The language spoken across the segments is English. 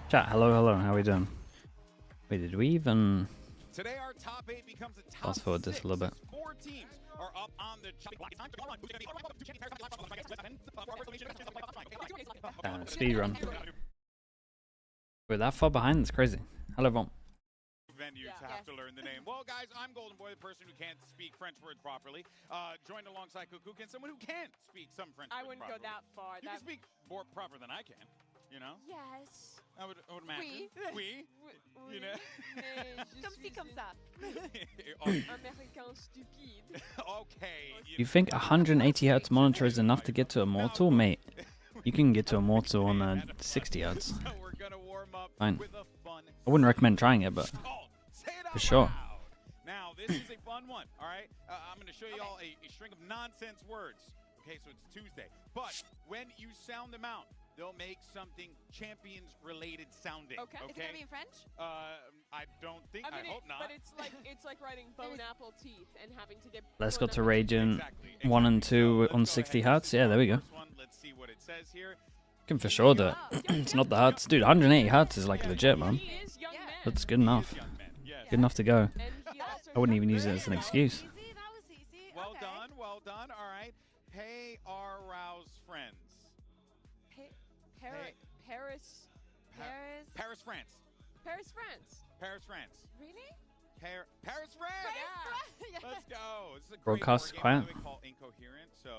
Chat, hello, hello. How are we doing? Wait, did we even Today our top 8 becomes a top fast forward this a little bit? 4 teams are up on the Speed run. We're that far behind. It's crazy. Hello, everyone. Venues have to learn the name. Well, guys, I'm Golden Boy, the person who can't speak French words properly. Joined alongside Kukukin, someone who can speak some French words properly. I wouldn't go that far. You can speak more proper than I can, you know? Yes. I would imagine. Oui. You know? Comme ci, comme ça. Américain stupide. Okay. You think 180 Hz monitor is enough to get to Immortal? Mate, you can get to Immortal on 60 Hz. So we're gonna warm up Fine. with a fun I wouldn't recommend trying it, but say it out for sure. loud. Now, this is a fun one, all right? I'm going to show you all a string of nonsense words. Okay, so it's Tuesday. But when you sound them out, they'll make something Champions-related sounding. Okay. Is it gonna be in French? I don't think. I hope not. But it's like writing bone apple teeth and having to get. Let's go bone to apple Radiant Exactly. 1 and 2 on Let's go 60 ahead and Hz. Yeah, there we go. first one. Let's see what it says here. Can for sure do it. It's not the Hz. Dude, 180 Hz is like legit, man. He is young man. That's good enough. Young men. Yes. Good enough to go. And he also I wouldn't even use it as an excuse. Easy, that was easy. Well Okay. done, well done. All right. Pay our rouse friends. Paris, Paris. Paris, France. Paris, France. Paris, France. Really? Paris, France. Yeah. Let's go. This is a great Broadcast board quiet. game we call Incoherent, so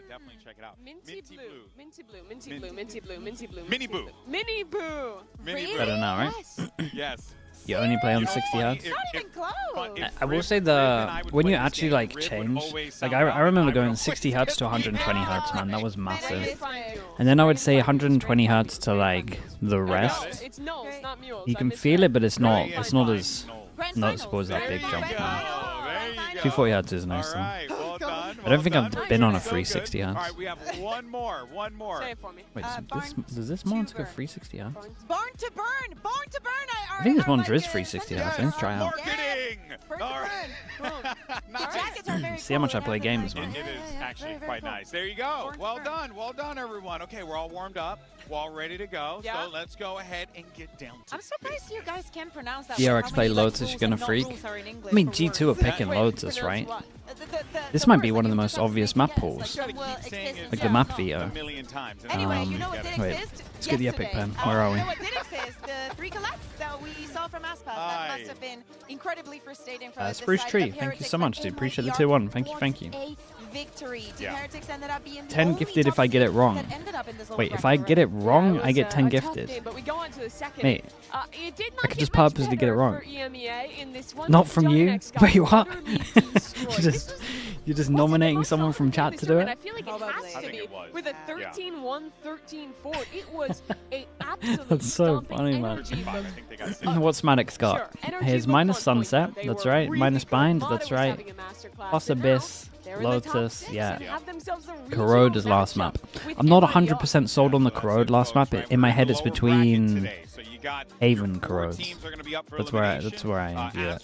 definitely check it out. Minty blue. Minty blue. Minty Minty blue. Minty blue. Minty blue. Mini Boo. Mini boo. Mini Really? Boo. Better now, right? Yes. Yes. You only play on You know, 60 funny, Hz? if- Not if- even close. if I will Rib- say Rib and I would when play you this actually game, like Rib would change, always like sound I out remember and going would 60 always Hz to get 120 me. Hz, man. That was Man, I massive. did fine. And then I would say 120 Hz to like the rest. It's no, it's not mules. You I can misread. feel it, but it's not. Very It's not fine. as No. Grand noticeable as finals. that big There jump, you go. man. There you go. 240 Hz is nice. All Though. right, well done. I don't think I've well been done. on a So 360 good. Hz. All right, we have one more. Say it for me. Wait, Barn does this to monitor go burn. 360 Hz? Born to burn. Born to burn. I think this are monitor like, is 360 Hz. sensitive. Let's try it out. Marketing. Burn to All right. burn. The Nice. jackets are very See how much cool. I play It has, games, like, man. It is actually very, quite cool. nice. There you go. Born to Well burn. done. Well done, everyone. Okay, we're all warmed up. We're all ready to go. Yeah. So let's go ahead and get down to I'm surprised you guys can pronounce that. DRX How play many, like, Lotus, rules you're gonna and freak. non-rules are in English I mean, for G2 are words. picking Wait, Lotus, pronounce right? what? This The might be words, one of like, the you most pronounce obvious maybe map yes, pools. like, Gotta well, keep saying exists it Like the yeah, map no. Veto. a million times. and Anyway, I'm you know what gonna did get it. Wait, exist? let's get the epic yesterday? pen. Where are we? You know what did exist? The 3 collects that we saw from Aspas. That Aye. must have been incredibly frustrating for the Spruce side Tree, of thank you Heretics, so but much, dude. in Appreciate the my tier 1. yard, Thank you, thank you. a victory. Yeah. Heretics ended up being the 10 only gifted if top I get it seed wrong. that ended up in this little Wait, if bracket I get it already. wrong, It I was get 10 a tough gifted. game, but we go on to the second. Mate, It did not I could get just much purposely get it better wrong. for EMEA in this one. Not from you? GIANTX got Wait, what? utterly destroyed. You're just nominating someone from chat to do And I it? feel like Probably. it I has to think be it was. with a Yeah. 13-1, 13-4. It was a absolute That's so stomping funny, man. energy. 35, I think they got six. What's Maddox got? Sure, energy Here's looked minus on point, Sunset, though. They that's were right. really Minus good. Bind, Motto that's was right. having a masterclass, Plus and now Abyss, they're in the top Lotus, 6 yeah. and have themselves a Corrode regional is last matchup map. with I'm not everybody 100% sold on the Corrode last map. In my head, it's between Haven Corrodes. That's where I view it.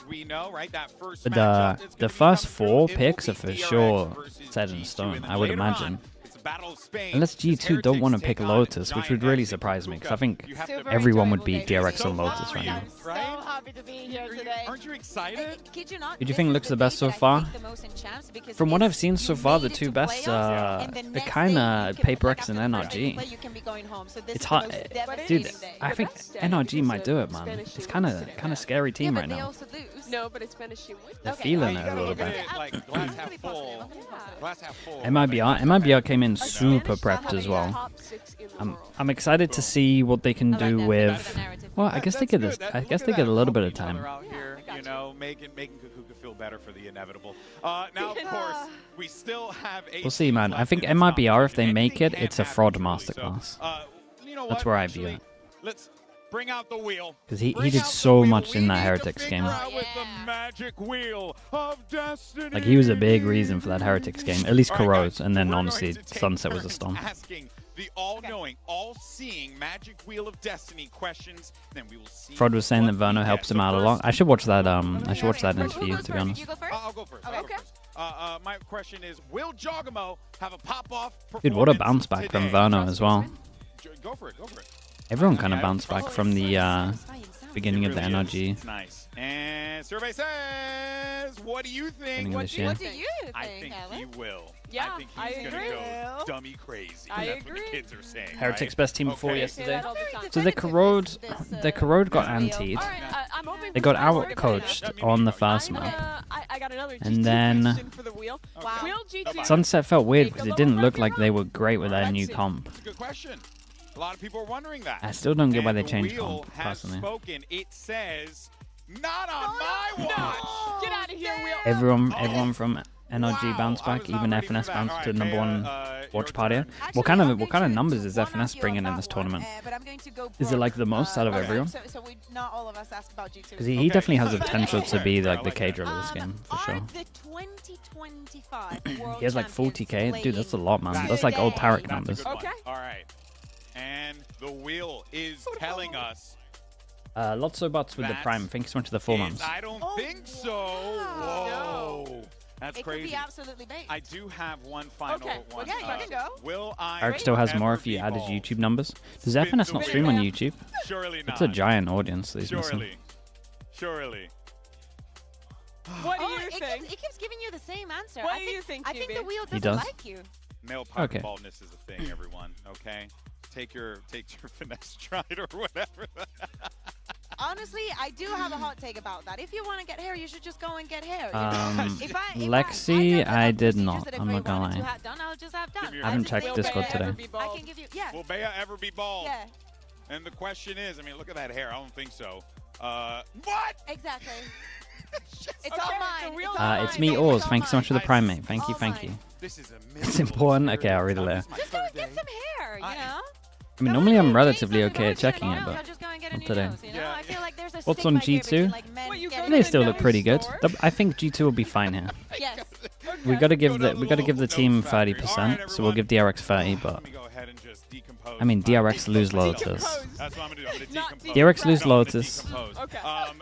But the first 4 picks are for sure set in stone, I would imagine. Unless G2 don't want to pick Lotus, which would really surprise me, because I think everyone would beat DRX on Lotus right now. So happy to be here today. Aren't you excited? Kid you not, Who do you this think is looks the day best so that I far? think the most in champs because From what if I've seen so you far, made the it 2 to best, playoffs, and the they're next kind day you of can Paper pick X up and the first day you NRG. play, you can be going home. So this It's is hard, the most dude. devastating day. I think best day NRG is might a do it, man. Spanish It's win kind today. of scary Yeah, team but right they now. also lose. No, but it's finishing win. They're Okay. feeling You it a gotta little look at bit. it like glass half full. Glass half full. MIBR came in super prepped as well. Top 6 in the world. I'm excited to see what they can I like do that. with. That's the narrative. Well, I guess they get this. I guess they get a little bit of time. Out here, you know, making Kukuka feel better for the inevitable. Now, of course, we still have a. We'll see, man. I think MIBR, if they make it, it's a fraud masterclass. You know That's what? where I view Actually, it. Let's bring out the wheel. Because he Bring did out the so wheel. much in We that need to Heretics figure game. out with the Yeah. magic wheel of destiny. Like, he was a big reason for that Heretics game. At least All right, Corrode, guys, and then we're honestly, going to take Sunset was a turns stomp. Asking the all-knowing, all-seeing magic wheel of destiny questions, then we will see. Frod was saying that what we Verno get. helps him So out a first, lot. I should watch that. I should watch that Who interview, goes to be first? honest. You go first? I'll go first. Okay. I'll go first. My question is, will Jogamo have a pop-off performance Dude, what a bounce back from today? Verno as well. Go for it. Go for it. Everyone kind of bounced back from the beginning of the NRG. Nice. And survey says, what do you think? What do you What do you think, I think he will. Yeah, I think he's going to go dummy crazy. I That's agree. what the kids are saying. Heretics right? best team before Okay. yesterday. all the time. So the Corrode got antied. All right, I'm open They for got some out-coached Yeah, on the I'm first I'm map. gonna- I got another And G2 then- question for the wheel. Wow. Will G2 Sunset felt weird because it didn't look like they were great with their new comp. That's a good question. A lot of people are wondering that. I still don't get why And they the changed wheel comp, has personally. spoken. It says, not on my watch. Get out of here, Will. Everyone from NRG Wow, bounced I back, was not even ready for FNS that. bounced All to right, number Bea, one your watch party. turn. What kind of numbers is FNS bringing in this tournament? Is it like the most out of everyone? So we not all of us asked about G2. Because he definitely has the potential to be like the K-Drill of this game, for sure. The 2025 World He has like Champions 40k. Dude, that's a playing lot, man. That's like old Tarek That's a numbers. good one. Okay. All right. And the wheel is telling us. Lots of bots with the That's- Prime. Thanks so much to the 4 is- months. I don't Oh, think so. wow. Whoa. That's It could crazy. be absolutely bait. I do have one final Okay, one. yeah, you can go. Will I Eric still has more ever if you be added bald? YouTube numbers. Does Spin FNS the not stream on wheel. YouTube? Surely not. It's a giant audience that he's missing. Surely. Surely. What do Oh, you it think? keeps giving you the same answer. What I do think, you think, I think QB? the wheel He doesn't does? like you. Male part Okay. baldness is a thing, everyone. Okay? Take your finesse stride or whatever. Honestly, I do have a hot take about that. If you want to get hair, you should just go and get hair. You know? Lexi, I did not. I'm not gonna lie. I'll just have done. Give your I haven't Will checked Bea Discord ever today. I can give you, yeah, Will Bea ever be bald? yeah, And the question is, I mean, look at that hair. I don't think so. What? exactly. It's Okay, all so mine. real It's all It's mine. me, It's Oars. all Thanks so much for the mine. Prime, mate. Thank you, All thank you. mine. This is a It's important. Okay, I'll read it later. Just go and get some hair, you know? I mean, normally I'm relatively okay at checking it, but Just go and get a not new today. nose, you know? Yeah. I feel like there's a What's on stigma here G2? between, like, men Well, you getting go they to still the look pretty good. store. I think G2 will be fine here. Yes. We gotta give the team 30%, so we'll give DRX 30, but Let me go ahead and just decompose I mean my- DRX lose Lotus. That's what I'm gonna do. I'm gonna Not decompose. DRX lose No, I'm gonna Lotus. decompose. Okay.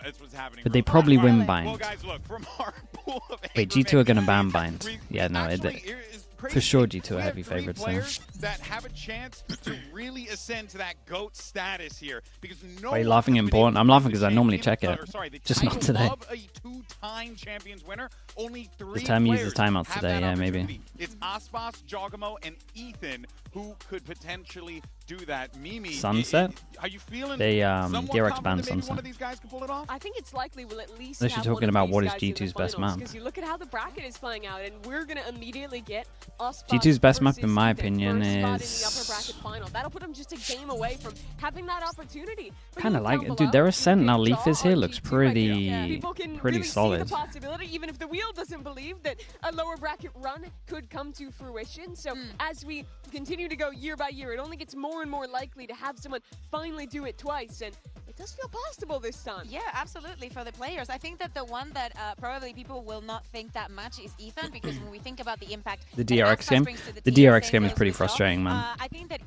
It's what's happening. But they real probably quick. win Well, bind. guys, look, from our pool of Wait, G2 are gonna ban Averman, bind. Yeah, no, actually, it- it is for crazy. sure G2 are We have heavy 3 favorites there. players that have a chance to really ascend to that GOAT status here because no Why are you one laughing has at been important? able I'm to laughing win 'cause the I normally champions- check it. or sorry, the Just not title today. of a 2-time champions winner. Only 3 term uses players timeouts have today, that yeah, maybe. opportunity. It's Aspas, Jogamo, and Ethan who could potentially do that. Mimi, Sunset? are you feeling They, somewhat DRX confident banned that maybe one Sunset. of these guys can pull it off? I think it's likely we'll at least Unless you're have one talking of about these what is guys in the G2's best finals, map. Because you look at how the bracket is playing out, and we're going to immediately get us. G2's best map, in versus my Ethan, opinion, first spot in the is- upper bracket final. That'll put them just a game away from having that opportunity. But Kinda you look like down it. Dude, below, their you ascent can now draw Leafs here on looks G2 right here. pretty People can pretty really solid. see the possibility, even if the wheel doesn't believe that a lower bracket run could come to fruition. So as we continue to go year by year, it only gets more and more likely to have someone finally do it twice, and it does feel possible this time. Yeah, absolutely, for the players. I think that the one that probably people will not think that much is Ethan, because when we think about the impact The that DRX Aspas game? brings to The team, DRX same game is goes pretty with Job. frustrating, man. I think that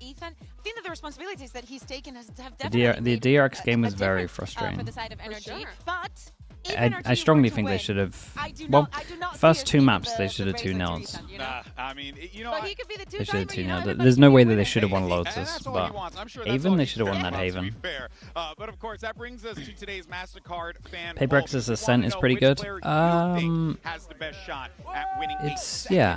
the responsibilities that he's taken have The definitely made DRX game a was very difference, frustrating. for the side of For energy, sure. but if I NRG strongly were to think they win, should have. I do Well, not see first us 2 giving maps the they should have race 2 to nils. Ethan, you know? Nah, I mean, you know, But he could be the They should have 2 two-timer, you know, nils. that There's might no be way the that they winner. should have won And Lotus, that's all he but wants. I'm sure that's Haven, all they he should have won cares that about, to be Haven. fair. But of course, that brings us to today's MasterCard fan Paperx's poll. ascent We is wanna pretty know good. which player you think has the best shot at winning a Yeah,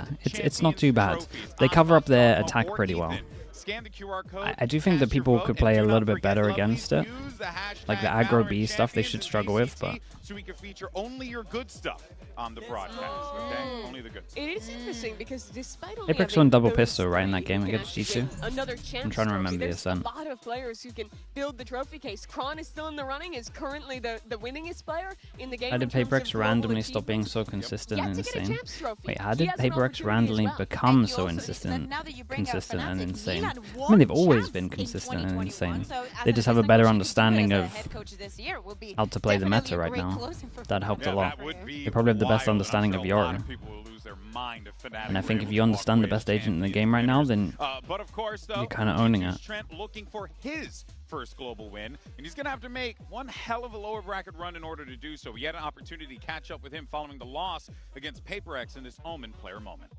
second it's not too bad. Champions They cover up Aspas, their Jogamo, attack or pretty well. Ethan. Scan the QR code, I do think that cast your people vote, could and play do a not little bit forget, better lovelies, against it. use the Like the hashtag aggro B Valorant stuff they Champions should in struggle with, VCT, but so we can feature only your good stuff on the broadcast, okay? Only the good stuff. It is interesting because despite only Apex having won double those pistol, right, in that three, game you can against actually G2? get Another chance I'm trying to remember the There's ascent. a lot of players who can build the trophy case. Kron is still in the running, is currently the winningest player in the game. how did in terms of Paperx global randomly stop being achievements. so consistent Yet and to get a insane? champs trophy. Wait, how He did has an Paperx opportunity as randomly well. become And you so also- insistent, now that you bring up consistent and Fnatic, insane? Milan I mean, they've won always champs been in consistent and 2021, insane. so as They an just have a assistant better coach, understanding as a of head coach this year will be how to play the definitely meta a right great now. closing for That helped a Yeah, lot. that would be They probably have the best wild. understanding I'm of sure a lot Yoru. people will lose their mind if Fnatic And I were think able if to you walk understand the away as best agent in the champions game right now, winners. then But of course, though, you're kinda owning G2's it. Trent looking for his first global win, and he's going to have to make one hell of a lower bracket run in order to do so. We had an opportunity to catch up with him following the loss against Paperx in this Omen player moment.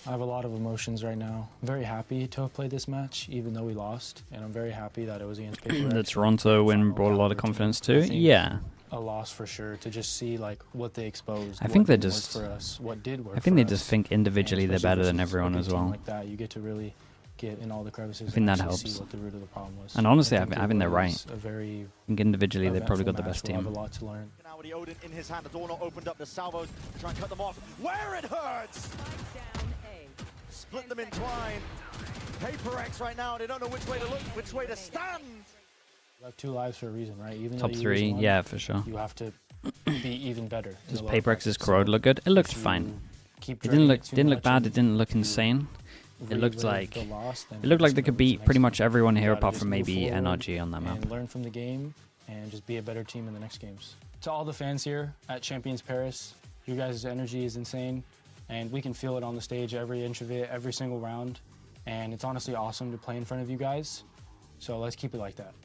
I have a lot of emotions right now. I'm very happy to have played this match, even though we lost, and I'm very happy that it was against Paper X. The Toronto win brought a lot of confidence too. Yeah. A loss for sure to just see like what they exposed. I think they just. for us, what did work. I think for they us. just think individually they're better than everyone as well. Like that, you get to really get in all the crevices. I think that and helps. See what the root of the problem was. And honestly, I think they're right. A very I think individually they probably got the best we'll team. have a lot to learn. Now with the Odin in his hand, the door not opened up. The salvos try and cut them off. Where it hurts! Split them in twine. Paper X right now, they don't know which way to look, which way to stand. You have 2 lives for a reason, right? Even Top though you 3, lose one, yeah, for sure. You have to be even better. Does Paper X's corrode look good? It looked fine. It didn't look bad. It didn't look insane. It looked like they could beat pretty much everyone here apart from maybe NRG on that map. And learn from the game and just be a better team in the next games. To all the fans here at Champions Paris, you guys' energy is insane, and we can feel it on the stage, every inch of it, every single round. And it's honestly awesome to play in front of you guys. So let's keep it like that.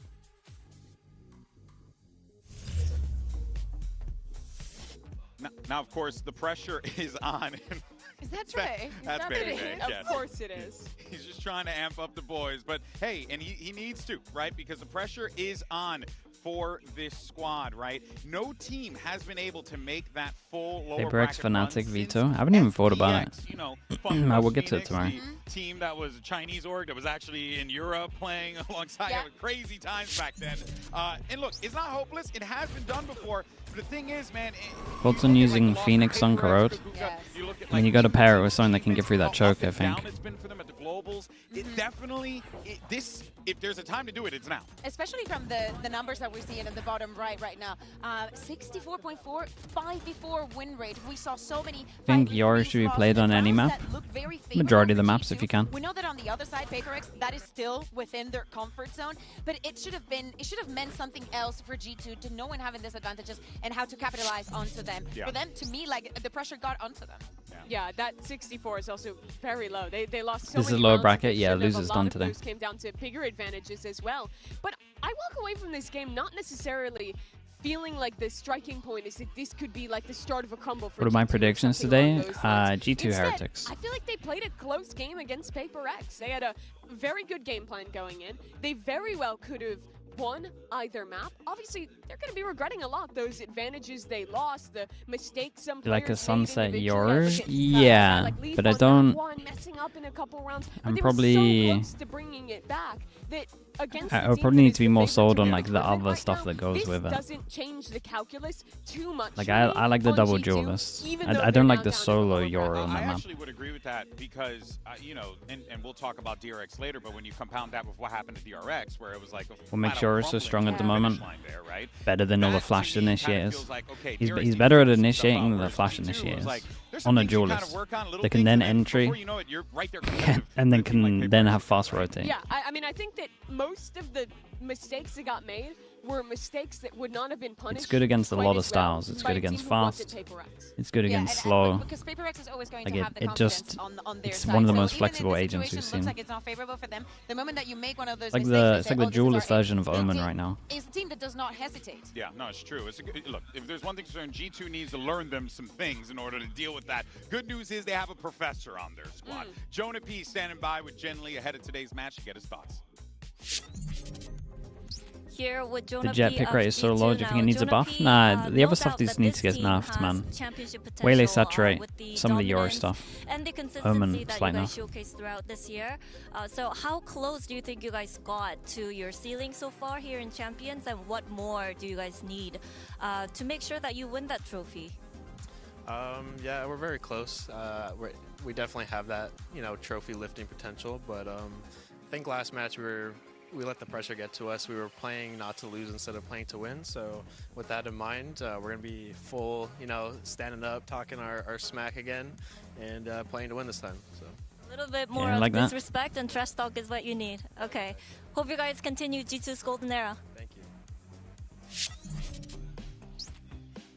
Now, of course, the pressure is on. Is that Trey? That's Baby Bay, yes. Of course it is. He's just trying to amp up the boys. But, hey, and he needs to, right? Because the pressure is on for this squad, right? No team has been able to make that full lower Paper X bracket Fnatic Veto. I haven't even thought about it. You know, I will get to it tomorrow. The team that was a Chinese org that was actually in Europe playing alongside crazy times back then. And look, it's not hopeless. It has been done before. But the thing is, man, Thoughts on using Phoenix on corrode? I mean, you got to pair it with something that can get through that choke, I think. It definitely, if there's a time to do it, it's now. Especially from the numbers that we're seeing at the bottom right now. 64.4, 5v4 win rate. We saw so many. I think Yori should be played on any map. Majority of the maps, if you can. We know that on the other side, Paper X, that is still within their comfort zone, but it should have meant something else for G2 to know when having disadvantages and how to capitalize onto them. For them, to me, like the pressure got onto them. Yeah, that 64 is also very low. They lost so This is many lower rounds bracket, of yeah, Shiv. losers A lot done of today. those came down to bigger advantages as well. But I walk away from this game not necessarily feeling like the striking point is that this could be like the start of a crumble for What are my G2 or predictions something along today? those lines. G2 Instead, Heretics. I feel like they played a close game against Paper X. They had a very good game plan going in. They very well could have won either map. Obviously, they're going to be regretting a lot those advantages they lost, the mistakes some players Like a made sunset individually. yours? Look at, Yeah, like Leaf but I on don't. that one, messing up in a couple rounds, but I'm they probably. were so close to bringing it back that against I the would team probably that need is to be the more favorite sold to on win like the the tournament other right stuff now, that goes this with it. doesn't change the calculus too much. Like for me I like the on double G2, duelists. even though I they're don't now like the down to solo lower Yoro bracket. on I that map. actually would agree with that because, you know, and we'll talk about DRX later, but when you compound that with what happened to DRX, where it was like a What makes flat-out yours so rumbling strong at the to finish moment? line there, right? Better than all the That, to flash me, kinda initiators. feels like, okay, He's DRX better at needs to initiating step than up, the whereas flash G2 was initiators. like, there's On some a things you kinda duelist. work on, little They can things, then and entry, before you know it, you're right there competitive and then with a team like can Paper then X. have fast rotate. Yeah, I mean, I think that most of the mistakes that got made were mistakes that would not have been punished. It's good against a quite lot of as well styles. It's by good a against team who wasn't fast. Paper X. It's good against and slow. because Paper X is always going Like to have the it confidence just- on their it's side. one of the So most even flexible if the agents we've situation looks seen. like it's not favorable for them, the moment that you make one of those It's like mistakes, they it's say, like the "Oh, this is duelist our version of the Omen team right now. is a team that does not hesitate. Yeah, no, it's true. Look, if there's one thing for certain, G2 needs to learn them some things in order to deal with that. Good news is they have a professor on their squad. Jonah P standing by with Jen Lee ahead of today's match to get his thoughts. Here with The Jonah jet P pick of rate is so G2 low. Do you think now. it needs a Jonah buff? P, Nah, the no other stuff doubt just that needs this to get team nerfed, has man. championship Way less potential, saturate. with the Some of the Yoro dominance stuff. and the Omen, consistency that you slight guys nerf. showcased throughout this year. So how close do you think you guys got to your ceiling so far here in Champions, and what more do you guys need to make sure that you win that trophy? Yeah, we're very close. We definitely have that, you know, trophy lifting potential. But I think last match we let the pressure get to us. We were playing not to lose instead of playing to win. So with that in mind, we're gonna be full, you know, standing up, talking our smack again, and playing to win this time. So. A little bit more Yeah, of like that. disrespect and trash talk is what you need. Okay. Hope you guys continue G2's golden era. Thank you.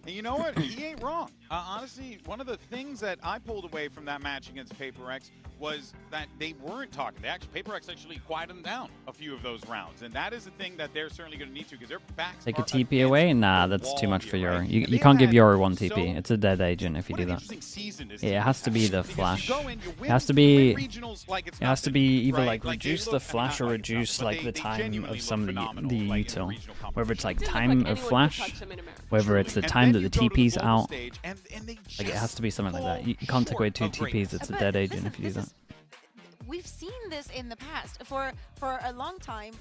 And you know what? He ain't wrong. Honestly, one of the things that I pulled away from that match against PaperX was that they weren't talking. PaperX actually quieted them down a few of those rounds, and that is the thing that they're certainly going to need to, because their backs Take a TP away? Nah, that's too much for Yoru. You can't give Yoru one TP. It's a dead agent if you do that. Yeah, it has to be the flash. It has to be either like reduce the flash or reduce like the time of some of the util. Whether it's like time of flash, whether it's the time that the TP's out. Like it has to be something like that. You can't take away 2 TPs. It's a dead agent if you do that. We've seen this in the past for a long time.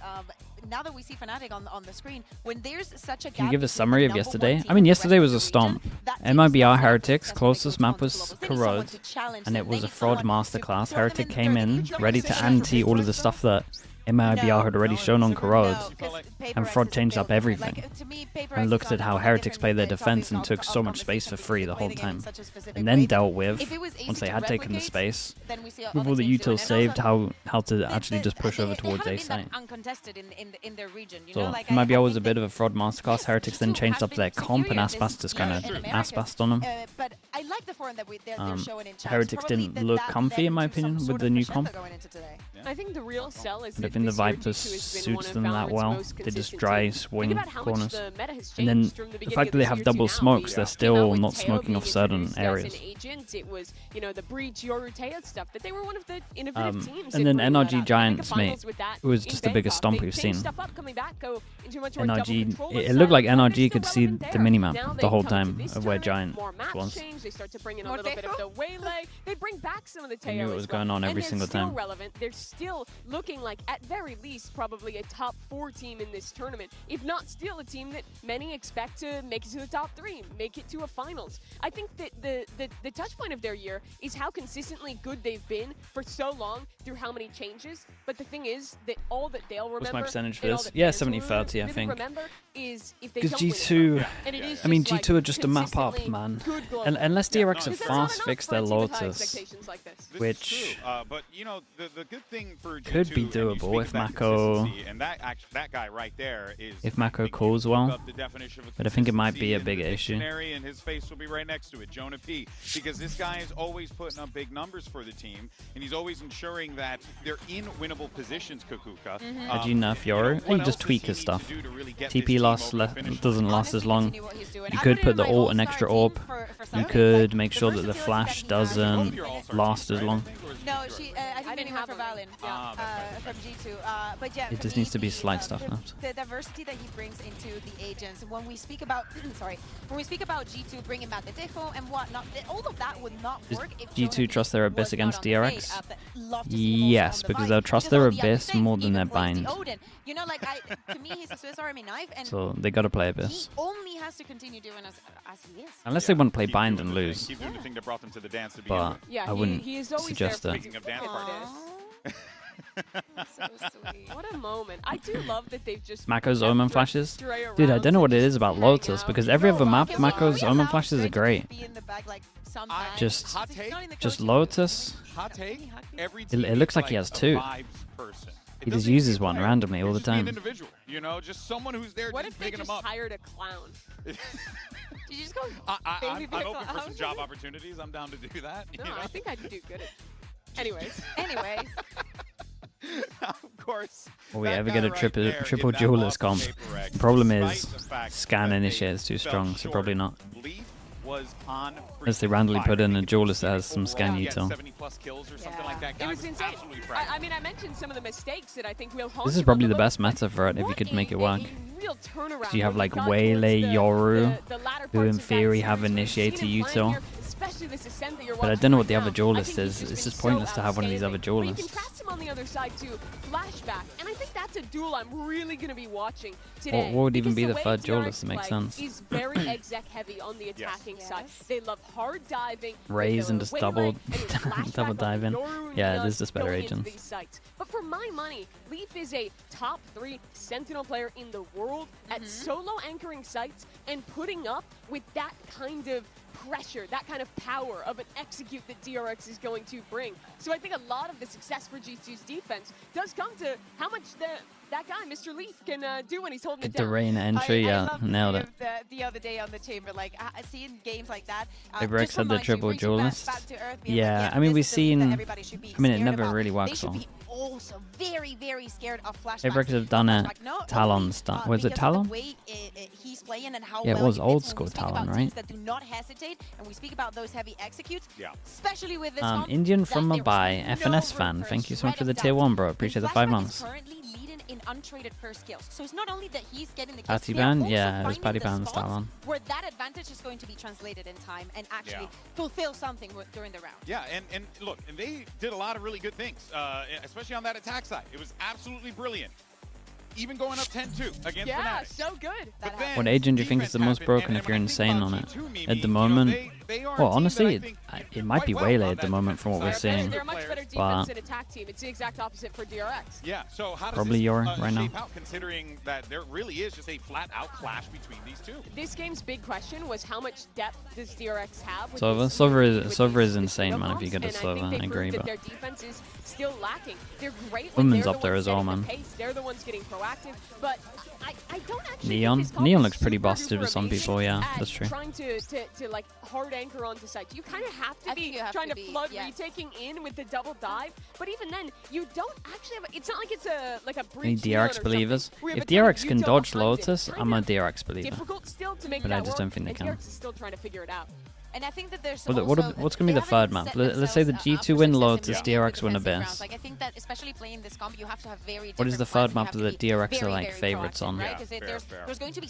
Now that we see Fnatic on the screen, when there's such a gap. Can you give a summary of yesterday? I mean, yesterday was a stomp. MIBR Heretics, closest map was Corrode, and it was a fraud masterclass. Heretic came in, ready to anti all of the stuff that MIBR had already shown on Corrode, and Fraud changed up everything, and looked at how Heretics played their defense and took so much space for free the whole time, and then dealt with, once they had taken the space, with all the utils saved, how to actually just push over towards A site. So MIBR was a bit of a Fraud masterclass. Heretics then changed up their comp, and Aspas just kind of Aspas on them. Heretics didn't look comfy, in my opinion, with the new comp. I think the real sell is that the Vipers suits them that well. They just dry swing corners. And then the fact that they have double smokes, they're still not smoking off certain areas. It was, you know, the Breach, Yoru stuff, that they were one of the innovative teams. And then NRG Giants, mate, it was just the biggest stomp we've seen. NRG, it looked like NRG could see the minimap the whole time of where Giant was. They start to bring in a little bit of the waylay. They bring back some of the tail. They knew what was going on every single time. They're still looking like, at very least, probably a top 4 team in this tournament, if not still a team that many expect to make it to the top 3, make it to a finals. I think that the touch point of their year is how consistently good they've been for so long through how many changes. But the thing is that all that they'll remember. What's my percentage for this? Yeah, 70-30, I think. Because G2, I mean, G2 are just a map up, man. Unless DRX have fast fixed their Lotus, which but you know, the good thing for G2, could be doable if Mako, that guy right there is, if Mako calls well. But I think it might be a big issue. And his face will be right next to it, Jonah P, because this guy is always putting up big numbers for the team, and he's always ensuring that they're in winnable positions. Kukuka. How do you nerf Yoru? You just tweak his stuff. TP doesn't last as long. You could put the ult an extra orb. You could make sure that the flash doesn't last as long. No, I didn't have for Valen from G2. But yeah, it just needs to be slight stuff now. The diversity that he brings into the agents. When we speak about, when we speak about G2 bringing back the Deco and whatnot, all of that would not work if G2 trust their Abyss against DRX. Yes, because they'll trust their Abyss more than their Bind. You know, like to me, he's a Swiss Army knife, and so they gotta play Abyss. He only has to continue doing as he is. Unless they want to play Bind and lose. But yeah, I wouldn't suggest that. So sweet. What a moment. I do love that they've just Mako's Omen flashes. Dude, I don't know what it is about Lotus, because every other map Mako's Omen flashes are great. Just Lotus. It looks like he has 2. He just uses one randomly all the time. You know, just someone who's there. What if they just hired a clown? Did you just go? I'm open for some job opportunities. I'm down to do that. No, I think I'd do good at. Anyways. Of course. Will we ever get a triple duelist comp? The problem is scan initiate is too strong, so probably not. Unless they randomly put in a duelist that has some scan util. It was insane. I mean, I mentioned some of the mistakes that I think will haunt. This is probably the best meta for it if you could make it work. So you have like Waylay, Yoru, who in theory have initiator util. But I don't know what the other duelist is. It's just pointless to have one of these other duelists. On the other side to flashback, and I think that's a duel I'm really going to be watching today. What would even be the third duelist that makes sense? Is very exec heavy on the attacking side. They love hard diving, raise and just double dive in. Yeah, there's just better agents. But for my money, Leaf is a top 3 Sentinel player in the world at solo anchoring sites and putting up with that kind of pressure, that kind of power of an execute that DRX is going to bring. So I think a lot of the success for G2 G2's defense does come to how much that guy, Mr. Leaf, can do when he's holding it The down. rain entry, I yeah, love nailed it. The other day on the chamber, like seeing games like that. HERETICS had the triple duelist. Yeah, like, I mean, we've this is the move that seen. everybody should be I mean, it scared never about. really They works should well. be also very, very scared of flashbacks. HERETICS have done it. Like, no, Talon stuff. Was it because of Talon? the way he's playing and how Yeah, it well was he old fits when school we speak Talon, about right? teams that do not hesitate, and we speak about those heavy executes, especially with this comp, Indian that from there Mumbai, was no FNS room fan. for a Thank you so much for shred the of tier doubt. 1, bro. Appreciate the 5 Flashback months. is currently leading in untraded first kills. So it's not only that he's getting the kills, Party they are ban? also Yeah, it was finding party the ban spots Talon. where that advantage is going to be translated in time and actually fulfill something during the round. Yeah, and look, and they did a lot of really good things, especially on that attack side. It was absolutely brilliant. Even going up 10-2 against Fnatic. So good. What agent do you think is the most broken if you're insane on it? At the moment, well, honestly, it might be Waylay at the moment from what we're seeing. They're a much better defense and attack team. It's the exact opposite for DRX. Yeah, so how does Probably this, Yori right now. shape out, considering that there really is just a flat-out clash between these two? This game's big question was how much depth does DRX have? With Silver is insane, man, if you get a Silver. I agree, but their defense is still lacking. They're great. Women's up there as well, man. They're the ones getting proactive, but I don't actually Neon? think this Neon comp looks is pretty super busted duper with some amazing people, yeah, at that's true. Trying to like hard anchor onto sites. You kind of have to be trying to flood retaking in with the double dive, but even then, you don't actually have. It's not like it's a Any breach. DRX believers? If DRX can dodge Lotus, I'm a DRX believer. Difficult still to make But that I just don't think they and can. DRX is still trying to figure it out. And I think that there's What's going to be the third map? Let's say the G2 win Lotus, DRX win Abyss. Like, I think that especially playing this comp, you have to have very What is the different third plans. map You that have to be DRX are very, like very favorites proactive, on? right? Because there's going to be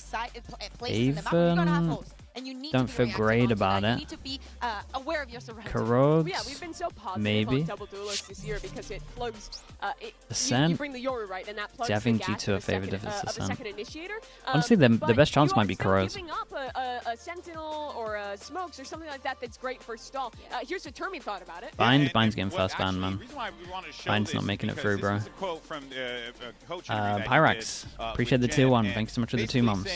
places in the map where you're gonna have holes, and you need Don't to be feel reactive great onto about that. it. You need to be aware of your surroundings. Corrodes? Yeah, we've been so positive Maybe. on double duelists this year because it plugs. You Ascent? bring the Yori right, and that plugs See, I think the gas G2 are of a second- favored if it's of a Ascent. second initiator. Honestly, the but best chance you might are be still Corrodes. giving up a Sentinel or a Smokes or something like that that's great for stall. Here's a Termi thought about it. Bind's getting first ban, man. Bind's not making it through, bro. Pyrax, appreciate the tier 1. Thanks so much for the 2 months.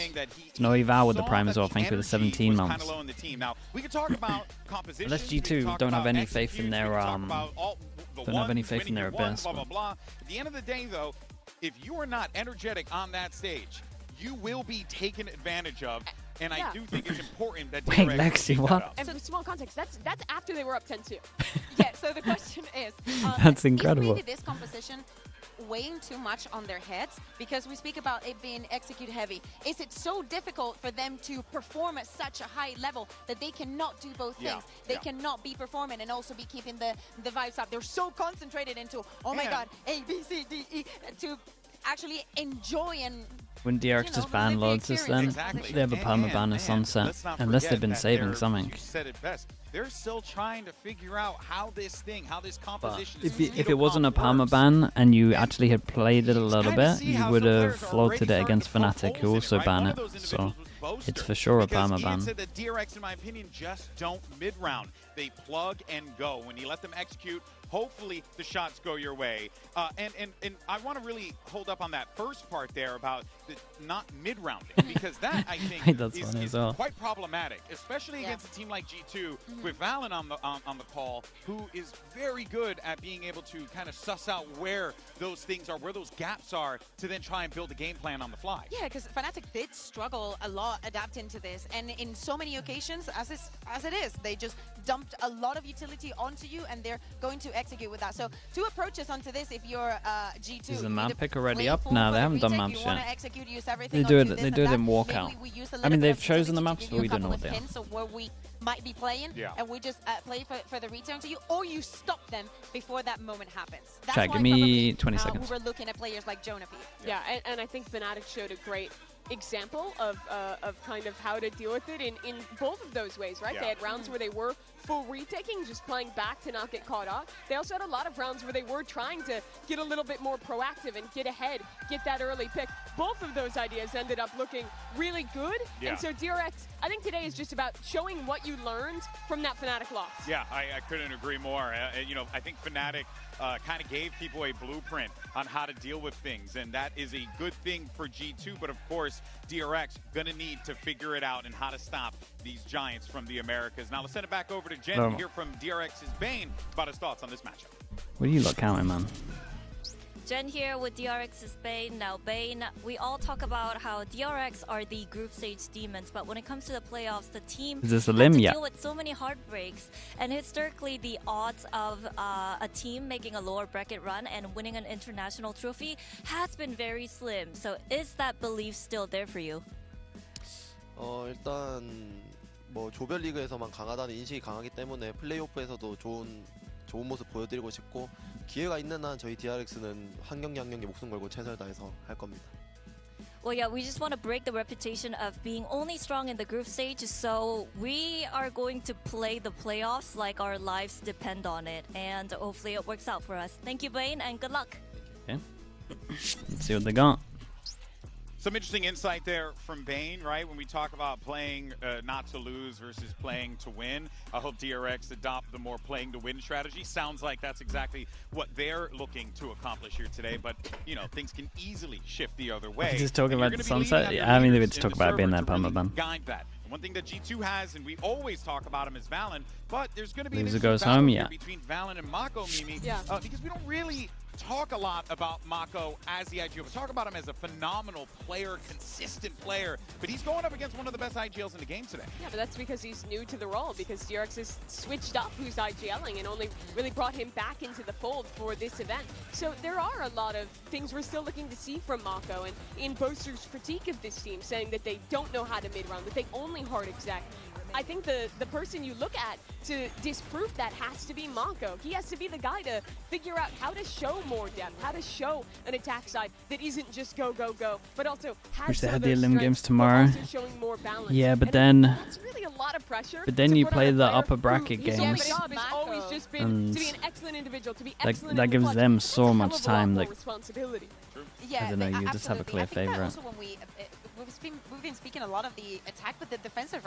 Snowy Val with the Prime as well. Thanks for the 17 months. Unless G2 don't have any faith in their Abyss. At the end of the day, though, if you are not energetic on that stage, you will be taken advantage of. And I do think it's important that Wait, DRX Lexi, pick that what? up. And for small context, that's after they were up 10-2. Yeah, so the question is, That's incredible. Is maybe this composition weighing too much on their heads? Because we speak about it being execute heavy. Is it so difficult for them to perform at such a high level that they cannot do both things? They cannot be performing and also be keeping the vibes up. They're so concentrated into, oh my god, A, B, C, D, E, to actually enjoy and When DRX just ban Lotus, then they have a permaban and Sunset, unless they've been saving something. You said it best. They're still trying to figure out how this composition If it wasn't a permaban and you actually had played it a little bit, you would have floated it against Fnatic, who also ban it. So it's for sure a permaban. said that DRX, in my opinion, just don't mid-round. They plug and go. When you let them execute, hopefully the shots go your way. And I want to really hold up on that first part there about the not mid-rounding, because that, I think, is quite problematic, especially against a team like G2 with Valen on the call, who is very good at being able to kind of suss out where those things are, where those gaps are, to then try and build a game plan on the fly. yeah, because Fnatic did struggle a lot adapting to this, and in so many occasions, as it is, they just dumped a lot of utility onto you, and they're going to execute with that. So two approaches onto this if you're G2. Is the map pick already up? No, they haven't done maps yet. Execute, use everything They do onto it. this They and do it that. in walkout. Maybe we use a I little mean, bit they've of chosen the specific maps, to but give we you a don't know couple what they of are. hints of where we might be playing, and we just play for the return to you, or you stop them before that moment happens. That's Chat, why give me probably, 20 seconds. We were looking at players like Jonapi. Yeah, and I think Fnatic showed a great example of kind of how to deal with it in both of those ways, right? They had rounds where they were full retaking, just playing back to not get caught out. They also had a lot of rounds where they were trying to get a little bit more proactive and get ahead, get that early pick. Both of those ideas ended up looking really good. And so DRX, I think today is just about showing what you learned from that Fnatic loss. Yeah, I couldn't agree more. You know, I think Fnatic kind of gave people a blueprint on how to deal with things, and that is a good thing for G2, but of course, DRX gonna need to figure it out and how to stop these giants from the Americas. Now let's send it back over to to Jen to hear from DRX's Bane about his thoughts on this matchup. What are you lot counting, man? Jen here with DRX's Bane. Now, Bane, we all talk about how DRX are the group stage demons, but when it comes to the playoffs, the team has to deal with so many heartbreaks. And historically, the odds of a team making a lower bracket run and winning an international trophy has been very slim. So is that belief still there for you? 일단 뭐 조별 리그에서만 강하다는 인식이 강하기 때문에 플레이오프에서도 좋은 모습 보여드리고 싶고 기회가 있는 한 저희 DRX는 한 경기 한 경기 목숨 걸고 최선을 다해서 할 겁니다. Well, yeah, we just want to break the reputation of being only strong in the group stage, so we are going to play the playoffs like our lives depend on it, and hopefully it works out for us. Thank you, Bane, and good luck. Okay. Let's see what they got. Some interesting insight there from Bane, right? When we talk about playing not to lose versus playing to win, I hope DRX adopt the more playing to win strategy. Sounds like that's exactly what they're looking to accomplish here today, but you know, things can easily shift the other way. Just talking about the sunset? Yeah, I mean, they would just talk about being that perma ban. Guide that. One thing that G2 has, and we always talk about him, is Valen, but there's going to be Loser an goes battle home, here yeah. between Valen and Mako, Mimi, Yeah. Because we don't really talk a lot about Mako as the IGL. We talk about him as a phenomenal player, consistent player, but he's going up against one of the best IGLs in the game today. Yeah, but that's because he's new to the role, because DRX has switched up who's IGLing and only really brought him back into the fold for this event. So there are a lot of things we're still looking to see from Mako, and in Boaster's critique of this team, saying that they don't know how to mid-round, that they only hard exec. I think the person you look at to disprove that has to be Mako. He has to be the guy to figure out how to show more depth, how to show an attack side that isn't just go, go, go, but also has Wish they some had of the those Elim games strengths, but tomorrow. also showing more balance. Yeah, but And then that's really a lot of pressure. But then to you put on play a the player upper who bracket his games. job has always just been to be an excellent individual, to be Like, excellent that in the gives clutch. them That's so a hell much of a lot time, more like- responsibility. Yeah, I don't know, you just have a absolutely. clear I think that favorite. also when we've been speaking a lot of the attack, but the defensive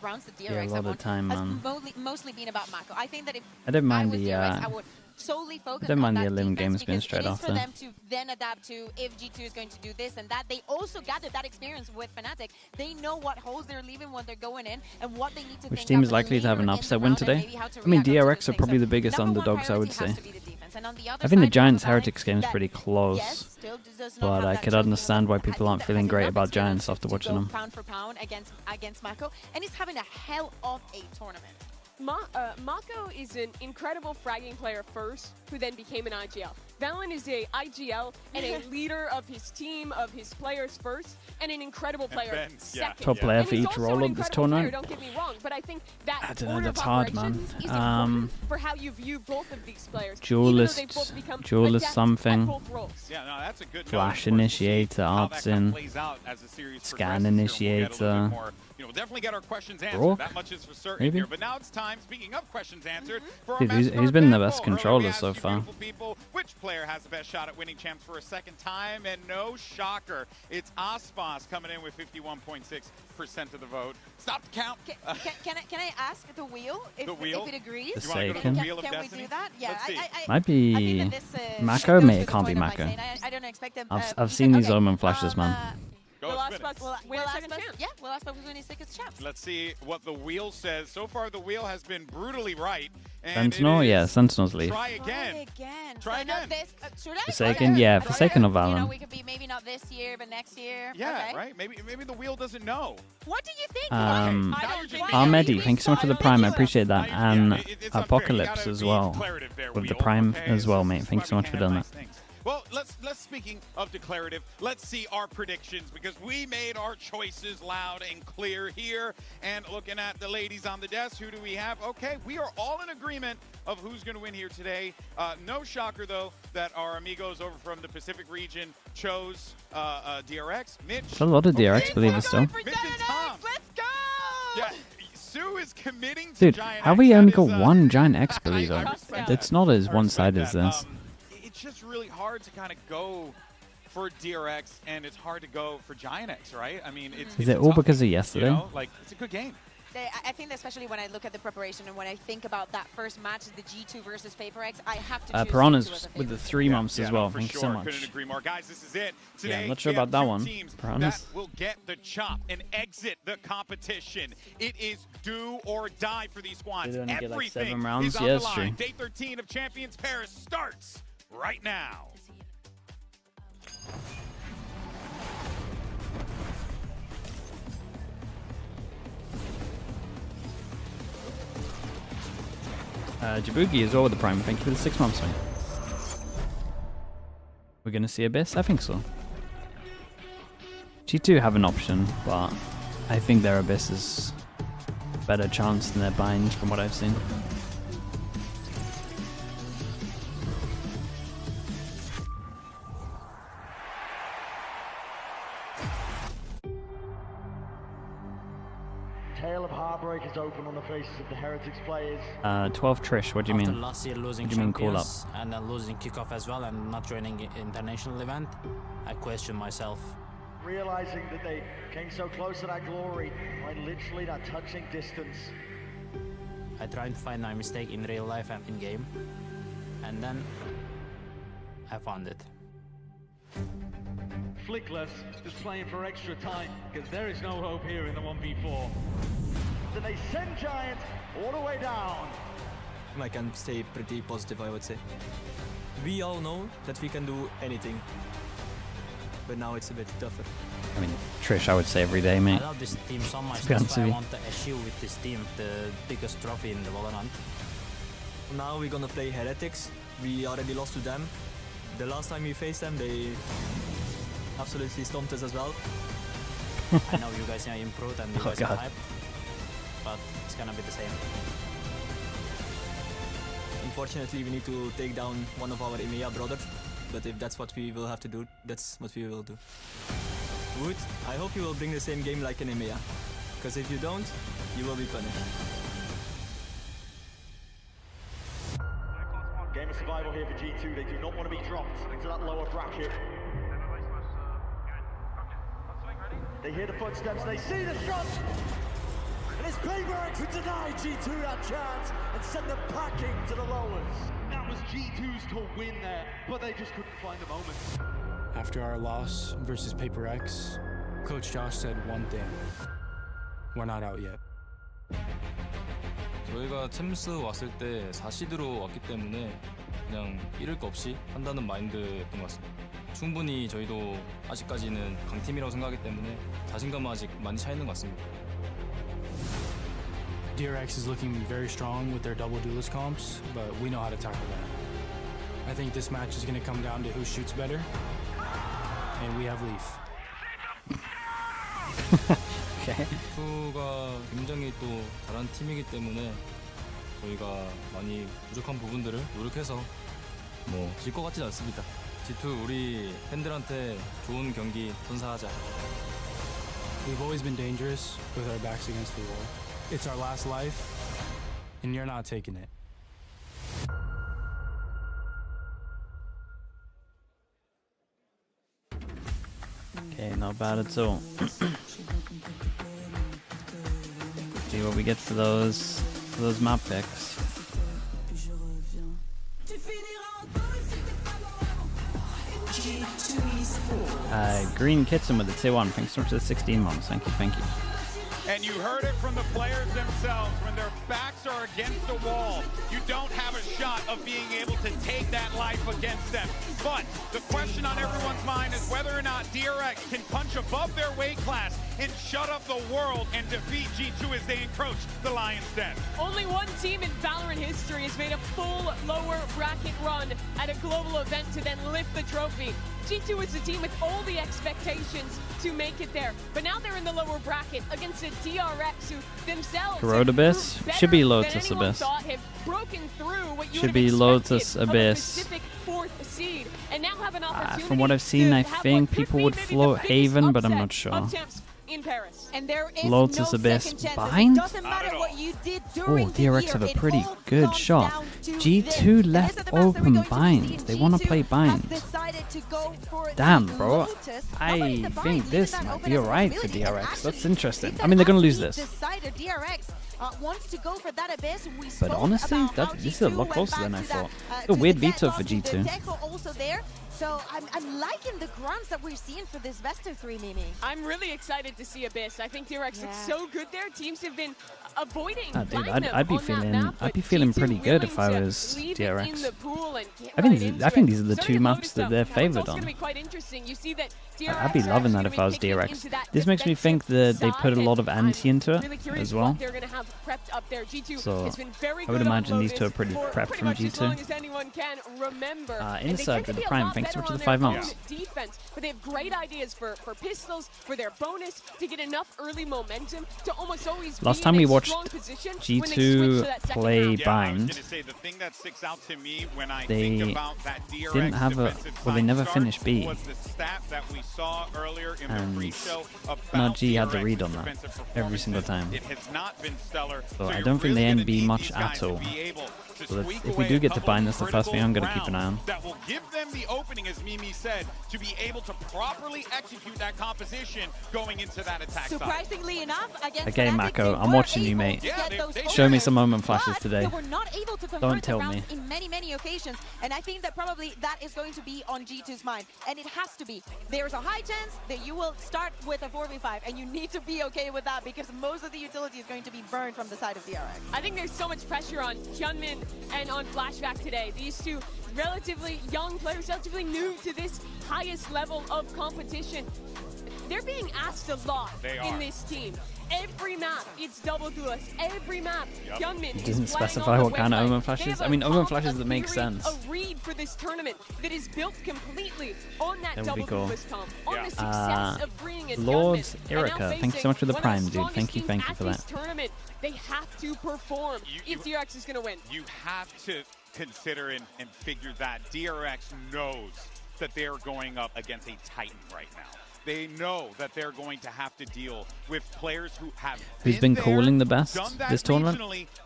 rounds that DRX Yeah, a lot have of won time, has man. mostly been about Mako. I think that if I don't mind was the, DRX, I would solely focus don't on mind the that Elim defense games being because straight it is after. for them to then adapt to if G2 is going to do this and that. They also gathered that experience with Fnatic. They know what holes they're leaving when they're going in and what they need to Which think team of is likely to have later an in the upset win round and today? maybe how to I mean, react onto DRX those are probably things. the biggest Number one underdogs, I would priority say. has to be the defense. And on the other I think the side, Giants Fnatic, Heretics game is that, pretty close. yes, still does not But have I that could trophy, understand why but I people think aren't that feeling has great enough about experience Giants after to watching go them. pound for pound against Mako, and he's having a hell of a tournament. Mako is an incredible fragging player first, who then became an IGL. Valen is a IGL and a leader of his team, of his players first, and an incredible player Ben, yeah. second. Top player And for he's each also role an of this incredible player, tournament. don't get me wrong, but I think that I don't know, order that's of hard, man. operations is important for how you view both of these players. Duelist- even though they've both become duelist adept something. at both roles. Yeah, no, that's a good Flash note. Of course, we'll see initiator, how that arts kind of in. plays out as the series Scan progresses here, and we'll get a little initiator. bit more, you know, we'll definitely get our questions answered. Rourke? That much is for certain Maybe? here. But now it's time, speaking of questions answered, for our Dude, he's Master been the Battle. best Earlier, we controller asked so you far. beautiful people, which player has the best shot at winning champs for a second time? And no shocker, it's Aspas coming in with 51.6% of the vote. Stop the count. Can I ask the wheel if, The wheel? if it agrees? The You wanna go to the Forsaken? Wheel of Can we Destiny? do that? Yeah, Let's see. Might I think be that this, Mako, goes mate. to It the can't be point of my Mako. saying I don't expect them. I've you seen said- these okay, Omen flashes, man. Go Will spin it. Aspas win a second chance? Yeah, Will Aspas was winning second chance. Let's see what the wheel says. So far, the wheel has been brutally right. And Sentinel? it Yeah, is Sentinel's leave. Try again. So Try not again. this, should I? Forsaken? Okay. Yeah, Try Forsaken again. or You know, Valen. we could be maybe not this year, but next year. Yeah, okay. right? Maybe the wheel doesn't know. What do you think? Um, Why? Now I you're don't just think Armedi, so. thank you so much for the Prime. I appreciate that. Yeah, And it's unfair. You Apocalypse gotta as be well. declarative there, With the Wheel, Prime okay? as well, This mate. is Thanks so why we much for can't have doing nice that. things. Well, let's speaking of declarative, let's see our predictions because we made our choices loud and clear here. And looking at the ladies on the desk, who do we have? Okay, we are all in agreement of who's going to win here today. No shocker, though, that our amigos over from the Pacific region chose DRX. Mitch. There's a lot of DRX believers still. Mitch and Tom. Let's go! Yeah, Sue is committing to Dude, Giant how X. we That only is, got one Giant X I believer? respect that. It's not as I one-sided respect as that. this. It's just really hard to kind of go for DRX, and it's hard to go for Giant X, right? I mean, it's Is it a all tough because of game, yesterday? You know? Like, it's a good game. I think that especially when I look at the preparation and when I think about that first match, the G2 versus PaperX, I have to choose Piranha's with the 3 months as well. Thank you so much. Couldn't agree more. Guys, this is it. Today, I'm not sure about that one. Piranha's. That will get the chop and exit the competition. It is do or die for these squads. They only get like 7 Everything rounds. is on Yeah, the it's true. line. Day 13 of Champions Paris starts right now. Jabuki as well with the Prime. Thank you for the 6 months, mate. We're going to see Abyss? I think so. G2 have an option, but I think their Abyss is a better chance than their Bind from what I've seen. Tale of heartbreak is open on the faces of the Heretics players. 12 Trish, what do you After mean? last year losing What do you mean call up? champions and then losing kickoff as well and not joining international event, I question myself. Realizing that they came so close to that glory, by literally that touching distance. I tried to find my mistake in real life and in game, and then I found it. Flickless, just playing for extra time, because there is no hope here in the 1v4. Then they send Giant all the way down. I can stay pretty positive, I would say. We all know that we can do anything, but now it's a bit tougher. I mean, Trish, I would say every day, mate. I love this team so much, To be that's honest why I with you. want to achieve with this team the biggest trophy in the Valorant. Now we're gonna play Heretics. We already lost to them. The last time we faced them, they absolutely stomped us as well. I know you guys are improved and you Oh, guys are God. hyped, but it's gonna be the same. Unfortunately, we need to take down one of our EMEA brothers, but if that's what we will have to do, that's what we will do. Wood, I hope you will bring the same game like in EMEA, because if you don't, you will be punished. Game of survival here for G2. They do not want to be dropped into that lower bracket. They hear the footsteps, they see the shot! And it's PaperX who denied G2 that chance and sent them packing to the lowers. That was G2's to win there, but they just couldn't find the moment. After our loss versus PaperX, Coach Josh said one thing. We're not out yet. 저희가 챔스 왔을 때 4시드로 왔기 때문에 그냥 잃을 거 없이 한다는 마인드였던 것 같습니다. 충분히 저희도 아직까지는 강팀이라고 생각하기 때문에 자신감은 아직 많이 차 있는 것 같습니다. DRX is looking very strong with their double duelist comps, but we know how to tackle that. I think this match is going to come down to who shoots better, and we have Leaf. Okay. G2가 굉장히 또 잘한 팀이기 때문에 저희가 많이 부족한 부분들을 노력해서 뭐 질 것 같진 않습니다. G2 우리 팬들한테 좋은 경기 선사하자. We've always been dangerous with our backs against the wall. It's our last life, and you're not taking it. Okay, not bad at all. See what we get for those map picks. Green Kitson with the tier 1. Thanks so much for the 16 months. Thank you, thank you. And you heard it from the players themselves. When their backs are against the wall, you don't have a shot of being able to take that life against them. But the question on everyone's mind is whether or not DRX can punch above their weight class and shut up the world and defeat G2 as they encroach the Lion's Den. Only one team in Valorant history has made a full lower bracket run at a global event to then lift the trophy. G2 is a team with all the expectations to make it there, but now they're in the lower bracket against a DRX who themselves Corrode Abyss? Should be Lotus Abyss. Should be Lotus Abyss. Seed, and now have an opportunity From what I've seen, I think people would float Haven, but I'm not sure. In Paris. And there is Lotus no Abyss It Bind? doesn't matter what you did Oh, during the DRX year. have a It pretty all good comes shot. down to G2 this. left This is the match that we're open going to Bind. see, and They want to G2 play has Bind. decided to go for Damn, the bro. Lotus. I think this might be alright for DRX. That's interesting. I mean, Even they're going to lose after this. we decided DRX wants to go for that abyss. We But spoke honestly, about how this is a G2 lot went closer back than I to thought. that, A to weird the veto for deadlock, G2. the Deco also there. So I'm liking the grunts that we're seeing for this best of 3, Mimi. I'm really excited to see Abyss. I think DRX looks so good there. Teams have been avoiding. Dude, I'd be feeling pretty good if I was DRX. I think these are the two maps that they're favored on. I'd be loving that if I was DRX. This makes me think that they put a lot of anti into it as well. So I would imagine these two are pretty prepped from G2. Inside with the Prime, thanks so much for the 5 months. Defense, but they have great ideas for pistols, for their bonus, to get enough early momentum to almost always Last time we watched G2 play Bind, they didn't have a, well, they never finished B. And G had the read on that every single time. So I don't think they end B much at all. So if we do get to Bind, that's the first thing I'm going to keep an eye on. That will give them the opening, as Mimi said, to be able to properly execute that composition going into that attack side. Surprisingly enough, against Okay, Mako, I'm watching you, mate. Show me some moment flashes today. Don't tell me. In many occasions, and I think that probably that is going to be on G2's mind, and it has to be. There's a high chance that you will start with a 4v5, and you need to be okay with that because most of the utility is going to be burned from the side of DRX. I think there's so much pressure on Hyunmin and on Flashback today. These two relatively young players, relatively new to this highest level of competition. They're being asked a lot in this team. Every map, it's double duelist. Every map, Hyunmin It doesn't specify what kind of omen flashes. I mean, omen flashes that make sense. A read for this tournament that is built completely on that double duelist Tom, on the success of bringing in Lord Hyunmin. Erica, thank you so much for the Prime, dude. Thank you for that. Tournament, they have to perform if DRX is going to win. You have to consider and figure that DRX knows that they're going up against a Titan right now. They know that they're going to have to deal with players who have Who's been calling the best this tournament?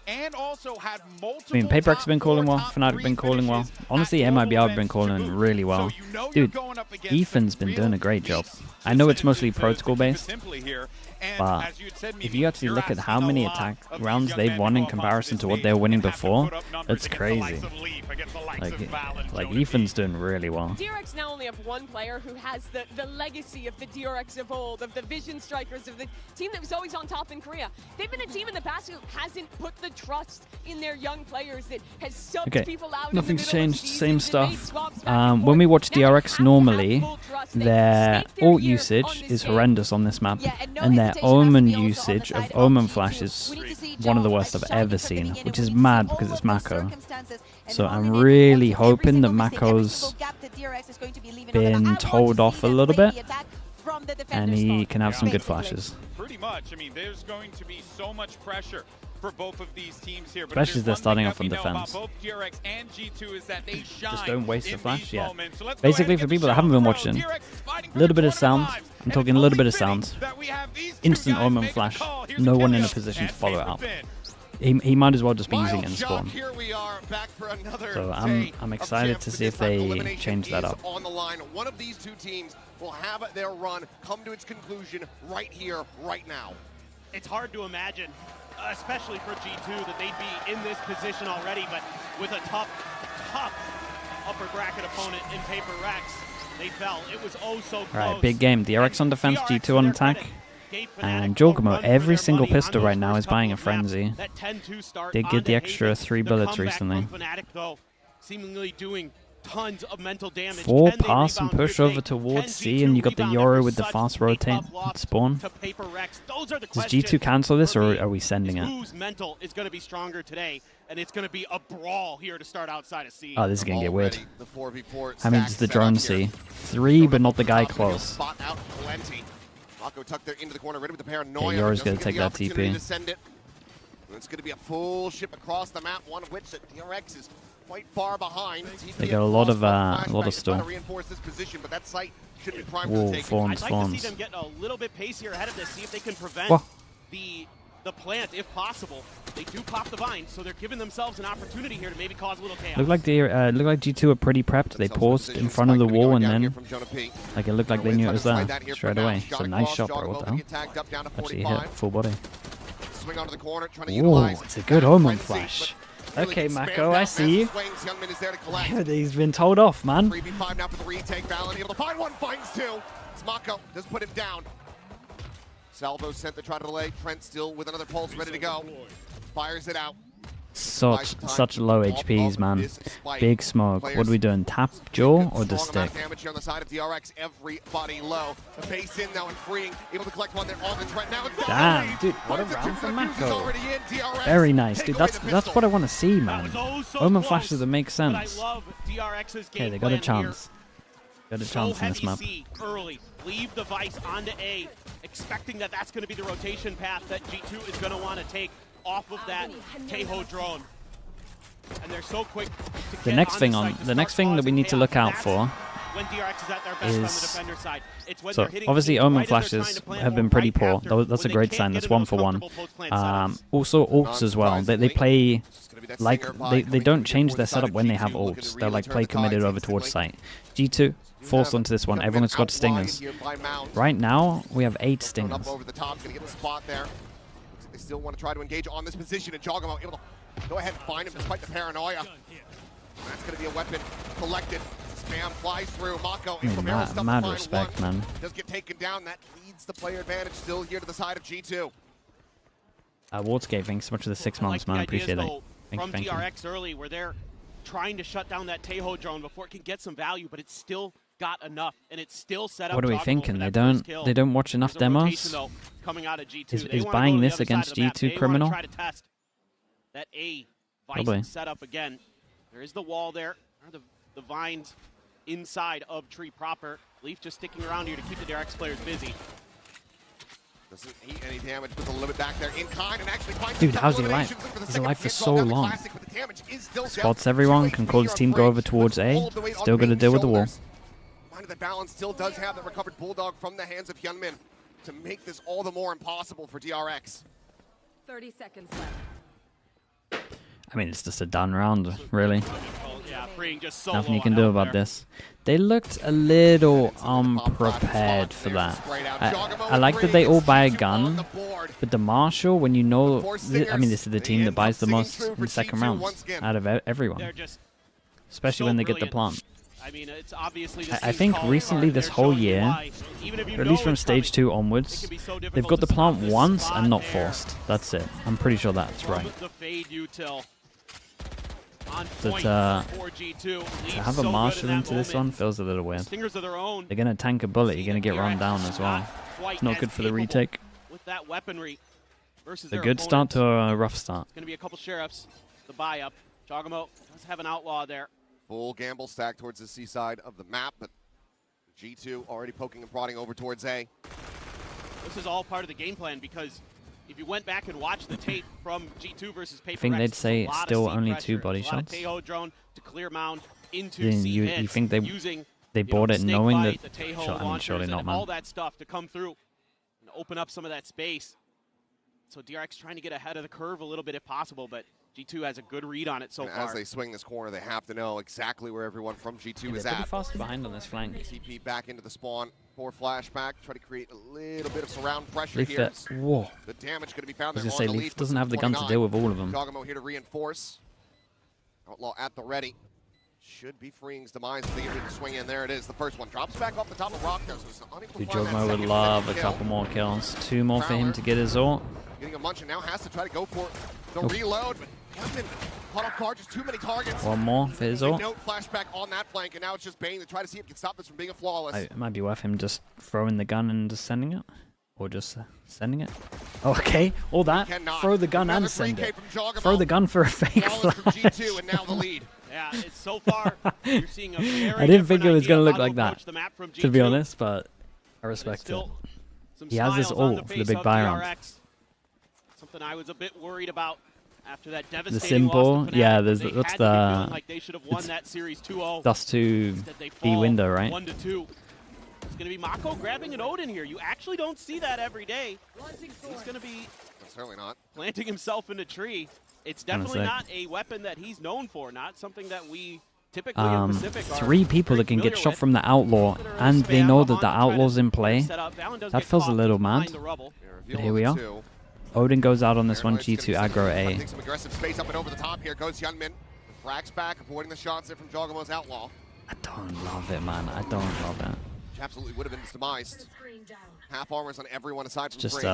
And also had multiple. I mean, Paper X has been calling well, Fnatic been calling well. Honestly, MIBR have been calling really well. Dude, Ethan's been doing a great job. I know it's mostly protocol based, but if you actually look at how many attack rounds they've won in comparison to what they were winning before, it's crazy. Like Ethan's doing really well. DRX now only have one player who has the legacy of the DRX of old, of the Vision Strikers, of the team that was always on top in Korea. They've been a team in the past who hasn't put the trust in their young players, that has subbed people out. Nothing's changed, same stuff. When we watch DRX normally, their ult usage is horrendous on this map, and their omen usage of omen flash is one of the worst I've ever seen, which is mad because it's Mako. So I'm really hoping that Mako's been told off a little bit and he can have some good flashes. Pretty much. I mean, there's going to be so much pressure for both of these teams here. Especially as they're starting off on defense. Both DRX and G2 is that they shine. Just don't waste the flash yet. Basically, for people that haven't been watching, a little bit of sound. I'm talking a little bit of sound. Instant omen flash. No one in a position to follow it up. He might as well just be using it in spawn. So I'm excited to see if they change that up. On the line, one of these two teams will have their run come to its conclusion right here, right now. It's hard to imagine, especially for G2, that they'd be in this position already, but with a tough upper bracket opponent in Paper Rex, they fell. It was oh so close. Alright, big game. DRX on defense, G2 on attack. And Jorgamo, every single pistol right now is buying a frenzy. Did get the extra 3 bullets recently. Seemingly doing tons of mental damage. 4 pass and push over towards C, and you got the Yoro with the fast rotate at spawn. Does G2 cancel this, or are we sending it? Whose mental is going to be stronger today, and it's going to be a brawl here to start outside of C. Oh, this is going to get weird. How many does the drone see? 3, but not the guy close. Mako tucked there into the corner, ready with the paranoia. Okay, Yoro's going to take that TP. It's going to be a full ship across the map, one of which that DRX is quite far behind. They got a lot of store. Reinforce this position, but that site should be primed Whoa, to take. Fawns. I'd like to see them get a little bit pacier ahead of this, see if they can prevent the the plant if possible. They do pop the vine, so they're giving themselves an opportunity here to maybe cause a little chaos. Looked like G2 were pretty prepped. They paused in front of the wall and then, like, it looked like they knew it was there straight away. So nice shot, bro. What the hell? Actually hit full body. Ooh, it's a good Omen flash. Okay, Mako, I see you. He's been told off, man. 3v5 now for the retake. Valen able to find one, finds two. Mako does put him down. Salvo sent to try to delay. Trent still with another pulse ready to go. Fires it out. Such low HPs, man. Big smoke. What are we doing? Tap jaw or the stick? Damage here on the side of DRX. Everybody low. The base in now and freeing. Able to collect one there on the Trent. Now it's damn, dude, what a round from Mako. Very nice, dude. That's what I want to see, man. Omen flashes that make sense. Okay, they got a chance. Got a chance in this map. Early. Leave the Vice onto A, expecting that that's going to be the rotation path that G2 is going to want to take off of that Teho drone. And they're so quick to the next thing that we need to look out for when DRX is at their best on the defender side. It's when so obviously Omen flashes have been pretty poor. That's a great sign. That's 1 for 1. Also ults as well. They play like they don't change their setup when they have ults. They're like play committed over towards site. G2 forced onto this one. Everyone's got stingers. Right now we have 8 stingers. They still want to try to engage on this position, and Jogamo able to go ahead and find him despite the paranoia. That's going to be a weapon collected. Spam flies through. Mako able to barrel stuff mad to respect, one. man. Does get taken down. That leads the player advantage still here to the side of G2. Watscape, thanks so much for the 6 months, man. Appreciate it. From DRX early, where they're trying to shut down that Teho drone before it can get some value, but it's still got enough, and it's still set up. What are we thinking? They don't watch enough demos. Coming out of G2. Is buying this against G2 criminal? Try to test that A Vice set up again. There is the wall there. The vines inside of tree proper. Leaf just sticking around here to keep the DRX players busy. Doesn't eat any damage, puts a little bit back there in kind and actually finds. Dude, how's he alive? He's alive for so long. Spots everyone, can call his team go over towards A. Still got to deal with the wall. The balance still does have the recovered Bulldog from the hands of Hyunmin to make this all the more impossible for DRX. 30 seconds left. I mean, it's just a done round, really. So nothing you can do about this. They looked a little unprepared for that. I like that they all buy a gun, but the Marshall, when you know, I mean, this is the team that buys the most in the second round out of everyone, especially when they get the plant. I mean, it's obviously I think recently this whole year, or at least from stage 2 onwards, they've got the plant once and not forced. That's it. I'm pretty sure that's right. But to have a Marshall into this one feels a little weird. They're going to tank a bullet, you're going to get run down as well. It's not good for the retake. It's a good start to a rough start. It's going to be a couple sheriffs. The buy-up. Jogamo does have an outlaw there. Full gamble stack towards the C side of the map, but G2 already poking and prodding over towards A. This is all part of the game plan, because if you went back and watched the tape from G2 versus Paper, I think they'd say still only 2 body shots. Teho drone to clear mound into you think they bought it knowing that? I mean, surely not, man. All that stuff to come through and open up some of that space. So DRX trying to get ahead of the curve a little bit if possible, but G2 has a good read on it so far. As they swing this corner, they have to know exactly where everyone from G2 is they're at. pretty fast behind on this flank. TP back into the spawn for flashback. Try to create a little bit of surround pressure here. Whoa. The damage going to be found there. I was going to say, Leaf doesn't have the gun to deal with all of them. Jogamo here to reinforce. Outlaw at the ready. Should be freeing his demise if they get to swing in. There it is. The first one drops back off the top of rock. Jogamo would love a couple more kills. 2 more for him to get his ult. Getting a munch and now has to try to go for the reload, but Hyunmin caught off guard, just too many targets. 1 more for his ult. Note flashback on that flank, and now it's just Bane to try to see if he can stop this from being a flawless. It might be worth him just throwing the gun and just sending it, or just sending it. Okay, all that. Throw the gun and send it. Throw the gun for a fake flash. G2 and now the lead. Yeah, it's so far. You're seeing a very I didn't think it was going to look to like that, to be honest, but I respect it. He has this ult for the big buy round. Something I was a bit worried about after that devastating the symbol, yeah, that's the like they should have won that series 2-0. Dust to B window, right? 1-2. It's going to be Mako grabbing an Odin here. You actually don't see that every day. He's going to be certainly not. Planting himself in a tree. It's definitely not a weapon that he's known for. Not something that we typically in Pacific are 3 people that can get shot from the Outlaw, and they know that the Outlaw's in play. That feels a little mad. But here we are. Odin goes out on this one, G2 aggro A. Some aggressive space up and over the top. Here goes Hyunmin. Frags back, avoiding the shots there from Jogamo's Outlaw. I don't love it, man. I don't love it. Which absolutely would have been demised. Half armors on everyone aside from Just Free.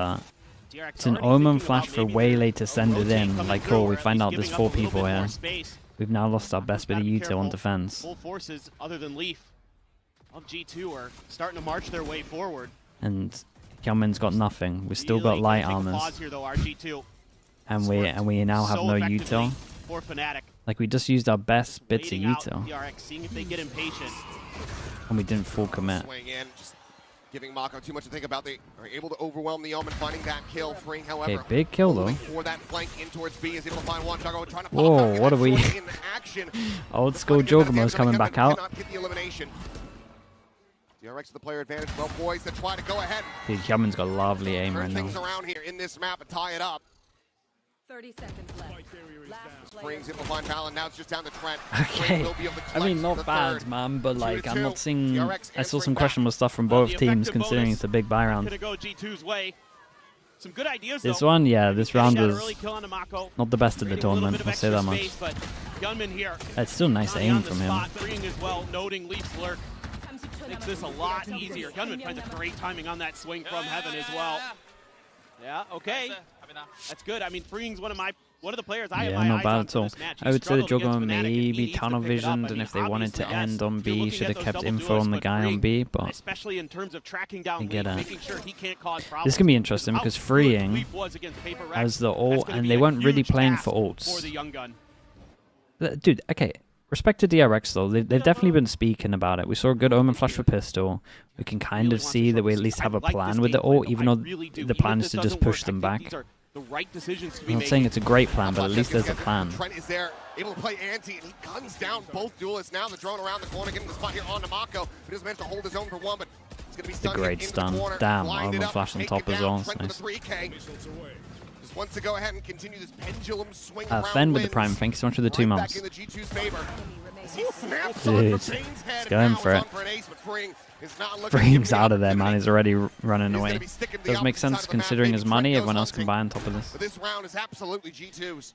it's an Omen flash for way late to send it in. Like, cool, we find out there's 4 people here. We've now lost our best bit of util on defense. Full forces other than Leaf of G2 are starting to march their way forward. And Hyunmin's got nothing. We still got light armors. Here, though, RG2. And we now have no util. For Fnatic. Like, we just used our best bits of util. DRX, seeing if they get impatient. And we didn't full commit. Swing in, just giving Mako too much to think about. They are able to overwhelm the Omen, finding that kill. Freeing, however, Okay, big kill though. For that flank in towards B, is able to find one. Juggo trying to pop Whoa, out, what are we? in action. Old school Jogamo's coming back out. Cannot get the elimination. DRX with the player advantage. Well, boys, to try to go ahead. Dude, Hyunmin's got lovely aim right Turn things now. around here in this map and tie it up. 30 seconds left. Springs able to find Valon. Now it's just down to Trent. Okay, I mean, not bad, man, but like, I'm not seeing. I saw some questionable stuff from both teams, considering it's a big buy round. Go G2's way. Some good ideas, This though. one, yeah, this round was Mako, not the best of the tournament. I'll say that much. But Gunman here, It's still nice aim from him. Freeing as well, noting Leaf's lurk. Makes this a lot easier. Gunman finds a great timing on that swing from heaven as well. Yeah, okay. That's good. I mean, Freeing's one of the players I have my not eyes bad on at for all. this match. I would say the Struggled Jogger against Fnatic, and he maybe needs to tunnel pick it up. visioned, I and mean, if they wanted to obviously, end on you're B, looking should at have those kept double info duelists, on the but guy on Freeing, B, but especially in terms of tracking down I get Leaf, it. making sure he can't cause problems. This can be interesting because Freeing has the ult, and they weren't really playing for ults. For the young gun. Dude, okay. Respect to DRX though, they've definitely been speaking about it. We saw a good Omen flash for pistol. We can kind of see that we at least have a plan with the ult, even though the plan is to just push them back. The right decisions to be I'm not saying it's a great plan, but at least there's a plan. Trent is there, able to play anti, and he guns down both duelists. Now the drone around the corner, getting the spot here on Mako. But he doesn't manage to hold his own for one, but it's going to be The stunned great into stun. the corner. Damn, Lined Omen it up, flash on take top it as down. well. Trent Nice. with a 3K. Just wants to go ahead and continue this pendulum swing Fen with the prime. Thank you so much for the 2 months. Back in the G2's favor. He snaps Dude, on he's Frane's head, going and now for it's it. on for an ace, but Freeing is not looking Freeing's to out of there, man. He's already running He's away. gonna be sticking to the Does make opposite side sense of the map. considering Maybe his money. Trent Everyone goes else can buy on top of this. But this round is absolutely G2's.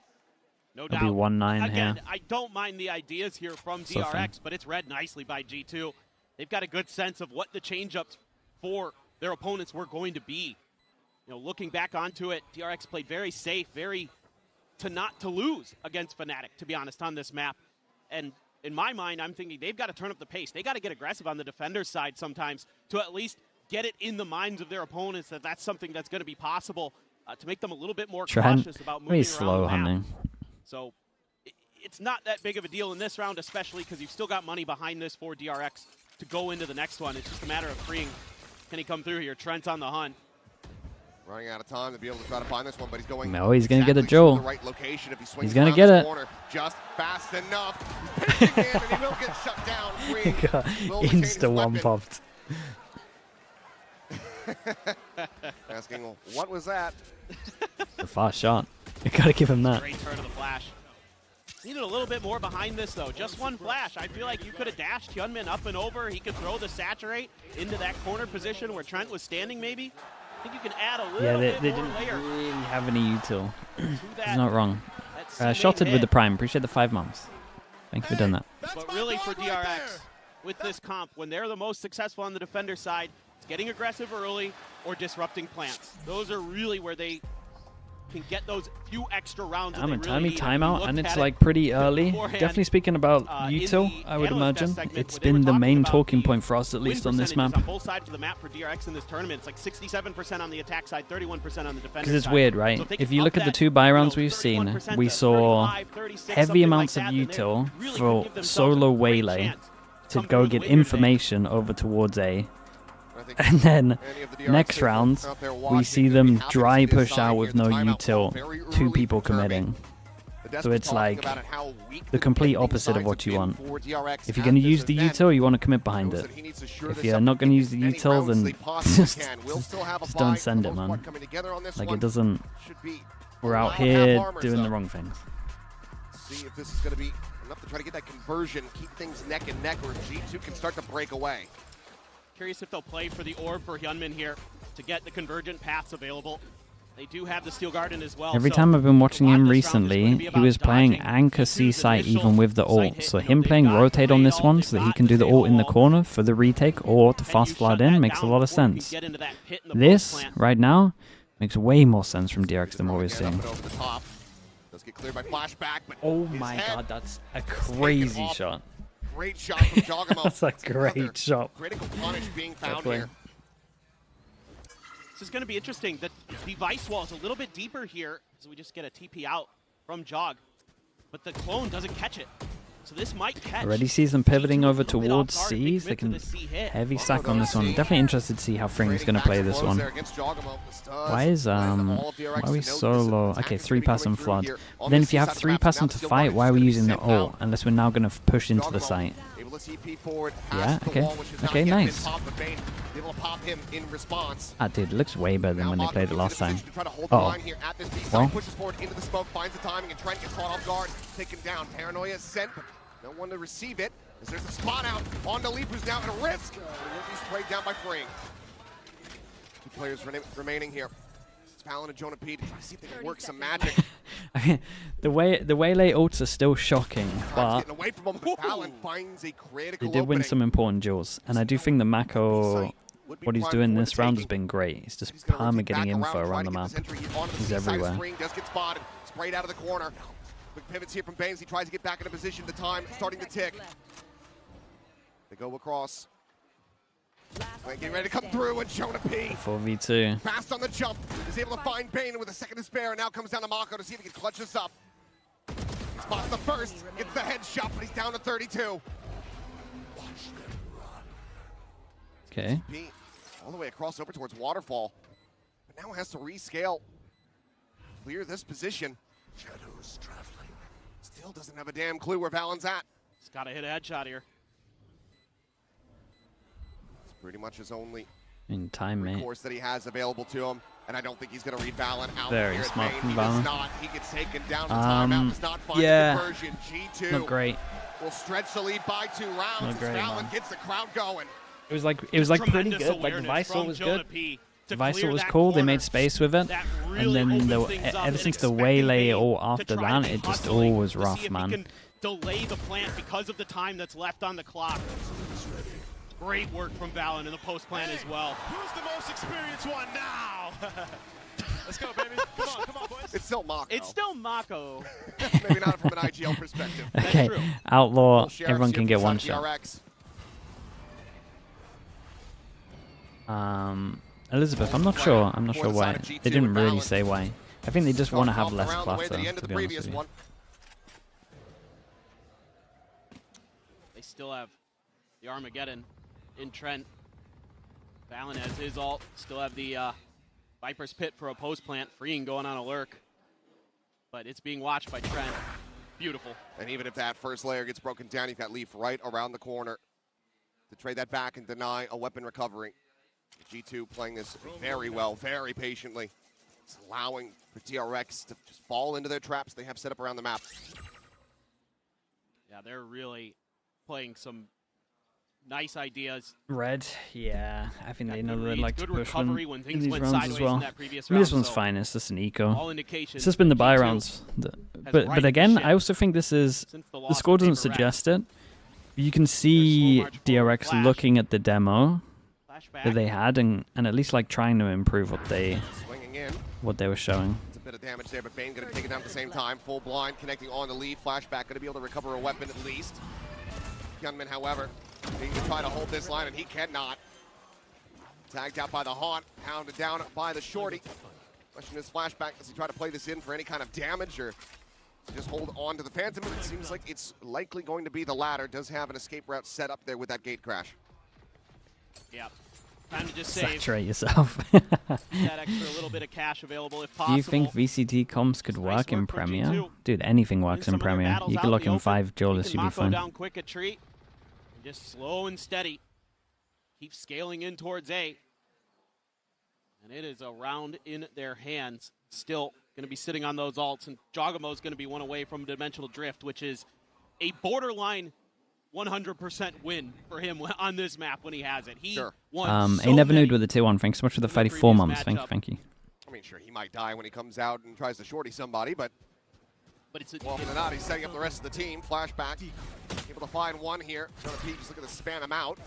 No It'll doubt. be 1-9 Again, here. I don't mind the ideas here from So DRX, fun. but it's read nicely by G2. They've got a good sense of what the change-ups for their opponents were going to be. You know, looking back onto it, DRX played very safe, very not to lose against Fnatic, to be honest, on this map. And in my mind, I'm thinking they've got to turn up the pace. They got to get aggressive on the defender's side sometimes to at least get it in the minds of their opponents that that's something that's going to be possible to make them a little bit more Trent, cautious about moving very around slow, the map. hunting. So it's not that big of a deal in this round, especially because you've still got money behind this for DRX to go into the next one. It's just a matter of Freeing. Can he come through here? Trent's on the hunt. Running out of time to be able to try to find this one, but he's going. No, he's going to get a exactly to Joel. the right location if he swings He's going to around get this it. corner just fast enough. He's pitching in, and he will get shut down. Freeing will retain his Insta one weapon. popped. Asking, well, what was that? A fast shot. You got to give him that. Great turn of the flash. Needed a little bit more behind this, though. Just one flash. I feel like you could have dashed Hyunmin up and over. He could throw the saturate into that corner position where Trent was standing, maybe. I think you can add a little Yeah, bit they more didn't layer. really have any util. He's that- not wrong. that Shotted hit. with the prime. Appreciate the 5 months. Thank you for doing that. But really for DRX, with this comp, when they're the most successful on the defender side, it's getting aggressive early or disrupting plants. Those are really where they can get those few extra rounds. I'm in that they really need. timeout, and Looked it's at like it pretty early. beforehand, Definitely speaking about in util, the I would analyst imagine. segment, It's where they were been the talking main about talking the point for us, at win least on this percentages map. on both sides of the map for DRX in this tournament. It's like 67% on the attack side, 31% on the defender Because it's side. weird, right? So they If can you up look at the that, 2 buy rounds you know, we've seen, 31% we to saw 35, 36, heavy something amounts like of that, then they util really could for give themselves solo a great waylay chance to come go through get later today. information over towards A. And then next round, we see them dry push out with no util, 2 people committing. So it's like the complete opposite of what you want. If you're going to use the util, you want to commit behind it. If you're not going to use the util, then just don't send it, man. Like, it doesn't... We're out here doing the wrong things. See if this is going to be enough to try to get that conversion, keep things neck and neck, or G2 can start to break away. Curious if they'll play for the orb for Hyunmin here to get the convergent paths available. They do have the Steel Garden as well. Every time I've been watching him recently, he was playing Anchor C-Site even with the ult. So him playing Rotate on this one so that he can do the ult in the corner for the retake or to fast flood in makes a lot of sense. This, right now, makes way more sense from DRX than what we're seeing. Oh my god, that's a crazy shot. Great shot from Jogamo. That's a great shot. Critical punish being found here. This is going to be interesting. The device wall is a little bit deeper here, so we just get a TP out from Jog. But the clone doesn't catch it. So this might catch. Already sees them pivoting over towards C's. They can heavy stack on this one. Definitely interested to see how Fring's going to play this one. Why are we so low? Okay, 3-person flood. Then if you have 3-person to fight, why are we using the ult? Unless we're now going to push into the site. Yeah, okay. Okay, nice. Ah, dude, it looks way better than when they played it last time. Uh-oh. Well. Pushes forward into the smoke, finds the timing, and Trent gets caught off guard. Taken down. Paranoia is sent, but no one to receive it. As there's a spot out on the leap, who's now at risk. He's sprayed down by Fring. 2 players remaining here. It's Fallon and Jonah P. Trying to see if they can work some magic. The waylay ults are still shocking, but away from him, Fallon finds a critical they did win some important duels. And I do think the Mako, what he's doing this round has been great. He's just perma getting info around the map. He's everywhere. Does get spotted, sprayed out of the corner. Quick pivots here from Baines. He tries to get back into position. The time starting to tick. They go across. Getting ready to come through, and Jonah P. 4v2. Fast on the jump. Is able to find Bane with a second to spare, and now comes down to Mako to see if he can clutch this up. Spots the first, gets the headshot, but he's down to 32. Okay. All the way across over towards Waterfall, but now has to rescale. Clear this position. Shadows traveling. Still doesn't have a damn clue where Valen's at. He's got to hit a headshot here. It's pretty much his only recourse that he has available to him, and I don't think he's going to read Valen out. Very smart from He Valen. does not. He gets taken down. The timeout does not find yeah, the conversion. G2 not great. Will stretch the lead by 2 rounds. Not great, Valen gets the crowd going. It was like pretty good. Like the Visor was good. The Visor was cool. They made space with it, and then ever since the waylay all after that, it just all was rough, man. Can delay the plant because of the time that's left on the clock. Great work from Valen in the post plant as well. Who's the most experienced one now? Let's go, baby. Come on, boys. It's still Mako. It's still Mako. Maybe not from an IGL perspective. Okay, Outlaw. Everyone can get one shot. DRX. Elizabeth, I'm not sure. I'm not sure why. They didn't really say why. I think they just want to have less clutter, to be honest with you. They still have the Armageddon in Trent. Valen has his ult. Still have the Viper's Pit for a post plant. Freeing going on a lurk. But it's being watched by Trent. Beautiful. And even if that first layer gets broken down, you've got Leaf right around the corner to trade that back and deny a weapon recovery. G2 playing this very well, very patiently. It's allowing for DRX to just fall into their traps they have set up around the map. Yeah, they're really playing some nice ideas. Red, yeah. I think they know Red like to push one when in things these went rounds sideways as well. in that previous I mean, this round, one's so fine. It's just an eco. all indications It's just been the buy G2 rounds. has But righted again, the ship I also think this is since the the loss score of doesn't Paper suggest it. You can see DRX Flash. looking at the demo Flashback. that they had and at least like trying to improve Swinging in. what they were showing. It's a bit of damage there, but Bane going to take it down at the same time. Full blind, connecting on the lead. Flashback going to be able to recover a weapon at least. Gunman, however, he can try to hold this line, and he cannot. Tagged out by the Haunt, pounded down by the Shorty. Question is, Flashback, does he try to play this in for any kind of damage, or just hold on to the Phantom? It seems like it's likely going to be the latter. Does have an escape route set up there with that gate crash. Yeah. Time to just save. Saturate yourself. That extra little bit of cash available if possible. Do you think VCT comps could work in Premier? Dude, anything works in Premier. You could lock in 5 duelists, you'd be fine. Down quick a treat. And just slow and steady. Keep scaling in towards A. And it is a round in their hands. Still going to be sitting on those ults. And Jogamo's going to be one away from Dimensional Drift, which is a borderline 100% win for him on this map when he has it. He won so never many knew with the 2-1. Thanks so much for the 34 months. Thank you, thank you. I mean, sure, he might die when he comes out and tries to shorty somebody, but it's more often than not, he's setting up the rest of the team. Flashback, able to find one here. Jonah P just looking to spam him out.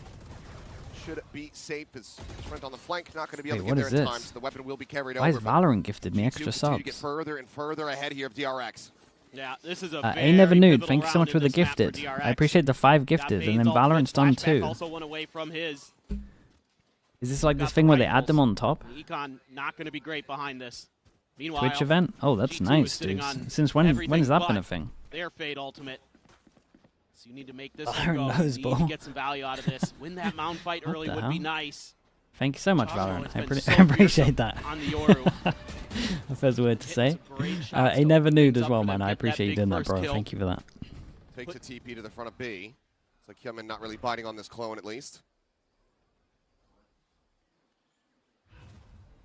Should be safe as Sprint on the flank, not going to be able to get there in time, so the weapon will be carried over. Why has Valorant gifted me extra subs? To get further and further ahead here of DRX. Yeah, this is a I never knew. Thank you so much for the gifted. I appreciate the 5 gifted, and then Valorant's done too. Also went away from his. Is this like this thing where they add them on top? Econ not going to be great behind this. Meanwhile, Twitch event? Oh, that's nice, dude. Since when has that been a thing? Their Fate Ultimate. So you need to make this Valorant one go. knows, You need to get some value out of this. Win that mound fight early would be nice. Thank you so much, Valorant. I appreciate that. On the Yoru. The first word to say. I never knew as well, man. I appreciate you doing that, bro. Thank you for that. Takes a TP to the front of B. It's like Hyunmin not really biting on this clone, at least.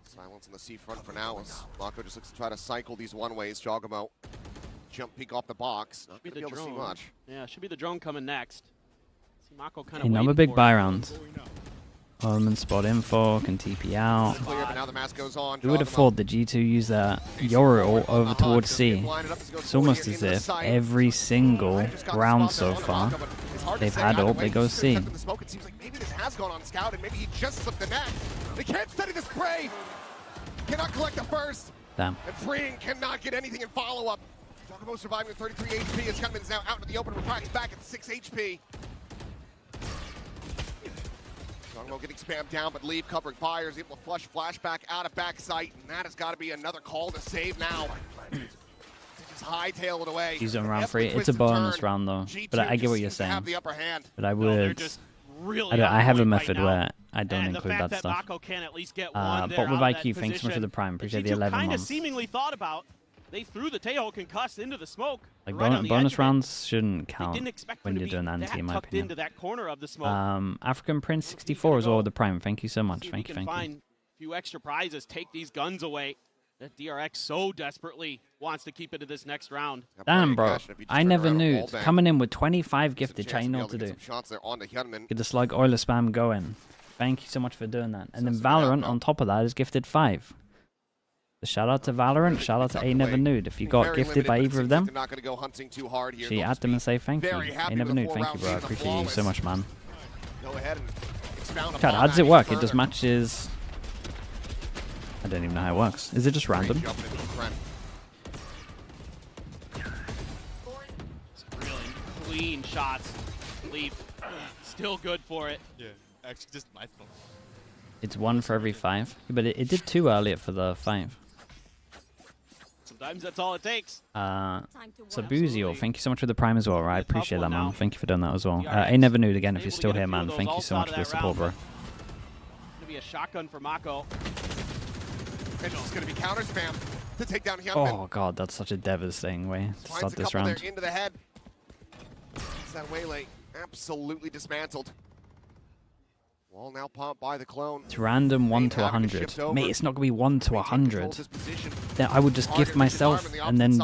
Silence on the C front for now as Mako just looks to try to cycle these one-ways. Jogamo, jump peek off the box. Not going to be able to see much. Yeah, should be the drone coming next. See Mako kind of Another big buy round. Orman spot info, can TP out. Who would have thought the G2 use that Yoru over towards C? It's almost as if every single round so far they've had ult, they go C. It seems like maybe this has gone on scout and maybe he just slipped the net. They can't steady this prey. Cannot collect the first. Damn. And freeing cannot get anything in follow-up. Jogamo surviving with 33 HP as Hyunmin's now out into the open. Refracts back at 6 HP. Jogamo getting spammed down, but Leave covering fires, able to flush flashback out of back sight, and that has got to be another call to save now. Just hightail it away. Use it on round 3. It's a bonus round though, but I get what you're saying. But I would. I have a method where I don't include that stuff. But with IQ, thanks so much for the prime. Appreciate the 11 months. Seemingly thought about. They threw the Teho concussed into the smoke. Like bonus rounds shouldn't count when you're doing anti, in my opinion. Into that corner of the smoke. African Prince 64 as well with the prime. Thank you so much. Thank you. Find a few extra prizes. Take these guns away. That DRX so desperately wants to keep into this next round. Damn, bro. I never knew. Coming in with 25 gifted, chat, you know what to do. Get the slug oiler spam going. Thank you so much for doing that. And then Valorant on top of that is gifted 5. So shout out to Valorant, shout out to A Never Nude. If you got gifted by either of them, she at them and say thank you. A Never Nude, thank you, bro. I appreciate you so much, man. Chat, how does it work? It just matches. I don't even know how it works. Is it just random? Really clean shots. Leaf still good for it. Yeah, actually just my fault. It's 1 for every 5. But it did 2 earlier for the 5. Sometimes that's all it takes. Sabuzio, thank you so much for the prime as well, right? I appreciate that, man. Thank you for doing that as well. I never knew again if you're still here, man. Thank you so much for the support, bro. Gonna be a shotgun for Mako. It's just gonna be counter spam to take down Hyunmin. Oh god, that's such a devastating way to start this round. Into the head. That waylay absolutely dismantled. Wall now pumped by the clone. It's random 1 to 100. Mate, it's not gonna be 1 to 100. Then I would just gift myself, and then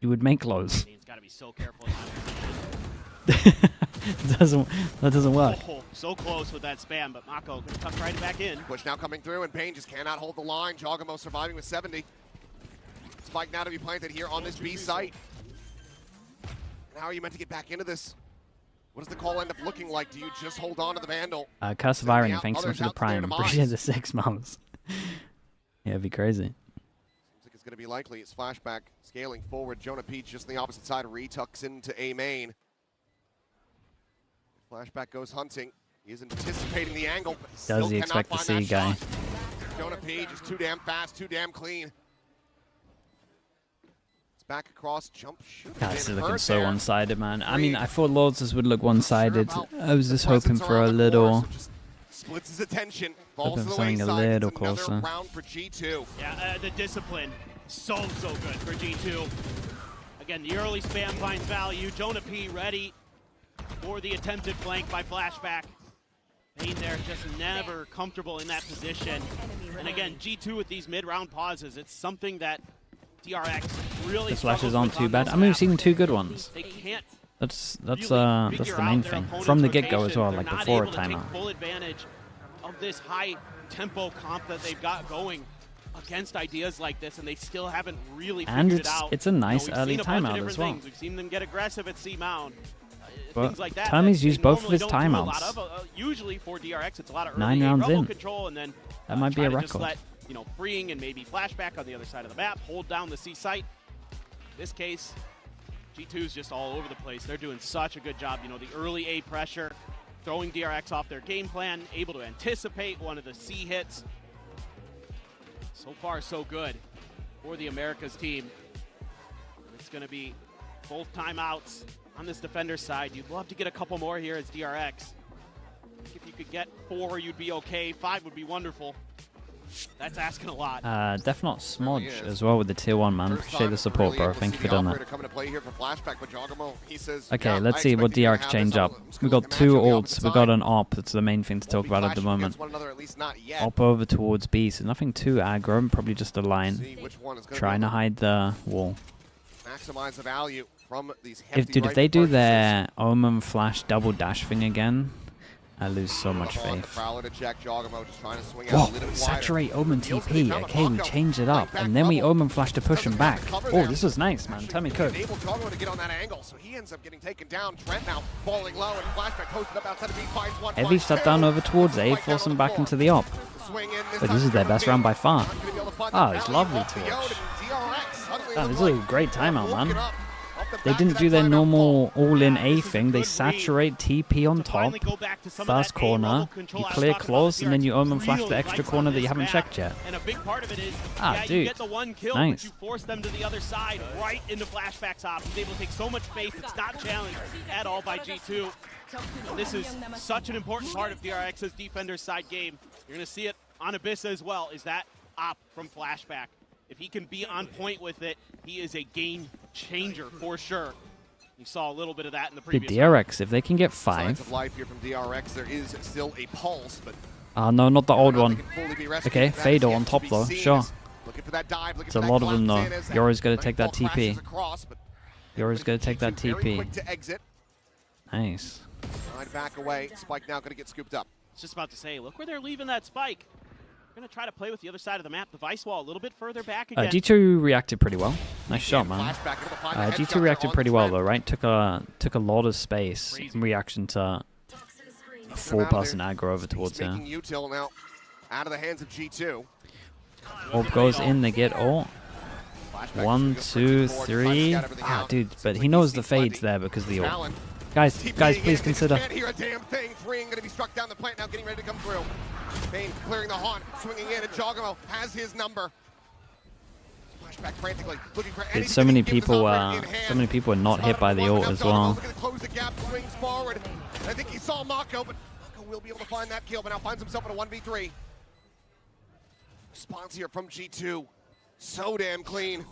you would make lows. He's gotta be so careful. That doesn't work. Oh, so close with that spam, but Mako gonna come right back in. Push now coming through, and Payne just cannot hold the line. Jogamo surviving with 70. Spike now to be planted here on this B site. And how are you meant to get back into this? What does the call end up looking like? Do you just hold on to the Vandal? Curse of Irony, thanks so much for the prime. Appreciate the 6 months. Yeah, it'd be crazy. Seems like it's going to be likely. It's flashback scaling forward. Jonah Peach just on the opposite side. Retucks into A main. Flashback goes hunting. He is anticipating the angle, but does he expect to see guy? Jonah Peach is too damn fast, too damn clean. Back across, jump, shoot. That's looking so one-sided, man. I mean, I thought Lords would look one-sided. I was just hoping for a little Splits his attention. Put Falls them to the something a wayside. little It's another closer. round for G2. Yeah, the discipline, so good for G2. Again, the early spam finds value. Jonah P ready for the attempted flank by Flashback. Payne there just never comfortable in that position. And again, G2 with these mid-round pauses, it's something that DRX really The flashes aren't too bad. I I mean, we've seen 2 good ones. They can't That's the main thing from the get-go as well, like before a timeout. full advantage of this high tempo comp that they've got going against ideas like this, and they still haven't really And figured it out. it's a nice we've early seen a bunch of timeout different as well. things. We've seen them get aggressive at C Mound. But Things like that. Termi's that used they both of normally his don't do a lot timeouts. of. Usually for DRX, it's a lot of 9 early rounds rumble in. control, and then That might be try a to just record. let, you know, freeing and maybe Flashback on the other side of the map, hold down the C site. In this case, G2's just all over the place. They're doing such a good job. You know, the early A pressure, throwing DRX off their game plan, able to anticipate one of the C hits. So far, so good for the Americas team. It's going to be both timeouts on this defender side. You'd love to get a couple more here as DRX. If you could get 4, you'd be okay. 5 would be wonderful. That's asking a lot. Def not Smudge as well with the tier 1, man. Appreciate the support, bro. Thank you for doing that. Okay, let's see what DRX change up. We got 2 ults. We got an op. That's the main thing to talk about at the moment. Op over towards B, so nothing too aggro. Probably just a line. Trying to hide the wall. Maximize the value from these If they do their Omen flash double dash thing again, I lose so much faith. Whoa, saturate Omen TP. Okay, we change it up, and then we Omen flash to push him back. Oh, this was nice, man. Tell me code. Able Jogamo to get on that angle, so he ends up getting taken down. Trent now falling low, and Flashback posted up outside of B, finds one. Heavy shut down over towards A, force him back into the op. But this is their best round by far. Ah, it's lovely to watch. Damn, this is a great timeout, man. They didn't do their normal all-in A thing. They saturate TP on top, first corner, you clear close, and then you Omen flash the extra corner that you haven't checked yet. And a big part of it is, dude, you get the one kill, nice. but you force them to the other side, right into Flashback's op. He's able to take so much space. It's not challenged at all by G2. And this is such an important part of DRX's defender's side game. You're going to see it on Abyss as well, is that op from Flashback. If he can be on point with it, he is a game changer for sure. You saw a little bit of that in the previous Dude, DRX, if they can get 5. Signs of life here from DRX. There is still a pulse, but No, not the old one. fully be rescued. Okay, That is Fado yet on to top be though, seen. sure. Looking for that dive, looking It's for a that lot of them though. glimpse in as You're always going to that take that ball crashes TP. across, but You're always going to take that very TP. quick to exit. Nice. Side back away. Spike now going to get scooped up. I was just about to say, look where they're leaving that spike. They're going to try to play with the other side of the map. The Vice wall a little bit further back again. G2 reacted pretty well. Nice shot, man. G2 reacted pretty well though, right? Took a lot of space in reaction to a 4-person aggro over towards here. Making util now out of the hands of G2. Orb goes in, they get ult. 1, 2, 3. Ah, dude, but he knows the fade's there because of the ult. Guys, please consider. Can't hear a damn thing. Freeing going to be struck down the plant now, getting ready to come through. Payne clearing the haunt, swinging in, and Jogamo has his number. Flashback frantically, looking for anything. So many people are not hit by the ult as well. Looking to close the gap, swings forward. I think he saw Mako, but Mako will be able to find that kill, but now finds himself in a 1v3. Response here from G2. So damn clean.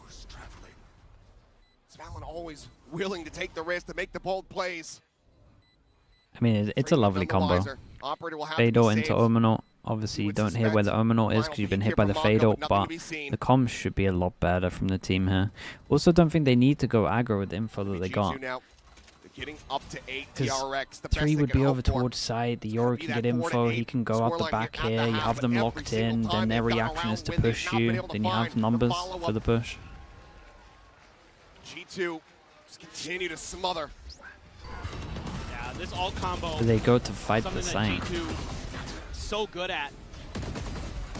Valen always willing to take the risk, to make the bold plays. I mean, it's a lovely combo. Fado into Omenot. Obviously, you don't hear where the Omenot is because you've been hit by the Fado, but the comms should be a lot better from the team here. Also, don't think they need to go aggro with the info that they got. Because 3 would be over towards side, the Yoru can get info, he can go out the back here, you have them locked in, then their reaction is to push you, then you have numbers for the push. G2 just continue to smother. Yeah, this alt combo. They go to fight the same. So good at.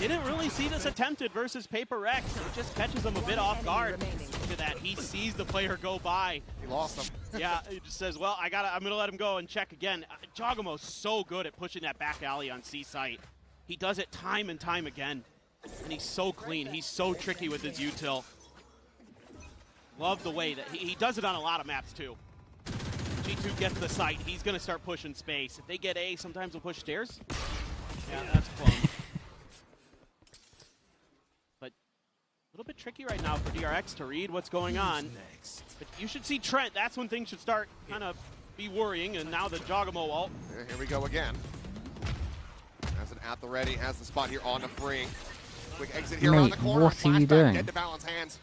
Didn't really see this attempted versus Paper Rex. It just catches him a bit off guard. Look at that. He sees the player go by. He lost him. Yeah, he just says, well, I'm going to let him go and check again. Jogamo's so good at pushing that back alley on C site. He does it time and time again. And he's so clean. He's so tricky with his util. Love the way that he does it on a lot of maps too. G2 gets the site. He's going to start pushing space. If they get A, sometimes they'll push stairs. Yeah, that's clone. But a little bit tricky right now for DRX to read what's going on. But you should see Trent. That's when things should start kind of be worrying. And now the Jogamo ult. Here we go again. Has it at the ready. Has the spot here on the free. Quick exit here on the corner. What are you doing? Dead to balance hands.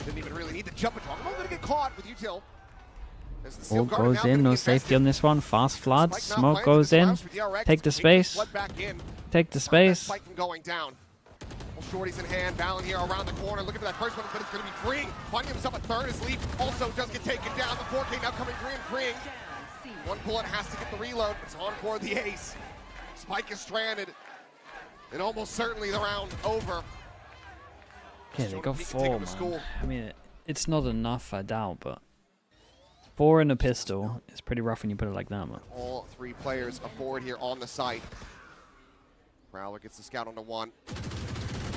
Didn't even really need to jump at Jogamo. Gonna get caught with util. All goes in, no safety on this one. Fast flood, smoke goes in. Take the space. Take the space. Fight from going down. Well, Shorty's in hand. Valen here around the corner. Looking for that first one, but it's going to be freeing. Finding himself a third as Leaf also does get taken down. The 4K now coming freeing. One bullet has to get the reload. It's on for the ace. Spike is stranded. And almost certainly the round over. Yeah, they got 4, man. I mean, it's not enough, I doubt, but 4 in a pistol is pretty rough when you put it like that, man. All 3 players are forward here on the site. Prowler gets the scout onto 1.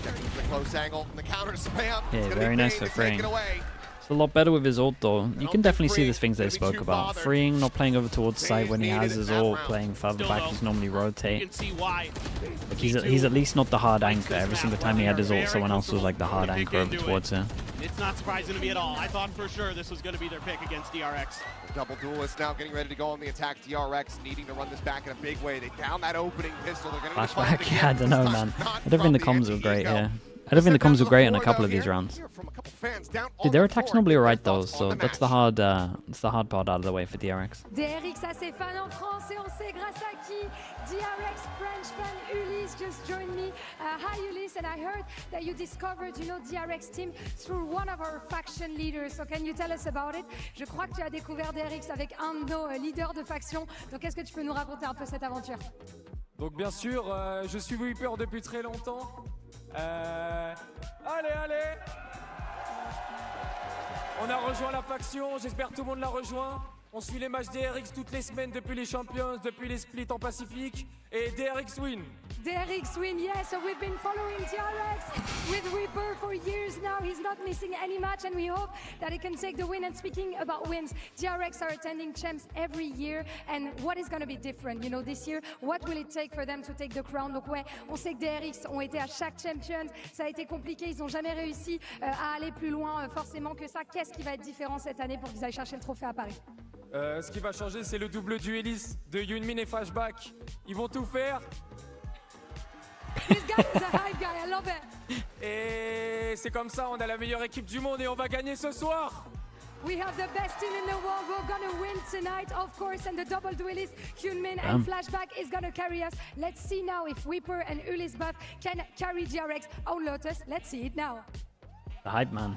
Checking the close angle and the counter spam. Yeah, very nice for freeing. It's a lot better with his ult though. You can definitely see the things they spoke about. Freeing, not playing over towards the side when he has his ult, playing further back, he's normally rotate. Like he's at least not the hard anchor. Every single time he had his ult, someone else was like the hard anchor over towards him. It's not surprising to me at all. I thought for sure this was going to be their pick against DRX. The double duelist now getting ready to go on the attack. DRX needing to run this back in a big way. They down that opening pistol. They're going to Flashback, yeah, I don't know, man. I don't think the comms were great here. I don't think the comms were great on a couple of these rounds. Dude, their attack's normally alright though, so that's the hard part out of the way for DRX. DRX a ses fans en France et on sait grâce à qui. DRX French fan Ulysse just joined me. Hi Ulysse, and I heard that you discovered, DRX team through one of our faction leaders. So can you tell us about it? Je crois que tu as découvert DRX avec un de nos leaders de faction. Donc est-ce que tu peux nous raconter un peu cette aventure? Donc bien sûr, je suis Weeper depuis très longtemps. Allez! On a rejoint la faction, j'espère que tout le monde l'a rejoint. On suit les matchs DRX toutes les semaines depuis les Champions, depuis les splits en Pacifique. Et DRX win. DRX win, yes. So we've been following DRX with Reaper for years now. He's not missing any match, and we hope that he can take the win. And speaking about wins, DRX are attending champs every year. And what is going to be different, this year? What will it take for them to take the crown? Donc ouais, on sait que DRX ont été à chaque Champions. Ça a été compliqué, ils n'ont jamais réussi à aller plus loin forcément que ça. Qu'est-ce qui va être différent cette année pour qu'ils aillent chercher le trophée à Paris? Ce qui va changer, c'est le double dueliste de Yunmin et Flashback. Ils vont tout faire. This guy is a hype guy, I love it. Et c'est comme ça, on a la meilleure équipe du monde et on va gagner ce soir. We have the best team in the world. We're gonna win tonight, of course, and the double duelist Hyunmin and Flashback is gonna carry us. Let's see now if Weeper and Ulysse Buff can carry DRX on Lotus. Let's see it now. The hype man.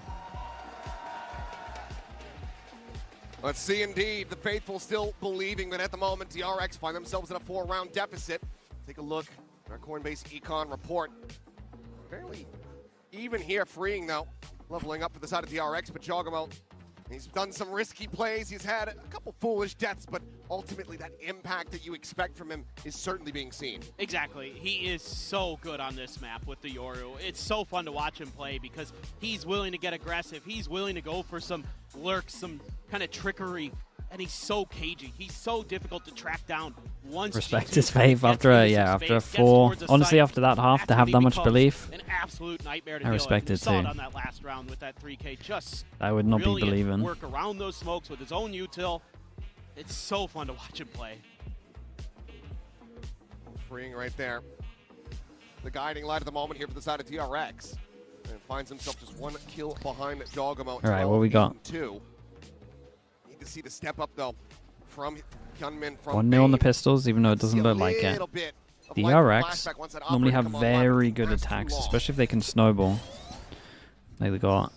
Let's see indeed. The faithful still believing that at the moment DRX find themselves in a 4-round deficit. Take a look at our Coinbase Econ report. Fairly even here, freeing though. Leveling up for the side of DRX, but Jogamo, he's done some risky plays. He's had a couple foolish deaths, but ultimately that impact that you expect from him is certainly being seen. Exactly. He is so good on this map with the Yoru. It's so fun to watch him play because he's willing to get aggressive. He's willing to go for some lurks, some kind of trickery, and he's so cagey. He's so difficult to track down. Once respect his faith after a 4. Honestly, after that half, to have that much belief, an absolute nightmare to I respect it too. Saw it on that last round with that 3K. Just I would not be believing. Work around those smokes with his own util. It's so fun to watch him play. Freeing right there. The guiding light at the moment here for the side of DRX. And finds himself just 1 kill behind Jogamo. All right, what we got? 2. Need to see the step up though from Hyunmin. 1-0 on the pistols, even though it doesn't look like it. DRX normally have very good attacks, especially if they can snowball. They got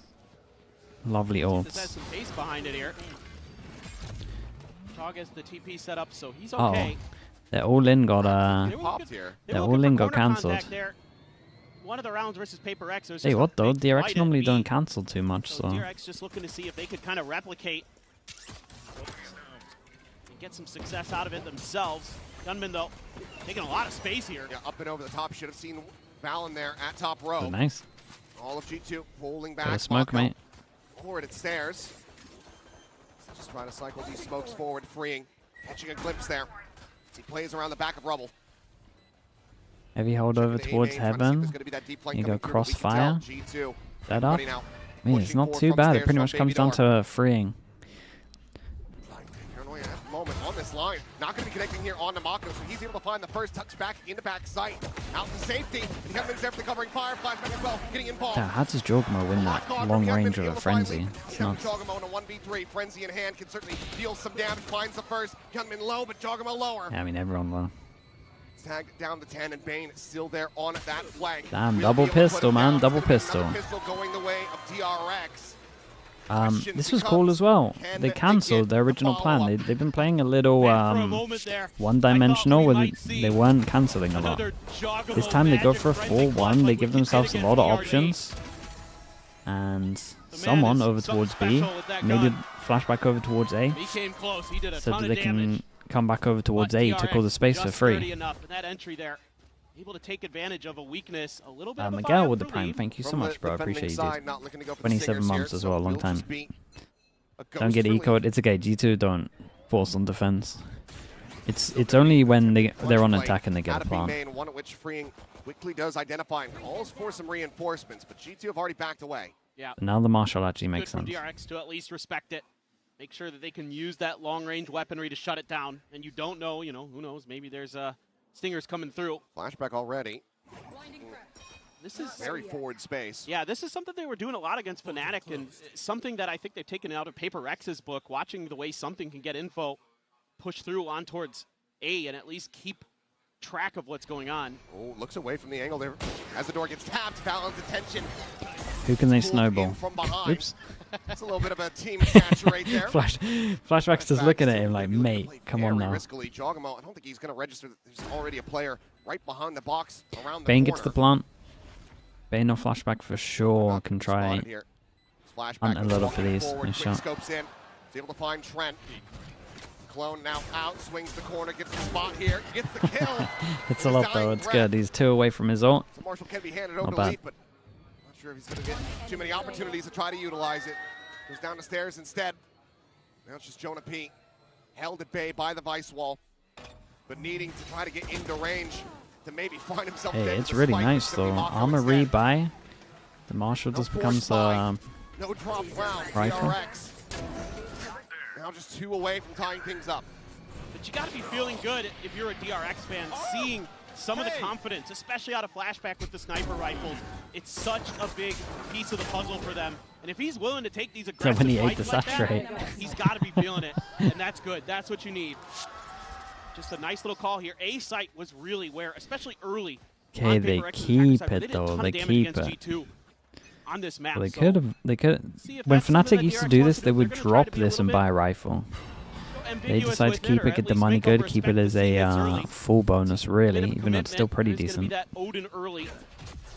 lovely ults. This has some pace behind it here. Chog has the TP set up, so he's okay. Their all-in got cancelled. One of the rounds versus Paper X. Hey, what though? DRX normally don't cancel too much, so. DRX just looking to see if they could kind of replicate and get some success out of it themselves. Gunman though, taking a lot of space here. Yeah, up and over the top. Should have seen Valen there at top row. Oh, nice. All of G2 pulling back. Smoke, mate. Forward it stairs. Just trying to cycle these smokes forward, freeing. Catching a glimpse there. He plays around the back of Rubble. Heavy hold over towards heaven. You go crossfire. That up. I mean, it's not too bad. It pretty much comes down to freeing. Moment on this line, not going to be connecting here on Namako, so he's able to find the first touch back into back sight. Out to safety, and Youngman's there for the covering fire, flashback as well, getting involved. Yeah, how does Jogmo win that long range of a frenzy? It's nuts. Jogmo in a 1v3, frenzy in hand, can certainly deal some damage, finds the first, Gunman low, but Jogmo lower. Yeah, I mean, everyone low. Tagged down to 10, and Bane still there on that flank. Damn, double pistol, man, double pistol. Pistol going the way of DRX. This was cool as well. They cancelled their original plan. They've been playing a little one-dimensional where they weren't cancelling a lot. This time they go for a 4-1. They give themselves a lot of options. And someone over towards B, maybe flashback over towards A, so that they can come back over towards A, took all the space for free. Able to take advantage of a weakness, a little bit Miguel with the prime, thank you so much, bro. I appreciate you, dude. 27 months as well, long time. Don't get ecoed. It's okay. G2 don't force on defense. It's only when they're on attack and they get a plant. One at which freeing quickly does identify and calls for some reinforcements, but G2 have already backed away. Yeah. Now the marshal actually makes sense. DRX to at least respect it. Make sure that they can use that long-range weaponry to shut it down. And you don't know, who knows? Maybe there's stingers coming through. Flashback already. This is very forward space. Yeah, this is something they were doing a lot against Fnatic, and something that I think they've taken out of Paper Rex's book, watching the way something can get info, push through on towards A, and at least keep track of what's going on. Oh, looks away from the angle there. As the door gets tapped, Fallon's attention. Who can they snowball? Oops. That's a little bit of a team catch right there. Flashback's just looking at him like, mate, come on now. Jogamo, I don't think he's going to register that there's already a player right behind the box around the Bane corner. gets the plant. Bane or flashback for sure can try hunt a little for these. Nice shot. Scopes in. He's able to find Trent. Clone now out, swings the corner, gets the spot here, gets the kill. It's a lot though, it's good. He's 2 away from his ult. So Marshall can be handed over Not to bad. Leap, but not sure if he's going to get too many opportunities to try to utilize it. Goes down the stairs instead. Now it's just Jonah P. Held at bay by the Vice wall, but needing to try to get into range to maybe find himself. Hey, it's really nice though. Armor rebuy. The Marshall just becomes no drop round. rifle. DRX. Now just 2 away from tying things up. But you got to be feeling good if you're a DRX fan, seeing some of the confidence, especially out of flashback with the sniper rifles. It's such a big piece of the puzzle for them. And if he's willing to take these aggressive when he ate the fights like saturate. that, he's got to be feeling it. And that's good. That's what you need. Just a nice little call here. A site was really where, especially early. Okay, they keep it though. They keep it. On this map. Well, they could. When Fnatic used to do this, they would drop this and buy a rifle. They decide to keep it, get the money good, keep it as a full bonus, really, even though it's still pretty decent. That Odin early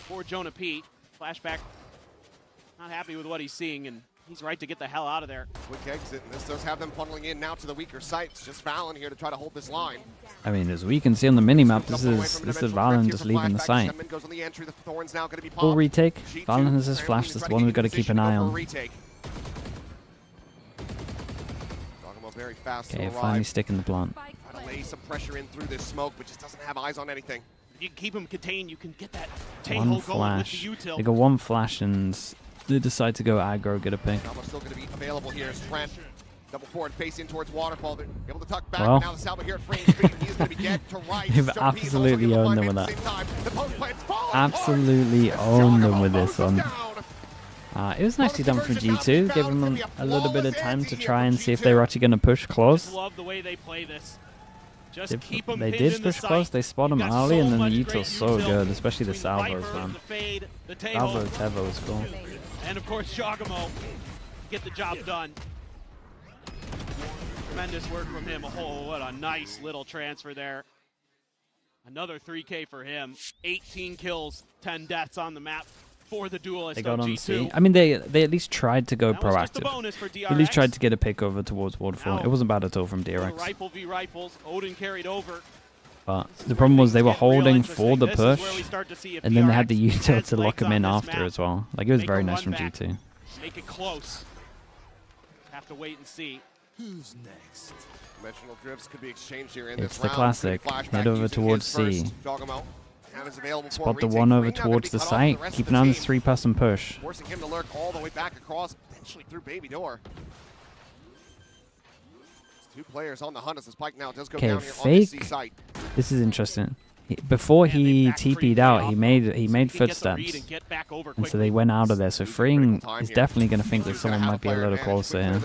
for Jonah P. Flashback, not happy with what he's seeing, and he's right to get the hell out of there. Quick exit, and this does have them funneling in now to the weaker sites. Just Fallon here to try to hold this line. I mean, as we can see on the minimap, this is Valen just leaving the site. Full retake. Valen has his flash. That's the one we've got to keep an eye on. Very fast Okay, finally sticking the plant. Try to lay some pressure in through this smoke, but just doesn't have eyes on anything. If you can keep him contained, you can get that One flash. They got one flash and they decide to go aggro, get a pick. Almost still going to be available here as Trent. Double forward, face in towards Waterfall. They're able to tuck back. Well, now the Salva here at frame speed. He's going to be dead to right. They've absolutely owned them with that. Absolutely owned them with this one. It was nicely done from G2, giving them a little bit of time to try and see if they were actually going to push close. Love the way they play this. They did push close, they spot them early, and then the util's so good, especially the salvos, man. Salvo Tevo is cool. And of course, Jogamo get the job done. Tremendous work from him. Oh, what a nice little transfer there. Another 3K for him. 18 kills, 10 deaths on the map for the duelist. They got on G2. C. I mean, they at least tried to go proactive. They At least tried to get a pick over towards Waterfall. It wasn't bad at all from DRX. Rifle v rifles. Odin carried over. But the problem was they were holding for the push, and then they had the util to lock them in after as well. Like, it was very nice from G2. Make it close. Have to wait and see. Who's next? Dimensional drifts could be exchanged here in It's this the round. classic. Head over towards C. Jogamo Spot the one over towards the site. Keep an eye on this 3-person push. Forcing him to lurk all the way back across, potentially through Baby Door. 2 players on the hunt as the spike now does go down here on the C site. This is interesting. Before he TP'd out, he made footsteps, and so they went out of there. So Freeing is definitely going to think that someone might be a little closer here.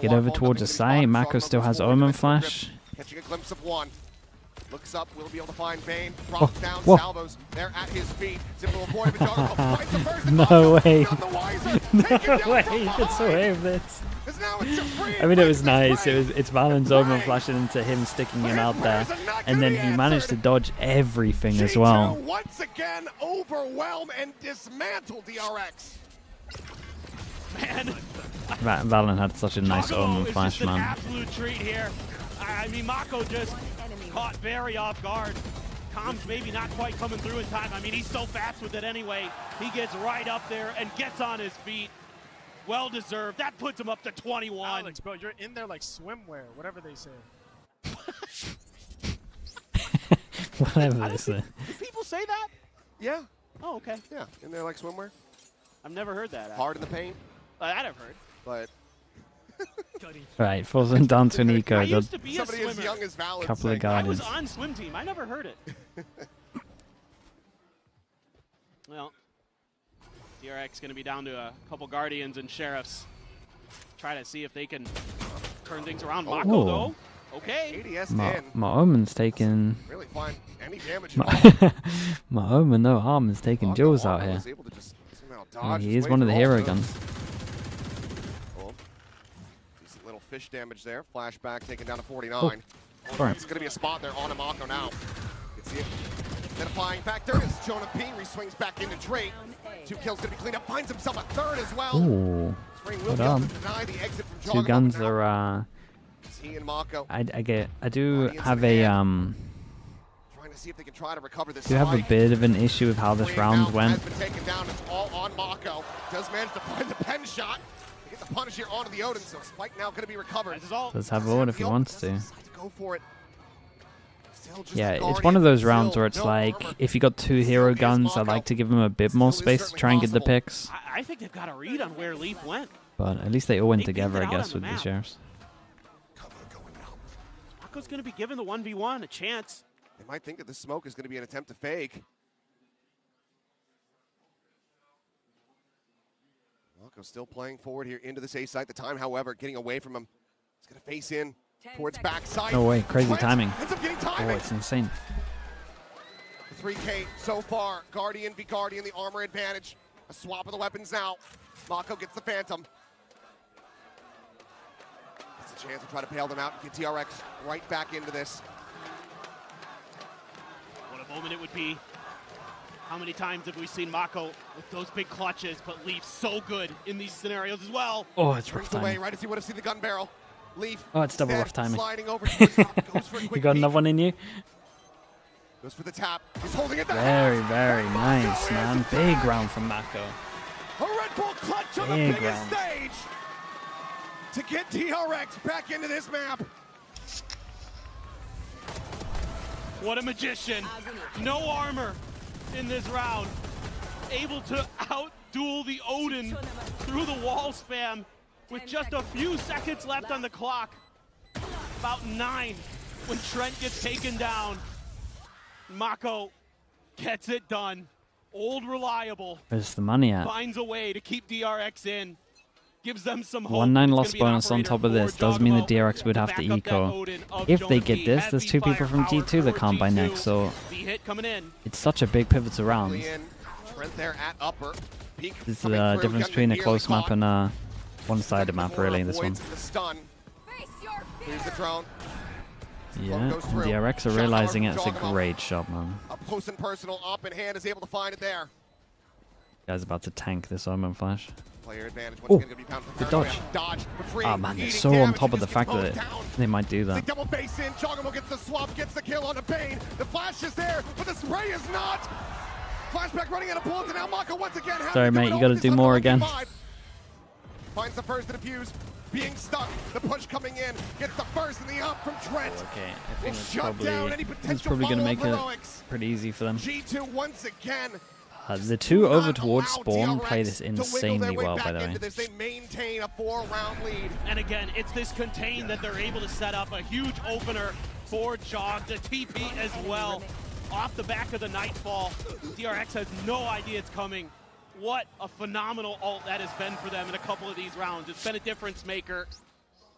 Get over towards the site. Mako still has Omen Flash. Catching a glimpse of one. Looks up, will be able to find Bane. Drops down, Salvos. They're at his feet. No way. No way he gets away with this. I mean, it was nice. It's Valen's Omen flashing into him sticking him out there. And then he managed to dodge everything as well. Once again, overwhelm and dismantle DRX. Man. Valen had such a nice Omen flash, man. Absolute treat here. I mean, Mako just caught very off guard. Comms maybe not quite coming through in time. I mean, he's so fast with it anyway. He gets right up there and gets on his feet. Well deserved. That puts him up to 21. Alex, bro, you're in there like swimwear, whatever they say. Whatever they say. Do people say that? Yeah. Oh, okay. Yeah, in there like swimwear. I've never heard that. Hard in the paint. That I've heard. But Right, falls him down to Nico. I used to be a somebody as young as Val. Couple of I guardians. was on swim team. I never heard it. Well, DRX going to be down to a couple guardians and sheriffs. Try to see if they can turn things around. Mako, though. Okay. ADS My Omen's taking. Really find any damage My Omen, no harm, is taking Jules out here. Oh, he is one of the hero guns. Decent little fish damage there. Flashback taken down to 49. Oh, sorry. It's going to be a spot there on Mako now. You can see it. Identifying factor as Jonah P swings back into Drake. 2 kills going to be cleaned up. Finds himself a 3rd as well. Ooh. Hold on. 2 guns are. He and Mako. I do have a trying to see if they can try to recover this. Do have a bit of an issue with how this round went. Has been taken down. It's all on Mako. Does manage to find the pen shot. He gets the punish here onto the Odin. So Spike now going to be recovered. Does have Odin if he wants to. Go for it. Yeah, it's one of those rounds where it's like, if you got 2 hero guns, I like to give them a bit more space to try and get the picks. I think they've got a read on where Leaf went. But at least they all went together, I guess, with the sheriffs. Mako's going to be given the 1v1 a chance. They might think that this smoke is going to be an attempt to fake. Mako's still playing forward here into this A site. The time, however, getting away from him. He's going to face in towards backside. No way, crazy timing. Ends up getting Oh, timing. it's insane. 3K so far. Guardian v Guardian, the armor advantage. A swap of the weapons now. Mako gets the Phantom. It's a chance to try to bail them out and get DRX right back into this. What a moment it would be. How many times have we seen Mako with those big clutches, but Leaf so good in these scenarios as well. Oh, it's rough Brings away timing. right as he would have seen the gun barrel. Leaf. Oh, it's double rough timing. Sliding over to the top, goes for a You quick got peek. another one in you? Goes for the tap. He's holding it down. Very, very nice, man. Big round from Mako. A Red Bull clutch on the Big biggest round. stage to get DRX back into this map. What a magician. No armor in this round. Able to out-duel the Odin through the wall spam with just a few seconds left on the clock. About 9 when Trent gets taken down. Mako gets it done. Old reliable. Where's the money at? Finds a way to keep DRX in. Gives them some hope. 1-9 It's loss gonna be an bonus on operator top of for this does mean that Jogamo DRX would have to back up that eco. Odin of If they Jonah get P. this, there's 2 people from G2 that can't buy next, so The hit coming in. it's such a big pivotal round. Trent there at upper. Peak This is coming the through. difference Gunman between a nearly close map caught. and a one-sided map, really, this one. Avoids the stun. Here's the drone. Yeah, and DRX are realizing it's a great shot, man. A post and personal up in hand is able to find it there. Guy's about to tank this Omen Flash. Player advantage once Oh, again gonna be found for good Paranoia. dodge. Dodge, but free. Ah, man, they're Eating so on damage, top he of the just fact gets that mowed down. they might do They that. double base in. Jogamo gets the swap, gets the kill on the Bane. The flash is there, but the spray is not. Flashback running out of bullets, and now Mako once again has Sorry, to mate, do it you all gotta with do this more under again. 55. Finds the first to defuse. being stuck. The push coming in. Gets the first in the up from Trent. Okay, I think Will that's probably going to make it pretty easy for them. G2 once again. The two over towards Spawn play this insanely well, by the way. They maintain a 4-round lead. And again, it's this contain that they're able to set up a huge opener for Jog to TP as well. Off the back of the Nightfall, DRX has no idea it's coming. What a phenomenal ult that has been for them in a couple of these rounds. It's been a difference maker.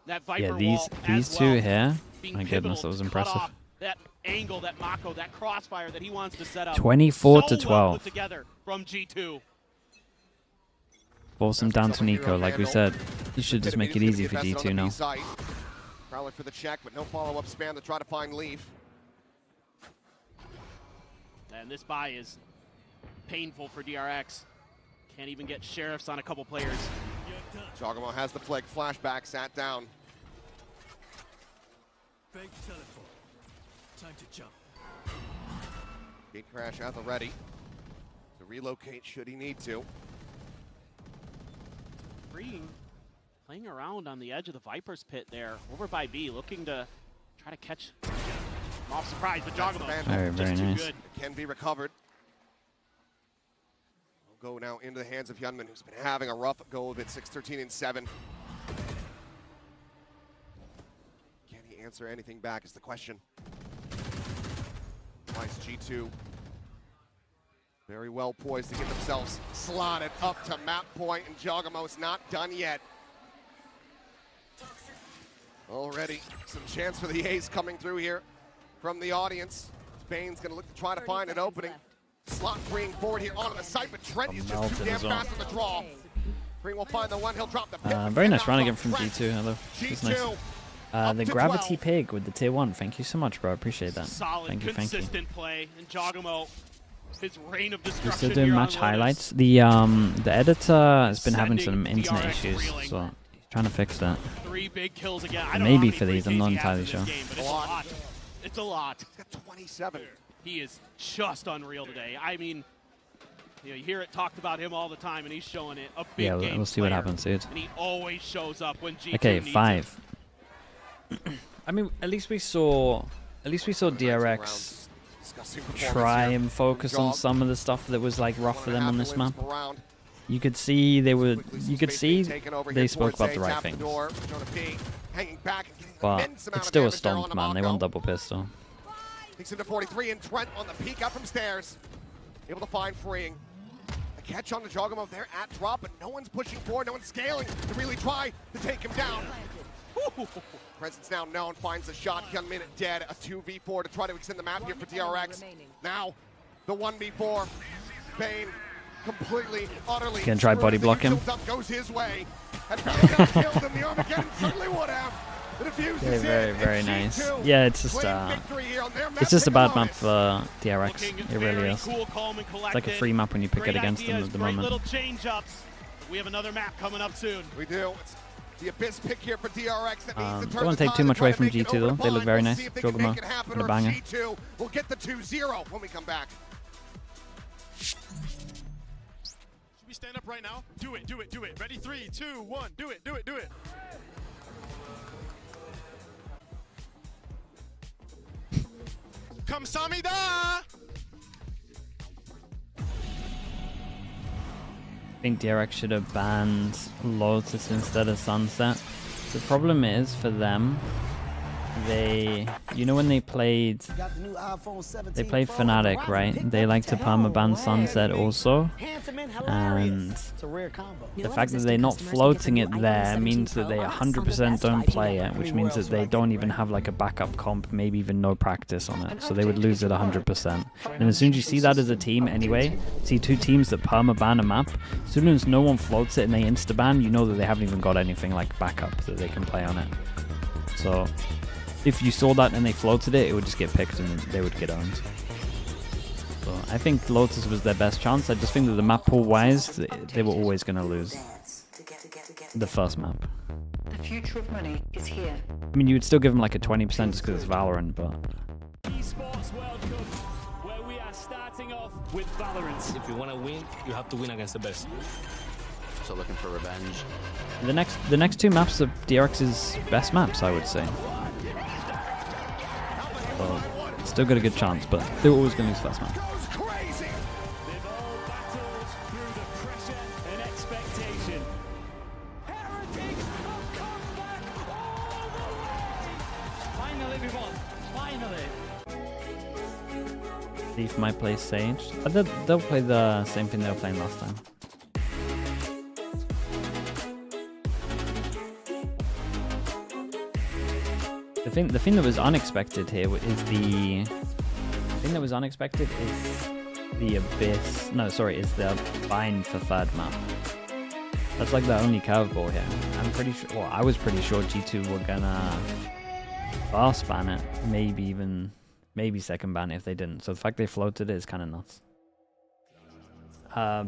That Viper yeah, these two here. My goodness, that was impressive. That angle, that Mako, that crossfire that he wants to set up. 24 to 12. Well put together from G2. Force him down to Nico, like we said. You should just make it easy for G2 now. Prowler for the check, but no follow-up spam to try to find Leaf. And this buy is painful for DRX. Can't even get sheriffs on a couple players. Jogamo has the flag, flashback, sat down. Fake teleport. Time to jump. Gate crash at the ready to relocate should he need to. Freeing, playing around on the edge of the Viper's pit there, over by B, looking to try to catch him off surprise, but Jogamo very just nice. too good. It can be recovered. We'll go now into the hands of Hyunmin, who's been having a rough go of it, 6-13 and 7. Can he answer anything back is the question. Nice G2. Very well poised to get themselves slotted up to map point, and Jogamo's not done yet. Already some chance for the ace coming through here from the audience. Bane's gonna look to try to find an opening. Slot Green forward here onto the site, but Trent is just too damn fast on the draw. Green will find the one, he'll drop the pit. Very nice run again from G2, hello. That's nice. The Gravity Pig with the tier 1. Thank you so much, bro. I appreciate that. Solid, thank you. consistent play. And Jogamo, his reign of We're destruction. still doing match highlights. The editor has been having some internet issues, so he's trying to fix that. 3 big kills again. Maybe for these, I'm not entirely sure. Game, but it's a lot. It's a lot. He's got 27. He is just unreal today. I mean, you hear it talked about him all the time, and he's showing it. A big game we'll see what happens, dude. And he always shows up when G2 Okay, needs 5. I mean, at least we saw DRX try and focus on some of the stuff that was like rough for them on this map. You could see they spoke about the right things. But it's still a stomp, man. They want double pistol. Takes him to 43, and Trent on the peek up from stairs. Able to find freeing. A catch on the Jogamo there at drop, but no one's pushing forward, no one's scaling to really try to take him down. Presence now known, finds the shot. Hyunmin dead. A 2v4 to try to extend the map here for DRX. Now, the 1v4. Bane completely, utterly. Can try body block him. Goes his way. And got killed him. The Armageddon certainly would have. Okay, very nice. Yeah, it's just a bad map for DRX. It really is. It's like a free map when you pick it against them at the moment. Little change-ups. We have another map coming up soon. We do. It's the Abyss pick here for DRX. That needs to turn don't want to take too much away from G2 though. They look very nice. Jogamo and a banger. G2 will get the 2-0 when we come back. Should we stand up right now? Do it, do it, do it. Ready? 3, 2, 1. Do it, do it, do it. Kamsamida! I think DRX should have banned Lotus instead of Sunset. The problem is for them, when they played Fnatic, right? They like to permaban Sunset also, and the fact that they're not floating it there means that they 100% don't play it, which means that they don't even have like a backup comp, maybe even no practice on it, so they would lose it 100%. And as soon as you see that as a team anyway, see two teams that permaban a map, as soon as no one floats it and they insta-ban, you know that they haven't even got anything like backup that they can play on it. So if you saw that and they floated it, it would just get picked and they would get owned. So I think Lotus was their best chance. I just think that the map pool wise, they were always going to lose the first map. The future of money is here. I mean, you would still give them like a 20% just because it's Valorant, but... Esports World Cup, where we are starting off with Valorant. If you want to win, you have to win against the best. so looking for revenge. The next two maps are DRX's best maps, I would say. Well, still got a good chance, but they're always going to lose first map. Thief might play Sage. They'll play the same thing they were playing last time. The thing that was unexpected here is the Abyss. No, sorry, is the bind for third map. That's like the only curveball here. I'm pretty sure. Well, I was pretty sure G2 were gonna fast ban it, maybe second ban if they didn't. So the fact they floated it is kind of nuts.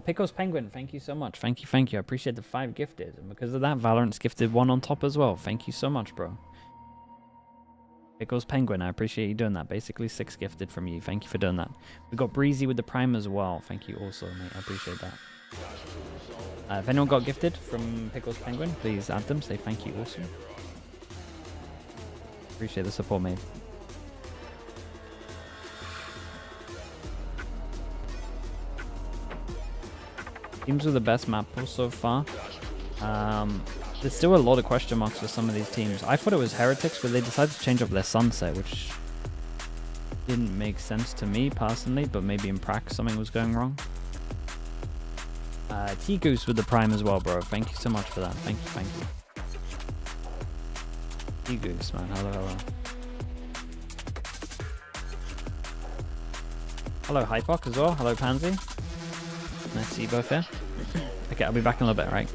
Pickles Penguin, thank you so much. Thank you. I appreciate the 5 gifted. And because of that, Valorant's gifted 1 on top as well. Thank you so much, bro. Pickles Penguin, I appreciate you doing that. Basically 6 gifted from you. Thank you for doing that. We got Breezy with the Prime as well. Thank you also, mate. I appreciate that. If anyone got gifted from Pickles Penguin, please add them. Say thank you also. Appreciate the support, mate. Teams with the best map pool so far. There's still a lot of question marks for some of these teams. I thought it was Heretics, but they decided to change up their sunset, which didn't make sense to me personally, but maybe in practice something was going wrong. T-Goose with the Prime as well, bro. Thank you so much for that. Thank you. T-Goose, man. Hello. Hello, Hypoc as well. Hello, Pansy. Nice to see you both here. Okay, I'll be back in a little bit, right?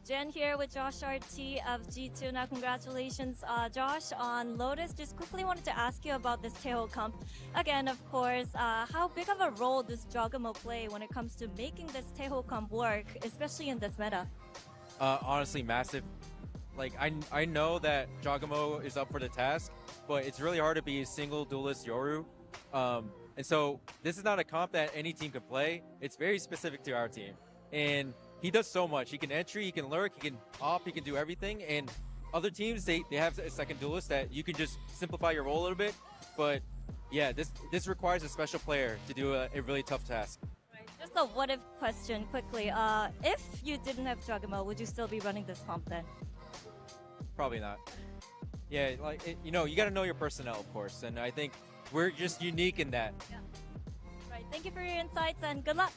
Jen here with Josh RT of G2. Now, congratulations, Josh, on Lotus. Just quickly wanted to ask you about this Taeho comp. Again, of course, how big of a role does Jogamo play when it comes to making this Taeho comp work, especially in this meta? Honestly, massive. Like, I know that Jogamo is up for the task, but it's really hard to be a single duelist Yoru. And so this is not a comp that any team can play. It's very specific to our team. And he does so much. He can entry, he can lurk, he can op, he can do everything. And other teams, they have a second duelist that you can just simplify your role a little bit. But yeah, this requires a special player to do a really tough task. Right. Just a what-if question quickly. If you didn't have Giacomo, would you still be running this comp then? Probably not. Yeah, like you know, you got to know your personnel, of course, and I think we're just unique in that. Yeah. Right. Thank you for your insights and good luck.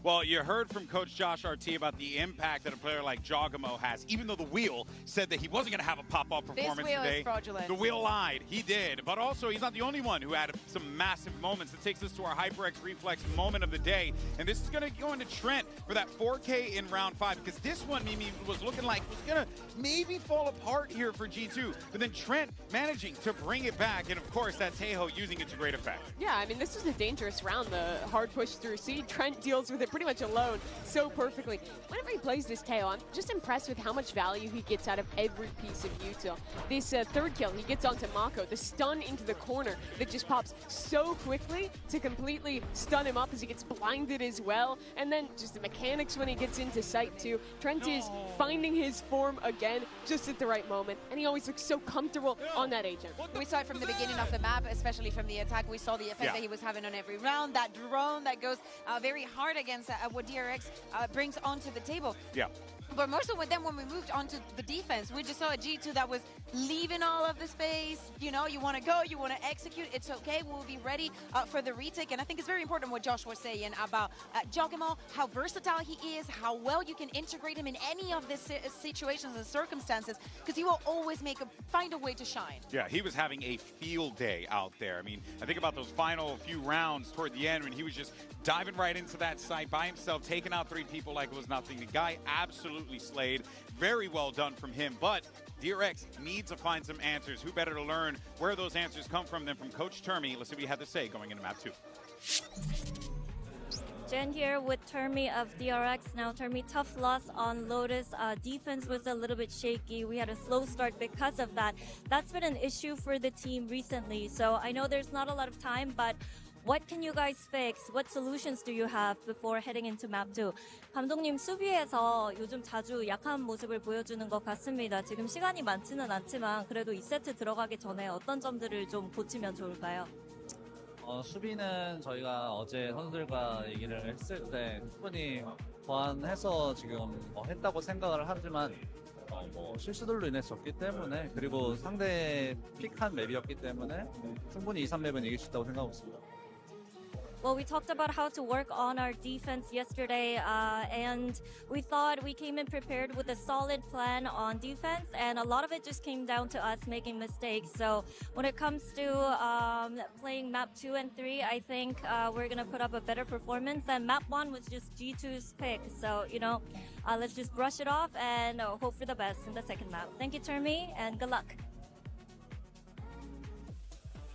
Well, you heard from Coach Josh RT about the impact that a player like Giacomo has, even though the wheel said that he wasn't going to have a pop-off performance this wheel today. Is fraudulent. The wheel lied. He did. But also, he's not the only one who had some massive moments. That takes us to our HyperX Reflex moment of the day. And this is going to go into Trent for that 4K in round 5, because this one, Mimi, was looking like it was going to maybe fall apart here for G2. But then Trent managing to bring it back. And, of course, that's Taeho using it to great effect. Yeah, I mean, this was a dangerous round. The hard push through C. Trent deals with it pretty much alone so perfectly. Whenever he plays this Taeho, I'm just impressed with how much value he gets out of every piece of util. This third kill, he gets onto Mako, the stun into the corner that just pops so quickly to completely stun him up as he gets blinded as well. And then just the mechanics when he gets into sight too. Trent is finding his form again just at the right moment, and he always looks so comfortable on that agent. We saw it from the beginning of the map, especially from the attack. We saw the effect that he was having on every round. That drone that goes very hard against what DRX brings onto the table. Yeah. But more so when we moved on to the defense, we just saw a G2 that was leaving all of the space. You know, you want to go, you want to execute, it's okay, we'll be ready for the retake. And I think it's very important what Josh was saying about Giacomo, how versatile he is, how well you can integrate him in any of the situations and circumstances, because he will always find a way to shine. Yeah, he was having a field day out there. I mean, I think about those final few rounds toward the end when he was just diving right into that site by himself, taking out 3 people like it was nothing. The guy absolutely slayed. Very well done from him, but DRX needs to find some answers. Who better to learn where those answers come from than from Coach Termi? Let's see what he had to say going into map 2. Jen here with Termi of DRX. Now, Termi, tough loss on Lotus. Defense was a little bit shaky. We had a slow start because of that. That's been an issue for the team recently. So I know there's not a lot of time, but what can you guys fix? What solutions do you have before heading into map 2? 감독님, 수비에서 요즘 자주 약한 모습을 보여주는 것 같습니다. 지금 시간이 많지는 않지만 그래도 2세트 들어가기 전에 어떤 점들을 좀 고치면 좋을까요? 수비는 저희가 어제 선수들과 얘기를 했을 때 충분히 보완해서 지금 했다고 생각을 하지만 실수들로 인했었기 때문에, 그리고 상대 픽한 맵이었기 때문에 충분히 2, 3맵은 이길 수 있다고 생각하고 있습니다. Well, we talked about how to work on our defense yesterday, and we thought we came in prepared with a solid plan on defense, and a lot of it just came down to us making mistakes. So when it comes to playing map 2 and 3, I think we're going to put up a better performance, and map 1 was just G2's pick. So, you know, let's just brush it off and hope for the best in the second map. Thank you, Termi, and good luck.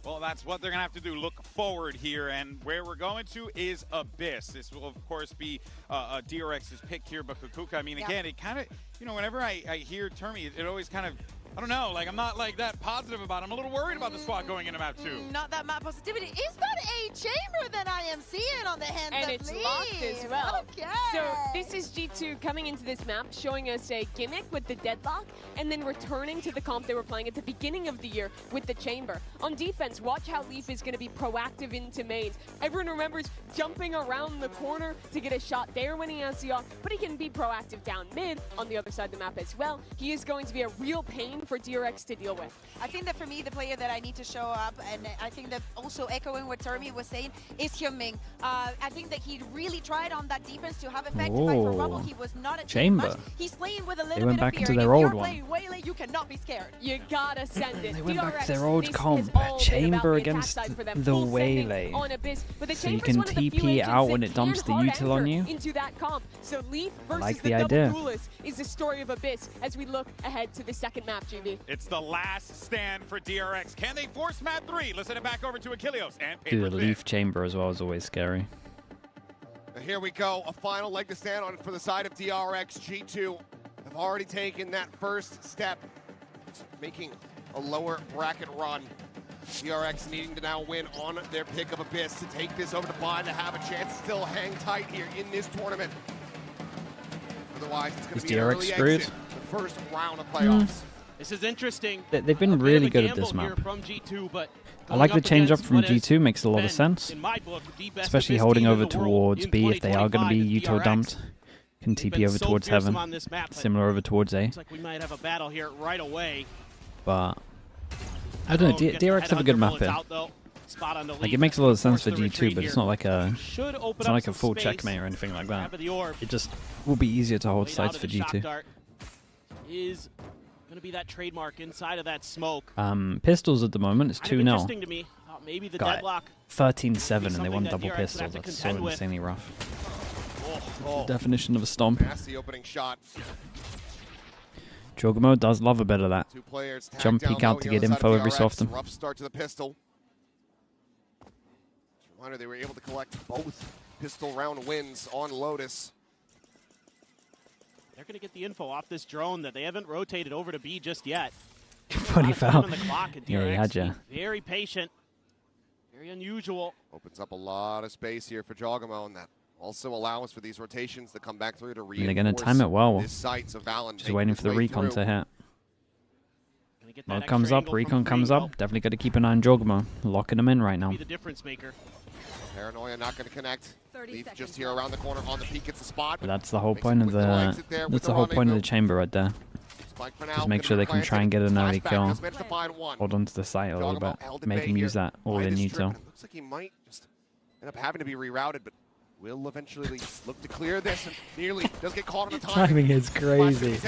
Well, that's what they're going to have to do, look forward here, and where we're going to is Abyss. This will, of course, be DRX's pick here, but Kukuka, I mean, again, it kind of, you know, whenever I hear Termi, it always kind of, I don't know, like, I'm not like that positive about it. I'm a little worried about the squad going into map 2. Not that map positivity. Is that a chamber that I am seeing on the hands and of it's Lee? locked as well. Okay. So this is G2 coming into this map, showing us a gimmick with the deadlock, and then returning to the comp they were playing at the beginning of the year with the chamber. On defense, watch how Leaf is going to be proactive into mains. Everyone remembers jumping around the corner to get a shot there when he has the off, but he can be proactive down mid on the other side of the map as well. He is going to be a real pain for DRX to deal with. I think that for me, the player that I need to show up, and I think that also echoing what Termi was saying, is Hyunmin. I think that he really tried on that defense to have effect to fight for Bubble. He was not a chamber. Much. He's playing with a little they went bit back of fear. into their old one. one. If you're playing Waylay, you cannot be scared. You gotta send it. They went DRX, back to their old comp. Chamber against the Waylay. So you can TP out when it dumps the util on you. Into that comp. So Leaf versus like the idea. double duelist is the story of Abyss as we look ahead to the second map, GB. It's the last stand for DRX. Can they force map 3? Let's send it back over to Achilleos and Dude, Paper the Leaf chamber as well is always scary. And here we go, a final leg to stand on for the side of DRX. G2 have already taken that first step, making a lower bracket run. DRX needing to now win on their pick of Abyss to take this over to Blind to have a chance to still hang tight here in this tournament. Otherwise, it's going to be an early exit, the first round of playoffs. This is interesting. They've been really good at this map. From G2, but I like the change up from G2, makes a lot of sense. Especially holding over towards B if they are going to be Uto dumped. Can TP over towards Heaven. Similar over towards A. Looks like we might have a battle here right away. But I don't know, DRX have a good map here. Like, it makes a lot of sense for G2, but it's not like a full checkmate or anything like that. It just will be easier to hold sites for G2. Is going to be that trademark inside of that smoke. Pistols at the moment, it's 2-0. Interesting to me. Maybe the deadlock 13-7 and they won double pistols. That's so insanely rough. The definition of a stomp. That's the opening shot. Jogamo does love a bit of that. Jump peek out to get info every so often. Rough start to the pistol. Reminder, they were able to collect both pistol round wins on Lotus. They're going to get the info off this drone that they haven't rotated over to B just yet. Funny foul. Yeah, he had ya. Very patient. Very unusual. Opens up a lot of space here for Jogamo, and that also allows for these rotations to come back through to reinforce. They're going to time it well. This site, so Valen just waiting for the recon to hit. Mode comes up, recon comes up. Definitely got to keep an eye on Jogamo. Locking him in right now. Be the difference maker. Paranoia not going to connect. Leaf just here around the corner on the peak. Gets the spot. But that's the whole point of the chamber right there. Just make sure they can try and get an early kill. Hold on to the site a little bit. Make him use that all in util. Looks like he might just end up having to be rerouted, but will eventually look to clear this and nearly does get caught on the timing is crazy.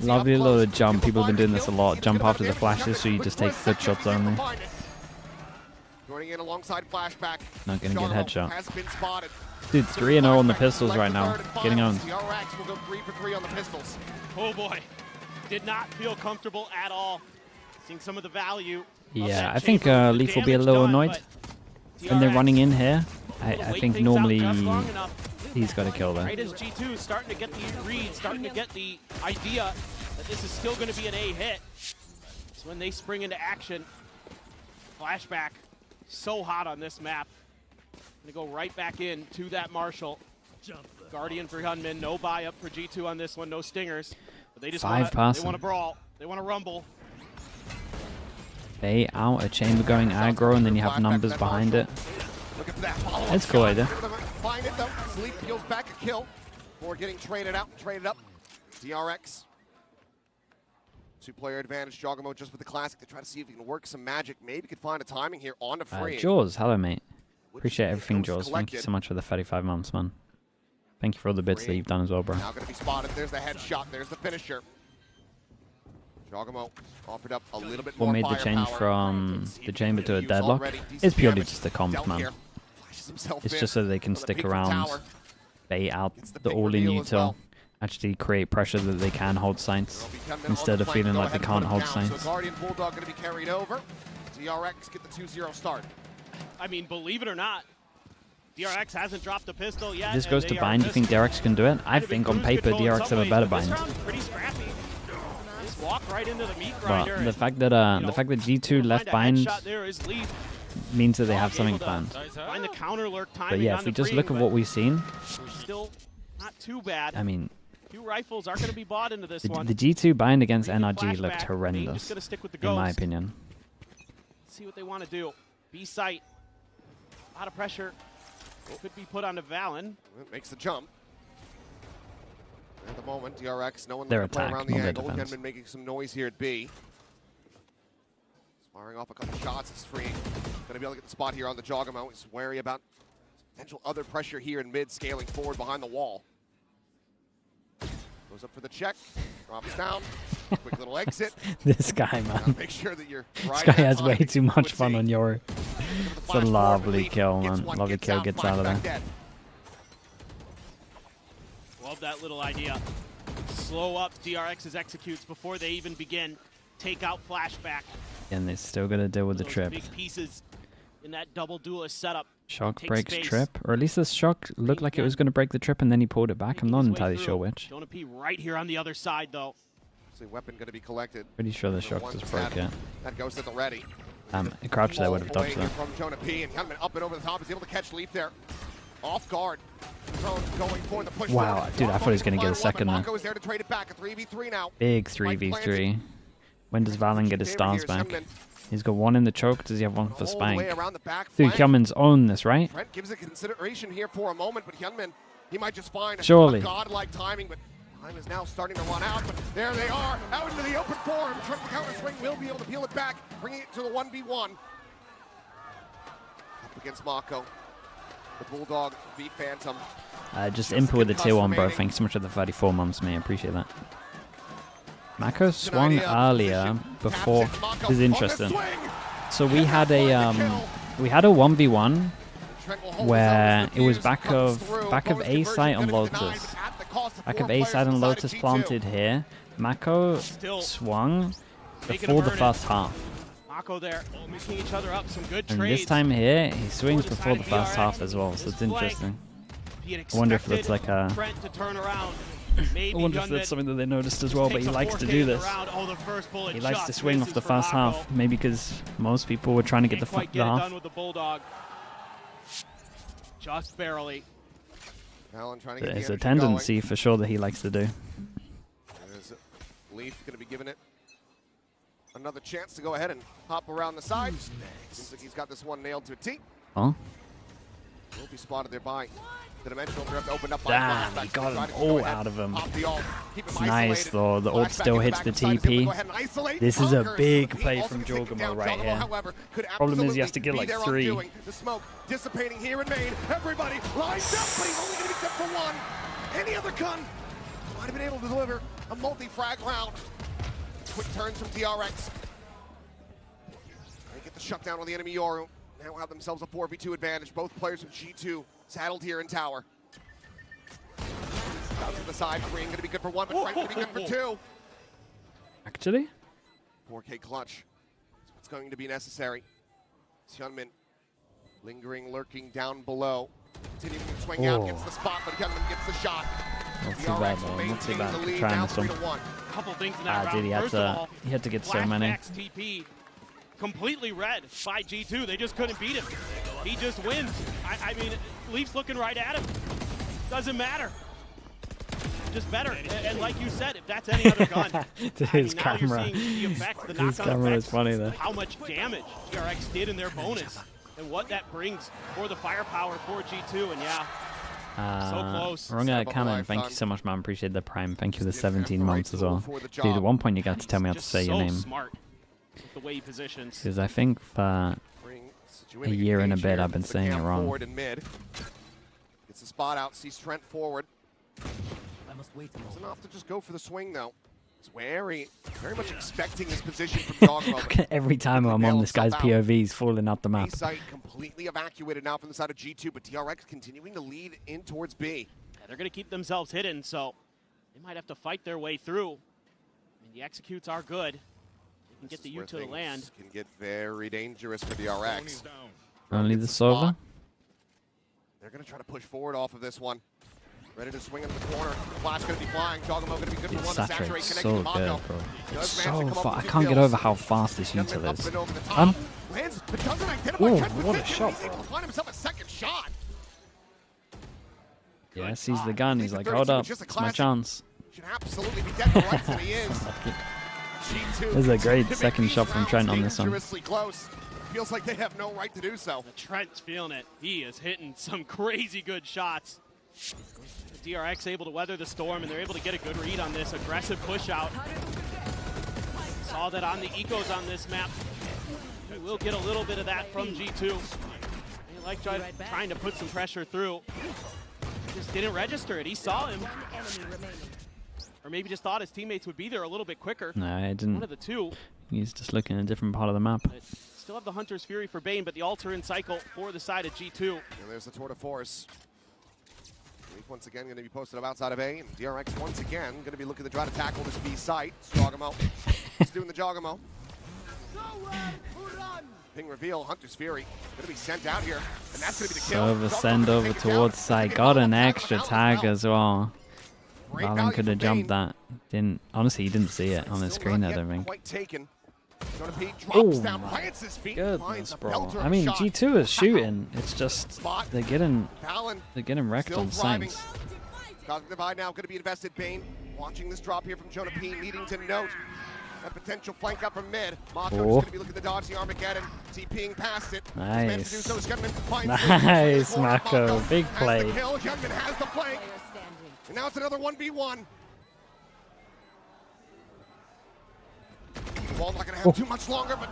Lovely little jump. People have been doing this a lot. Jump after the flashes, so you just take good shots only. Joining in alongside Flashback. Not gonna get headshot. Dude, 3-0 on the pistols right now. Getting owned. DRX will go 3 for 3 on the pistols. Oh boy. Did not feel comfortable at all. Seeing some of the value. Yeah, I think Leaf will be a little annoyed when they're running in here. I think normally he's got to kill there. Right as G2 is starting to get the read, starting to get the idea that this is still going to be an A hit. So when they spring into action, Flashback so hot on this map. Gonna go right back in to that Marshall. Guardian for Hunman, no buy up for G2 on this one, no stingers. But they just want to brawl. They want to rumble. Bay out, a chamber going aggro, and then you have numbers behind it. Look at that. It's cool either. Find it though. Sleep peels back a kill before getting traded up. DRX. 2-player advantage. Jogamo just with the classic to try to see if he can work some magic. Maybe could find a timing here on the free. Jaws, hello mate. Appreciate everything, Jaws. Thank you so much for the 35 months, man. Thank you for all the bits that you've done as well, bro. Now going to be spotted. There's the headshot. There's the finisher. Jogamo offered up a little bit more. What made the change from the chamber to a deadlock? It's purely just the comp, man. It's just so they can stick around, bait out the all-in util, actually create pressure that they can hold sights instead of feeling like they can't hold sights. Guardian Bulldog going to be carried over. DRX get the 2-0 start. I mean, believe it or not, DRX hasn't dropped a pistol yet. If this goes to bind, you think DRX can do it? I think on paper DRX have a better bind. Pretty scrappy. Just walk right into the meat But grinder. the fact that G2 left bind means that they have something planned. Find the counter lurk timing. But yeah, if we just look at what we've seen, still not too bad. I mean, Few rifles are going to be bought into this one. the G2 bind against NRG looked horrendous, in my opinion. Let's see what they want to do. B site. A lot of pressure could be put onto Valen. It makes the jump. At the moment, DRX, no one Their looking to play attack, around the not their angle. defense. Genman making some noise here at B. Firing off a couple shots. It's free. Going to be able to get the spot here on the Jogamo. He's wary about potential other pressure here in mid, scaling forward behind the wall. Goes up for the check. Drops down. Quick little exit. This guy, man. Make sure that you're This right guy at has way time. too much fun on Yori. It's a lovely kill, man. Lovely kill, gets out of there. Love that little idea. Slow up DRX's executes before they even begin. Take out Flashback. And they still got to deal with the Those trip. big pieces in that double duelist setup. Shock Take breaks space. trip, or at least this shock looked like it was going to break the trip and then he pulled it back. I'm not entirely sure which. Jonah P right here on the other side, though. So weapon going to be collected. Pretty sure the shock just broke it. That goes to the ready. A crouch there would have Away dodged here that. from Jonah P, and Hunman up and over the top is able to catch Leaf there. Off guard. Drone going for the push. Wow, dude, I thought he was going to get a second there. Mako is there to trade it back. A 3v3 now. Big 3v3. When does Valen get his stars back? He's got one in the choke. Does he have one for Spike? Dude, Hyunmin's own this, right? Trent gives it consideration here for a moment, but Hyunmin, he might just find Surely. a godlike timing, but time is now starting to run out, but there they are, out into the open form. Trent the counter swing will be able to peel it back, bringing it to the 1v1. Up against Mako. The Bulldog v Phantom. Just input with the tier 1, bro. Thanks so much for the 34 months, man. I appreciate that. Mako swung earlier before. This is interesting. So we had a 1v1 where it was back of A site on Lotus. Back of A side on Lotus planted here. Mako swung before the first half. Mako there, mixing each other up, some good And trades. this time here, he swings before the first half as well, so it's interesting. I wonder if that's like a... I wonder if that's something that they noticed as well, but he likes to do this. He likes to swing off the first half, maybe because most people were trying to get the half. Just barely. There's a tendency for sure that he likes to do. There's Leaf going to be giving it another chance to go ahead and hop around the side. Seems like he's got this one nailed to a T. Huh? Will be spotted there by the dimensional drift, opened up by Damn, he got an ult out of him. It's nice though, the ult still hits the TP. This is a big play from Jorgamo right here. Problem is he has to get like 3. The smoke dissipating here in main. Everybody lines up, but he's only going to be set for 1. Any other gun might have been able to deliver a multi-frag round. Quick turns from DRX. They get the shutdown on the enemy Yoru. Now have themselves a 4v2 advantage. Both players from G2 saddled here in tower. Out to the side, Green going to be good for 1, but Frank going to be good for 2. Actually? 4K clutch. That's what's going to be necessary. Hyunmin lingering, lurking down below. Continuing to swing out, gets the spot, but Hyunmin gets the shot. Not too bad, though. Not too bad. Trying this one. Couple things in that round. Dude, he had to get so many. TP completely red by G2. They just couldn't beat him. He just wins. I mean, Leaf's looking right at him. Doesn't matter. Just better. And like you said, if that's any other gun, his camera. His camera is funny though. How much damage DRX did in their bonus and what that brings for the firepower for G2. And yeah, so close. Runga Cannon, thank you so much, man. Appreciate the prime. Thank you for the 17 months as well. Dude, at one point you got to tell me how to say your name. Smart with the way he positions. Because I think for a year and a bit I've been saying it wrong. Gets the spot out, sees Trent forward. It's enough to just go for the swing though. It's very much expecting this position from Dogmo. Every time I'm on this guy's POV, he's falling out the map. A-site completely evacuated now from the side of G2, but DRX continuing to lead in towards B. Yeah, they're going to keep themselves hidden, so they might have to fight their way through. I mean, the executes are good. They can get the U to the land. Can get very dangerous for DRX. Only the Sova? They're going to try to push forward off of this one. Ready to swing in the corner. Flash going to be flying. Dogamo going to be good for 1 to saturate. So good, bro. It's so fast. I can't get over how fast this util is. Oh, what a shot, bro. Find himself a second shot. Yeah, sees the gun. He's like, hold up. It's my chance. Should absolutely be dead to rights, and he is. This is a great second shot from Trent on this one. Close. Feels like they have no right to do so. Trent's feeling it. He is hitting some crazy good shots. DRX able to weather the storm, and they're able to get a good read on this aggressive push out. Saw that on the ecos on this map. We will get a little bit of that from G2. They like trying to put some pressure through. Just didn't register it. He saw him. Or maybe just thought his teammates would be there a little bit quicker. No, I didn't. One of the two. He's just looking at a different part of the map. Still have the Hunter's Fury for Bane, but the altar in cycle for the side of G2. And there's the tour de force. Leaf once again going to be posted up outside of A, and DRX once again going to be looking to try to tackle this B site. Jogamo. He's doing the Jogamo. Ping reveal, Hunter's Fury going to be sent out here, and that's going to be the kill. Over send over towards side. Got an extra tag as well. Valen could have jumped that. Didn't. Honestly, he didn't see it on the screen, I don't think. Quite taken. Oh my goodness, bro. I mean, G2 is shooting. It's just they're getting wrecked on sights. Cosmic Divide now going to be invested. Bane watching this drop here from Jonah P, needing to note A potential flank up from mid. Mako is going to be looking to dodge the Armageddon. TPing past it. Nice. Nice, Mako. Big play. Gunman has the flank. And now it's another 1v1. Ball not going to have too much longer, but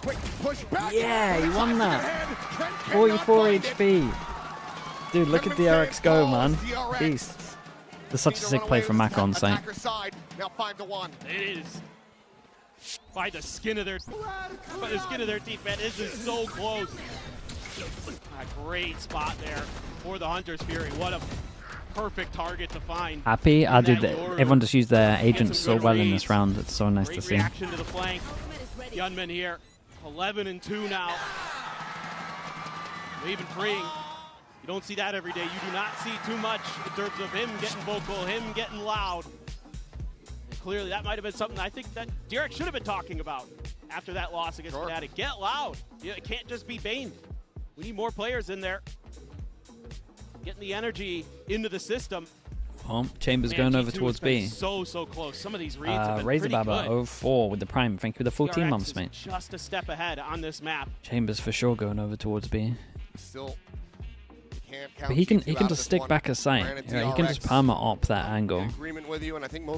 quick push back. Yeah, he won that. 44 HP. Dude, look at DRX go, man. Beast. There's such a sick play from Mako on site. Now 5-1. It is by the skin of their teeth, man. This is so close. A great spot there for the Hunter's Fury. What a perfect target to find. Happy? Dude, everyone just used their agents so well in this round. It's so nice to see. Reaction to the flank. Gunman here, 11-2 now. Even freeing. You don't see that every day. You do not see too much in terms of him getting vocal, him getting loud. And clearly, that might have been something I think that DRX should have been talking about after that loss against Fnatic. Get loud. It can't just be Bane. We need more players in there. Getting the energy into the system. Oh, Chambers going over towards B. So close. Some of these reads have been pretty Razor good. 04 with the Prime. Thank you for the 14 DRX months, mate. Just a step ahead on this map. Chambers for sure going over towards B. Still can't count. But he can just stick back a sight. Yeah, he can just perma op that angle.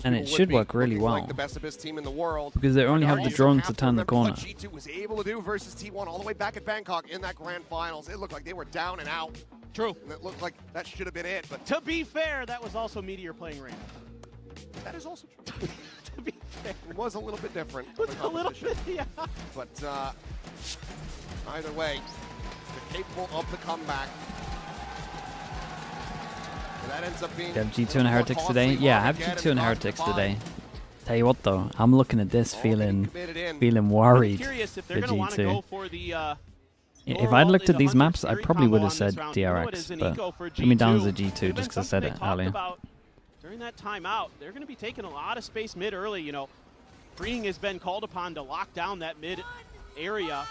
And it should work really well. The best of his team in the world. Because they only have the drone to turn the corner. What G2 was able to do versus T1 all the way back at Bangkok in that grand finals. It looked like they were down and out. True. And it looked like that should have been it. But to be fair, that was also Meteor playing Rain. That is also true. To be fair. It was a little bit different. It was a little bit, yeah. But either way, they're capable of the comeback. And that ends up being You have G2 and Heretics today? Yeah, I have G2 and Heretics today. Tell you what though, I'm looking at this feeling worried for G2. If I'd looked at these maps, I probably would have said DRX, but put me down as a G2 just because I said it earlier. During that timeout, they're going to be taking a lot of space mid early. You know, Freeing has been called upon to lock down that mid area.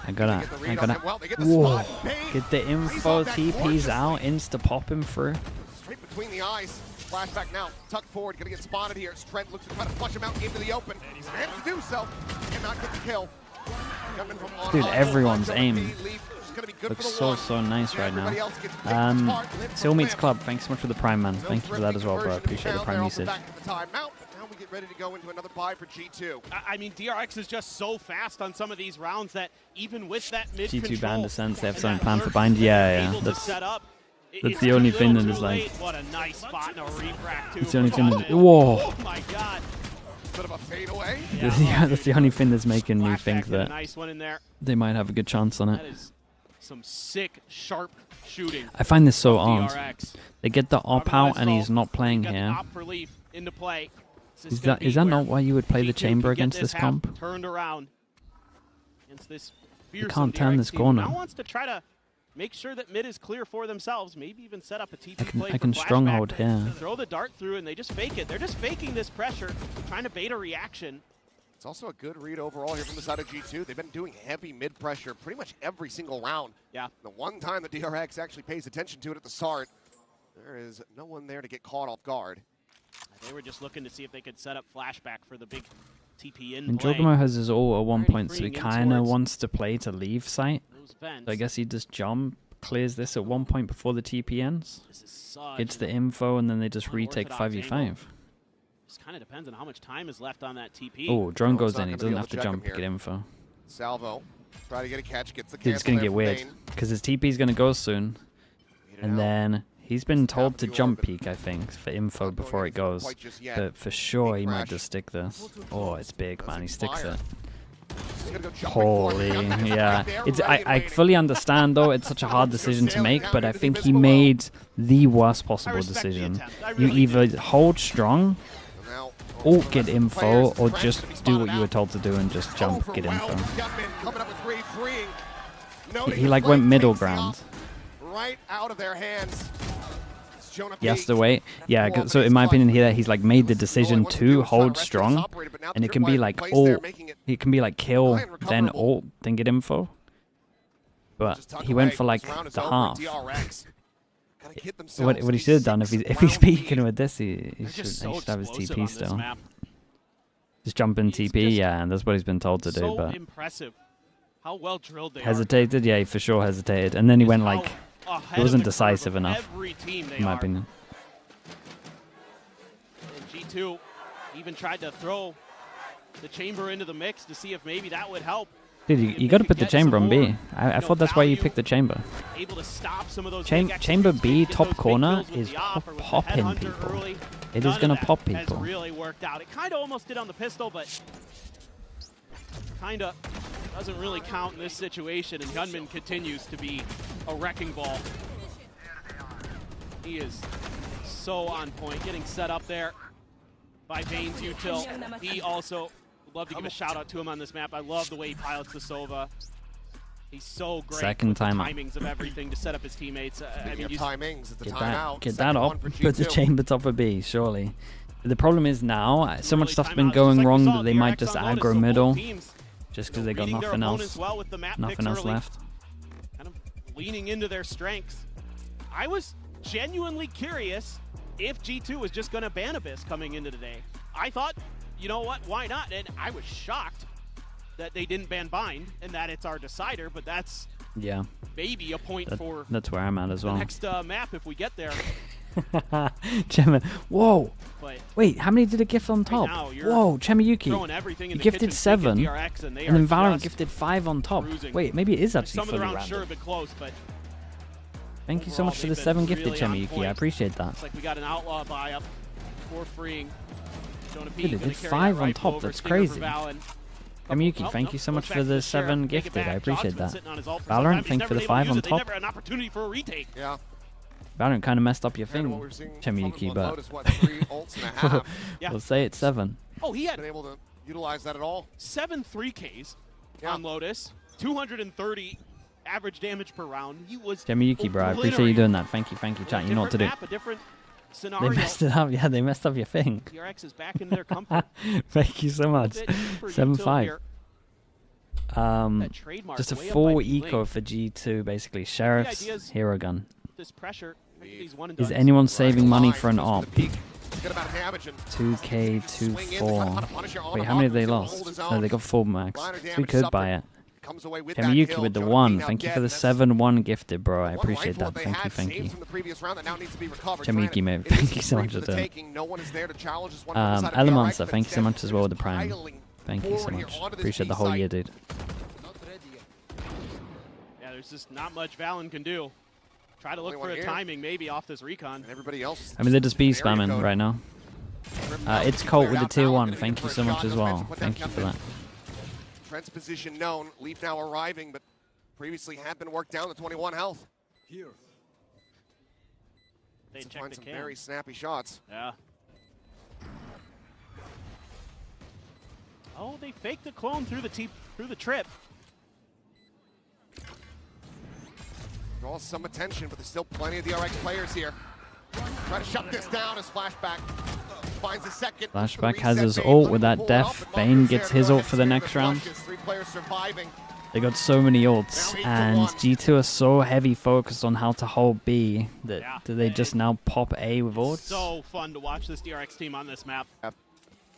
I gotta, whoa, get the info, TP's out, insta-pop him through. Straight between the eyes. Flashback now, tuck forward, gonna get spotted here. Trent looks to try to flush him out into the open. He's managed to do so, cannot get the kill. Dude, everyone's aim looks so nice right now. Still Meets Club, thanks so much for the Prime, man. Thank you for that as well, bro. I appreciate the Prime usage. Now we get ready to go into another buy for G2. I mean, DRX is just so fast on some of these rounds that even with that mid G2 band descents, they have something planned for bind. Yeah. That's the only thing that is like. What a nice spot and a refract too. It's the only thing that. Whoa. Oh my god. Bit of a fadeaway. Yeah, that's the only thing that's making me think that nice one in there. They might have a good chance on it. That is some sick, sharp shooting. I find this so odd. They get the op out and he's not playing here. Into play. Is that not why you would play the chamber against this comp? Turned around against this. You can't turn this corner. Now wants to try to make sure that mid is clear for themselves. Maybe even set up a TP play. I can stronghold here. Throw the dart through and they just fake it. They're just faking this pressure, trying to bait a reaction. It's also a good read overall here from the side of G2. They've been doing heavy mid pressure pretty much every single round. Yeah. The one time that DRX actually pays attention to it at the start, there is no one there to get caught off guard. They were just looking to see if they could set up flashback for the big TP in And play. Jogamo has his ult at one point, so he kind of wants to play to leave site. So I guess he just jump, clears this at one point before the TP ends. Gets the info, and then they just retake 5v5. Just kind of depends on how much time is left on that TP. Oh, drone goes in. He doesn't have to jump to get info. Salvo, try to get a catch, gets the Dude, it's going to get weird, because his TP's going to go soon. And then he's been told to jump peek, I think, for info before it goes. But for sure, he might just stick this. Oh, it's big, man. He sticks it. Holy, yeah. I fully understand, though. It's such a hard decision to make, but I think he made the worst possible decision. You either hold strong, or get info, or just do what you were told to do and just jump, get info. He like went middle ground. Right out of their hands. He has to wait. Yeah, so in my opinion here, he's like made the decision to hold strong, and it can be like ult. It can be like kill, then ult, then get info. But he went for like the half. What he should have done if he's peeking with this, he should have his TP still. Just jump in TP, yeah, and that's what he's been told to do. So But impressive. How well drilled they hesitated, yeah, he for sure hesitated, and then he went like, it wasn't decisive enough, in my opinion. And G2 even tried to throw the chamber into the mix to see if maybe that would help. Dude, you got to put the chamber on B. I thought that's why you picked the chamber. Able to stop some of those Chamber B top corner is popping people. It is going to pop people. Has really worked out. It kind of almost did on the pistol, but kind of doesn't really count in this situation. And Gunman continues to be a wrecking ball. He is so on point, getting set up there by Bane's util. He also would love to give a shout out to him on this map. I love the way he pilots the Sova. He's so great. Second with the timeout. timings of everything to set up his teammates. I mean, timings, it's a Get timeout. that up. Put the chamber top of B, surely. The problem is now, so much stuff's been going wrong that they might just aggro middle, just because they got nothing else, nothing else left. Kind of leaning into their strengths. I was genuinely curious if G2 was just going to ban Abyss coming into today. I thought, you know what, why not? And I was shocked that they didn't ban Bind and that it's our decider, but that's maybe a point for that's where I'm at as well. the next map if we get there. Chema, whoa! But wait, how many did it gift on top? Whoa, Chemayuki, you gifted 7, DRX, and then Valorant gifted 5 on top. Wait, maybe it is actually some of the fully rounds sure random. have been close, but Thank you so much for the 7 gifted, Chemayuki. I appreciate that. it's like we got an outlaw buy up for freeing. Dude, it did 5 on top. That's crazy. Chemayuki, thank you so much for the 7 gifted. I appreciate that. Valorant, thank you for the 5 on top. An opportunity for a retake. Yeah. Valorant kind of messed up your thing, Chemayuki, but we'll say it's 7. Oh, he had been able to utilize that at all. 7 3Ks on Lotus, 230 average damage per round. He was Chemayuki, bro, I appreciate you doing that. Thank you, chat. You know what to do. Map, a different scenario. They messed it up. Yeah, they messed up your thing. DRX is back in their comfort. Thank you so much. 7-5. Just a full eco for G2, basically. Sheriffs, hero gun. This pressure, is anyone saving money for an op? Get about damage and 2K, 2-4. Wait, how many have they lost? No, they got 4 max. So we could buy it. Chemayuki with the 1. Thank you for the 7-1 gifted, bro. I appreciate that. Thank you, thank you. Chemayuki, mate. Thank you so much for that. Elemonster, thank you so much as well with the Prime. Thank you so much. Appreciate the whole year, dude. Yeah, there's just not much Valen can do. Try to look for a timing maybe off this recon. Everybody else. I mean, they're just B spamming right now. It's Colt with the tier 1. Thank you so much as well. Thank you for that. Trent's position known. Leaf now arriving, but previously had been worked down to 21 health. Here. They to find some very snappy shots. Yeah. Oh, they faked the clone through the trip. Draws some attention, but there's still plenty of DRX players here. Try to shut this down as Flashback finds a second. Flashback has his ult with that death. Bane gets his ult for the next round. They got so many ults, and G2 are so heavy focused on how to hold B that they just now pop A with ults. So fun to watch this DRX team on this map.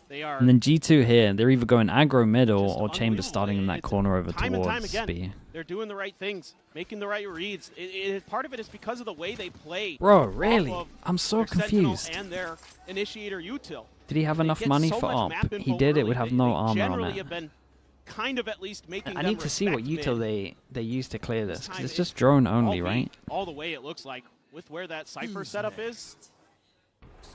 They are. And then G2 here, they're either going aggro middle or Chamber starting in that corner over towards B. They're doing the right things, making the right reads. Part of it is because of the way they play. Bro, really? I'm so confused. And their initiator util. Did he have enough money for op? He did. It would have no armor on it. Have been kind of at least making I need to see what util they use to clear this, because it's just drone only, right? All the way it looks like with where that Cypher setup is.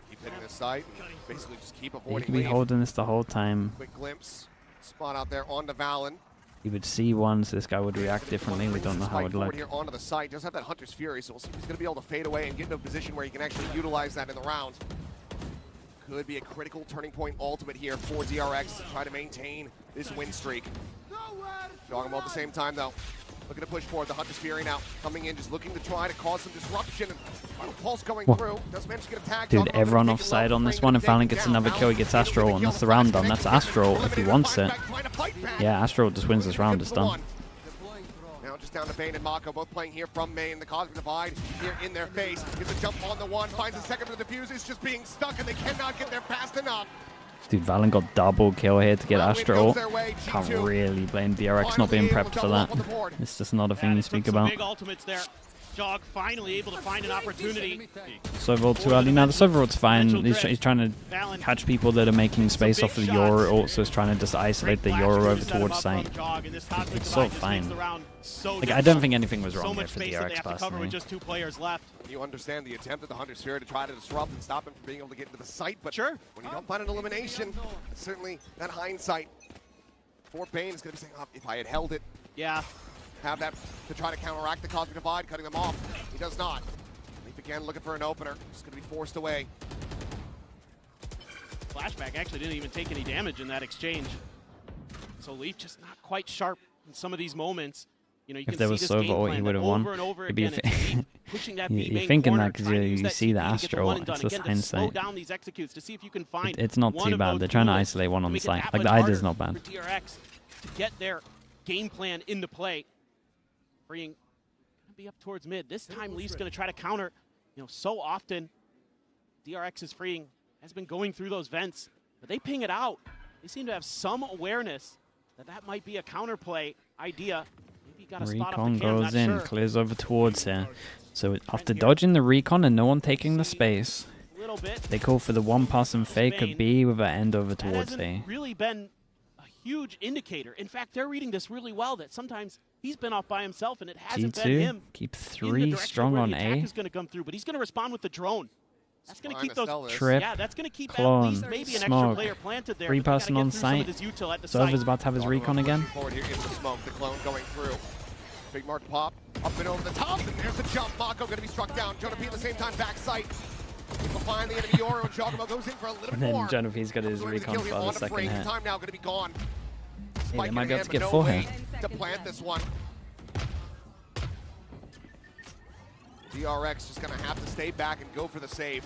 Keep hitting the site. Basically, just keep avoiding. He could be holding this the whole time. Quick glimpse. Spot out there onto Valen. He would see one, so this guy would react differently. We don't know how it would look. Here onto the site. Does have that Hunter's Fury, so we'll see if he's going to be able to fade away and get into a position where he can actually utilize that in the round. Could be a critical turning point ultimate here for DRX to try to maintain this win streak. Talking about at the same time, though. Looking to push forward. The Hunter's Fury now coming in, just looking to try to cause some disruption. And final pulse going through. Does manage to get attacked. Dude, everyone offside on this one, and finally gets another kill. He gets Astral, and that's the round done. That's Astral if he wants it. Yeah, Astral just wins this round. It's done. Now just down to Bane and Mako, both playing here from main. The Cosmic Divide here in their face. Gets a jump on the one, finds a second for the defuse. It's just being stuck, and they cannot get there fast enough. Dude, Valen got double kill here to get Astro. Can't really blame DRX not being prepped for that. It's just not a thing you speak about. Big ultimates there. Jog finally able to find an opportunity. Sovault too early. Now the Sovault's fine. He's trying to catch people that are making space off of the Yoru ult, so he's trying to just isolate the Yoru over towards site. It's sort of fine. Like, I don't think anything was wrong here for DRX personally. Just 2 players left. You understand the attempt of the Hunter Sphere to try to disrupt and stop him from being able to get into the site, but when you don't find an elimination, certainly that hindsight for Bane is going to be saying, oh, if I had held it, have that to try to counteract the Cosmic Divide, cutting them off. He does not. Leaf again looking for an opener. Just going to be forced away. Flashback actually didn't even take any damage in that exchange. So Leaf just not quite sharp in some of these moments. You know, you if there was Sovault, he would have won. You're thinking that because you see the Astro. It's just hindsight. It's not too bad. They're trying to isolate one on the site. Like, the idea's not bad. DRX get their game plan into play. Freeing gonna be up towards mid. This time Leaf's gonna try to counter. You know, so often DRX's freeing has been going through those vents, but they ping it out. They seem to have some awareness that that might be a counterplay idea. Maybe you got a spot Recon up the cam, goes in, clears over towards here. So after dodging the recon and no one taking the space, they call for the one-person fake of B with an end over towards A. Really been a huge indicator. In fact, they're reading this really well that sometimes he's been off by himself and it hasn't been him. Keep 3 strong on A. Is going to come through, but he's going to respond with the drone. That's going to keep those Trip, that's going to keep clone, at least maybe an smoke, extra player planted there. 3-person on site. Sova's about to have his recon again. Forward here gets the smoke, the clone going through. Big Mark pop, up and over the top, and there's the jump. Mako going to be struck down. Jonah P at the same time, back sight. He'll find the enemy Yoru, and Jogamo goes in for a little bit more. And then Jonah P's got his recon for the second hit. Time now going to be gone. Hey, they might be able to get 4 here. To plant this one. DRX just going to have to stay back and go for the save.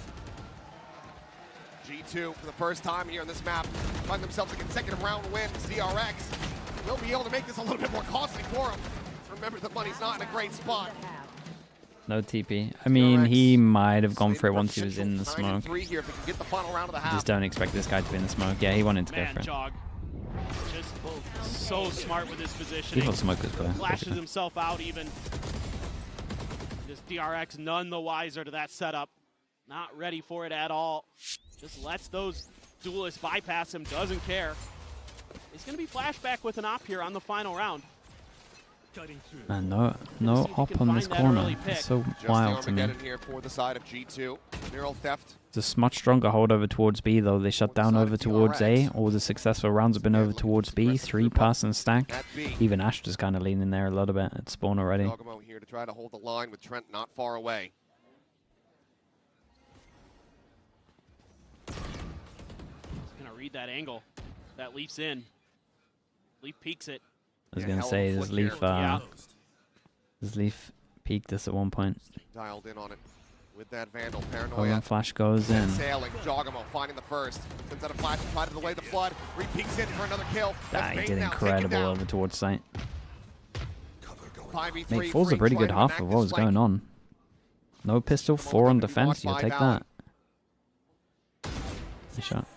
G2 for the first time here on this map find themselves a consecutive round win. DRX will be able to make this a little bit more costly for them. Remember, the money's not in a great spot. No TP. I mean, he might have gone for it once he was in the smoke. Here if they can get the final round of the half. Just don't expect this guy to be in the smoke. Yeah, he wanted to go for it. Jog. Just so smart with his positioning. He thought smoke was clear. Flashes himself out even. This DRX none the wiser to that setup. Not ready for it at all. Just lets those duelists bypass him, doesn't care. It's going to be flashback with an op here on the final round. Man, no op on this corner. It's so wild to me. Here for the side of G2. Neural theft. It's a much stronger hold over towards B, though. They shut down over towards A. All the successful rounds have been over towards B. 3-person stack. Even Ash just kind of leaning there a little bit at spawn already. Jogamo here to try to hold the line with Trent not far away. Read that angle. That Leaf's in. Leaf peeks it. I was going to say, does Leaf peek this at one point? Dialed in on it with that Vandal. Paranoia. Oh, flash goes in. Sailing. Jogamo finding the first. Sends out a flash to try to delay the flood. Re-peeks in for another kill. He did incredible over towards site. Mate, 4's a pretty good half of what was going on. No pistol, 4 on defense. You'll take that. Nice shot.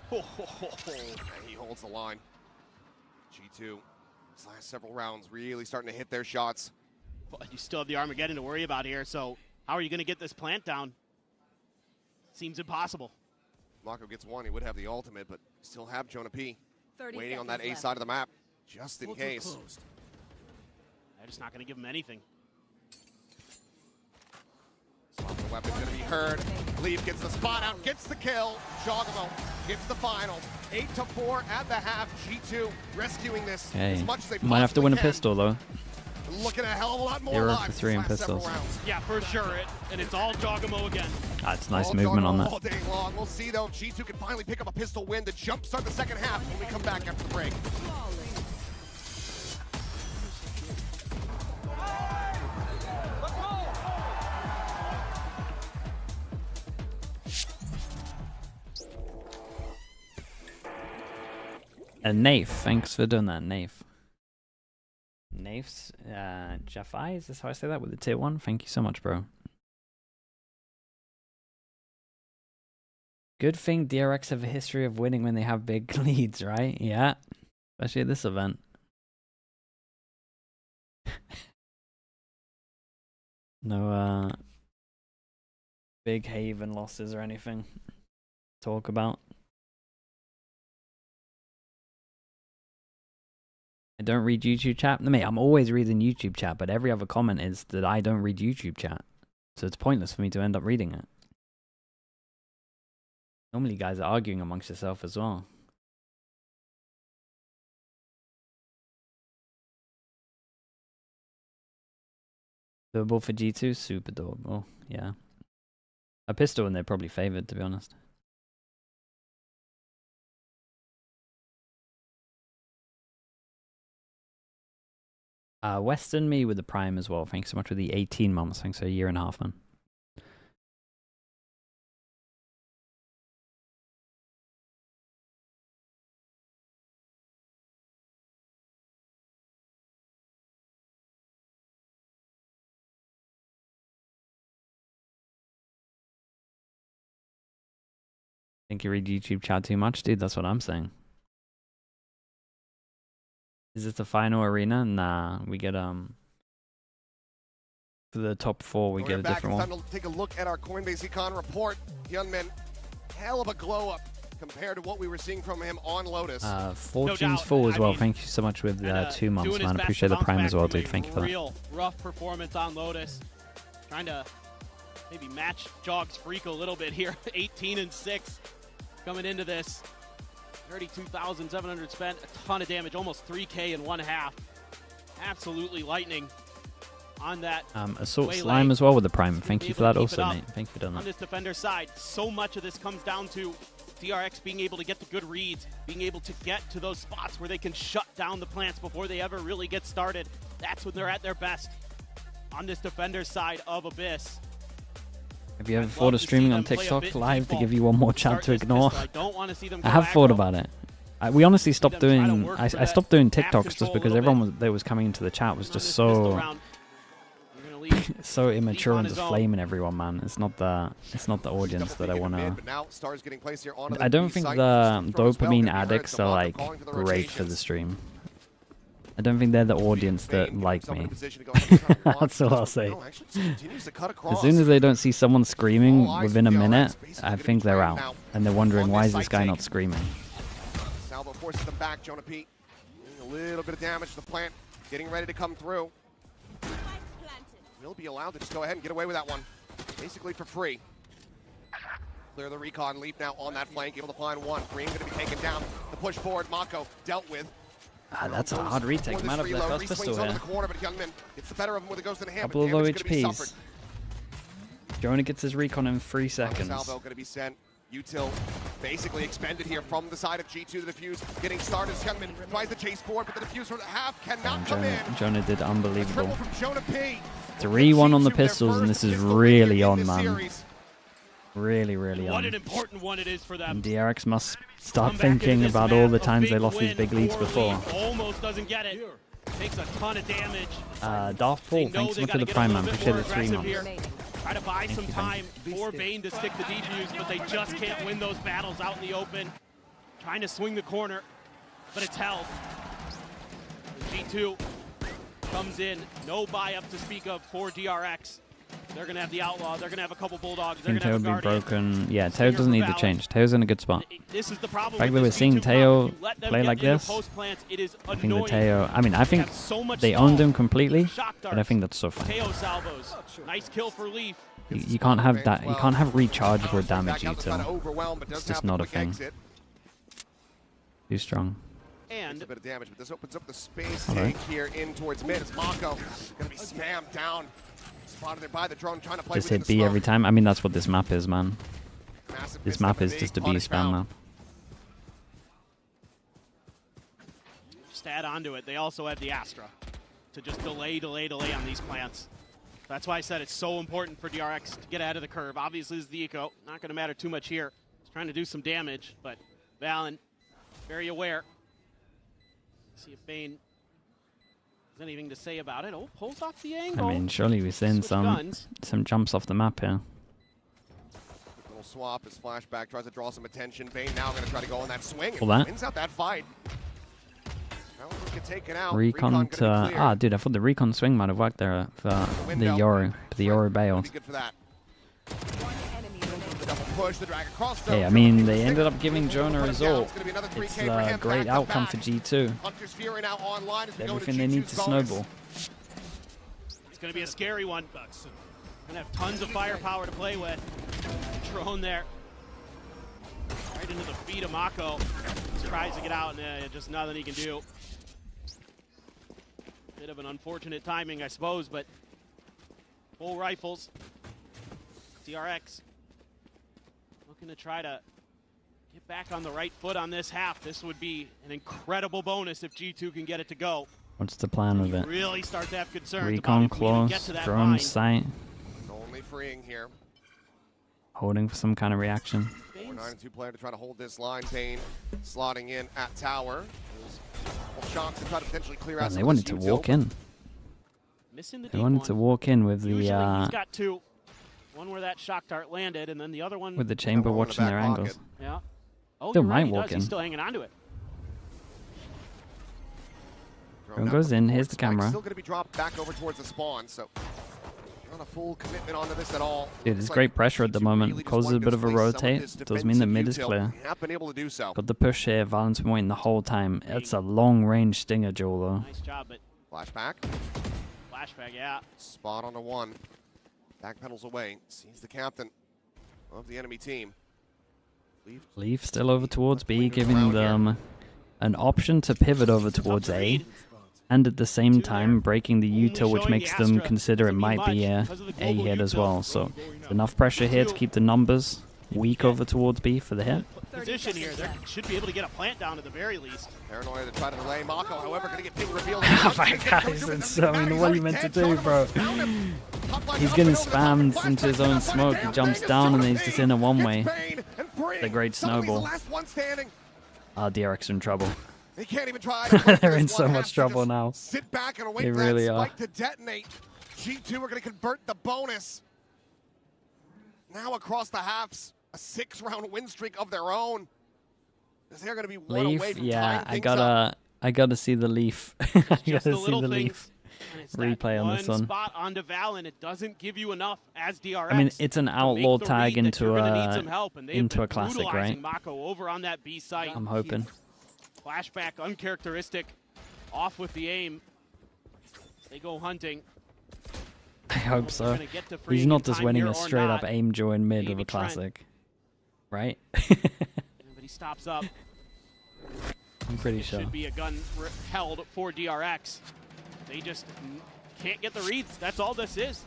He holds the line. G2, these last several rounds really starting to hit their shots. But you still have the Armageddon to worry about here, so how are you going to get this plant down? Seems impossible. Mako gets one, he would have the ultimate, but still have Jonah P waiting on that A side of the map, just in case. They're just not going to give him anything. The weapon's going to be heard. Leaf gets the spot out, gets the kill. Jogamo gets the final. 8-4 at the half. G2 rescuing this as much as they might have to win a pistol, though. Looking at a hell of a lot more 0 for 3 in pistols. Yeah, for sure. And it's all Jogamo again. That's nice movement on that. All day long. We'll see, though, if G2 can finally pick up a pistol win to jumpstart the second half when we come back after the break. And Naif, thanks for doing that, Naif. Naif's Jafai, is this how I say that with the tier 1? Thank you so much, bro. Good thing DRX have a history of winning when they have big leads, right? Yeah. Especially at this event. No big Haven losses or anything to talk about. I don't read YouTube chat. No, mate, I'm always reading YouTube chat, but every other comment is that I don't read YouTube chat. So it's pointless for me to end up reading it. Normally guys are arguing amongst yourself as well. Doable for G2? Super doable, yeah. A pistol and they're probably favored, to be honest. Western me with the Prime as well. Thanks so much for the 18 months. Thanks for a year and a half, man. Think you read YouTube chat too much, dude? That's what I'm saying. Is this the final arena? Nah, we get for the top 4 we get a different one. It's time to take a look at our Coinbase Econ report. Hyunmin, hell of a glow up compared to what we were seeing from him on Lotus. Fortune's full as well. Thank you so much with 2 months, man. Appreciate the Prime as well, dude. Thank you for that. Real rough performance on Lotus. Trying to maybe match Jog's freak a little bit here. 18-6 coming into this. 32,700 spent, a ton of damage, almost 3K in 1/2. Absolutely lightning on that. Assault Slime as well with the Prime. Thank you for that also, mate. Thank you for doing that. On this defender side, so much of this comes down to DRX being able to get the good reads, being able to get to those spots where they can shut down the plants before they ever really get started. That's when they're at their best on this defender side of Abyss. Have you ever thought of streaming on TikTok live to give you one more chat to ignore? I have thought about it. We honestly stopped doing. I stopped doing TikToks just because everyone that was coming into the chat was just so so immature and just flaming everyone, man. It's not the audience that I want to. I don't think the dopamine addicts are like great for the stream. I don't think they're the audience that like me. That's all I'll say. As soon as they don't see someone screaming within a minute, I think they're out. And they're wondering, why is this guy not screaming? Salvo forces them back. Jonah P. A little bit of damage to the plant. Getting ready to come through. Will be allowed to just go ahead and get away with that one. Basically for free. Clear the recon. Leap now on that flank. Able to find one. Green going to be taken down. The push forward. Mako dealt with. That's a hard retake. I'm out of their first pistol here. Couple of low HPs. Jonah gets his recon in 3 seconds. Salvo going to be sent. Util basically expended here from the side of G2. The defuse getting started. Hyunmin tries to chase forward, but the defuse from the half cannot come in. Jonah did unbelievable. From Jonah P. 3-1 on the pistols, and this is really on, man. Really, really on. What an important one it is for them. And DRX must start thinking about all the times they lost these big leads before. Almost doesn't get it. Takes a ton of damage. Darth Paul, thanks so much for the Prime, man. Appreciate the 3 months. Try to buy some time for Bane to stick the defuse, but they just can't win those battles out in the open. Trying to swing the corner, but it's held. G2 comes in, no buy-up to speak of for DRX. They're going to have the Outlaw, they're going to have a couple Bulldogs, they're going to have a Teo would be Guardian. broken. Yeah, Teo doesn't need to change. Teo's in a good spot. This is the problem. The fact that we're seeing Teo play like this, I think the Teo, I mean, I think they owned him completely, but I think that's so fun. Teo salvos. Nice kill for Leaf. You can't have that, you can't have rechargeable damage, Util. It's just not a thing. Too strong. And a bit of damage, but this opens up the space take here in towards mid. It's Mako going to be spammed down. Spotted there by the drone, trying to play Just hit B every time. I mean, that's what this map is, man. This map is just a B spam map. Just add onto it. They also have the Astra to just delay on these plants. That's why I said it's so important for DRX to get out of the curve. Obviously, this is the eco. Not going to matter too much here. He's trying to do some damage, but Valen, very aware. See if Bane has anything to say about it. Oh, pulls off the angle. I mean, surely we're seeing some jumps off the map here. Little swap as Flashback tries to draw some attention. Bane now going to try to go on that swing Pull that. and wins out that fight. Now we'll get taken out. Recon to dude, I thought the recon swing might have worked there for the Yoru bails. Good for that. Double push, the drag across. Okay, I mean they ended up giving Jonah a result. It's a great outcome for G2. Hunter's Fury now online as we go Everything into they need G2's to bonus. snowball. It's going to be a scary one. Gonna have tons of firepower to play with. Drone there. Right into the feet of Mako. Just tries to get out and just nothing he can do. Bit of an unfortunate timing, I suppose, but full rifles. DRX looking to try to get back on the right foot on this half. This would be an incredible bonus if G2 can get it to go. What's the plan with it? Really start to have concerns Recon about if we even get close, to that drone vine. sight, Only freeing here. holding for some kind of reaction. 4-9-2 player to try to hold this line. Bane slotting in at tower. There's shots to try to potentially clear out. Man, they wanted to walk in. Missing the They deep wanted one. to walk in with Usually he's the got two. One where that shock dart landed, and then the other one with the chamber watching their pocket. angles. Yeah. Oh, Still you're right, might he walk does. in. He's still hanging on to it. Drone goes in. Here's the camera. Still going to be dropped back over towards the spawn, so not a full commitment onto this at all. Dude, there's great pressure at the moment. Causes a bit of a rotate. Does mean that mid is clear. Have been able to do so. Got the push here. Valent's been waiting the whole time. It's a long range stinger duel though. Nice job, but Flashback. flashback, yeah. Spot on a one. Back pedals away. Sees the captain of the enemy team. Leaf still over towards B, giving them an option to pivot over towards A, and at the same time breaking the util, which makes them consider it might be a hit as well. So enough pressure here to keep the numbers weak over towards B for the hit. Position here, they should be able to get a plant down at the very least. Paranoia to try to delay Mako, however, going to get ping revealed. Oh my god, I mean, what are you meant to do, bro? He's getting spammed into his own smoke. He jumps down and he's just in a one-way. The great snowball. DRX are in trouble. They can't even try. They're in so much trouble now. Sit back and wait They for really that are. spike to detonate. G2 are going to convert the bonus. Now across the halves, a 6-round win streak of their own. Is there going to be one away Leaf, from yeah, tying things up? I gotta see the Leaf. I gotta see little the things, Leaf and it's replay that on this one. spot onto Val, and it doesn't give you enough as DRX. I mean, it's an to outlaw make the tag read that into you're gonna a need some help, and they've into been a classic, brutalizing right? Mako over on that B site. I'm hoping. Flashback, uncharacteristic, off with the aim. They go hunting. I hope so. gonna get to He's freeing not in just time winning here a or straight up not. aim join mid of Maybe a classic, right? But he stops up. I'm pretty It sure. should be a gun held for DRX. They just can't get the reads. That's all this is.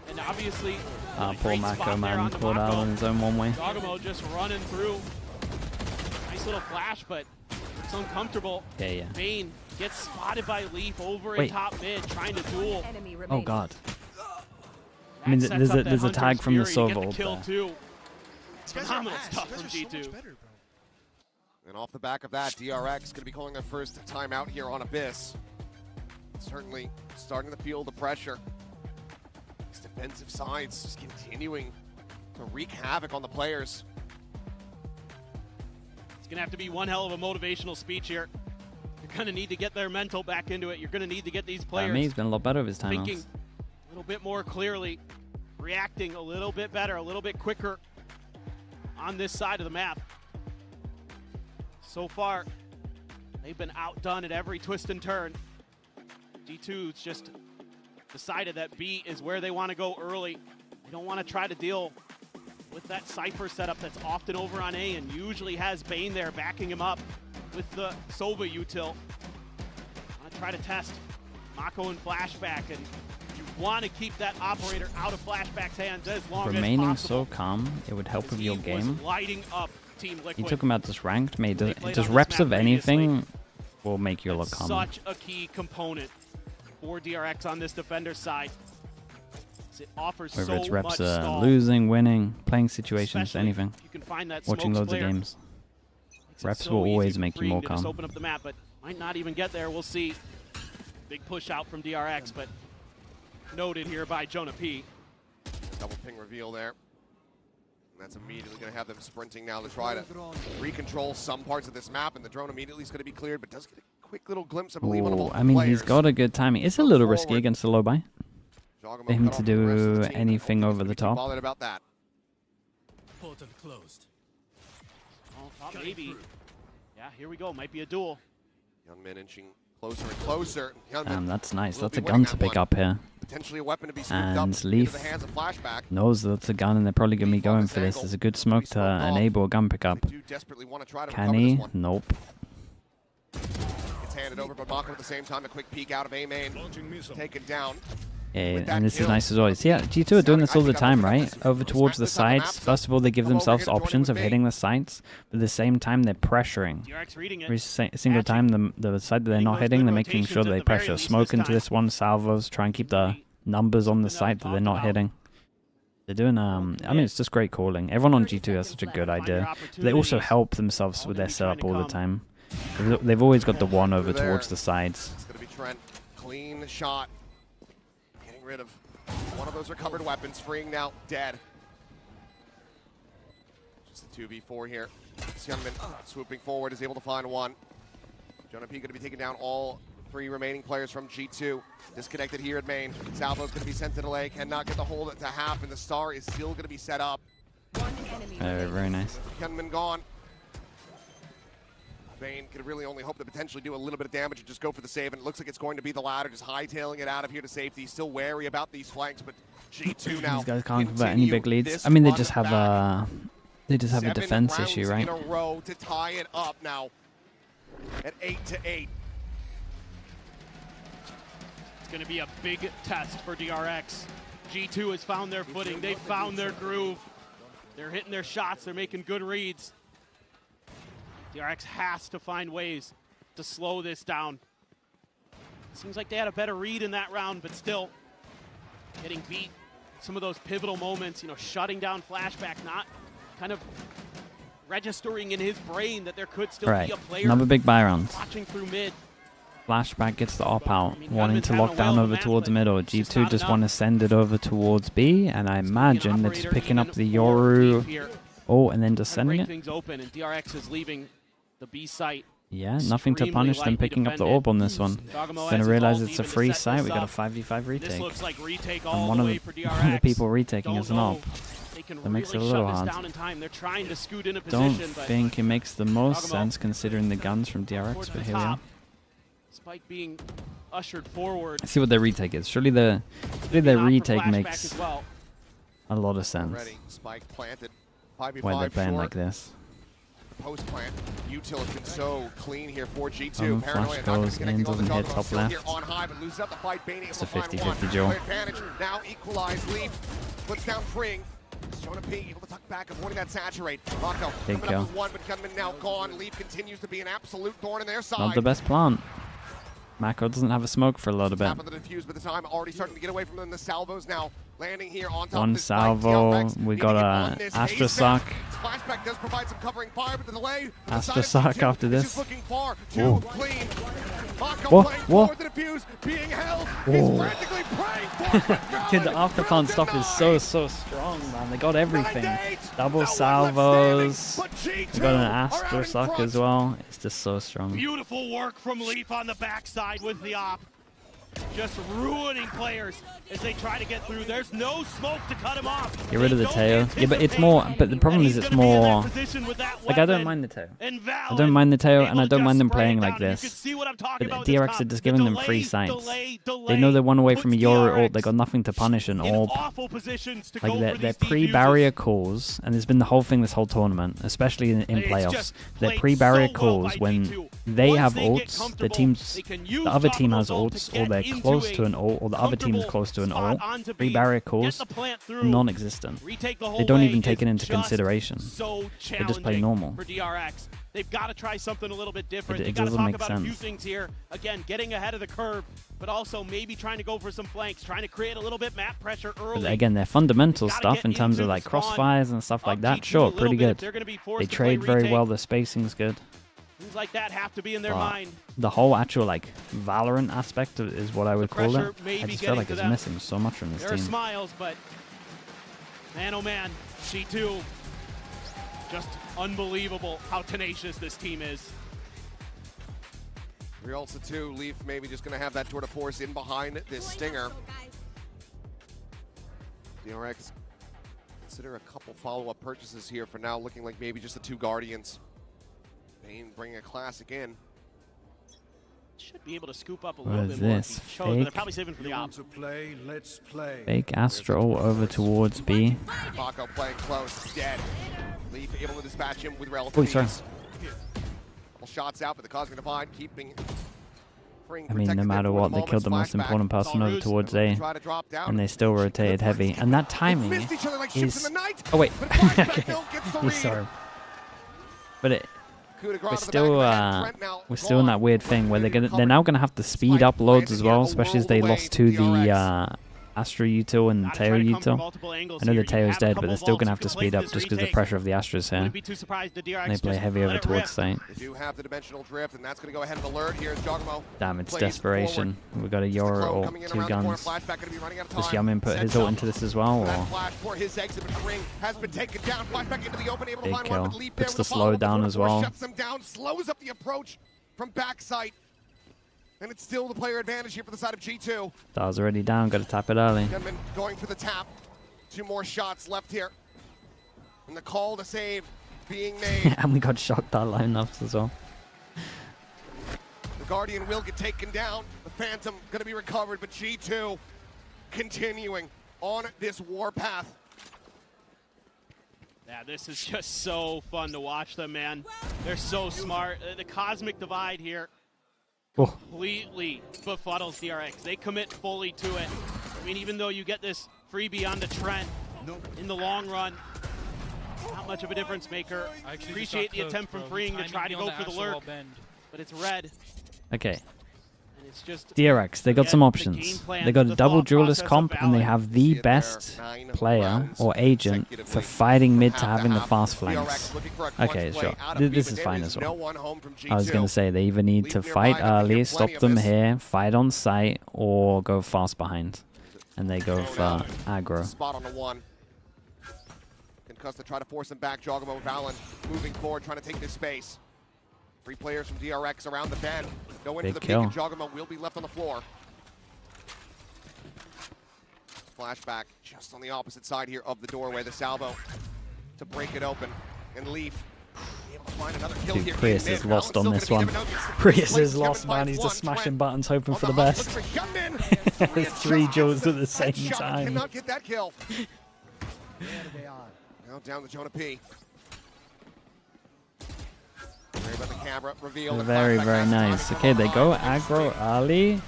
And obviously, Poor great Mako, spot there man, on the caught out Mako. on his own one way. Dogamo just running through. Nice little flash, but it's uncomfortable. Yeah, yeah. Bane gets spotted by Leaf over in Wait. top mid, trying to duel. Oh god. I mean, That there's sets a up there's a that tag Hunter's from the Fury to get Sovold kill there. too. Phenomenal stuff from G2. And off the back of that, DRX going to be calling their first timeout here on Abyss. Certainly starting to feel the pressure. These defensive sides just continuing to wreak havoc on the players. It's going to have to be one hell of a motivational speech here. You're going to need to get their mental back into it. You're going to need to get these players He's been a lot better with his thinking timeouts. a little bit more clearly, reacting a little bit better, a little bit quicker on this side of the map. So far, they've been outdone at every twist and turn. G2's just decided that B is where they want to go early. They don't want to try to deal with that Cypher setup that's often over on A and usually has Bane there backing him up with the Sova util. Want to try to test Mako and Flashback, and you want to keep that operator out of Flashback's hands as long Remaining as possible. so calm, it would help with your Was game. lighting up Team You Liquid. took him out just ranked, mate. They played Just on this reps map of anything will make you look calm. Such a key component for DRX on this defender side. It offers Whether so it's reps much stall. losing, winning, playing situations, Especially anything. if you can find that Watching smokes loads player. of games. Makes it Reps so will easy always for make you Freeing more to just calm. open up the map, but might not even get there. We'll see. Big push out from DRX, but noted here by Jonah P. Double ping reveal there. That's immediately going to have them sprinting now to try to recontrol some parts of this map, and the drone immediately is going to be cleared, but does get a quick little glimpse, I believe, on a multiple I mean, players. he's got a good timing. It's a little risky against the low buy for him to do anything over the top. Bothered about that. Portal closed. Oh, maybe. Yeah, here we go. Might be a duel. Youngmin inching closer and closer. Damn, that's nice. That's a gun to pick up here. Potentially a weapon to be scooped up And into Leaf the hands of Flashback. knows that's a gun, and they're probably going to be going for this. There's a good smoke to enable a gun pickup. Can he? Nope. Gets handed over, but Mako at the same time, a quick peek out of A main. Taken down. Yeah, and this is nice as always. Yeah, G2 are doing this all the time, right? Over towards the sides. First of all, they give themselves options of hitting the sides, but at the same time, they're pressuring. Every single time, the side that they're not hitting, they're making sure they pressure. Smoke into this one, salvos, try and keep the numbers on the side that they're not hitting. They're doing, I mean, it's just great calling. Everyone on G2 has such a good idea. But they also help themselves with their setup all the time. They've always got the one over towards the sides. It's going to be Trent. Clean shot. Rid of one of those recovered weapons, freeing now dead. Just a 2v4 here. Youngmin swooping forward is able to find one. Jonah P going to be taking down all 3 remaining players from G2. Disconnected here at main. Salvo's going to be sent to the lake, cannot get the hold to half, and the star is still going to be set up. Very nice. Youngmin gone. Bane could really only hope to potentially do a little bit of damage and just go for the save, and it looks like it's going to be the latter, just hightailing it out of here to safety. Still wary about these flanks, but G2 now. These guys can't convert any big leads. I mean, they just have a defense issue, right? 7 rounds in a row to tie it up now at 8-8. It's going to be a big test for DRX. G2 has found their footing. They've found their groove. They're hitting their shots. They're making good reads. DRX has to find ways to slow this down. Seems like they had a better read in that round, but still getting beat. Some of those pivotal moments, you know, shutting down Flashback, not kind of registering in his brain that there could still be a player. Another big buy round. Watching through mid. Flashback gets the op out, wanting to lock down over towards middle. G2 just want to send it over towards B, and I imagine they're just picking up the Yoru. Oh, and then just sending it. Things open, and DRX is leaving the B site. Yeah, nothing to punish them picking up the orb on this one. Gonna realize it's a free site. We got a 5v5 retake. And one of the people retaking is an op. That makes it a little hard. Don't think it makes the most sense considering the guns from DRX, but here we are. Spike being ushered forward. Let's see what their retake is. Surely their retake makes a lot of sense. Spike planted. Why they're playing like this. Post plant. Util has been so clean here for G2. Flash goes in, doesn't hit top left. On high, but loses up the fight. Bane It's a 50-50 duel. Advantage. Now equalized. Leaf puts down freeing. Jonah P able to tuck back, avoiding that saturate. Mako big coming up with one, but Gunman now gone. Leaf continues to be an absolute thorn in their side. Not the best plant. Mako doesn't have a smoke for a little bit. Top of the defuse, but the time already starting to get away from them. The salvos now landing here on top one of this salvo. We got a Astra Sock. Flashback does provide some covering fire, but the delay. Astra Sock after this. Looking far, too clean. What? The defuse being held. He's practically praying for Dude, the after plant stuff is so strong, man. They got everything. Double salvos. We got an Astra Sock as well. It's just so strong. Beautiful work from Leaf on the backside with the op. Just ruining players as they try to get through. There's no smoke to cut him off. Get rid of the tail. Yeah, but it's more. But the problem is it's more. Like, I don't mind the tail. I don't mind the tail, and I don't mind them playing like this. But DRX are just giving them free sights. They know they're one away from a Yoru ult. They got nothing to punish an orb. Like their pre-barrier calls, and there's been the whole thing this whole tournament, especially in playoffs. Their pre-barrier calls when they have ults, the other team has ults, or they're close to an ult, or the other team is close to an ult. Pre-barrier calls, non-existent. They don't even take it into consideration. They just play normal. For DRX. They've got to try something a little bit different. It They've got to doesn't talk make about a few sense. things here. Again, getting ahead of the curve, but also maybe trying to go for some flanks, trying to create a little bit map pressure early. But again, their fundamental stuff in terms of like crossfires and stuff like that, sure, pretty good. They trade very well. The spacing's good. Things like that have to be in their mind. The whole actual like Valorant aspect is what I would call it. I just feel like it's missing so much from this There are team. smiles, but man, oh man, G2 Just unbelievable how tenacious this team is. We're also too, Leaf maybe just gonna have that tour de force in behind this Stinger. DRX consider a couple follow-up purchases here for now, looking like maybe just the 2 Guardians. Bane bringing a classic in. Should be able to scoop up a What little is bit more. this? If he chose, but they're Fake? probably saving for the op. Fake Astro over towards B. Mako playing close, dead. Leaf able to dispatch him with relative Oh, sorry. ease. Couple shots out, but the Cosmic Divide keeping. I mean, no matter what, they killed the most important person over towards A, and they still rotated heavy. And that timing is... Oh, wait. Okay. Sorry. But we're still in that weird thing where they're now gonna have to speed up loads as well, especially as they lost to the Astra util and Teo util. I know the Teo's dead, but they're still gonna have to speed up just because the pressure of the Astra's here. And they play heavy over towards site. They do have the dimensional drift, and that's going to go ahead of alert. Here's Jogamo. Damn, it's desperation. We got a Yora ult, 2 guns. Does Yamin put his ult into this as well, or? Big kill. Puts the slow down as well. Shuts them down, slows up the approach from backside. And it's still the player advantage here for the side of G2. Dar's already down, gotta tap it early. Gunman going for the tap. 2 more shots left here. And the call to save being made. And we got shocked our lineups as well. The Guardian will get taken down. The Phantom going to be recovered, but G2 continuing on this warpath. Yeah, this is just so fun to watch them, man. They're so smart. The Cosmic Divide here completely befuddles DRX. They commit fully to it. I mean, even though you get this freebie on the Trent, in the long run, not much of a difference maker. I appreciate the attempt from Freeing to try to go for the lurk, but it's red. Okay. It's just DRX, they got some options. They got a double duelist comp, and they have the best player or agent for fighting mid to having the fast flanks. Okay, sure. This is fine as well. I was going to say, they either need to fight early, stop them here, fight on site, or go fast behind. And they go for aggro. Spot on the 1. Concuss to try to force him back. Jogamo Valen moving forward, trying to take this space. 3 players from DRX around the bend. Go into the peak, and Jogamo will be left on the floor. Flashback just on the opposite side here of the doorway. The salvo to break it open. And Leaf able to find another kill here. Prius is lost on this one. Prius is lost, man. He's just smashing buttons, hoping for the best. 3 duels at the same time. Cannot get that kill. Now down to Jonah P. Very, very nice. Okay, they go aggro early.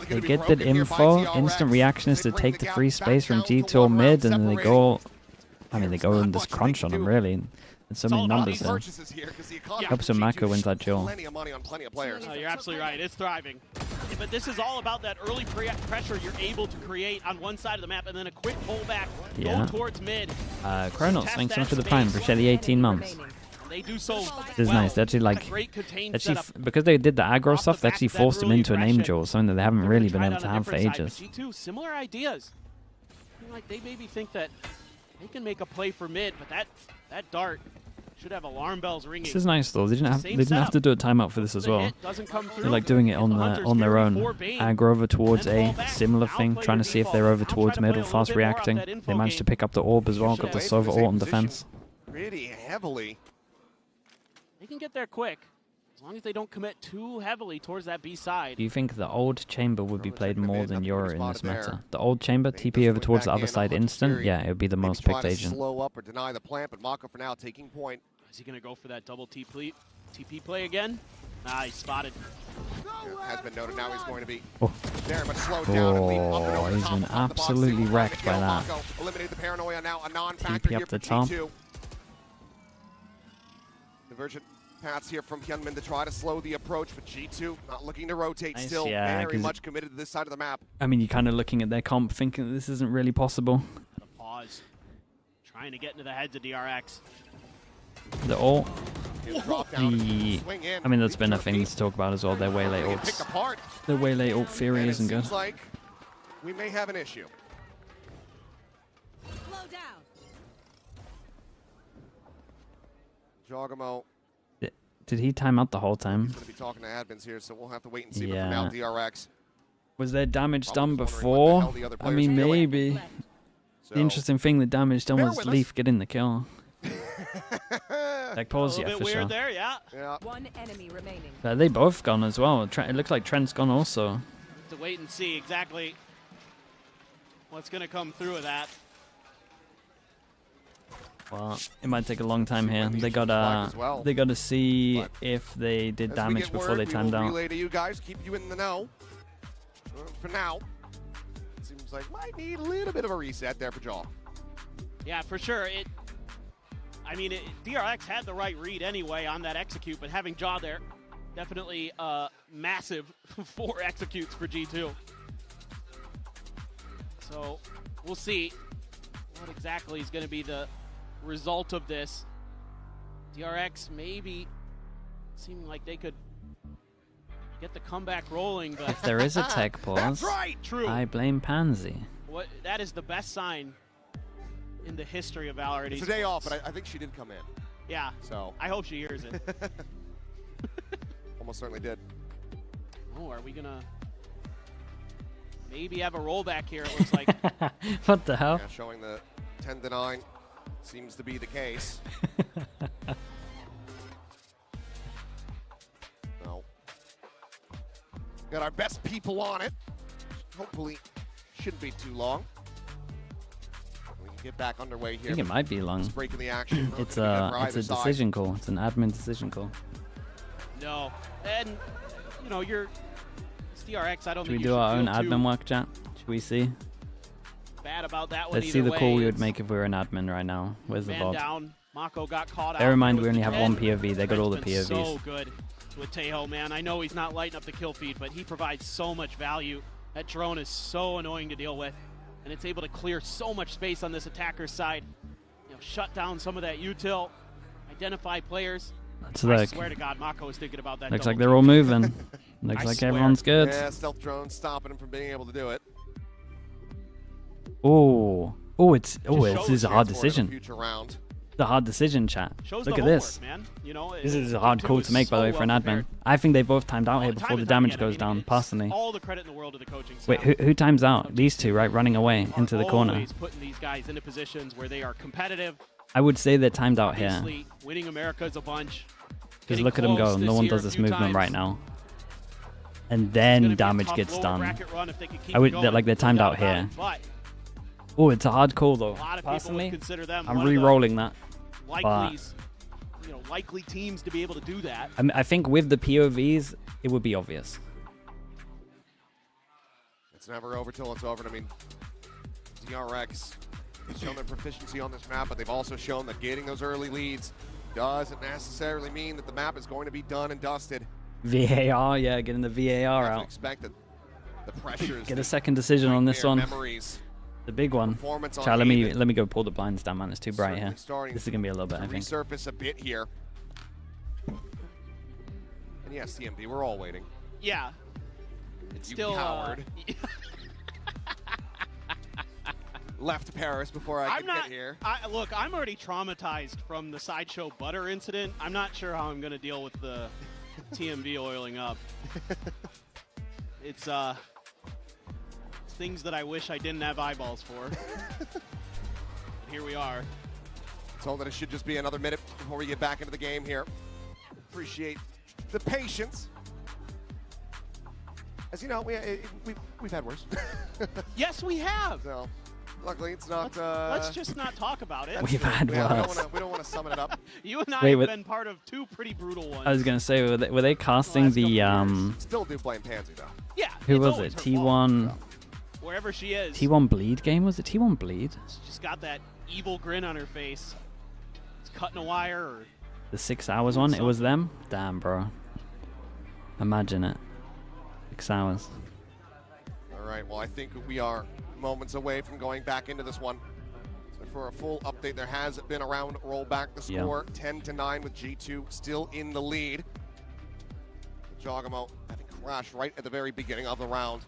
They get that info. Instant reaction is to take the free space from G2 or mid, and then they go... I mean, they go in this crunch on them, really. There's so many numbers there. Helps when Mako wins that duel. You're absolutely right. It's thriving. But this is all about that early pressure you're able to create on one side of the map, and then a quick pullback, go towards mid. Chronos, thanks so much for the prime. Appreciate the 18 months. They do so this is nice. They actually, like, because they did the aggro stuff, they actually forced them into an aim duel, something that they haven't really been able to have for ages. G2, similar ideas. Like, they maybe think that they can make a play for mid, but that dart should have alarm bells ringing. This is nice though. They didn't have to do a timeout for this as well. They're like doing it on their own. Aggro over towards A, similar thing, trying to see if they're over towards mid or fast reacting. They managed to pick up the orb as well, got the Sova ult on defense. Pretty heavily. They can get there quick, as long as they don't commit too heavily towards that B side. Do you think the old chamber would be played more than Yora in this meta? The old chamber, TP over towards the other side instant? Yeah, it would be the most picked agent. Slow up or deny the plant, but Mako for now taking point. Is he going to go for that double TP play again? Nice, spotted. Has been noted now he's going to be very much slowed down and leave up and over the he's top been of the box. absolutely wrecked by that. Eliminated the paranoia, now a non-factor here up for the top. G2. Divergent paths here from Hyunmin to try to slow the approach, but G2 not looking to rotate, Nice, still yeah, very much committed to this side of the map. I mean, you're kind of looking at their comp thinking this isn't really possible. Pause. Trying to get into the heads of DRX. The ult. I mean, that's been a thing to talk about as well. Their Waylay ults. Their Waylay ult theory isn't good. Seems like we may have an issue. Jogamo. Did he time out the whole time? Going to be talking to admins here, so we'll have to wait and see. But for now, DRX. Was there damage done before? I mean, maybe. So, the interesting thing, the damage done was Leaf getting the kill. Like pause, yeah, for weird sure. there, yeah. One enemy remaining. They both gone as well. It looks like Trent's gone also. Have to wait and see exactly what's going to come through of that. Well, it might take a long time here. They gotta see if they did damage before they timed out. Relay to you guys, keep you in the know. For now, it seems like might need a little bit of a reset there for Jaw. Yeah, for sure. DRX had the right read anyway on that execute, but having Jaw there, definitely massive 4 executes for G2. So we'll see what exactly is going to be the result of this. DRX maybe seeming like they could get the comeback rolling, but if there is a tech pause, that's right. True. I blame Pansy. That is the best sign in the history of Valorant. It's a day off, but I think she did come in. Yeah. So I hope she hears it. Almost certainly did. Oh, are we gonna maybe have a rollback here? It looks like. What the hell? Yeah, showing the 10-9 seems to be the case. No. Got our best people on it. Hopefully, shouldn't be too long. We can get back underway here. I think it might be long. Just breaking the action. It's a decision call. It's an admin decision call. No, and it's DRX. I don't Should we think do you our should own feel admin too work, chat? Should we see? Bad about that one. Let's see the call we would make if we were an admin right now. Where's the Man VOD? down. Mako got caught out. Bear in mind we only have one POV. They got all the Trent's been POVs. So good with Tejo, man. I know he's not lighting up the kill feed, but he provides so much value. That drone is so annoying to deal with, and it's able to clear so much space on this attacker's side. Shut down some of that util, identify players. I swear to God, Mako is thinking about that. Looks like they're all moving. Looks like everyone's good. Yeah, stealth drone stopping him from being able to do it. This is a hard decision. Future round. The hard decision, chat. Look at this. Man. This is a hard call to make, by the way, for an admin. I think they both timed out here before the damage goes down, personally. All the credit in the world to the coaching Wait, who times out? These two, right? Running away into the corner. Always putting these guys into positions where they are competitive. I would say they're timed out here. Winning America's a bunch. Because look at them go. No one does this movement right now. And then damage gets done. They're timed out here. Oh, it's a hard call though. Personally, I'm re-rolling that. Likely teams to be able to do that. I think with the POVs, it would be obvious. It's never over till it's over. I mean, DRX has shown their proficiency on this map, but they've also shown that getting those early leads doesn't necessarily mean that the map is going to be done and dusted. VAR, yeah, getting the VAR out. Expected. The pressures. Get a second decision on this one. Memories. The big one. Chad, let me go pull the blinds down, man. It's too bright here. This is gonna be a little bit, I think. Resurface a bit here. And yes, CMD, we're all waiting. Yeah. It's you still coward. Left Paris before I could get here. Look, I'm already traumatized from the Sideshow Butter incident. I'm not sure how I'm gonna deal with the TMV oiling up. It's things that I wish I didn't have eyeballs for. But here we are. Told that it should just be another minute before we get back into the game here. Appreciate the patience. As you know, we've had worse. Yes, we have. So, luckily, it's not. Let's just not talk about it. We've had worse. We don't want to sum it up. You and I have been part of 2 pretty brutal ones. I was gonna say, were they casting the Still do blame Pansy though. Yeah. Who was it? T1. Wherever she is. T1 Bleed game? Was it T1 Bleed? She's got that evil grin on her face. It's cutting a wire. Or the 6 hours one? It was them? Damn, bro. Imagine it. 6 hours. All right. Well, I think we are moments away from going back into this one. So for a full update, there has been a round rollback. The score 10-9 with G2 still in the lead. Jogamo having crashed right at the very beginning of the round.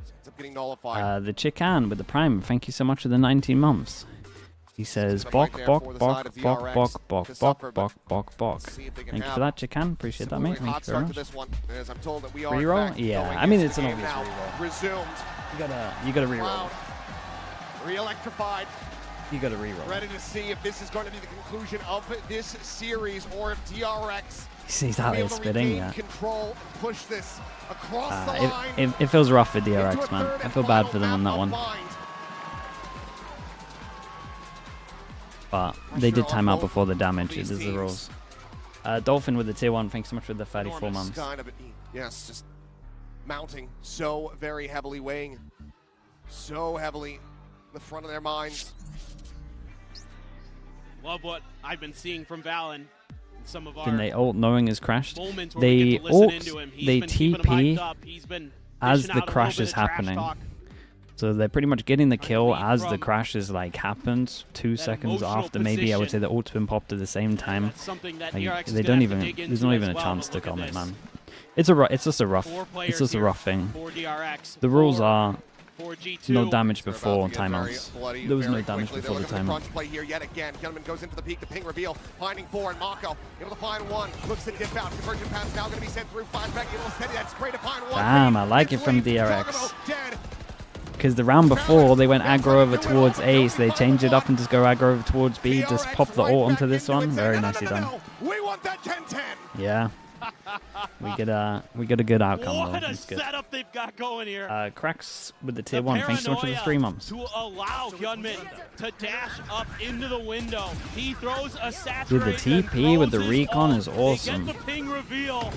So ends up getting nullified. The Chican with the Prime. Thank you so much for the 19 months. He says, bok, bok, bok, bok, bok, bok, bok, bok, bok, bok. Thank you for that, Chican. Appreciate that, mate. Thank you very much. Reroll? Yeah, I mean, it's an obvious reroll. Resumed. You gotta reroll. Re-electrified. You gotta reroll. Ready to see if this is going to be the conclusion of this series or if DRX He's out there spitting, yeah. Control, push this across the line. It feels rough for DRX, man. I feel bad for them on that one. But they did time out before the damage. It is the rules. Dolphin with the tier 1. Thanks so much for the 34 months. Yes, just mounting so very heavily, weighing so heavily in the front of their minds. Love what I've been seeing from Valen. Some of our Then they ult knowing is crashed. They ult, they TP as the crash is happening. So they're pretty much getting the kill as the crash is like happened 2 seconds after. Maybe I would say the ult's been popped at the same time. Like, they don't even. There's not even a chance to comment, man. It's just a rough thing. The rules are no damage before timeouts. There was no damage before the timeout. Play here yet again. Gunman goes into the peak, the ping reveal, finding 4, and Mako able to find 1. Looks to dip out. Conversion pass now going to be sent through. Flashback able to send that spray to find 1. Damn, I like it from DRX. Because the round before they went aggro over towards A, so they changed it up and just go aggro over towards B. Just pop the ult onto this one. Very nicely done. We want that 10-10. Yeah. We get a good outcome. What a setup they've got going here. Cracks with the tier 1. Thanks so much for the 3 months. To allow Gunman to dash up into the window. He throws a saturate. Dude, the TP with the recon is awesome. They get the ping reveal.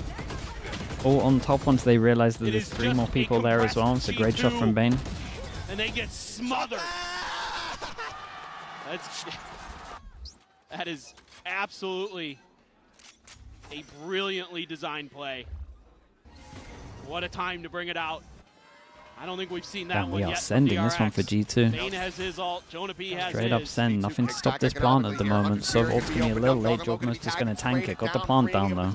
All on top once they realize that there's 3 more people there as well. It's a great shot from Bane. And they get smothered. That is absolutely a brilliantly designed play. What a time to bring it out. I don't think we've seen that one yet. We are sending this one for G2. Bane has his ult. Jonah P has Straight up send. Nothing to stop this plant at the moment. So ult's going to be a little late. Jogma's just going to tank it. Got the plant down though.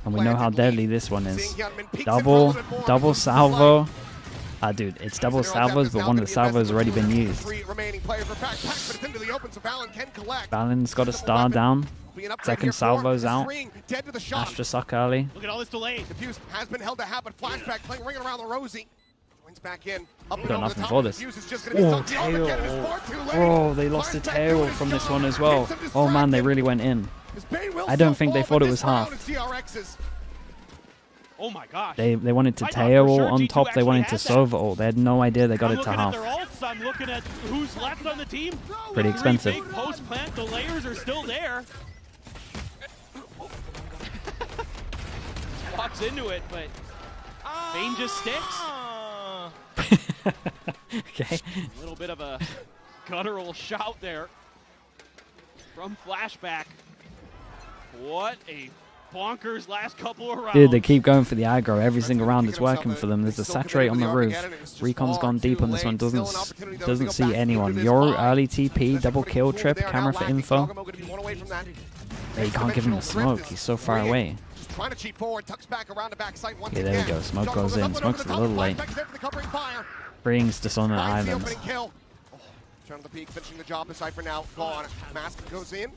And we know how deadly this one is. Double salvo. Dude, it's double salvos, but one of the salvos already been used. Valen's got a star down. Second salvo's out. Astra suck early. Look at all this delay. Diffuse has been held to happen. Flashback playing ring around the Rosie. Joins back in. We got nothing for this. Oh, tail. Oh, they lost a tail from this one as well. Oh man, they really went in. I don't think they thought it was half. Oh my gosh. They wanted to tail on top. They wanted to Sova ult. They had no idea they got it to half. I'm looking at who's left on the team. Pretty expensive. Big post plant. The layers are still there. Walks into it, but Bane just sticks. Okay. A little bit of a guttural shout there from Flashback. What a bonkers last couple of rounds. Dude, they keep going for the aggro every single round. It's working for them. There's a saturate on the roof. Recon's gone deep on this one. Doesn't see anyone. Yoru early TP, double kill trip, camera for info. He can't give him the smoke. He's so far away. Okay, there we go. Smoke goes in. Smoke's a little late. Brings Dishonor Islands. Turn the peak, finishing the job. The Cypher now gone. Mask goes in.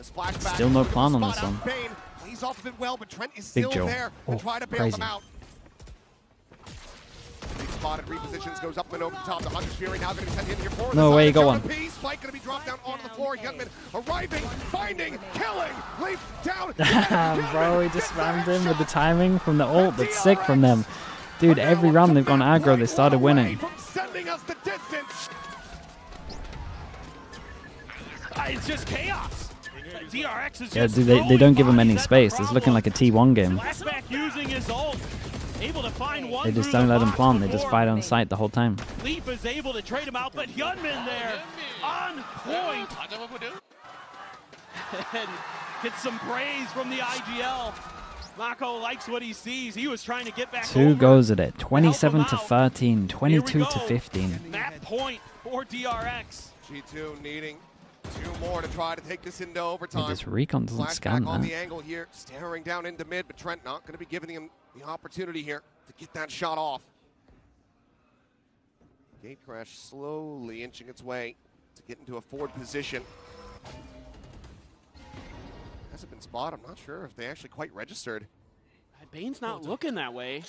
Still no plan on this one. He's off of it well, but Trent is still there to try to bail them out. Big spotted, repositions, goes up and over the top. The Hunter's Fury now going to be sent in here for no way, you got one. Spike going to be dropped down onto the floor. Youngman arriving, finding, killing, leap down. Damn, bro, he just spammed him with the timing from the ult. That's sick from them. Dude, every round they've gone aggro, they started winning. Sending us the distance. It's just chaos. DRX is yeah, dude, they don't give him any space. It's looking like a T1 game. Using his ult, able to find one. They just don't let him plant. They just fight on site the whole time. Leaf is able to trade him out, but Gunman there on point. And gets some praise from the IGL. Mako likes what he sees. He was trying to get back. 2 goes at it. 27 to 13, 22 to 15. Map point for DRX. G2 needing 2 more to try to take this into overtime. Yeah, this recon doesn't scan on that. the angle here, staring down into mid, but Trent not going to be giving him the opportunity here to get that shot off. Gate crash slowly inching its way to get into a forward position. Hasn't been spotted. I'm not sure if they actually quite registered. Bane's not looking that way.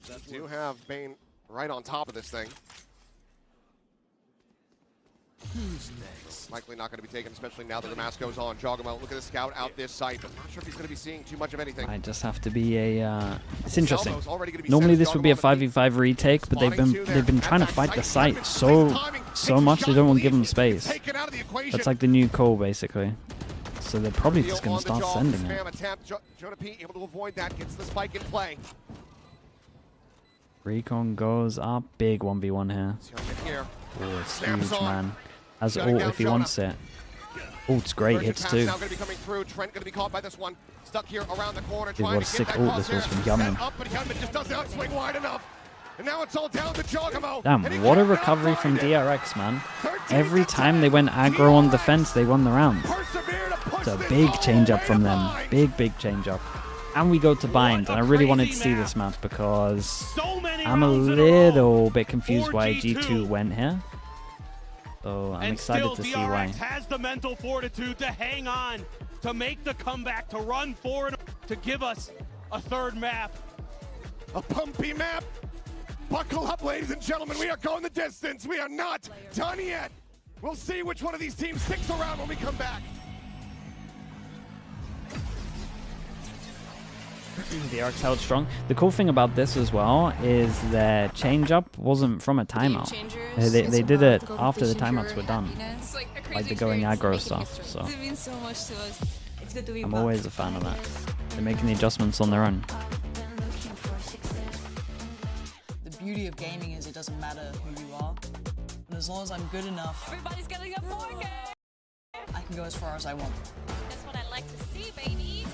We do have Bane right on top of this thing. Who's next? Likely not going to be taken, especially now that the mask goes on. Jogamo, look at the scout out this site. I'm not sure if he's going to be seeing too much of anything. I just have to be a. It's interesting. Normally this would be a 5v5 retake, but they've been trying to fight the site so much they don't want to give them space. That's like the new call basically. So they're probably just going to start sending it. Jonah P able to avoid that, gets the spike in play. Recon goes up, big 1v1 here. Oh, it's huge, man. Has ult if he wants it. Ult's great, hits too. Now going to be coming through. Trent going to be caught by this one. Stuck here around the corner. Dude, what a sick ult this was from Gunman. But Gunman just doesn't swing wide enough. And now it's all down to Jogamo. Damn, what a recovery from DRX, man. Every time they went aggro on defense, they won the round. It's a big change up from them. Big change up. And we go to bind, and I really wanted to see this map because I'm a little bit confused why G2 went here. So I'm excited to see why. DRX has the mental fortitude to hang on, to make the comeback, to run forward, to give us a third map. A pumpy map. Buckle up, ladies and gentlemen. We are going the distance. We are not done yet. We'll see which one of these teams sticks around when we come back. DRX held strong. The cool thing about this as well is their change up wasn't from a timeout. They did it after the timeouts were done. Like the going aggro stuff. So it means so much to us. It's good to be I'm back. always a fan of that. They're making the adjustments on their own. The beauty of gaming is it doesn't matter who you are. And as long as I'm good enough, Everybody's getting a 4K. I can go as far as I want. That's what I like to see, baby.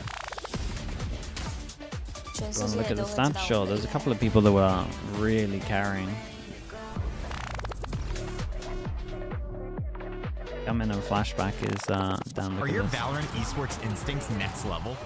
Go and look at the stats. Sure, there's a couple of people that were really carrying. Coming in Flashback is down. Are your Valorant esports instincts next level?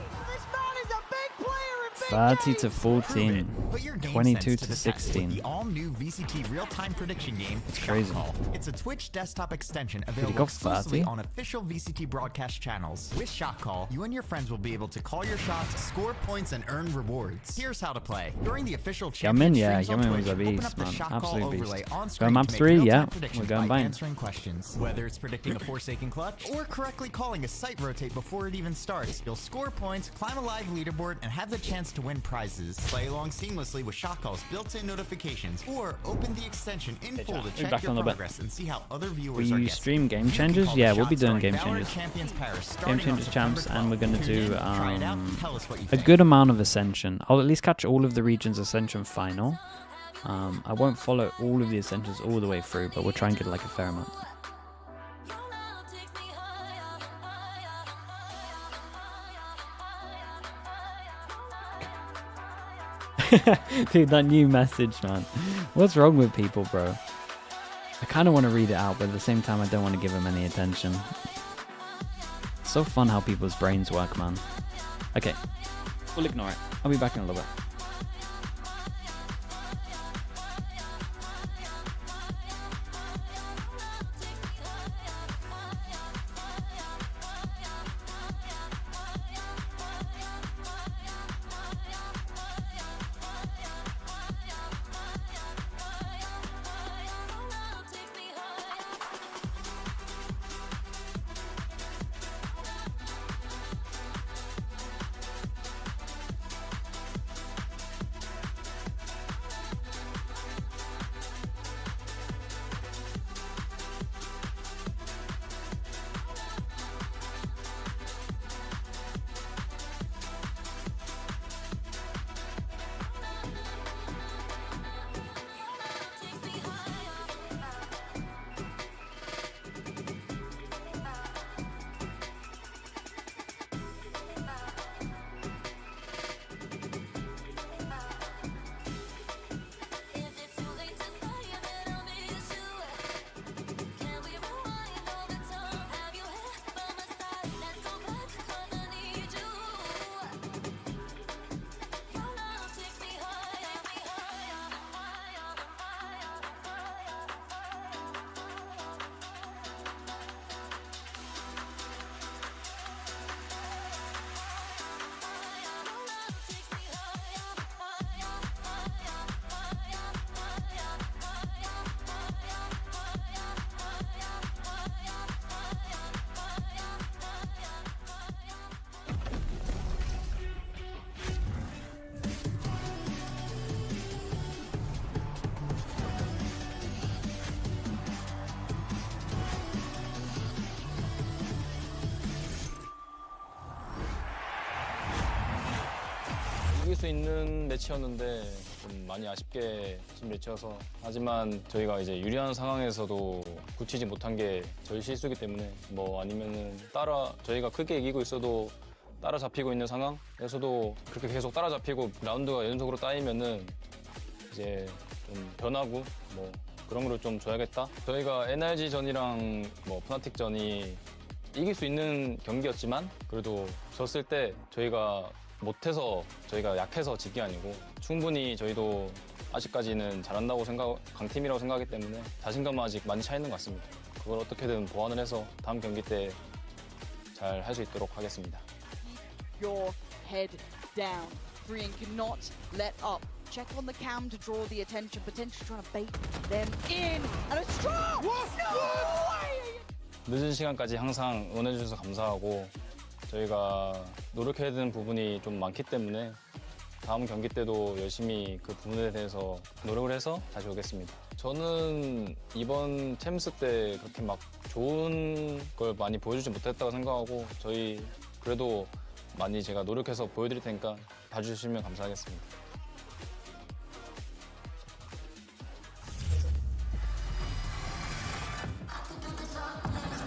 30 to 14, Put your game 22 sense to the test with 16. The all-new VCT real-time prediction game. It's crazy. It's a Twitch desktop extension he available go exclusively 30? on official VCT broadcast channels. With Shot Call, you and your friends will be able to call your shots, score points, and earn rewards. Here's how to play. During the official Yamin, champion yeah, streams on Yamin was Twitch, a open beast, up the man. Shot Call Absolute overlay beast. on Go screen map to make 3, real-time yeah. predictions We're going by bind. answering questions. Whether it's predicting a Forsaken clutch or correctly calling a site rotate before it even starts, you'll score points, climb a live leaderboard, and have the chance to win prizes. Play along seamlessly with Shot Call's built-in notifications, or open the extension in full to check your progress and see how other viewers are We guessing. stream Game You can Changers? call the Yeah, we'll be shots doing during Game Valorant Changers. Champions Paris Game starting on Changers champs, September and we're going to 12th. do Tune in, try it out, tell us what you a think. good amount of Ascension. I'll at least catch all of the regions Ascension final. I won't follow all of the Ascensions all the way through, but we'll try and get like a fair amount. Dude, that new message, man. What's wrong with people, bro? I kind of want to read it out, but at the same time, I don't want to give them any attention. It's so fun how people's brains work, man. Okay, we'll ignore it. I'll be back in a little bit. 수 있는 매치였는데 좀 많이 아쉽게 진 매치여서 하지만 저희가 이제 유리한 상황에서도 굳히지 못한 게 저희 실수기 때문에 뭐 아니면은 저희가 크게 이기고 있어도 따라잡히고 있는 상황에서도 그렇게 계속 따라잡히고 라운드가 연속으로 따이면은 이제 좀 변하고 뭐 그런 거를 좀 줘야겠다. 저희가 NRG전이랑 뭐 푸나틱전이 이길 수 있는 경기였지만 그래도 졌을 때 저희가 못해서 저희가 약해서 진 게 아니고 충분히 저희도 아직까지는 잘한다고 강팀이라고 생각하기 때문에 자신감은 아직 많이 차 있는 것 같습니다. 그걸 어떻게든 보완을 해서 다음 경기 때 잘 할 수 있도록 하겠습니다. Your head down. Brian cannot let up. Check on the cam to draw the attention, potentially trying to bait them in. And a strong! No way! 늦은 시간까지 항상 응원해주셔서 감사하고 저희가 노력해야 되는 부분이 좀 많기 때문에 다음 경기 때도 열심히 그 부분에 대해서 노력을 해서 다시 오겠습니다. 저는 이번 챔스 때 그렇게 막 좋은 걸 많이 보여주지 못했다고 생각하고 저희 그래도 많이 제가 노력해서 보여드릴 테니까 봐주시면 감사하겠습니다.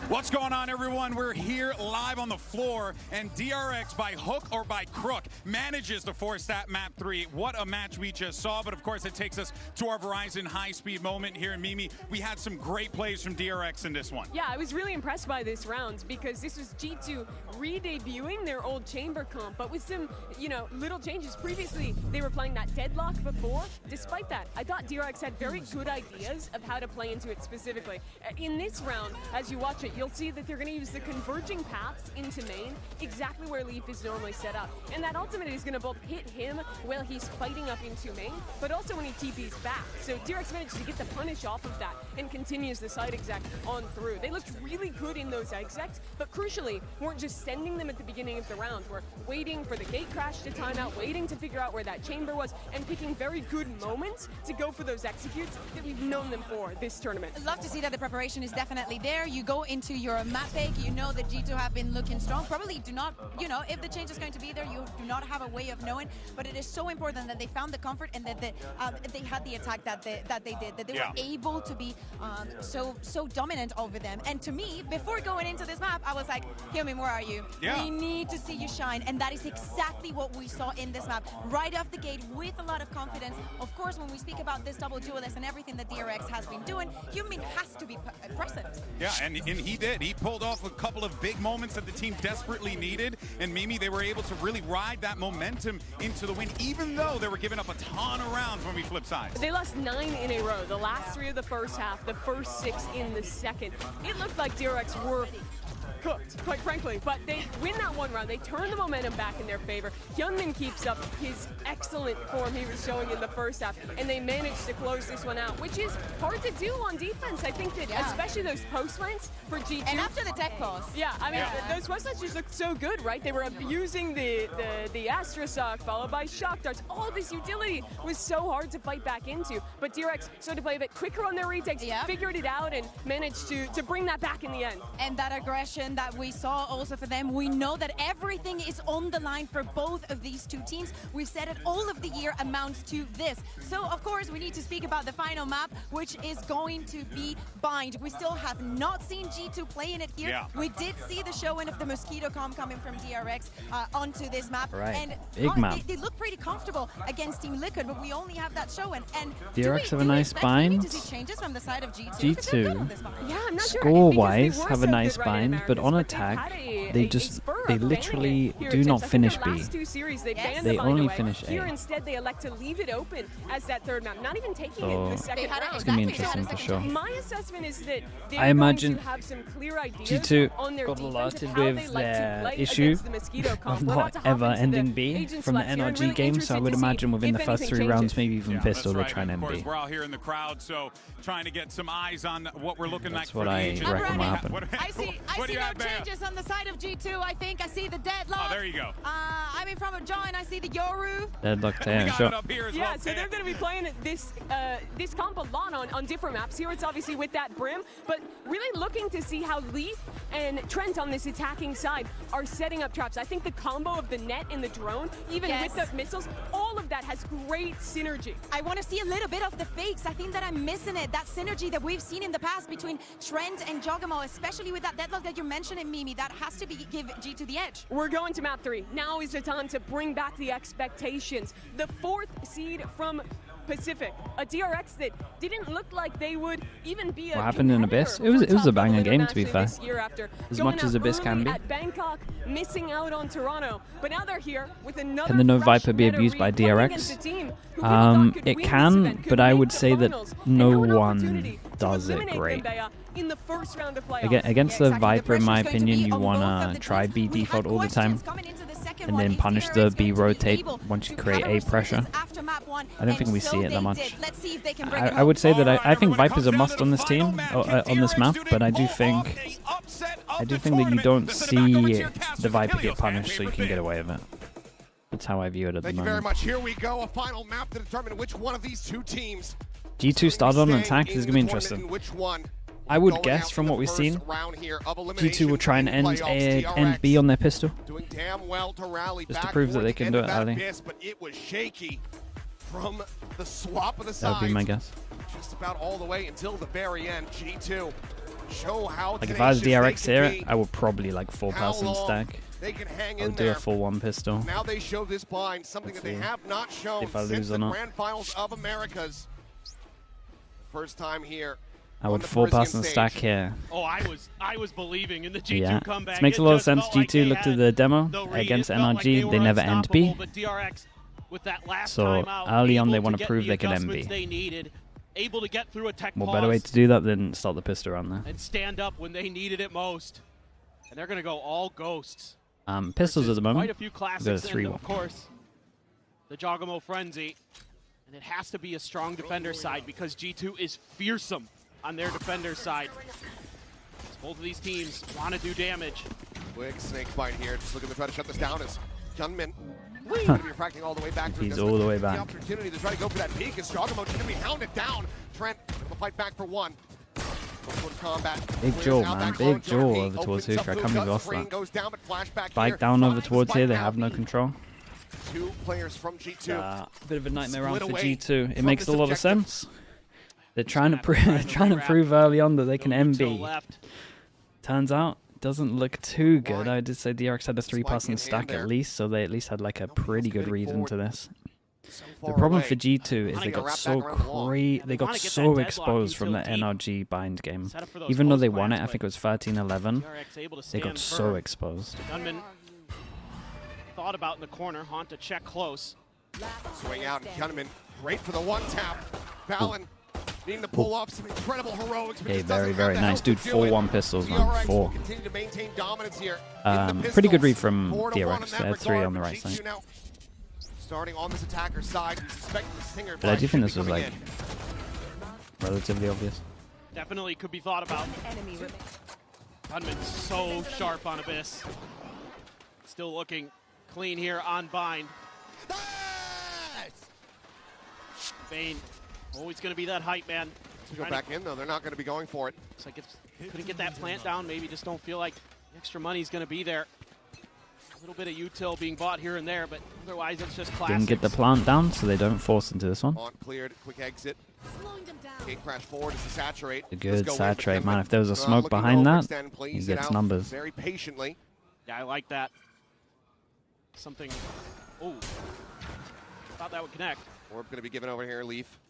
What's going on, everyone? We're here live on the floor, and DRX, by hook or by crook, manages to force that map 3. What a match we just saw, but of course it takes us to our Verizon high-speed moment here in Mimi. We had some great plays from DRX in this one. Yeah, I was really impressed by this round because this was G2 re-debuting their old chamber comp, but with some, little changes. Previously, they were playing that deadlock before. Despite that, I thought DRX had very good ideas of how to play into it specifically. In this round, as you watch it, you'll see that they're going to use the converging paths into main, exactly where Leaf is normally set up. And that ultimate is going to both hit him while he's fighting up into main, but also when he TP's back. So DRX managed to get the punish off of that and continues the side exec on through. They looked really good in those execs, but crucially, weren't just sending them at the beginning of the round. We're waiting for the gate crash to time out, waiting to figure out where that chamber was, and picking very good moments to go for those executes that we've known them for this tournament. I'd love to see that the preparation is definitely there. You go into your map pick, you know that G2 have been looking strong. Probably do not, if the change is going to be there, you do not have a way of knowing, but it is so important that they found the comfort and that they had the attack that they did, that they were able to be so dominant over them. And to me, before going into this map, I was like, Hyomin, where are you? Yeah. We need to see you shine, and that is exactly what we saw in this map. Right off the gate, with a lot of confidence. Of course, when we speak about this double duelist and everything that DRX has been doing, Hyomin has to be present. Yeah, and he did. He pulled off a couple of big moments that the team desperately needed, and Mimi, they were able to really ride that momentum into the win, even though they were giving up a ton of rounds when we flip sides. They lost 9 in a row, the last 3 of the first half, the first 6 in the second. It looked like DRX were cooked, quite frankly, but they win that one round. They turn the momentum back in their favor. Hyunmin keeps up his excellent form he was showing in the first half, and they managed to close this one out, which is hard to do on defense. I think that, especially those post lanes for G2. And after the tech pulse. Yeah, I mean, those post lanes just looked so good, right? They were abusing the Astra Sock, followed by Shock Darts. All this utility was so hard to fight back into, but DRX started to play a bit quicker on their retakes, figured it out, and managed to bring that back in the end. And that aggression that we saw also for them, we know that everything is on the line for both of these two teams. We've said it all of the year amounts to this. So of course we need to speak about the final map, which is going to be Bind. We still have not seen G2 playing it here. We did see the showing of the Mosquito comp coming from DRX onto this map. And they look pretty comfortable against Team Liquid, but we only have that showing. And DRX have a nice bind. To see changes from the side of G2? G2 score-wise have a nice bind, but on attack they literally do not finish B. They only finish A. Here instead they elect to leave it open as that third map, not even taking it the second round. It's gonna be interesting for sure. My assessment is that I imagine to have some clear ideas G2 on their got defense alerted of how with they like to their play issue against the Mosquito comp. of We're about not to hop ever into the ending B agents from the left here, and NRG really game, so I would interested to see imagine within the if first anything 3 rounds, changes. maybe even pistol, they're Right. trying to Of end course, B. we're all here in the crowd, so trying to get some eyes on what we're looking That's like what for the I agent. reckon will happen. I see no changes on the side of G2. I think I see the deadlock. Oh, there you go. I mean, from a John, I see the Yoru. Deadlock Tan, sure. Yeah, so they're going to be playing this comp a lot on different maps. Here it's obviously with that Brim, but really looking to see how Leaf and Trent on this attacking side are setting up traps. I think the combo of the net and the drone, even with the missiles, all all of that has great synergy. I want to see a little bit of the fakes. I think that I'm missing it. That synergy that we've seen in the past between Trent and Giacomo, especially with that deadlock that you're mentioning, Mimi, that has to give G2 the edge. We're going to map 3. Now is the time to bring back the expectations. The 4th seed from Pacific, a DRX that didn't look like they would even be a what happened in Abyss? It was a banger game, to be fair. As much as Abyss can be. At Bangkok, missing out on Toronto, but now they're here with another. Can the no Viper be abused by DRX? It can, but I would say that no one does it great. In the first round of playoffs. Against the Viper, in my opinion, you wanna try B default all the time, and then punish the B rotate once you create A pressure. I don't think we see it that much. I would say that I think Viper's a must on this team, on this map, but I do think that you don't see the Viper get punished, so you can get away with it. That's how I view it at the moment. Thank you very much. Here we go, a final map to determine which one of these two teams. G2 started on an attack. This is gonna be interesting. I would guess from what we've seen, G2 will try and end B on their pistol, just to prove that they can do it early. But it was shaky from the swap of the That would be my guess. Just about all the way until the very end. G2 show how like if I was DRX here, I would probably like 4-person stack. They can hang I would do a full 1 pistol. Now they show this blind, something that they have not shown if I since lose the or not. Grand Finals of Americas. First time here. I would 4-person stack here. Oh, I was believing in the G2 comeback. This makes a lot of sense. G2 looked at the demo against NRG. They never end B. So early on, they want to prove they can end B. Able to get through a tech What better way to do that than start the pistol around there? And stand up when they needed it most. And they're going to go all ghosts. Pistols at the moment. Quite a few classics, and of course, the Giacomo Frenzy. And it has to be a strong defender side because G2 is fearsome on their defender side. Both of these teams want to do damage. Quick snake bite here, just looking to try to shut this down as Gunman going to be refracting all the way back. He's all the way back. The opportunity to try to go for that peak, and Giacomo just going to be hounded down. Trent will fight back for 1. Big jaw, man. Big jaw over towards Hookah. I can't believe we lost that. Spike down over towards here. They have no control. 2 players from G2. Bit of a nightmare round for G2. It makes a lot of sense. They're trying to prove early on that they can MB. Turns out, doesn't look too good. I did say DRX had a 3-person stack at least, so they at least had like a pretty good read into this. The problem for G2 is they got so exposed from the NRG bind game. Even though they won it, I think it was 13-11. They got so exposed. Gunman thought about in the corner. Haunt to check close. Swing out, Gunman great for the 1-tap. Fallon needing to pull off some incredible heroics. Okay, very, very nice. Dude, 4-1 pistols, man. 4. Continue to maintain dominance here. Pretty good read from DRX. They had 3 on the right side. Starting on this attacker side, we suspect the Stinger. But I do think this was like relatively obvious. Definitely could be thought about. Gunman so sharp on Abyss. Still looking clean here on Bind. Vayne, always going to be that hype man. Go back in though, they're not going to be going for it. Looks like couldn't get that plant down. Maybe just don't feel like the extra money's going to be there. A little bit of util being bought here and there, but otherwise it's just classic. Didn't get the plant down, so they don't force into this one. Cleared, quick exit. Gate crash forward is to saturate. A good saturate, man. If there was a smoke behind that, he gets numbers. Very patiently. Yeah, I like that. Something. Oh, thought that would connect. Orb going to be given over here, Leaf.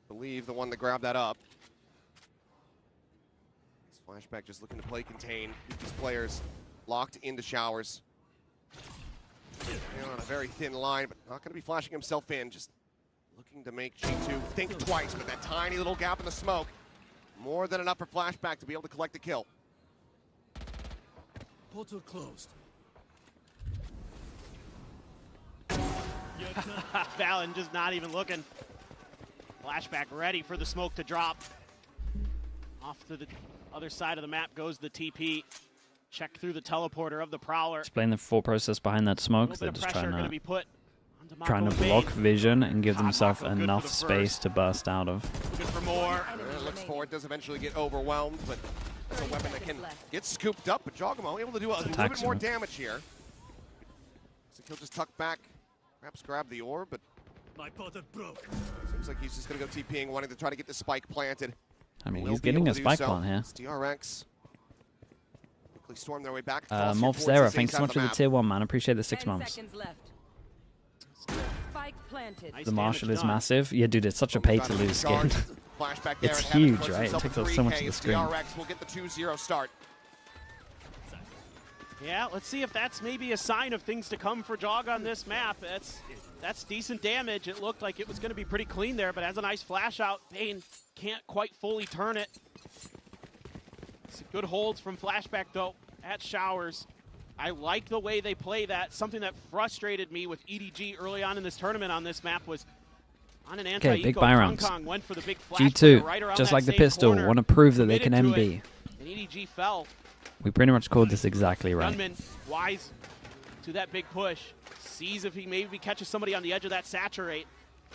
Believe the one that grabbed that up. This flashback just looking to play contain. These players locked into showers. On a very thin line, but not going to be flashing himself in. Just looking to make G2 think twice, but that tiny little gap in the smoke, more than enough for flashback to be able to collect the kill. Portal closed. Fallon just not even looking. Flashback ready for the smoke to drop. Off to the other side of the map goes the TP. Check through the teleporter of the Prowler. Explain the full process behind that smoke. They're just trying to block vision and give themselves enough space to burst out of. Looking for more. Looks for it, does eventually get overwhelmed, but it's a weapon that can get scooped up. But Giacomo able to do a little bit more damage here. So he'll just tuck back, perhaps grab the orb, but Seems like he's just going to go TPing, wanting to try to get the spike planted. I mean, he's getting a spike plant here. It's DRX quickly storm their way back. Morph Zera, thanks so much for the tier 1, man. Appreciate the 6 months. The Marshall is massive. Yeah, dude, it's such a pay-to-lose skin. It's huge, right? It takes up so much of the screen. DRX will get the 2-0 start. Yeah, let's see if that's maybe a sign of things to come for Jog on this map. That's decent damage. It looked like it was going to be pretty clean there, but has a nice flash out. Bane can't quite fully turn it. Some good holds from Flashback, though, at Showers. I like the way they play that. Something that frustrated me with EDG early on in this tournament on this map was on an anti-eco. Okay, big buy rounds. Went for the big flash G2, right around just that like the same pistol, corner, want to prove that they can committed to MB. it, and EDG fell. We pretty much called this exactly right. Gunman, wise to that big push. Sees if he maybe catches somebody on the edge of that saturate.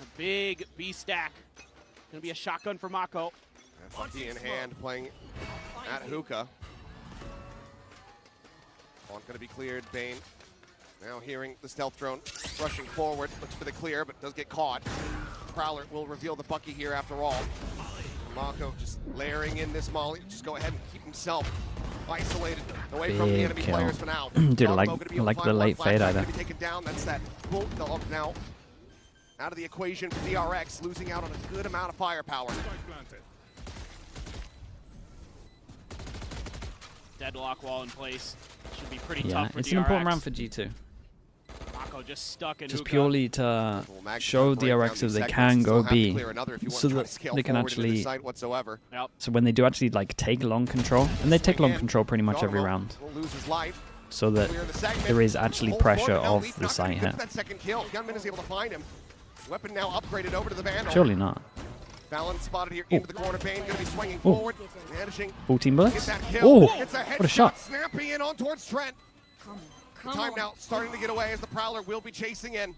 A big B stack. Gonna be a shotgun for Mako. Bucky in hand playing at Hookah. Bond gonna be cleared. Bane now hearing the stealth drone rushing forward. Looks for the clear, but does get caught. Prowler will reveal the Bucky here after all. Mako just layering in this molly. Just go ahead and keep himself isolated away from the enemy players for now. Dude, I like the late fade either. Taken down. That's that bulldog now out of the equation for DRX, losing out on a good amount of firepower. Deadlock wall in place. Should be pretty Yeah, tough for it's DRX. an important round for G2. Mako just stuck in Just Hookah. purely to show DRX that they can go B, so that they can actually, so when they do actually like take long control, and they take long control pretty much every round, so that there is actually pressure of the site here. That second kill. Gunman is able to find him. Weapon now upgraded over to the Vandal. Surely not. Fallon spotted here into the corner. Bane going to be swinging forward. Managing 14 bullets? Gets that kill. Oh, Gets what a shot. Snappy in on towards Trent. The time now starting to get away as the Prowler will be chasing in.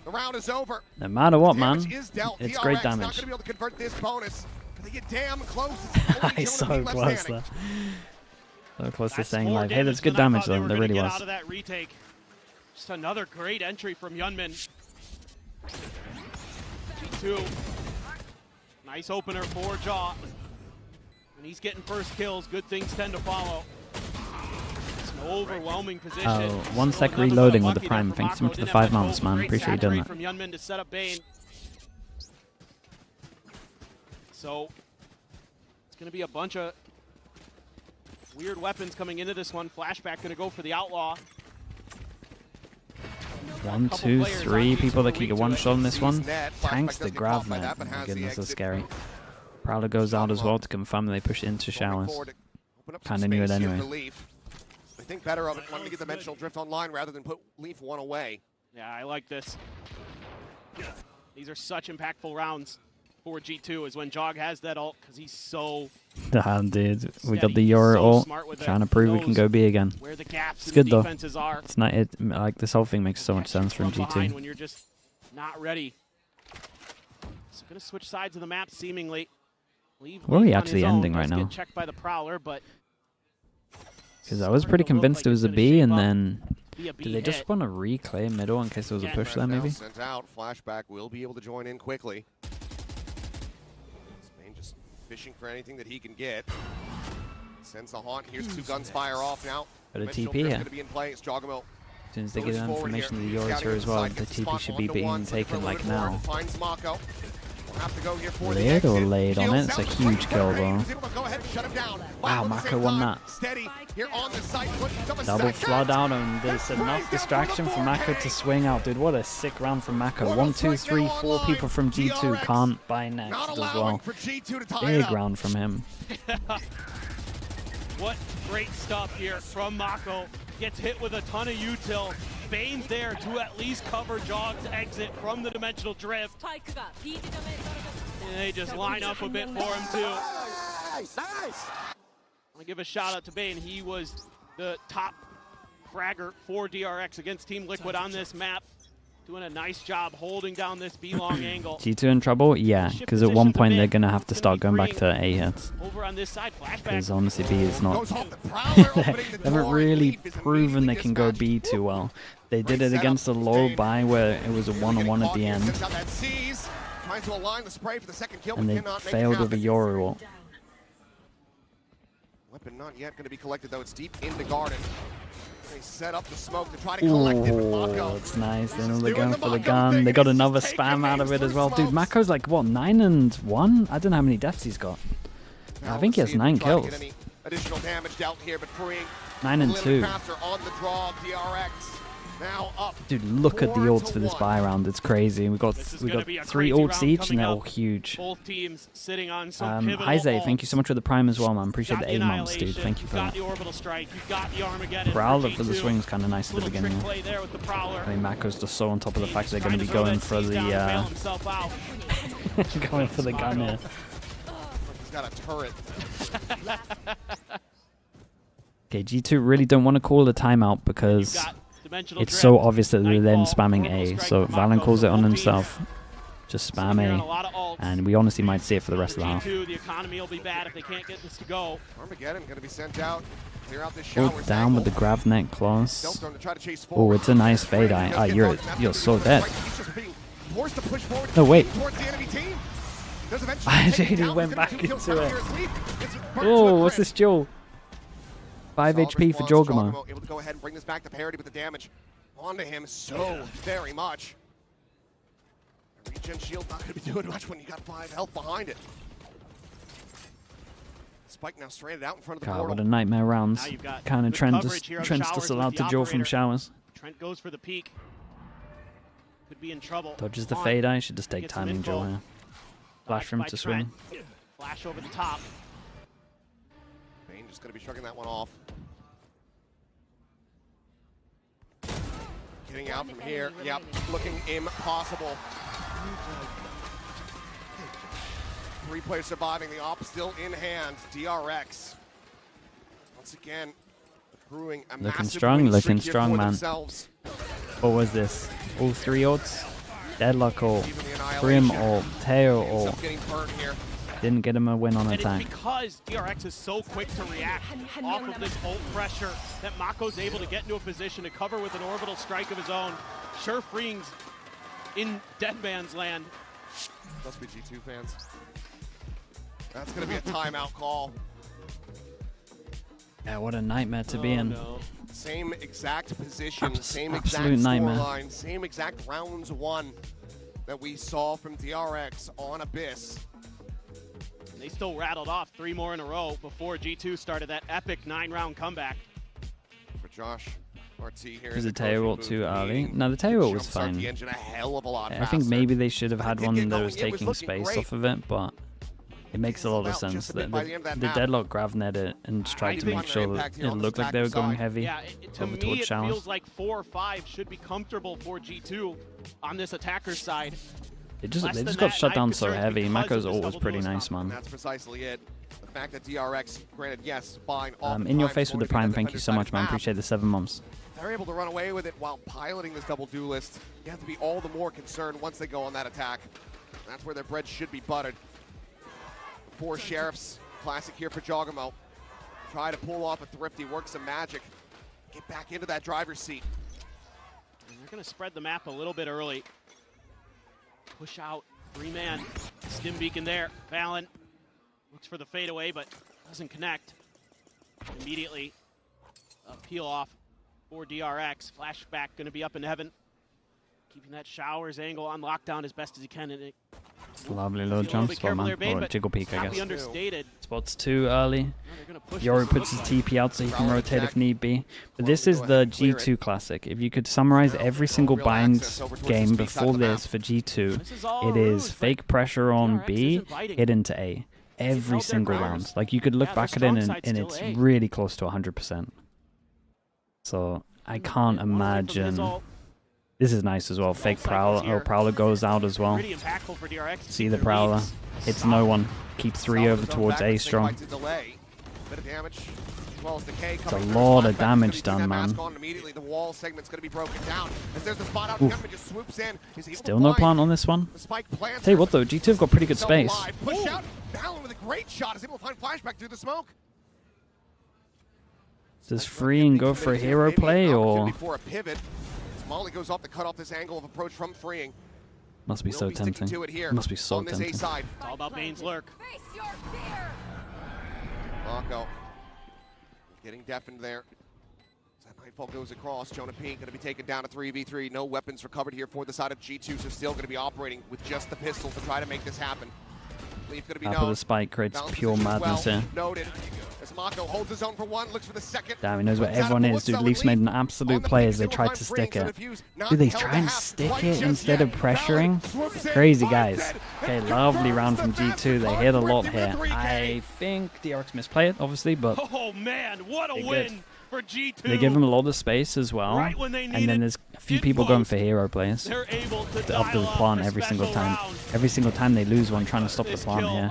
The round is over. No matter what, man, Damage is dealt. it's DRX great not damage. going to be able to convert this bonus. But they get damn close. He's so close there. So close to saying more like, hey, that's good than I damage thought they though. were There gonna really get was. out of that retake. Just another great entry from Yunmin. G2. Nice opener for Jaw. And he's getting first kills. Good things tend to follow. It's an overwhelming position. Oh, 1 sec reloading with the Prime. Thanks so much for the 5 months, man. Appreciate you doing that. From Yunmin to set up Bane. So it's going to be a bunch of weird weapons coming into this one. Flashback going to go for the Outlaw. 1, 2, 3 people that can get one shot on this one. Tanks the Grav net. Oh my goodness, that's scary. Prowler goes out as well to confirm that they push into Showers. Kinda knew it anyway. They think better of it, wanting to get Dimensional Drift online rather than put Leaf one away. Yeah, I like this. These are such impactful rounds for G2 is when Jog has that ult because he's so Damn, dude. We got the Euro ult. Trying to prove we can go B again. where the gaps It's in good the though. defenses are. It's not it. Like this whole thing makes so much sense from Behind G2. when you're just not ready. So gonna switch sides of the map seemingly. Leave Where are we Leaf on actually his own. ending right Does now? Get checked by the Prowler, but Because I was pretty convinced it was a B, and then be a B did they just hit. want to reclaim middle in case there was a push there? Maybe. Sent out. Flashback will be able to join in quickly. Spain just fishing for anything that he can get. Sends the haunt. Here's 2 guns fire off now. Got a Dimensional TP Drift here. gonna be in play. It's Jogamo. As soon as they Goes get forward information here. that the Euros Scouting here as well, inside, the gets the TP spot should on be to being one, taken so like Prowler now. finds Mako. We'll have to go here for the Laid exit. or laid on it? Shields It's a out, huge kill Bane though. was able to go ahead and shut him down. Wow, At the Mako same won time, that. Steady here on the site. Double flood out, and there's enough distraction for Mako to swing out. Dude, what a sick round from Mako. 1, 2, 3, 4 people from G2 can't buy next as well. Big round from him. What great stuff here from Mako. Gets hit with a ton of util. Bane's there to at least cover Jog's exit from the Dimensional Drift. And they just line up a bit for him too. Nice! Nice! I want to give a shout out to Bane. He was the top fragger for DRX against Team Liquid on this map. doing a nice job holding down this B-long angle. G2 in trouble? Yeah, because at one point they're going to have to start going back to A here. Over on this side, Because honestly, B is not... they haven't really proven they can go B too well. They did it against a low buy where it was a one-on-one at the end. And they failed with a Yoru ult. Weapon not yet going to be collected, though. It's deep in the garden. They set up the smoke to try to collect it. Oh, it's nice. They know they're going for the gun. They got another spam out of it as well. Dude, Mako's like, what, 9 and 1? I don't know how many deaths he's got. I think he has 9 kills. Additional damage dealt here, but freeing 9 and 2. on the draw. DRX now up. Dude, look at the ults for this buy round. It's crazy. We got 3 ults each, and they're all huge. Both teams sitting on some pivotal Heise, thank you so much for the prime as well, man. Appreciate the 8 months, dude. Thank you for that. Prowler for the swing's kind of nice at the beginning. I mean, Mako's just so on top of the fact they're going to be going for the going for the gun here. He's got a turret. Okay, G2 really don't want to call the timeout because it's so obvious that they're then spamming A. So Valen calls it on himself. Just spam A. And we honestly might see it for the rest of the half. The economy will be bad if they can't get this to go. Armageddon going to be sent out. Clear out this Oh, down with the grab neck claws. Oh, it's a nice fade eye. Ah, you're so dead. No, wait. I actually went back into it. Oh, what's this duel? 5 HP for Jorgamo. Able to go ahead and bring this back to parity, but the damage onto him so very much. The regen shield not going to be doing much when you got 5 health behind it. Spike now stranded out in front of the God, portal. what a nightmare rounds. Kind of Trent's just allowed to duel from showers. Trent goes for the peak. Could be in trouble. Dodges the fade eye. Should just take timing duel here. Flash for him to swing. Flash over the top. Bane just going to be shrugging that one off. Getting out from here. Yep, looking impossible. 3 players surviving. The op still in hand. DRX. Once again, accruing a Looking massive strong, win looking streak strong, for man. themselves. What was this? All 3 ults? Deadlock ult, Grim ult, Teo ult. Didn't get him a win on attack. It's because DRX is so quick to react off of this ult pressure that Mako's able to get into a position to cover with an orbital strike of his own. Sure freeings in dead man's land. Must be G2 fans. That's going to be a timeout call. Yeah, what a nightmare to be in. No. Same exact position, same absolute exact nightmare. scoreline, same exact rounds won that we saw from DRX on Abyss. They still rattled off 3 more in a row before G2 started that epic 9-round comeback. For Josh RT here. Was the Teo ult too early? No, the Teo ult was fine. The engine a hell of a lot I think faster. maybe they should have had one that was going, taking space off of it, but it makes a lot of sense. The Deadlock grav-net it and tried to make sure that it looked like they were going heavy To over me, towards it showers. feels like 4 or 5 should be comfortable for G2 on this attacker's side. They just got shut down so heavy. Mako's ult was pretty nice, man. That's precisely it. The fact that DRX, granted, yes, buying all In your face with the prime, thank you so much, man. Appreciate the 7 months. They're able to run away with it while piloting this double duelist. You have to be all the more concerned once they go on that attack. That's where their bread should be buttered. 4 sheriffs, classic here for Jogamo. Try to pull off a thrifty, work some magic, get back into that driver's seat. And they're going to spread the map a little bit early. Push out, 3-man, stim beacon there. Valen looks for the fadeaway, but doesn't connect. Immediately, peel off for DRX. Flashback going to be up in heaven. Keeping that showers angle on lockdown as best as he can. And it Lovely little jump spot, man. Bane, Or jiggle peek, I guess. Understated. Spot's too early. Yoru puts his TP out so he can rotate if need be. But this is the G2 classic. If you could summarize every single bind game before this for G2, it is fake pressure on B, hit into A. Every single round. Like, you could look back at it and it's really close to 100%. So, I can't imagine... This is nice as well. Fake Prowler. Oh, Prowler goes out as well. See the Prowler. Hits no one. Keeps 3 over towards A strong. Bit of damage. well as Decay It's a coming through. lot of Flashback damage is gonna done, be that man. mask on immediately. The wall segment's going to be broken down. As there's the spot out, Oof. Gunman just swoops in. He's able Still to no blind. plant on this one. The spike plants Tell you what though, G2 have got pretty good space. alive. Push out. Valen with a great shot is able to find Flashback through the smoke. Does Freeing go for a hero play or? For a pivot. As Molly goes off to cut off this angle of approach from Freeing. Must be so tempting. Must be so tempting. It's all about Bane's lurk. Mako getting deafened there. As that Nightfall goes across, Jonah P going to be taken down to 3v3. No weapons recovered here for the side of G2, so still going to be operating with just the pistol to try to make this happen. Leaf going to be After the spike creates pure madness here. Noted. As Mako holds his own for one, looks for the second. Damn, he knows where everyone is. Dude, Leaf's made an absolute play as they tried to stick it. Dude, they try and stick it instead of pressuring. Crazy guys. Okay, lovely round from G2. They hit a lot here. I think DRX misplay it, obviously, but Oh man, what a win for G2. they give him a lot of space as well. Right when they need And then there's a few people going for hero plays. They're able to After the plant every single time. Every single time they lose one trying to stop the plant here.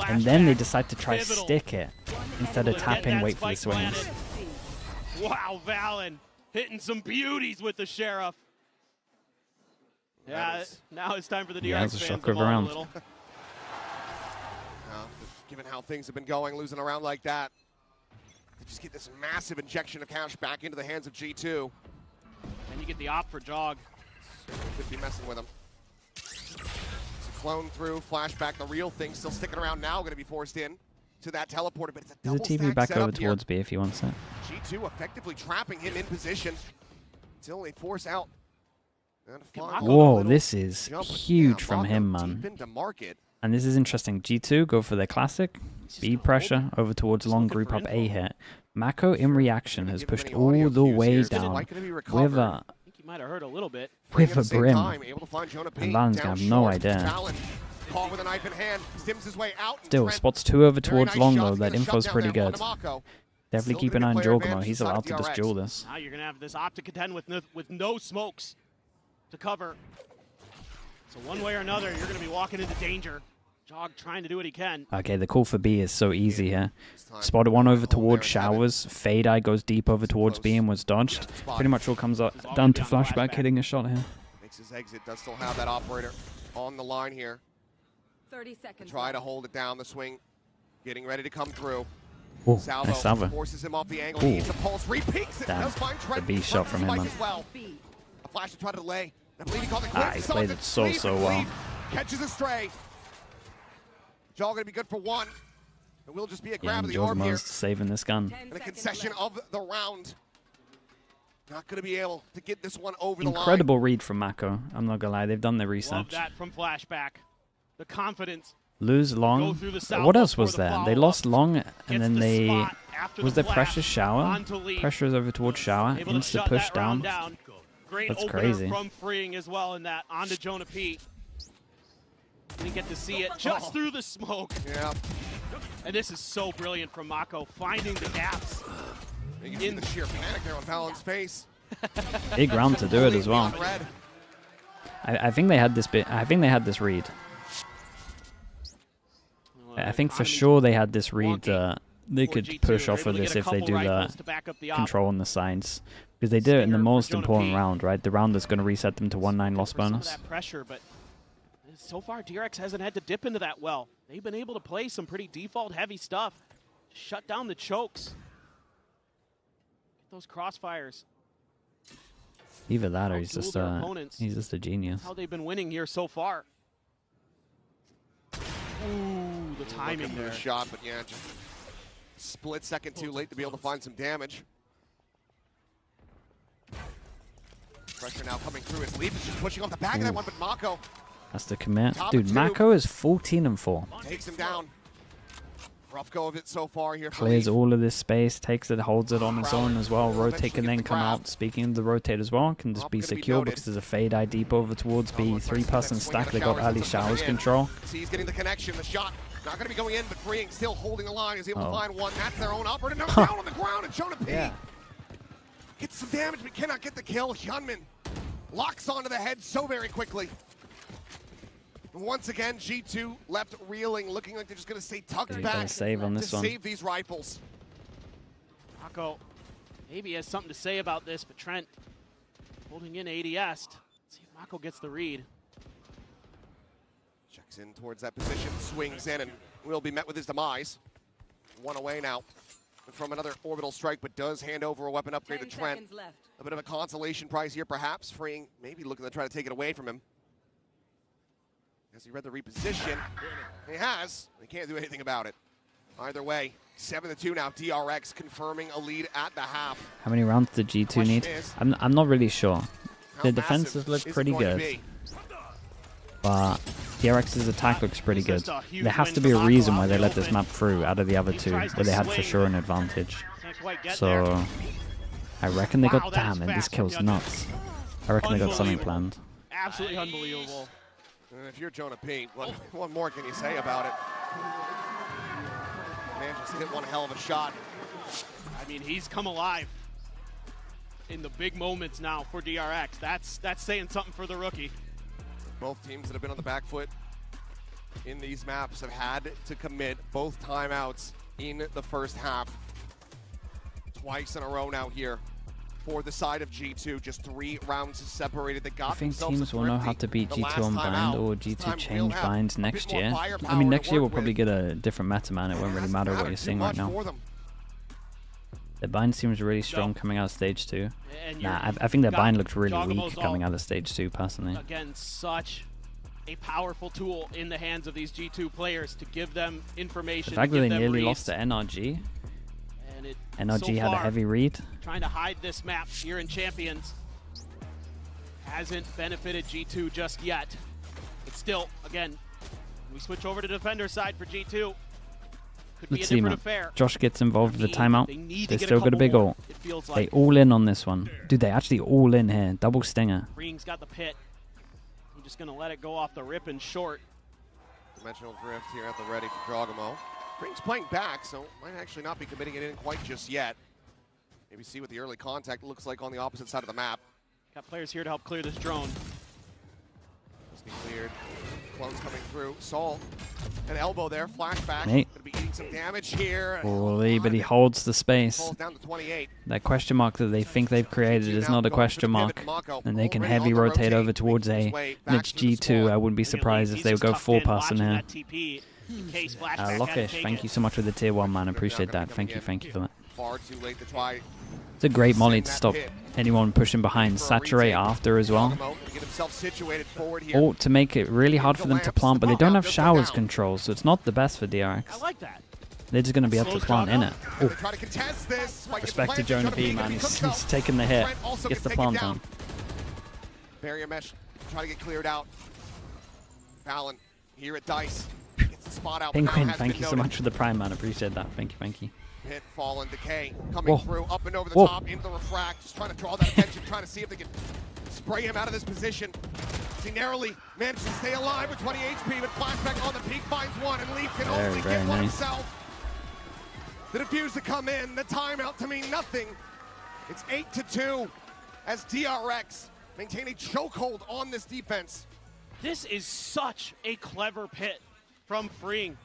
And then they decide to try stick it instead of tapping, wait for the swings. Wow, Valen hitting some beauties with the Sheriff. Yeah, now it's time for the DRX Yeah, it's a fans shock to of a mourn round. little. Given how things have been going, losing a round like that, they just get this massive injection of cash back into the hands of G2. And you get the op for Jog. Certainly could be messing with him. It's a clone through, flashback, the real thing still sticking around now, going to be forced in to that teleporter, but it's a There's a double TV stack back setup over here. towards B if he wants it. G2 effectively trapping him in position until they force out. Whoa, this is huge from him, Deep man. into market. And this is interesting. G2 go for their classic. B pressure over towards long group up A hit. Mako in reaction has pushed all the way down with a I think he might have hurt a little bit. with a brim. And Valen's gonna have no idea. Caught with a knife in hand, stims his way out. Still, spots two over towards long though. That info's pretty good. Definitely keep an eye on Jorgamo. He's allowed to just duel this. Now you're going to have this op to contend with no smokes to cover. So one way or another, you're going to be walking into danger. Jog trying to do what he can. Okay, the call for B is so easy here. Spotted one over towards Showers. Fade Eye goes deep over towards B and was dodged. Pretty much all comes up down to Flashback hitting a shot here. Makes his exit, does still have that operator on the line here. 30 seconds. Try to hold it down the swing. Getting ready to come through. Ooh, Salvo nice salvo. forces him off the angle. Ooh. He needs a pulse, repeats it. Damn, Does find Trent. the B shot from him, Spike man. as well. A flash to try to delay. I believe he called it Ah, he played it so well. Catches a stray. Jog gonna be good for one. It will just be a Yeah, grab and of the arm here. Jorgamo's saving this gun. And a concession of the round. Not gonna be able to get this one over the line. Incredible read from Mako. I'm not gonna lie, they've done their Love research. that from Flashback. The confidence. Lose long. through the south What else before was the there? follow-up. They lost long, and Gets then the they spot after was the there pressure flash shower. onto Lee. Pressure's over towards shower. Able to Insta shut push that round down. Great That's opener crazy. from Freeing as well in that onto Jonah P. Didn't get to see it just through the smoke. Yeah. And this is so brilliant from Mako, finding the gaps. You can see the sheer panic there on Valen's face. Big round to do it as well. Red. I think they had this bit. I think they had this read. I think for sure they had this read. They could push off of this if they do the control on the sides, because they did it in the most important round, right? The round that's going to reset them to 1-9 loss bonus. That pressure, but so far DRX hasn't had to dip into that well. They've been able to play some pretty default heavy stuff. Shut down the chokes. Get those crossfires. Either that or he's Outduel just their opponents. he's just a genius. That's how they've been winning here so far. Ooh, the timing Looking for there. the shot, but yeah, just split second too late to be able to find some damage. Pressure now coming through as Leaf is just pushing off the back of that one, but Mako That's the commit. Top Dude, two. Mako is 14-4. takes him down. Rough go of it so far here for Clears Leaf. all of this space, takes it, holds it on its own as well. Rotate can then come out. Speaking of the rotate as well, can just be secure because there's a fade eye deep over towards B. 3-person stack. They got early showers control. See, he's getting the connection, the shot. Not going to be going in, but Freeing still holding the line. Is able to find one. That's their own operator. No, down on the ground, and Jonah P. Yeah. Gets some damage, but cannot get the kill. Hyunmin locks onto the head so very quickly. Once again, G2 left reeling, looking like they're just going to stay tucked They back gotta save on this to one. save these rifles. Mako maybe has something to say about this, but Trent holding in ADS. Let's see if Mako gets the read. Checks in towards that position, swings in, and will be met with his demise. One away now from another orbital strike, but does hand over a weapon upgrade to Trent. A bit of a consolation prize here, perhaps, freeing, maybe looking to try to take it away from him. Has he read the reposition? He has. He can't do anything about it. Either way, 7-2 now. DRX confirming a lead at the half. How many rounds did G2 need? I'm not really sure. The defenses look pretty good, but DRX's attack looks pretty good. There has to be a reason why they let this map through out of the other two, where they had for sure an advantage. So I reckon they got, damn, and this kill's nuts. I reckon they got something planned. Absolutely unbelievable. And if you're Jonah P, what more can you say about it? Man just hit one hell of a shot. I mean, he's come alive in the big moments now for DRX. That's saying something for the rookie. Both teams that have been on the back foot in these maps have had to commit both timeouts in the first half. Twice in a row now here for the side of G2. Just 3 rounds separated. They got I think teams will know how to beat G2 on bind, or G2 change binds next year. I mean, next year we'll probably get a different meta, man. It won't really matter what you're seeing right now. The bind seems really strong coming out of stage 2. Nah, I think their bind looks really weak coming out of stage 2, personally. Again, such a powerful tool in the hands of these G2 players to give them information. The fact that they nearly lost to NRG. NRG had a heavy read. Trying to hide this map here in Champions hasn't benefited G2 just yet. But still, again, we switch over to defender side for G2. Could be a different affair. Josh gets involved with the timeout. They still got a big ult. They all in on this one. Dude, they actually all in here. Double stinger. Ring's got the pit. I'm just going to let it go off the rip and short. Dimensional drift here at the ready for Dragamo. Ring's playing back, so might actually not be committing it in quite just yet. Maybe see what the early contact looks like on the opposite side of the map. Got players here to help clear this drone. Just be cleared. Clones coming through. Saul, an elbow there. Flashback. Nate. Gonna be eating some damage here. Holy, but he holds the space. Falls down to 28. That question mark that they think they've created is not a question mark. And they can heavy rotate over towards A. And it's G2. I wouldn't be surprised if they would go 4-person here. Lockish, thank you so much for the tier 1, man. I appreciate that. Thank you for that. Far too late to try. It's a great molly to stop anyone pushing behind. Saturate after as well. Or to make it really hard for them to plant, but they don't have showers control, so it's not the best for DRX. I like that. They're just going to be able to plant in it. Respect to Jonah P, man. He's taking the hit. Gets the plant down. Barrier mesh, try to get cleared out. Fallon here at Dice. Gets the spot out. Penguin, thank you so much for the prime, man. Appreciate that. Thank you. Hit, fall, and decay. Coming through, up and over the top, into the refract. Just trying to draw that attention, trying to see if they can spray him out of this position. He narrowly managed to stay alive with 20 HP, but flashback on the peak finds one, and Leaf can only get one himself. The defuse to come in, the timeout to mean nothing. It's 8-2 as DRX maintain a chokehold on this defense. This is such a clever pit from Freeing.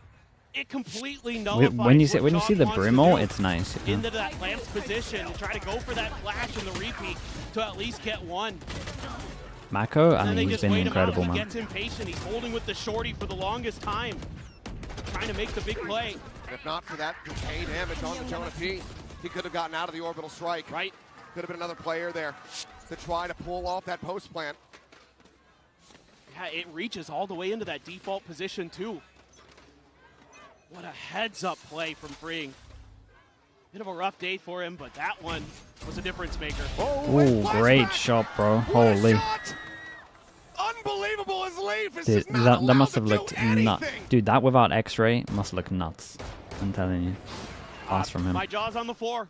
It completely nullifies when you see the Brimble, it's nice. Into that Lamp's position to try to go for that flash in the repeat to at least get one. Mako, I mean, he's been incredible, man. He gets impatient. He's holding with the shorty for the longest time, trying to make the big play. If not for that decay damage on the Jonah P, he could have gotten out of the orbital strike. Right. Could have been another player there to try to pull off that post plant. Yeah, it reaches all the way into that default position too. What a heads-up play from Freeing. Bit of a rough day for him, but that one was a difference maker. Oh, great shot, bro. Holy. Unbelievable as Leaf is Dude, that must have looked nuts. Dude, that without X-ray must look nuts. I'm telling you. Pass from him. My jaw's on the floor.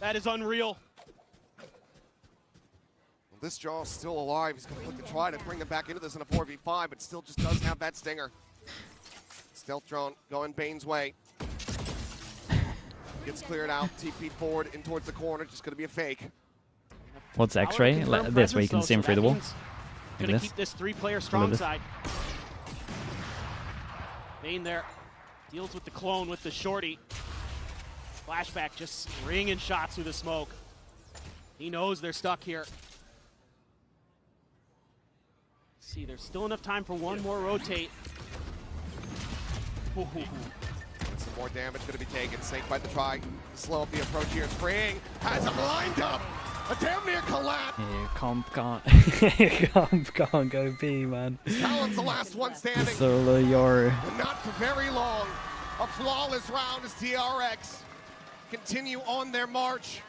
That is unreal. Well, this jaw's still alive. He's going to look to try to bring them back into this in a 4v5, but still just doesn't have that stinger. Stealth drone going Bane's way. Gets cleared out. TP forward in towards the corner. Just going to be a fake. What's X-ray? This way you can see him through the wall. Going to keep this 3-player strong side. Bane there deals with the clone with the shorty. Flashback just ringing shots through the smoke. He knows they're stuck here. See, there's still enough time for one more rotate. Some more damage going to be taken. Snakebite to try to slow up the approach here. Spring has him lined up. A damn near collapse. Yeah, comp can't go B, man. Talon's the last one standing. Solo Yoru. But not for very long. A flawless round as DRX continue on their march.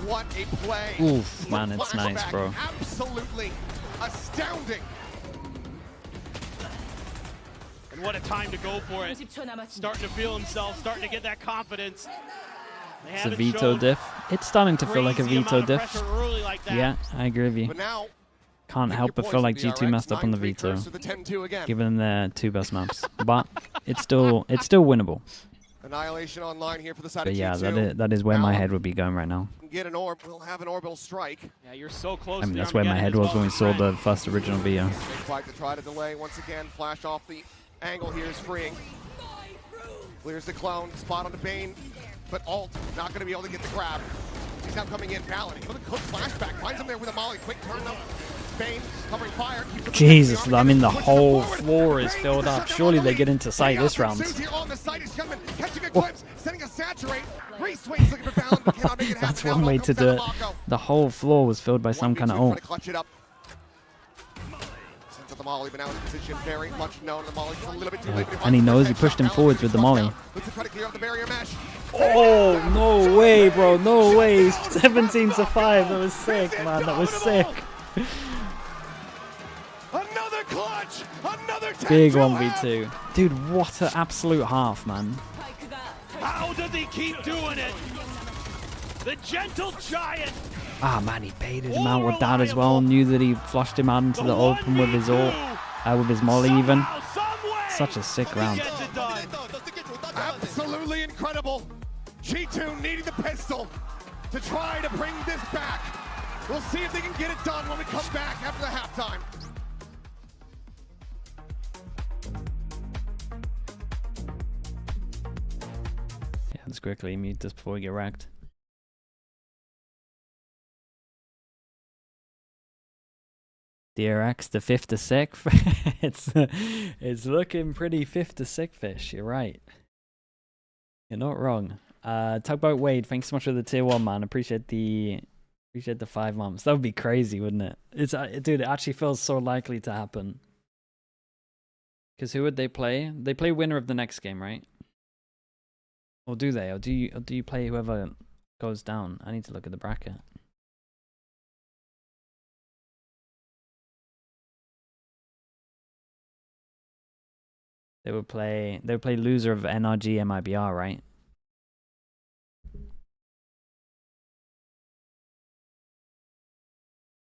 What a play. Oof, man, it's nice, bro. Absolutely astounding. And what a time to go for it. Starting to feel himself, starting to get that confidence. It's a Veto diff. It's starting to feel like a Veto diff. Like yeah, I agree with you. Can't help but feel like G2 messed up on the Veto, given them their 2 best maps. But it's still winnable. Annihilation online here for the side But of yeah, G2. that is where my head would be going right now. Get an orb, we'll have an orbital strike. Yeah, you're so close. I mean, that's where my head was when we saw the first original video. Fight to try to delay once again. Flash off the angle here is freeing. Clears the clone, spot on the Bane, but Alt not going to be able to get the grab. He's now coming in, Paladin. He's going to cook flashback, finds him there with a molly. Quick turn though. Bane covering fire. Jesus, I mean the whole floor is filled up. Surely they get into sight this round. That's one way to do it. The whole floor was filled by some kind of ult. And he knows he pushed him forwards with the molly. Oh, no way, bro. No way. 17 to 5. That was sick, man. That was sick. Another clutch. Another big 1v2. Dude, what an absolute half, man. How does he keep doing it? The gentle giant. Ah, man, he baited him out with that as well. Knew that he flushed him out into the open with his ult, with his molly even. Such a sick round. Absolutely incredible. G2 needing the pistol to try to bring this back. We'll see if they can get it done when we come back after the halftime. Yeah, let's quickly mute this before we get wrecked. DRX the 5th to 6th. it's looking pretty 5th to 6th-ish. You're right. You're not wrong. Tugboat Wade, thanks so much for the tier 1, man. Appreciate the 5 months. That would be crazy, wouldn't it? It's dude, it actually feels so likely to happen. Because who would they play? They play winner of the next game, right? Or do they? Or do you play whoever goes down? I need to look at the bracket. They would play loser of NRG MIBR, right?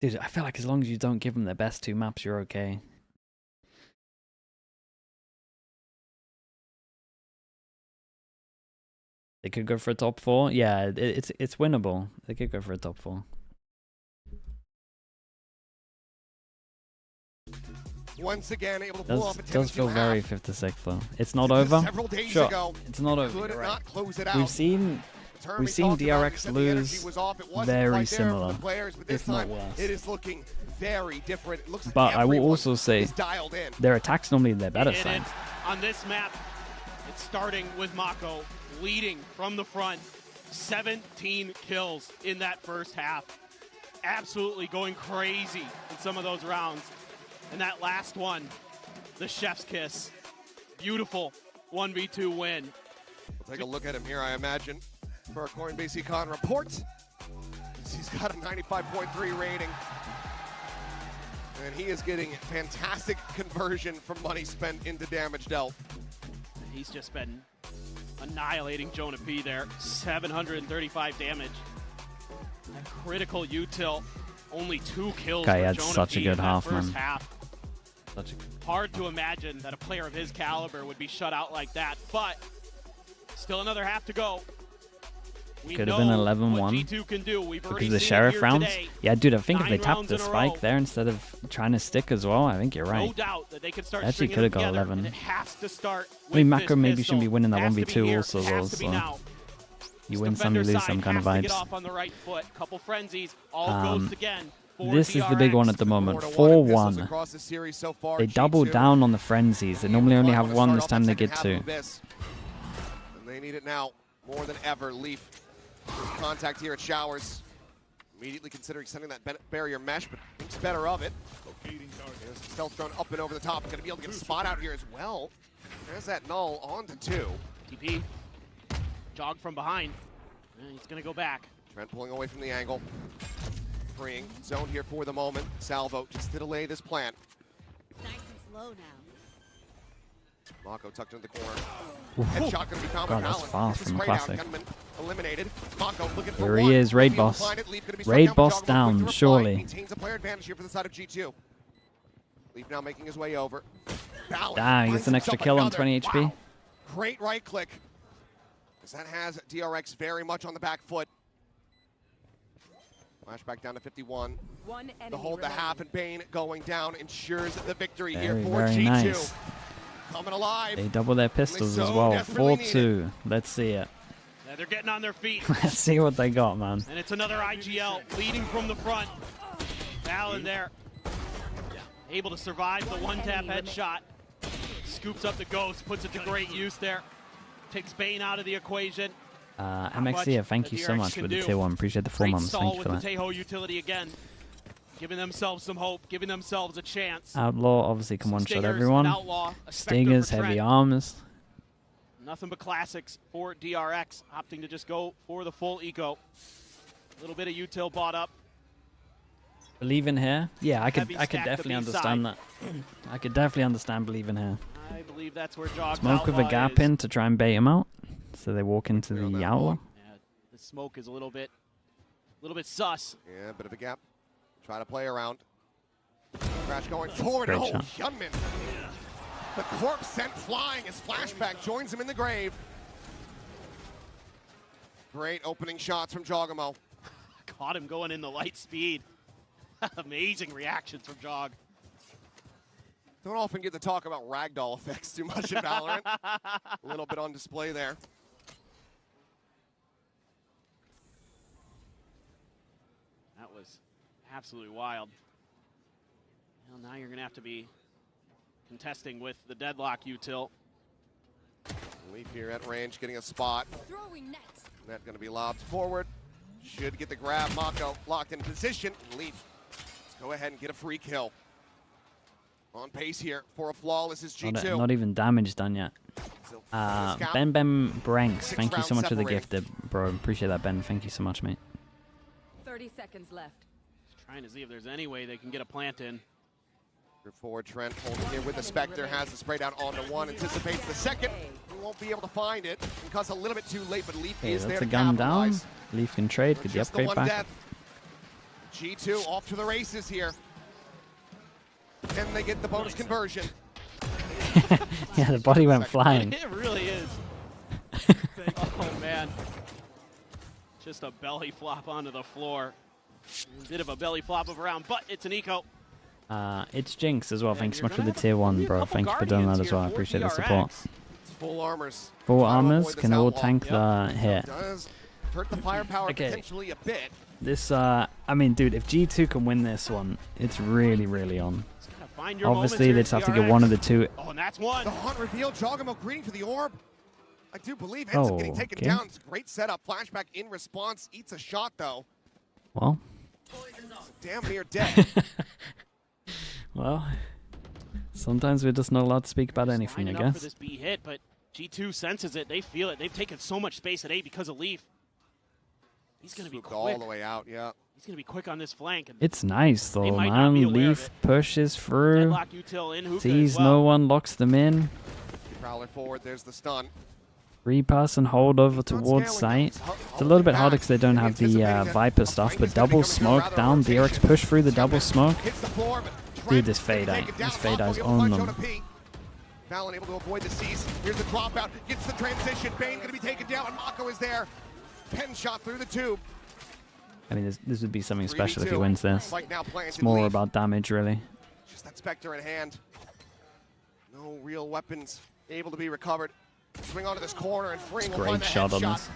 Dude, I feel like as long as you don't give them their best 2 maps, you're okay. They could go for a top 4. Yeah, it's winnable. They could go for a top 4. Once again, able to pull off a does feel very 5th to 6th though. It's not over. Sure, it's not over. You're right. We've seen DRX lose very similar, if not worse. It is looking very different. It looks like but I will also say their attacks normally their better side. On this map, it's starting with Mako leading from the front. 17 kills in that first half. Absolutely going crazy in some of those rounds. And that last one, the chef's kiss. Beautiful 1v2 win. We'll take a look at him here, I imagine, for our Coinbase Econ report. He's got a 95.3 rating. And he is getting fantastic conversion from money spent into damage dealt. He's just been annihilating Jonah P there. 735 damage. That critical util. Only 2 kills. Guy had Jonah such P a good in half, that first man. Half. Hard to imagine that a player of his caliber would be shut out like that, but still another half to go. Could have been 11-1 because of the sheriff rounds. Yeah, dude, I think if they tapped the spike there instead of trying to stick as well, I think you're right. No doubt that they could start Actually could have got 11. It has to start I mean, Macro maybe shouldn't be winning that 1v2 also, though, so you win some, you lose some kind of vibes. This is the big one at the moment, 4-1. They doubled down on the frenzies. They normally only have one, this time they get two. And they need it now more than ever. Leaf contact here at Showers. Immediately considering sending that barrier mesh, but thinks better of it. There's stealth drone up and over the top. Going to be able to get a spot out here as well. There's that null on to 2. TP. Jog from behind. And he's going to go back. Trent pulling away from the angle. Freeing zone here for the moment. Salvo just to delay this plant. Nice and slow now. Mako tucked into the corner. Headshot going to be found God, by that's far from the classic. Gunman eliminated. Mako looking for Here he is, raid boss. Raid boss down, surely. Maintains a player advantage here for the side of G2. Leaf now making his way over. Damn, he gets an extra kill on 20 HP. Wow. Great right click. Because that has DRX very much on the back foot. Flashback down to 51. The hold the half and Bane going down ensures the victory here for very G2. Nice. Coming alive. They double their pistols as well. 4-2. Let's see it. Yeah, they're getting on their feet. Let's see what they got, man. And it's another IGL leading from the front. Allen there. Able to survive the one-tap headshot. Scoops up the ghost, puts it to great use there. Takes Bane out of the equation. MXia, thank you so much for the tier 1. Appreciate the 4 months. Thank you for that. The Tejo utility again. Giving themselves some hope, giving themselves a chance. Outlaw obviously can one-shot everyone. Stingers, heavy armors. Nothing but classics for DRX, opting to just go for the full eco. A little bit of util bought up. Believe in here? Yeah, I could definitely understand that. I could definitely understand believe in here. I believe that's where Jog's Smoke with a gap in to try and bait him out. So they walk into the outlaw. Yeah, the smoke is a little bit sus. Yeah, bit of a gap. Try to play around. Crash going forward. Great Oh, shot. Hyunmin. The corpse sent flying as Flashback joins him in the grave. Great opening shots from Jogamo. Caught him going in the light speed. Amazing reactions from Jog. Don't often get to talk about ragdoll effects too much in Valorant. A little bit on display there. That was absolutely wild. Well, now you're going to have to be contesting with the deadlock util. Leaf here at range, getting a spot. Net going to be lobbed forward. Should get the grab. Mako locked in position. Leaf, let's go ahead and get a free kill. On pace here for a flawless is G2. Not even damage done yet. Ben Branks, thank you so much for the gift, bro. Appreciate that, Ben. Thank you so much, mate. 30 seconds left. Just trying to see if there's any way they can get a plant in. Forward Trent holding here with the Spectre, has the spray down onto 1, anticipates the second. He won't be able to find it because a little bit too late, but Leaf is there That's a to gun down. capitalize. Leaf can trade, get the Just upgrade one back. death. G2 off to the races here. Can they get the bonus conversion? Yeah, the body went flying. It really is. Oh, man. Just a belly flop onto the floor. A bit of a belly flop of a round, but it's an eco. It's Jinx as well. Thanks so much for the tier 1, bro. Thank you for doing that as well. I appreciate the support. Full armors. Full armors can all tank the hit. Does hurt the firepower potentially a bit. This, I mean, dude, if G2 can win this one, it's really, really on. Obviously, they just have to get one of the two. Oh, and that's one. The hunt revealed. Jogamo greeting for the orb. I do believe ends up getting taken down. It's a great setup. Flashback in response. Eats a shot, though. Well. Damn near dead. Well, sometimes we're just not allowed to speak about anything, I guess. For this B hit, but G2 senses it. They feel it. They've taken so much space at A because of Leaf. He's going to be quick. All the way out, yeah. He's going to be quick on this flank. It's nice, though, man. Leaf pushes through, sees no one, locks them in. Prowler forward, there's the stun. 3-person hold over towards site. It's a little bit harder because they don't have the Viper stuff, but double smoke down. DRX push through the double smoke. Dude, this fade eye. This fade eye's on them. Fallon able to avoid the C's. Here's the dropout. Gets the transition. Bane going to be taken down. Mako is there. Pen shot through the tube. I mean, this would be something special if he wins this. Like now It's more about damage, really. Just that Spectre in hand. No real weapons able to be recovered. Swing onto this corner and freeing. Great shot on this.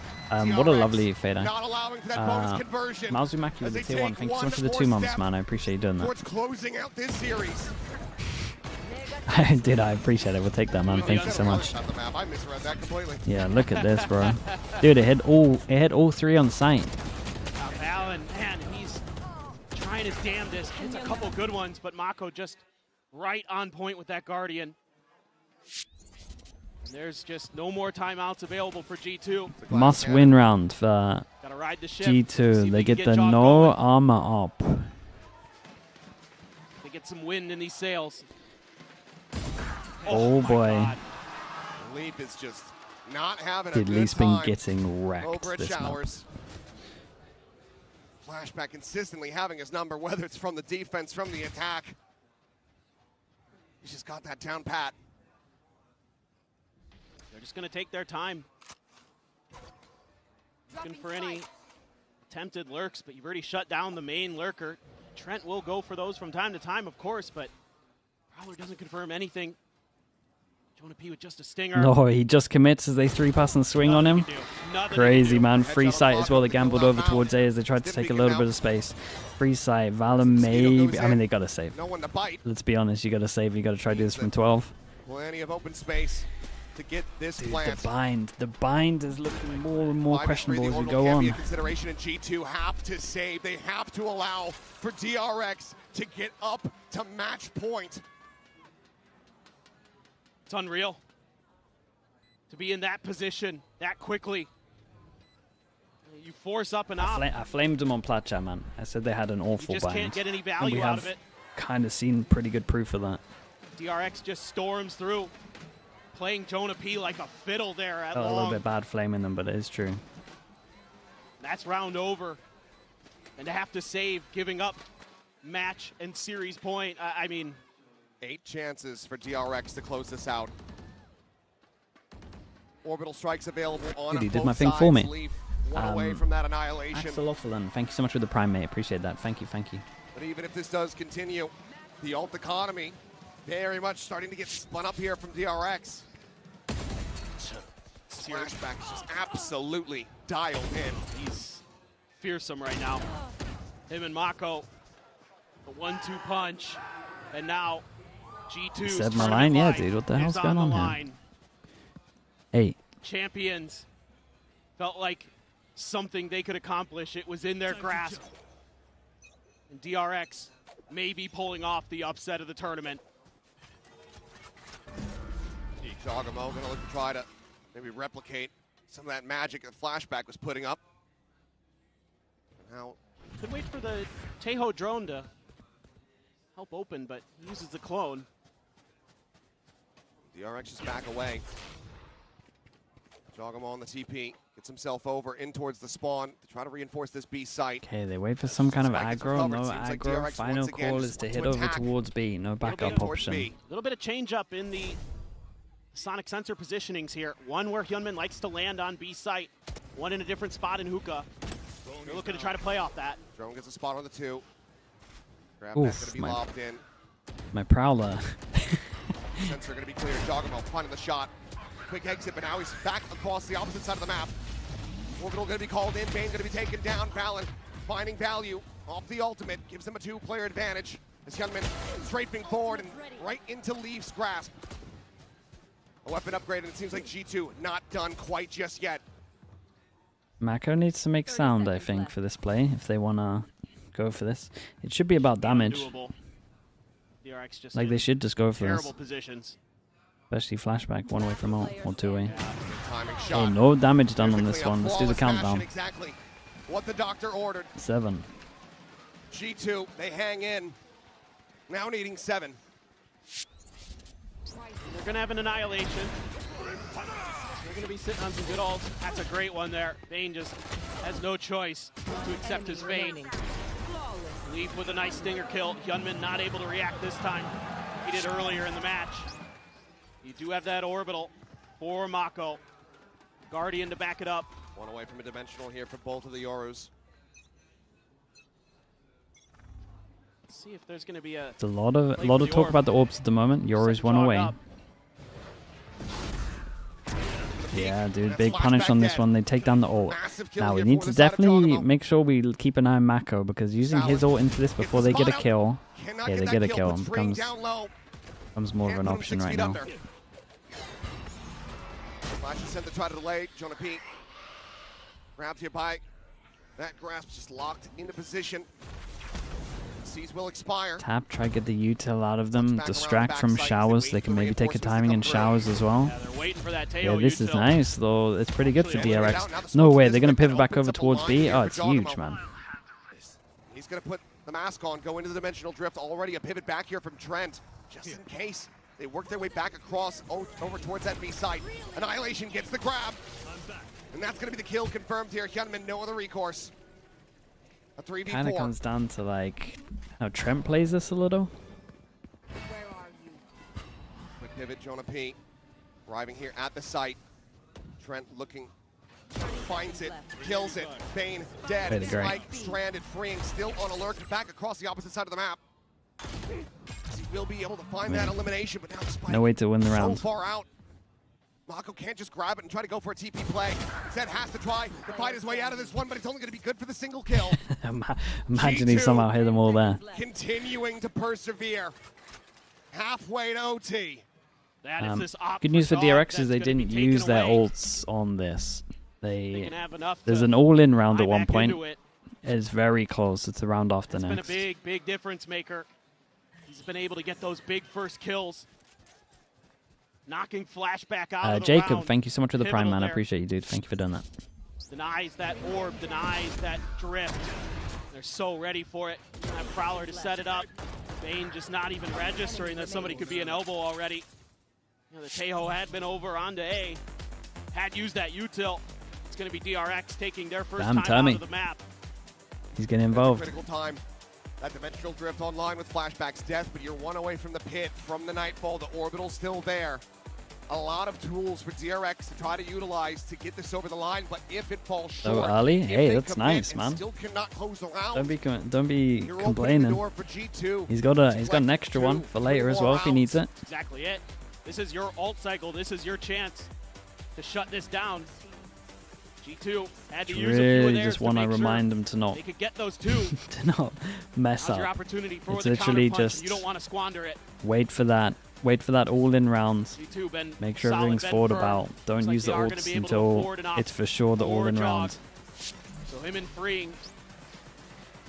What a lovely fade. Mazumaki with the tier 1. Thank you so much for the 2 months, man. I appreciate you doing that. Towards closing out this series. I did. I appreciate it. We'll take that, man. Thank you so much. I misread that completely. Yeah, look at this, bro. Dude, it hit all 3 on sight. Allen, man, he's trying his damnedest. Hits a couple good ones, but Mako just right on point with that Guardian. And there's just no more timeouts available for G2. Must win round for G2. They get the no armor up. They get some wind in these sails. Oh boy. Leap is just not having Dude, a good Leaf's time. been getting wrecked Over at this map. Showers. Flashback consistently having his number, whether it's from the defense, from the attack. He's just got that down pat. They're just going to take their time. Looking for any attempted lurks, but you've already shut down the main lurker. Trent will go for those from time to time, of course, but Prowler doesn't confirm anything. Jonah P with just a stinger. No, he just commits as they 3-pass and swing on him. Crazy, man. Free sight as well. They gambled over towards A as they tried to take a little bit of space. Free sight. Valor maybe. I mean, they got to save. No one to bite. Let's be honest. You got to save. You got to try to do this from 12. Plenty of open space to get this Dude, plant. the bind is looking more and more questionable as we go on. Consideration in G2 have to save. They have to allow for DRX to get up to match point. It's unreal to be in that position that quickly. You force up and up. I flamed them on plat chat, man. I said they had an awful You just bind. can't get any And value we out have of it. kind of seen pretty good proof of that. DRX just storms through, playing Jonah P like a fiddle there at A little long. bit bad flaming them, but it is true. That's round over. And to have to save, giving up match and series point, I mean... 8 chances for DRX to close this out. Orbital strikes available on Dude, he did both my thing sides. for me. Leaf one away from that annihilation. Axelophilan, thank you so much for the prime, mate. Appreciate that. Thank you, thank you. But even if this does continue, the ult economy very much starting to get spun up here from DRX. Flashback is just absolutely dialed in. He's fearsome right now. Him and Mako, the 1-2 punch, and now G2 Said my line, yeah, dude. What the hell's going on here? 8. Champions felt like something they could accomplish. It was in their grasp. And DRX may be pulling off the upset of the tournament. Jogamo gonna look to try to maybe replicate some of that magic that Flashback was putting up. Now, could wait for the Tejo drone to help open, but he uses the clone. DRX is back away. Jogamo on the TP, gets himself over in towards the spawn to try to reinforce this B site. Okay, they wait for some kind of aggro. No Seems like aggro. DRX Final once again call just is to wants hit to over attack. towards B. No backup option. A little bit of change up in the Sonic sensor positionings here. One where Hyunmin likes to land on B site. One in a different spot in Hookah. They're looking to try to play off that. Drone gets a spot on the 2. Grab Oof, that's gonna be my- lobbed in. My Prowler. Sensor gonna be cleared. Jogamo finding the shot. Quick exit, but now he's back across the opposite side of the map. Orbital gonna be called in. Bane gonna be taken down. Fallon finding value off the ultimate. Gives them a 2-player advantage. As Hyunmin strafing forward and right into Leaf's grasp. A weapon upgrade, and it seems like G2 not done quite just yet. Mako needs to make sound, I think, for this play, if they want to go for this. It should be about damage. Doable. DRX just Like, they should just go for terrible this. positions. Especially Flashback, 1 away from ult, or 2 away. Timing Hey, shot. no damage done on Perfectly this a one. Let's do the flawless fashion, countdown. Exactly what the doctor ordered. 7. G2, they hang in. Now needing 7. They're going to have an annihilation. They're going to be sitting on some good ults. That's a great one there. Bane just has no choice to accept his fate. Leaf with a nice stinger kill. Hyunmin not able to react this time. He did earlier in the match. You do have that orbital for Mako. Guardian to back it up. One away from a dimensional here for both of the Yorus. Let's see if there's going to be a... There's a lot of talk about the orbs at the moment. Yorus one away. Yeah, dude, big punish on this one. They take down the ult. Now we need to definitely make sure we keep an eye on Mako, because using his ult into this before they get a kill, yeah, they get a kill, and becomes more of an option right now. Flash is sent to try to delay. Jonah P grabs your bike. That grasp just locked into position. Seas will expire. Tap, try to get the util out of them. Distract from showers. They can maybe take a timing in showers as well. Yeah, they're waiting for that yeah, this is nice, though. It's pretty good for DRX. No way, they're going to pivot back over towards B. Oh, it's huge, man. He's going to put the mask on, go into the dimensional drift. Already a pivot back here from Trent, just in case. They work their way back across over towards that B site. Annihilation gets the grab. And that's going to be the kill confirmed here. Hyunmin, no other recourse. A 3v4. Kind of comes down to like how Trent plays this a little. Quick pivot, Jonah P. Arriving here at the site. Trent looking, finds it, kills it. Bane dead. Sliggy stranded, freeing, still on alert, back across the opposite side of the map. He will be able to find that elimination, but now Spike no way to win the round. So far out. Mako can't just grab it and try to go for a TP play. Zed has to try to fight his way out of this one, but it's only going to be good for the single kill. Imagine he somehow hit them all there. Continuing to persevere. Halfway to OT. Good news for DRX is they didn't use their ults on this. There's an all-in round at one point. It's very close. It's a round after next. It's been a big difference maker. He's been able to get those big first kills. Knocking Flashback out of the Jacob, round. thank you so much for the prime, man. I there. appreciate you, dude. Thank you for doing that. Denies that orb, denies that drift. They're so ready for it. That Prowler to set it up. Bane just not even registering that somebody could be an elbow already. You know, the Tejo had been over onto A. Had used that util. It's going to be DRX taking their first time out of the map. He's getting involved. Critical time. That dimensional drift online with Flashback's death, but you're one away from the pit, from the Nightfall. The orbital's still there. A lot of tools for DRX to try to utilize to get this over the line, but if it falls short, so early, hey, that's nice, man. Still cannot close the round. Don't be complaining. He's got an extra one for later as well if he needs it. Exactly it. This is your ult cycle. This is your chance to shut this down. G2 had to use a few of theirs just want to remind them to not. They could get those two. To not mess up. Your opportunity for it's the literally punch, just you don't want to squander it. Wait for that all-in round. Make sure everything's thought about. Don't use the ults until it's for sure the all-in round. So him and freeing,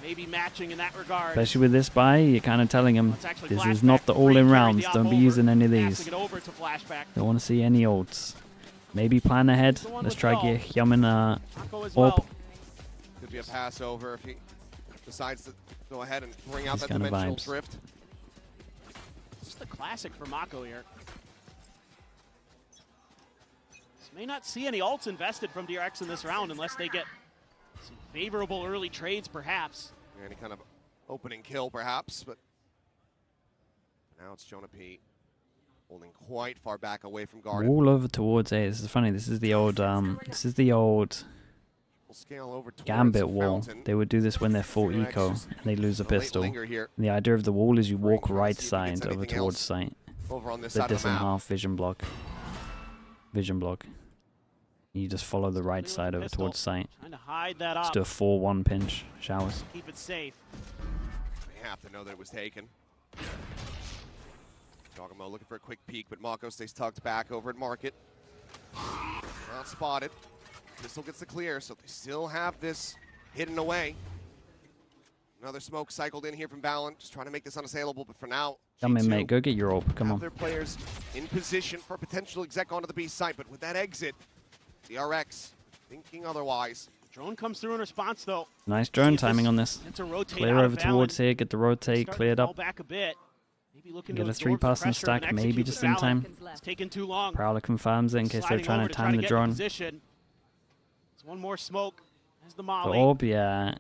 maybe matching in that regard. Especially with this buy, you're kind of telling him this is not the all-in rounds. Don't be using any of these. Don't want to see any ults. Maybe plan ahead. Let's try to get Hyunmin orb. Could be a pass over if he decides to go ahead and bring out that dimensional drift. Just the classic for Mako here. This may not see any ults invested from DRX in this round unless they get some favorable early trades, perhaps. Any kind of opening kill, perhaps, but now it's Jonah P. Holding quite far back away from Garden. All over towards A. This is funny. This is the old Gambit wall. They would do this when they're full eco and they lose a pistol. And the idea of the wall is you walk right side over towards site. The dis and half vision block. You just follow the right side over towards site. Trying to hide that up. Just do a 4-1 pinch. Showers. Keep it safe. They have to know that it was taken. Dogamo looking for a quick peek, but Mako stays tucked back over at Market. Not spotted. Pistol gets the clear, so they still have this hidden away. Another smoke cycled in here from Valen, just trying to make this unassailable, but for now, come in, mate. Go get your ult. Come on. Their players in position for a potential exec onto the B site, but with that exit, DRX thinking otherwise. Drone comes through in response, though. Nice drone timing on this. It's a rotate clear over towards here. Get the rotate cleared up. Back a bit. Get a 3-person stack, maybe just in time. It's taking too long. Prowler confirms it in case they're trying to time the drone. It's one more smoke. There's the molly. The orb, yeah.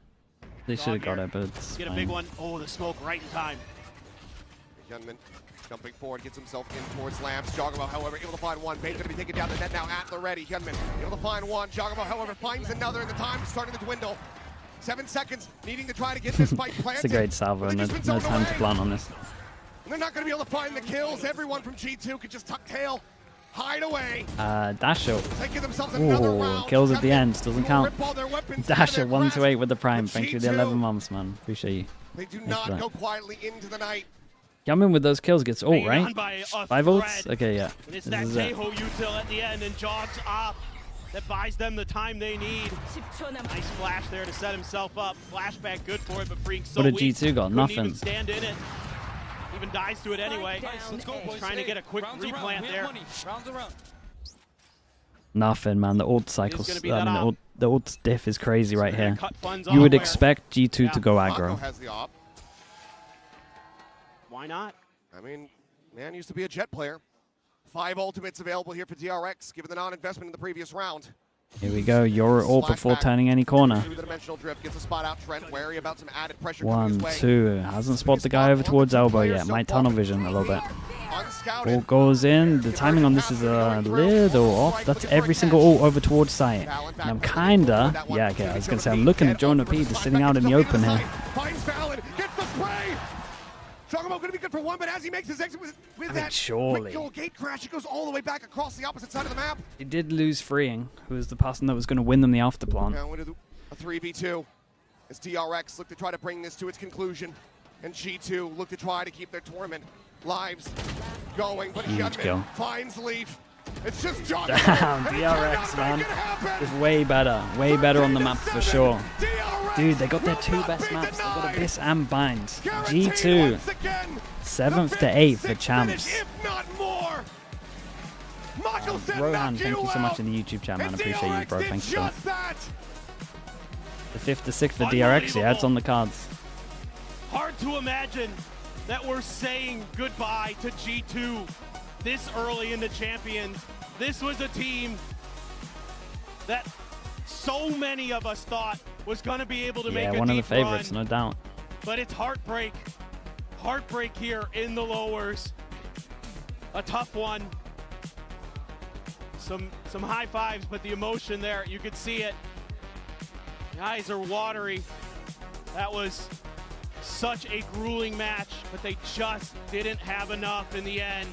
They should have got it, but it's Get a big one. Oh, the smoke right in time. Hyunmin Jumping forward, gets himself in towards Lambs. Jogamo, however, able to find one. Bane's going to be taken down the net now at the ready. Hyunmin able to find one. Jogamo, however, finds another, and the time is starting to dwindle. 7 seconds, needing to try to get this fight planted. It's a great salvo, and there's no time to plant on this. And they're not going to be able to find the kills. Everyone from G2 could just tuck tail, hide away. Dasher. Taking themselves another round. Kills at the end, doesn't count. Dasher 1-8 with the prime. Thank you for the 11 months, man. Appreciate you. They do not go quietly into the night. Hyunmin with those kills gets ult, right? 5 ults? Okay, yeah. And it's that Taeho util at the end and jogs up. That buys them the time they need. Nice flash there to set himself up. Flashback good for it, but Freak's so What weak. did G2 got? Couldn't Nothing. even stand in it. Even dies to it anyway. Trying to get a quick replant there. Nothing, man. The ult cycles. I mean, the ult diff is crazy right here. You would expect G2 to go aggro. Has the op. Why not? I mean, man used to be a Jet player. 5 ultimates available here for DRX, given the non-investment in the previous round. Here we go. You're ult before turning any corner. Two-dimensional drift gets a spot out. Trent wary about some added pressure. 1, 2. Hasn't spotted the guy over towards elbow yet. Might tunnel vision a little bit. Ult goes in. The timing on this is a little off. That's every single ult over towards site. And I'm kinda, yeah, okay, I was gonna say I'm looking at Jonah P just sitting out in the open here. Finds Fallon, gets the spray. Jogamo going to be good for one, but as he makes his exit with that surely. quick gate crash, it goes all the way back across the opposite side of the map. He did lose Freeing, who was the person that was going to win them the afterplan. Now into a 3v2 as DRX look to try to bring this to its conclusion, and G2 look to try to keep their tournament lives going, but Hyunmin finds Leaf. It's just Jogamo. Damn, DRX, man. Is way better on the map for sure. Dude, they got their 2 best maps. They got Abyss and Bind. G2, 7th to 8th for champs. Rohan, thank you so much in the YouTube chat, man. I appreciate you, bro. Thank you so much. The 5th to 6th for DRX, yeah, it's on the cards. Hard to imagine that we're saying goodbye to G2 this early in the Champions. This was a team that so many of us thought was going to be able to make a one of the deep favorites, run, no doubt. but it's heartbreak here in the lowers. A tough one. Some high fives, but the emotion there, you could see it. The eyes are watery. That was such a grueling match, but they just didn't have enough in the end.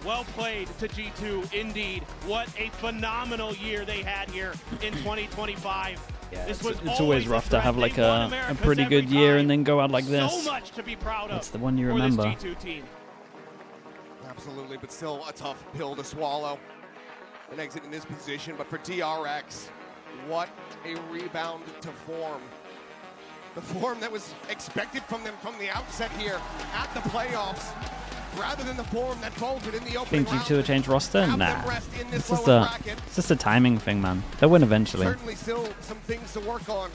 Well played to G2, indeed. What a phenomenal year they had here in 2025. Yeah, it's always rough to have like a pretty good year and then go out like this. So much to be proud of. It's the one you remember. For this G2 team. Absolutely, but still a tough pill to swallow. An exit in this position, but for DRX, what a rebound to form. The form that was expected from them from the outset here at the playoffs, rather than the form that folded in the opening Think G2 will change roster? Nah. It's lower just a timing thing, man. They'll win eventually. Certainly still some things to work on.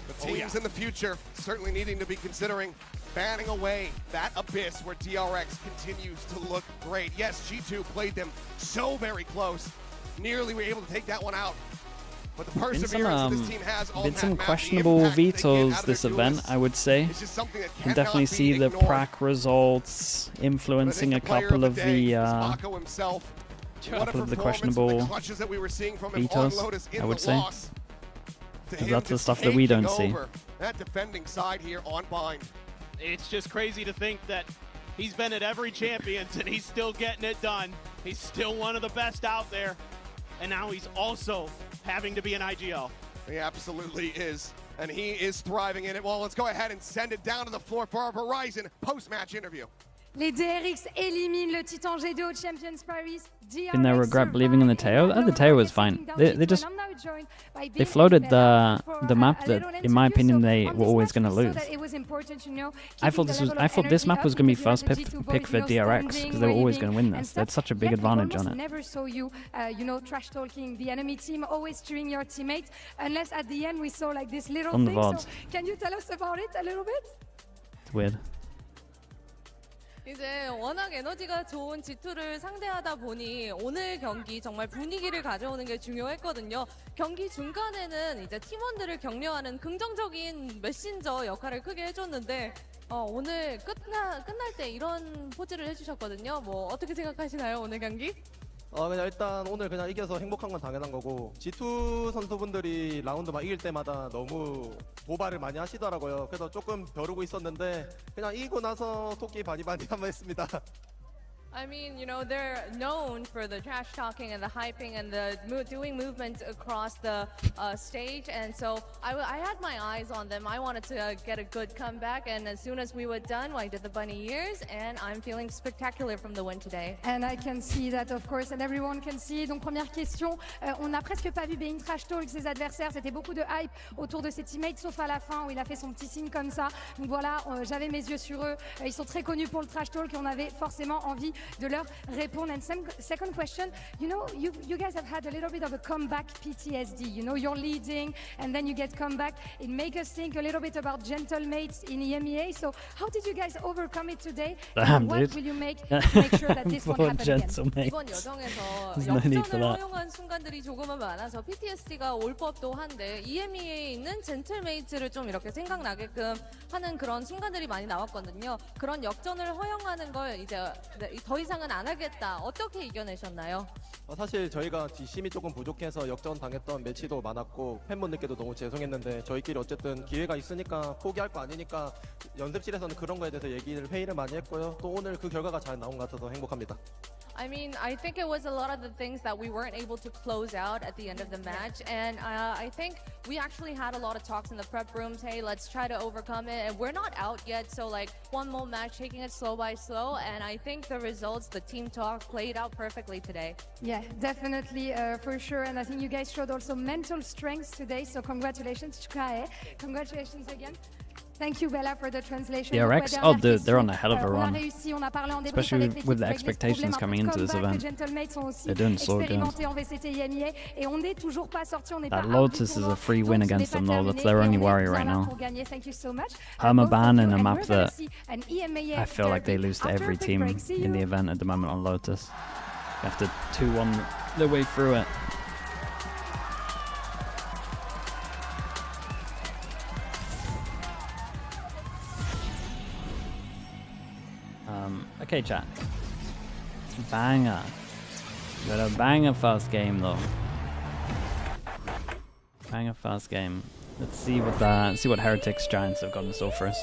The teams in the future certainly needing to be considering banning away that abyss where DRX continues to look great. Yes, G2 played them so very close. Nearly were able to take that one out. But the perseverance this team has been some questionable vetoes this event, I would say. You can definitely see the prac results influencing a couple of the questionable vetoes, I would say. That's the stuff that we don't see. That defending side here on Bind. It's just crazy to think that he's been at every Champions and he's still getting it done. He's still one of the best out there. And now he's also having to be an IGL. He absolutely is. And he is thriving in it. Well, let's go ahead and send it down to the floor for our Verizon post-match interview. Les DRX éliminent le Titan G2 au Champions Paris. Didn't they regret believing in the Teo? The Teo was fine. They floated the map that, in my opinion, they were always going to lose. I thought this map was going to be first pick for DRX because they were always going to win this. They had such a big advantage on it. Never saw you, trash talking the enemy team, always cheering your teammates, unless at the end we saw like this little on the thing. VODs. So can you tell us about it a little bit? It's weird. 이제 워낙 에너지가 좋은 G2를 상대하다 보니 오늘 경기 정말 분위기를 가져오는 게 중요했거든요. 경기 중간에는 이제 팀원들을 격려하는 긍정적인 메신저 역할을 크게 해줬는데 오늘 끝날 때 이런 포즈를 해주셨거든요. 뭐 어떻게 생각하시나요, 오늘 경기? 그냥 일단 오늘 그냥 이겨서 행복한 건 당연한 거고 G2 선수분들이 라운드 막 이길 때마다 너무 도발을 많이 하시더라고요. 그래서 조금 벼르고 있었는데 그냥 이기고 나서 토끼 바니바니 한번 했습니다. I mean, you know, they're known for the trash talking and the hyping and the doing movements across the stage. And so I had my eyes on them. I wanted to get a good comeback. And as soon as we were done, I did the bunny ears. And I'm feeling spectacular from the win today. And I can see that, of course, and everyone can see. Donc, première question. On n'a presque pas vu Bein trash talk ses adversaires. C'était beaucoup de hype autour de ses teammates, sauf à la fin où il a fait son petit signe comme ça. Donc voilà, j'avais mes yeux sur eux. Ils sont très connus pour le trash talk et on avait forcément envie de leur répondre. And second question, you know, you guys have had a little bit of a comeback PTSD. You know, you're leading and then you get comeback. It makes us think a little bit about gentlemates in EMEA. So how did you guys overcome it today? Damn, what dude. will you make to make sure that this won't happen again? 이번 여정에서 There's no need for 역전을 that. 허용한 순간들이 조금은 많아서 PTSD가 올 법도 한데 EMEA에 있는 젠틀메이트를 좀 이렇게 생각나게끔 하는 그런 순간들이 많이 나왔거든요. 그런 역전을 허용하는 걸 이제 더 이상은 안 하겠다. 어떻게 이겨내셨나요? 사실 저희가 뒷심이 조금 부족해서 역전 당했던 매치도 많았고 팬분들께도 너무 죄송했는데 저희끼리 어쨌든 기회가 있으니까 포기할 거 아니니까 연습실에서는 그런 거에 대해서 회의를 많이 했고요. 또 오늘 그 결과가 잘 나온 것 같아서 행복합니다. I mean, I think it was a lot of the things that we weren't able to close out at the end of the match. And I think we actually had a lot of talks in the prep rooms. Hey, let's try to overcome it. And we're not out yet. So like one more match, taking it slow by slow. And I think the results, the team talk played out perfectly today. Yeah, definitely, for sure. And I think you guys showed also mental strength today. So congratulations, 축하해. Congratulations again. Thank you, Bella, for the translation. DRX? Oh, dude, they're on a hell of a run. Especially with the expectations coming into this event. They're doing so good. That Lotus is a free win against them, though. That's their only worry right now. Permaban in a map that I feel like they lose to every team in the event at the moment on Lotus. They have to 2-1 their way through it. Okay, chat. Banger. Got a banger first game though. Banger first game. Let's see what Heretics Giants have got in store for us.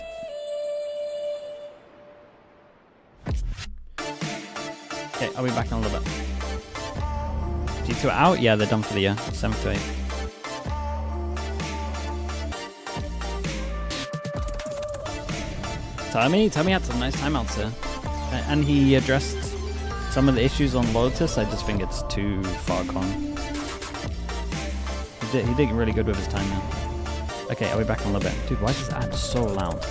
Okay, I'll be back in a little bit. G2 out? Yeah, they're done for the year. 7th to 8th. Tommy had some nice timeouts here. And he addressed some of the issues on Lotus. I just think it's too far gone. He did really good with his time now. Okay, I'll be back in a little bit. Dude, why is this ad so loud?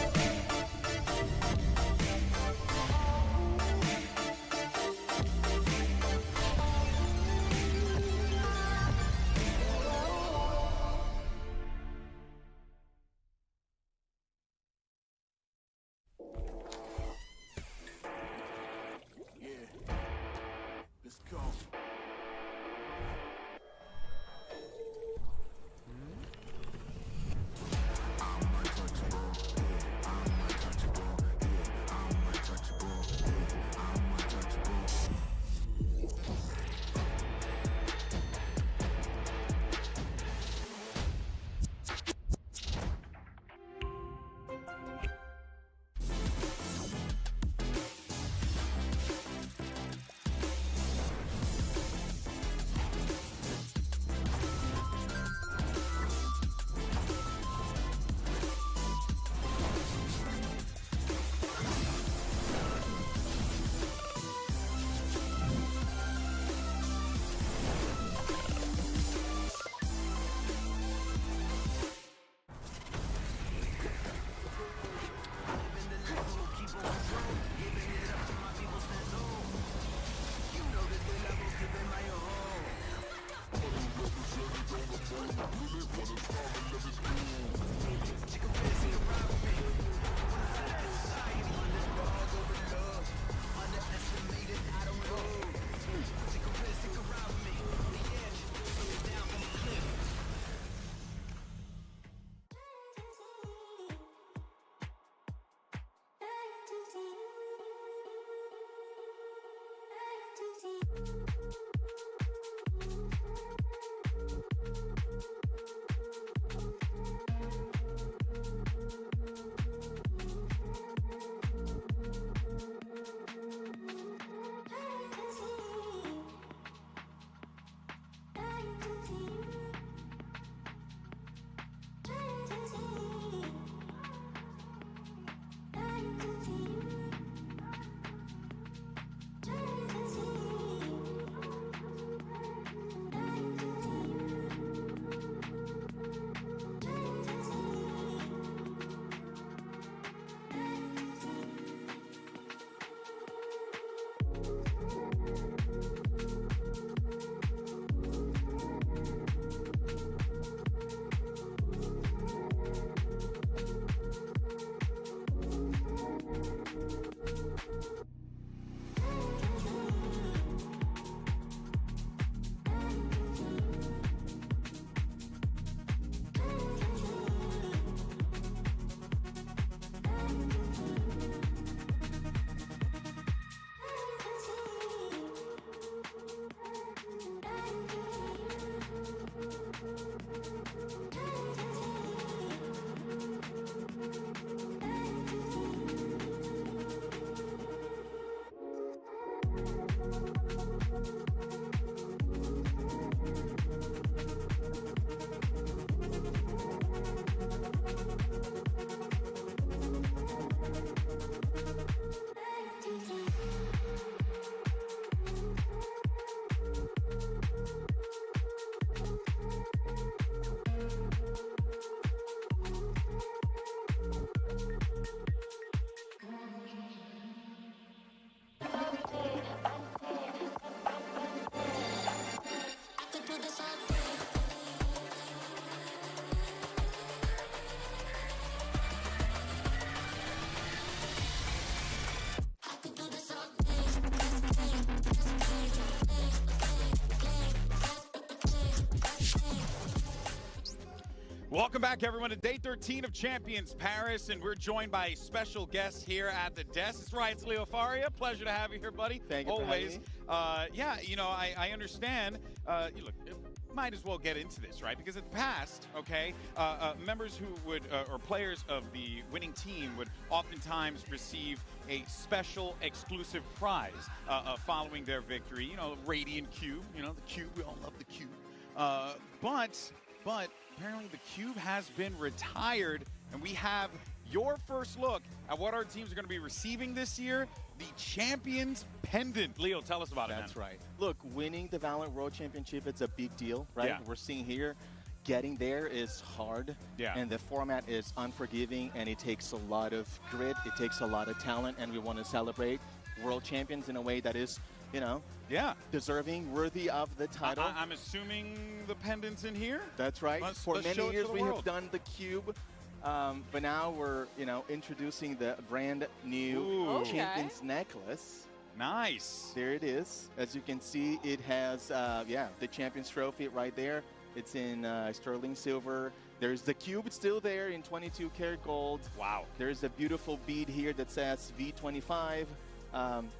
Welcome back, everyone, to Day 13 of Champions Paris, and we're joined by a special guest here at the desk. That's right, it's Leo Faria. Pleasure to have you here, buddy. Thank you always. for having me. Yeah, you know, I understand. You look, might as well get into this, right? Because in the past, okay, members who would, or players of the winning team would oftentimes receive a special exclusive prize following their victory. You know, Radiant Cube, you know, the Cube, we all love the Cube. But apparently the Cube has been retired, and we have your first look at what our teams are going to be receiving this year, the Champions Pendant. Leo, tell us about it, That's right. Look, winning the Valorant World Championship, it's a big deal, right? Yeah. We're seeing here, getting there is hard, and the format is unforgiving, and it takes a lot of grit, it takes a lot of talent, and we want to celebrate world champions in a way that is, you know, deserving, worthy of the title. I'm assuming the pendant's in here? That's right. For let's many show it to years the we world. have done the Cube, but now we're, you know, introducing the brand new Champions necklace. Nice. There it is. As you can see, it has, the Champions trophy right there. It's in sterling silver. There's the Cube still there in 22 karat gold. Wow. There's a beautiful bead here that says V25.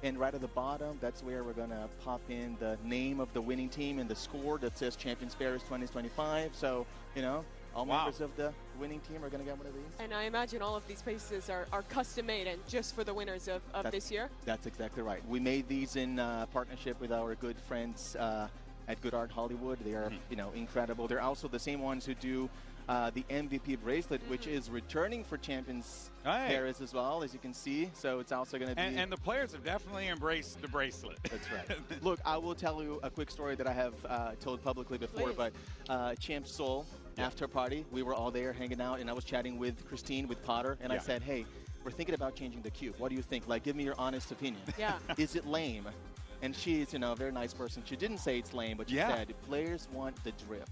And right at the bottom, that's where we're going to pop in the name of the winning team and the score that says Champions Paris 2025. So, you know, all members of the winning team are going to get one of these. And I imagine all of these pieces are custom made and just for the winners of this year? That's exactly right. We made these in partnership with our good friends at Good Art Hollywood. They are, you know, incredible. They're also the same ones who do the MVP bracelet, which is returning for Champions Paris as well, as you can see. So it's also going to be... And the players have definitely embraced the bracelet. That's right. Look, I will tell you a quick story that I have told publicly before, but Champ Seoul, after party, we were all there hanging out, and I was chatting with Christine, with Potter, and I said, hey, we're thinking about changing the Cube. What do you think? Like, give me your honest opinion. Yeah. Is it lame? And she's, you know, a very nice person. She didn't say it's lame, but she said players want the drip.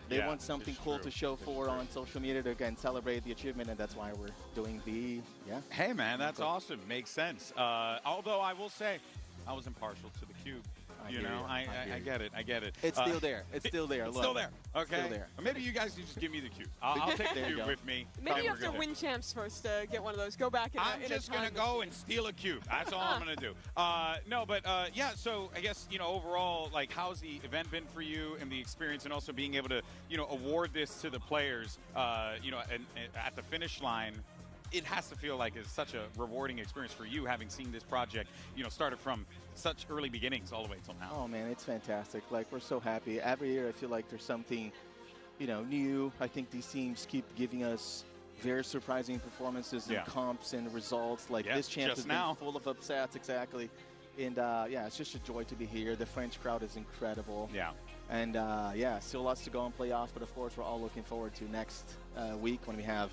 They want something cool to show for on social media to, again, celebrate the achievement, and that's why we're doing the, Hey, man, that's awesome. Makes sense. Although I will say, I was impartial to the Cube. You know, I get it. I get it. It's still there. It's still there. It's still there. Okay. Still there. Or maybe you guys can just give me the cube. I'll take the cube with me. Maybe you have to win champs first to get one of those. Go back and I'm just going to go and steal a cube. That's all I'm going to do. No, but yeah, so I guess, you know, overall, like, how's the event been for you and the experience, and also being able to, you know, award this to the players, you know, and at the finish line? It has to feel like it's such a rewarding experience for you, having seen this project, you know, started from such early beginnings all the way till now. Oh man, it's fantastic. Like, we're so happy. Every year I feel like there's something, you know, new. I think these teams keep giving us very surprising performances and comps and results. Like this champ has been full of upsets, exactly. And yeah, it's just a joy to be here. The French crowd is incredible. Yeah. And yeah, still lots to go in playoffs, but of course we're all looking forward to next week when we have,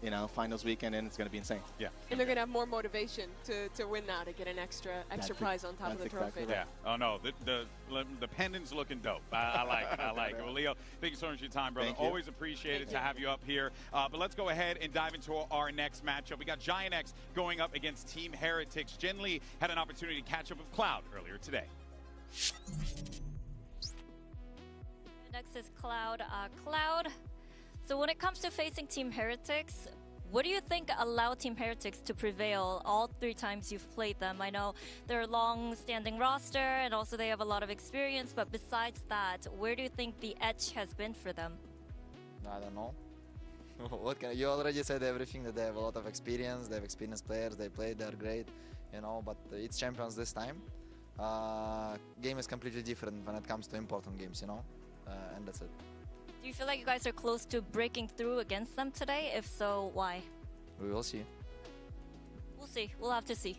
you know, finals weekend, and it's going to be insane. Yeah. And they're going to have more motivation to win now, to get an extra prize on top of the trophy. Yeah. Oh, no. The pendant's looking dope. I like it. I like it. Well, Leo, thank you so much for your time, brother. Always appreciate it to have you up here. But let's go ahead and dive into our next matchup. We got GIANTX going up against Team HERETICS. Jen Lee had an opportunity to catch up with Cloud earlier today. Next is Cloud. Cloud, so when it comes to facing Team HERETICS, what do you think allowed Team HERETICS to prevail all 3 times you've played them? I know they're a long-standing roster, and also they have a lot of experience, but besides that, where do you think the edge has been for them? I don't know. What can you already said everything, that they have a lot of experience, they have experienced players, they play, they're great, you know, but it's champions this time. Game is completely different when it comes to important games, you know, and that's it. Do you feel like you guys are close to breaking through against them today? If so, why? We will see. We'll see. We'll have to see.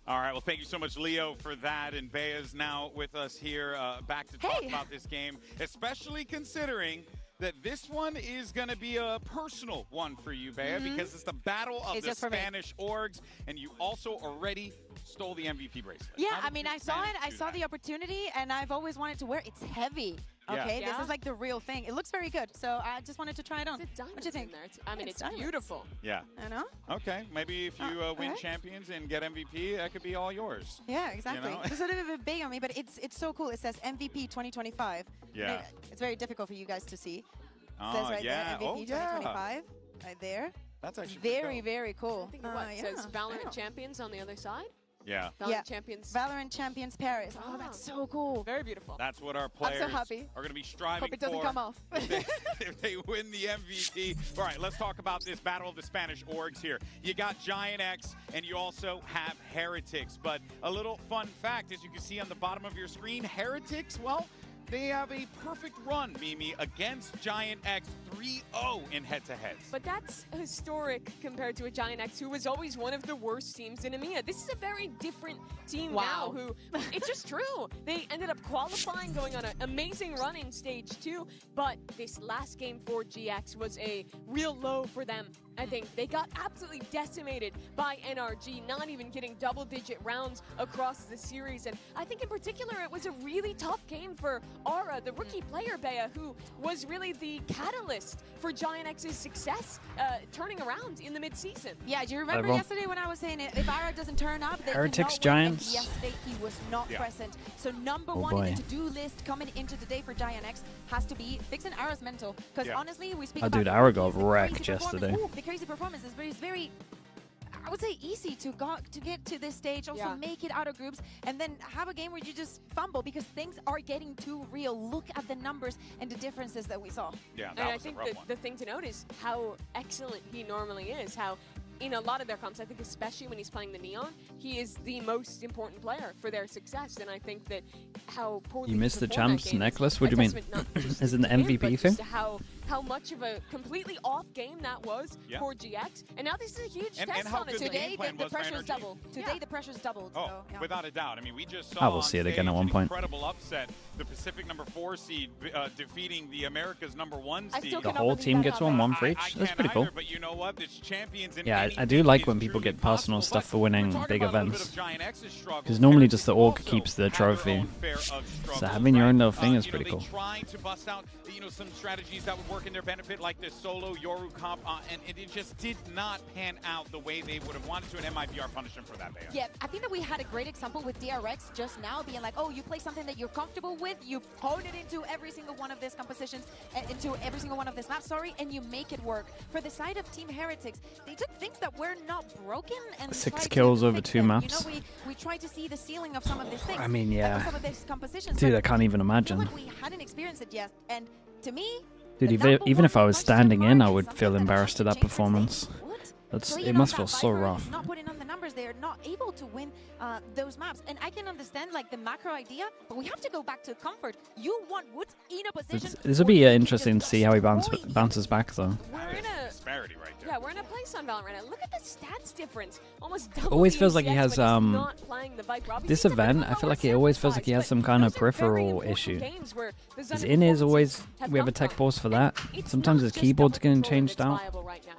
All right. Well, thank you so much, Leo, for that. And Bea's now with us here, back to talk about this game, especially considering that this one is going to be a personal one for you, Bea, because it's the battle of the Spanish orgs, and you also already stole the MVP bracelet. Yeah, I mean, I saw it. I saw the opportunity, and I've always wanted to wear it. It's heavy. Okay, this is like the real thing. It looks very good, so I just wanted to try it on. What do you think? I mean, it's beautiful. Yeah. I know. Okay, maybe if you win champions and get MVP, that could be all yours. Yeah, exactly. You know? It's a little bit big on me, but it's so cool. It says MVP 2025. Yeah. It's very difficult for you guys to see. It Oh, says right there, MVP 2025, right there. That's actually very cool. I think it says Valorant Champions on the other side. Yeah. Valorant Champions. Valorant Champions Paris. Oh, that's so cool. Very beautiful. That's what our players I'm so happy. are going to be striving Hope it doesn't for come off. if they win the MVP. All right, let's talk about this battle of the Spanish orgs here. You got GIANTX, and you also have HERETICS. But a little fun fact, as you can see on the bottom of your screen, HERETICS, well, they have a perfect run, Mimi, against GIANTX 3-0 in head-to-heads. But that's historic compared to a GIANTX, who was always one of the worst teams in EMEA. This is a very different team now, who, it's just true. They ended up qualifying, going on an amazing run in Stage 2, but this last game for GX was a real low for them. I think they got absolutely decimated by NRG, not even getting double-digit rounds across the series. And I think in particular, it was a really tough game for Aura, the rookie player, Bea, who was really the catalyst for GIANTX's success turning around in the mid-season. Yeah, do you remember yesterday when I was saying if Aura doesn't turn up, they HERETICS cannot win? Giants. Yesterday he was not present. So number one in the to-do list coming into the day for GIANTX has to be fixing Aura's mental. Because honestly, we speak about dude, Aura got wrecked yesterday. The crazy performances, but it's very, I would say, easy to get to this stage, also make it out of groups, and then have a game where you just fumble because things are getting too real. Look at the numbers and the differences that we saw. Yeah, and I think the thing to note is how excellent he normally is, how in a lot of their comps, I think especially when he's playing the Neon, he is the most important player for their success. And I think that how poorly you missed the champs necklace? What do you mean? Is it an MVP thing? How much of a completely off game that was for GX, and now this is a huge test on it. Today the pressure's doubled. Today the pressure's doubled. Oh, so, without a doubt. I mean, we just saw I will see it again at one point. Incredible upset. The Pacific #4 seed defeating the America's #1 seed. The whole team gets one for each. That's pretty cool. But you know what? It's champions in yeah, I do like when people get personal stuff for winning big events. Because normally just the org keeps the trophy. So having your own little thing is pretty cool. Trying to bust out, some strategies that would work work in their benefit, like this solo Yoru comp, and it just did not pan out the way they would have wanted to, and MIBR punished them for that. Yeah, I think that we had a great example with DRX just now, being like, oh, you play something that you're comfortable with, you hone it into every single one of these compositions, into every single one of this map, and you make it work. For the side of Team Heretics, they took things that were not broken and 6 kills over 2 maps. You know, we tried to see the ceiling of some of these things. I mean, yeah. Some of these compositions. Dude, I can't even imagine. We hadn't experienced it yet, and to me, dude, even if I was standing in, I would feel embarrassed at that performance. It must feel so rough. Not putting on the numbers, they're not able to win those maps. And I can understand like the macro idea, but we have to go back to comfort. You want Wood in a position. This will be interesting to see how he bounces back, though. We're in a disparity right there. Yeah, we're in a place on Valorant right now. Look at the stats difference. Almost double. Always feels like he has not playing the Viper. this event. I feel like it always feels like he has some kind of peripheral issue. His in-ears always, we have a tech pause for that. Sometimes his keyboard's getting changed out.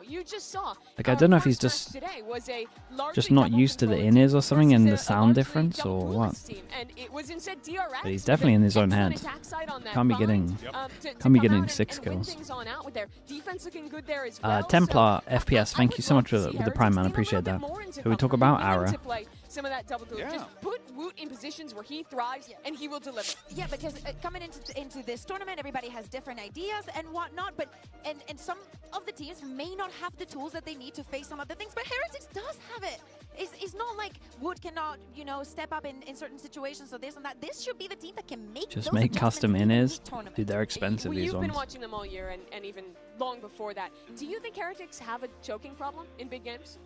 You just saw, like, I don't know if he's just not used to the in-ears or something and the sound difference or what. But he's definitely in his own head. Can't be getting 6 kills. Templar FPS, thank you so much for the Prime, man. I appreciate that. So we talk about Ara. Some of that double kill. Just put Woot in positions where he thrives and he will deliver. Yeah, because coming into this tournament, everybody has different ideas and whatnot, but and some of the teams may not have the tools that they need to face some of the things, but Heretics does have it. It's not like Woot cannot, you know, step up in certain situations, so this and that. This should be the team that can make just those make custom in-ears. Dude, they're expensive, these You've ones. been watching them all year and even long before that. Do you think Heretics have a choking problem in big games?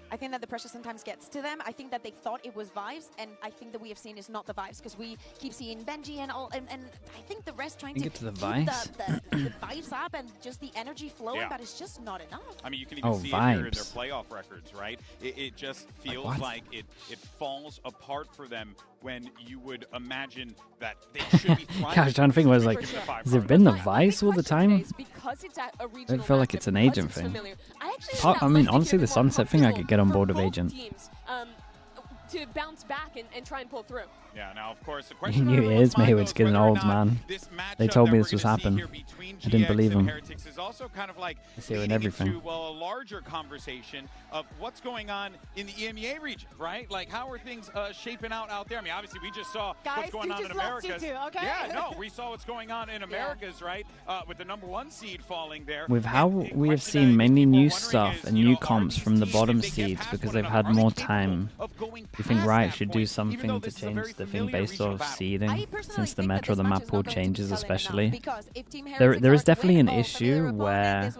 I think that the pressure sometimes gets to them. I think that they thought it was vibes, and I think that we have seen is not the vibes, because we keep seeing Benji and all, and I think the rest trying to get to the keep vibes? the vibes up and just the energy flowing, but it's just not enough. I mean, you can even see it here in their playoff records, right? It just feels like it falls apart for them when you would imagine that they should be thriving. I was trying to think, has it been the Vice all the time? I feel like it's an Agent thing. I mean, honestly, the Sunset thing, I could get on board with Agent. To bounce back and try and pull through. Yeah, now of course the He question knew it is, Maywood's getting old, man. They told me this was happening. I didn't believe him. Is also kind of like I see it in everything. into, well, a larger conversation of what's going on in the EMEA region, right? Like, how are things shaping out there? I mean, obviously, we just saw what's going on in Americas. Yeah, no, we saw what's going on in Americas, right? With the #1 seed falling there. With how we have seen many new stuff and new comps from the bottom seeds because they've had more time, you think Riot should do something to change the thing based off seeding, since the Metro, the map pool changes especially. There is definitely an issue where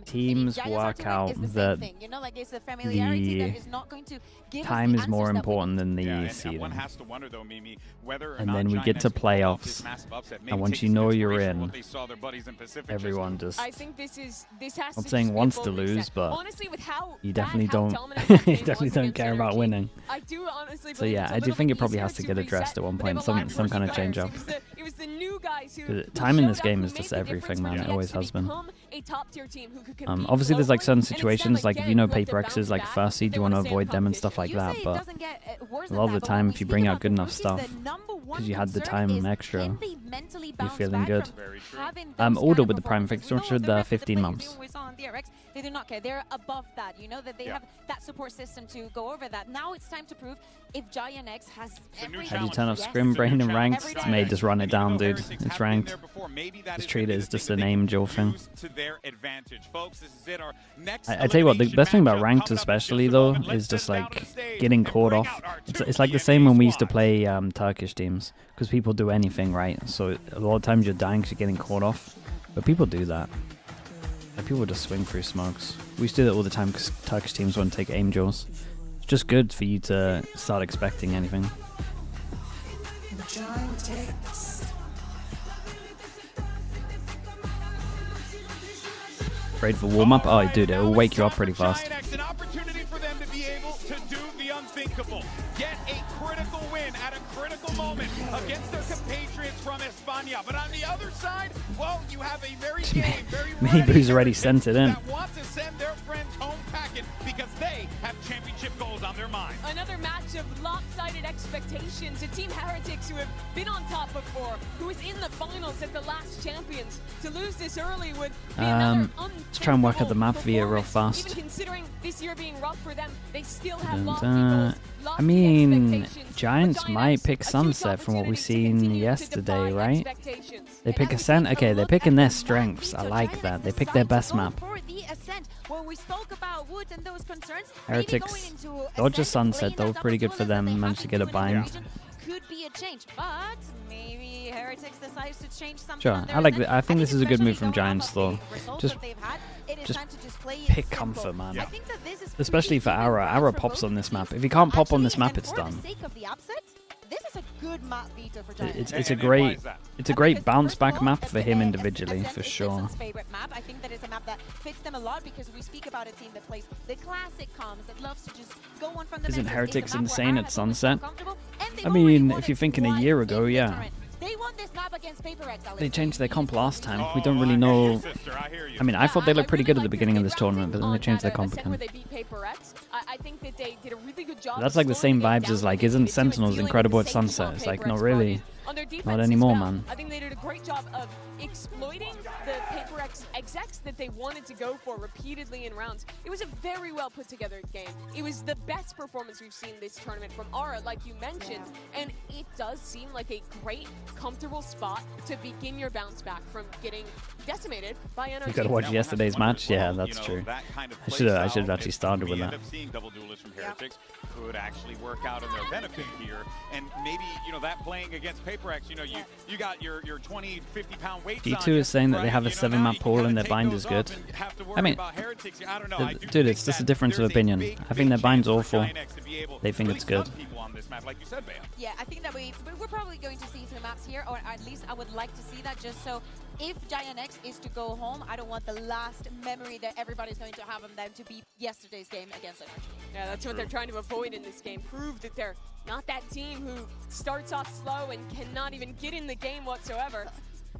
teams work out that the time is more important than the seeding. And then we get to playoffs, and once you know you're in, everyone just... I think this has I'm saying wants to lose, but honestly, with how you definitely don't care about winning. I do honestly So yeah, I do think it probably has to get addressed at one point, some kind of change up. It was the new guys who time in this game is just everything, man. It always has been. A top-tier team who could compete Obviously, there's like certain situations, like if you know PaperX is like first seed, you want to avoid them and stuff like that. But a lot of the time, if you bring out good enough stuff, because you had the time extra, you're feeling good. Order with the Prime fixture should 15 months. They do not care. They're above that. You know that they have that support system to go over that. Now it's time to prove if GIANTX has everything. How do you turn off Scrim Brain in ranked? It's made, just run it down, dude. It's ranked. Just treat it as just an angel thing. I tell you what, the best thing about ranked especially though is just like getting caught off. It's like the same when we used to play Turkish teams, because people do anything, right? So a lot of times you're dying because you're getting caught off. But people do that. Like, people just swing through smokes. We used to do that all the time because Turkish teams wouldn't take aim jaws. It's just good for you to start expecting anything. Afraid for warm up? Oh, dude, it'll wake you up pretty fast. An opportunity for them to be able to do the unthinkable. Get a critical win at a critical moment against their compatriots from España. But on the other side, well, you have a very game, very Maybu's already sent it in. that want to send their friends home packing because they have championship goals on their mind. Another match of lopsided expectations. A team Heretics who have been on top before, who was in the finals at the last Champions. To lose this early would be another let's try and work out the map via real fast. Even considering this year being rough for them, they still have lofty goals. I mean, Giants might pick Sunset from what we've seen yesterday, right? They pick Ascent. Okay, they're picking their strengths. I like that. They pick their best map. Heretics dodge a Sunset, though. Pretty good for them. Managed to get a bind. Could be a change, but maybe Heretics decides to change something. Sure, I like that. I think this is a good move from Giants, though. Just pick comfort, man. Yeah. Especially for Aura. Aura pops on this map. If he can't pop on this map, it's done. This is a good map Veto for Giants. It's a great bounce back map for him individually, for sure. Favorite map. I think that it's a map that fits them a lot because we speak about a team that plays the classic comms, that loves to just go on from the Isn't Heretics insane at Sunset? I mean, if you're thinking a year ago, yeah. They won this map against PaperX. They changed their comp last time. We don't really know. I mean, I thought they looked pretty good at the beginning of this tournament, but then they changed their comp again. I think that they did a really good job. That's like the same vibes as like, isn't Sentinels incredible at Sunset? It's like, not really. Not anymore, man. I think they did a great job of exploiting the PaperX execs that they wanted to go for repeatedly in rounds. It was a very well put together game. It was the best performance we've seen this tournament from Aura, like you mentioned, and it does seem like a great, comfortable spot to begin your bounce back from getting decimated by NRG. You gotta watch yesterday's match. Yeah, that's true. I should have actually started with that. Seeing double duelists from Heretics could actually work out in their benefit here, and maybe that playing against PaperX, you got your 20, 50-pound weights. D2 is saying that they have a 7-map pool and their bind is good. I mean, dude, it's just a difference of opinion. I think their bind's awful. They think it's good. Yeah, I think that we're probably going to see some maps here, or at least I would like to see that, just so if GIANTX is to go home, I don't want the last memory that everybody's going to have of them to be yesterday's game against NRG. Yeah, that's what they're trying to avoid in this game. Prove that they're not that team who starts off slow and cannot even get in the game whatsoever.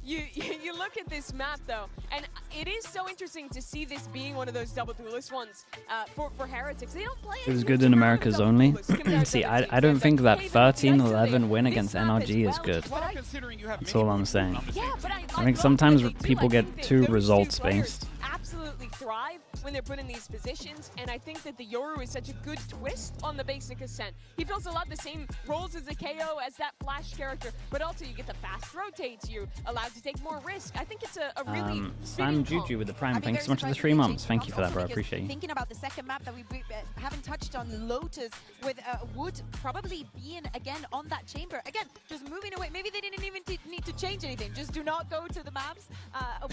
You look at this map, though, and it is so interesting to see this being one of those double duelist ones for Heretics. They don't play it was good in Americas only. See, I don't think that 13-11 win against NRG is good. That's all I'm saying. I think sometimes people get too results-based. Absolutely thrive when they're put in these positions, and I think that the Yoru is such a good twist on the basic Ascent. He fills a lot of the same roles as a KO, as that flash character, but also you get the fast rotates, you're allowed to take more risk. I think it's a really Sam Juju with the Prime, thanks so much for the 3 months. Thank you for that, bro. I appreciate you. Thinking about the second map that we haven't touched on, Lotus, with Wood probably being again on that chamber. Again, just moving away. Maybe they didn't even need to change anything. Just do not go to the maps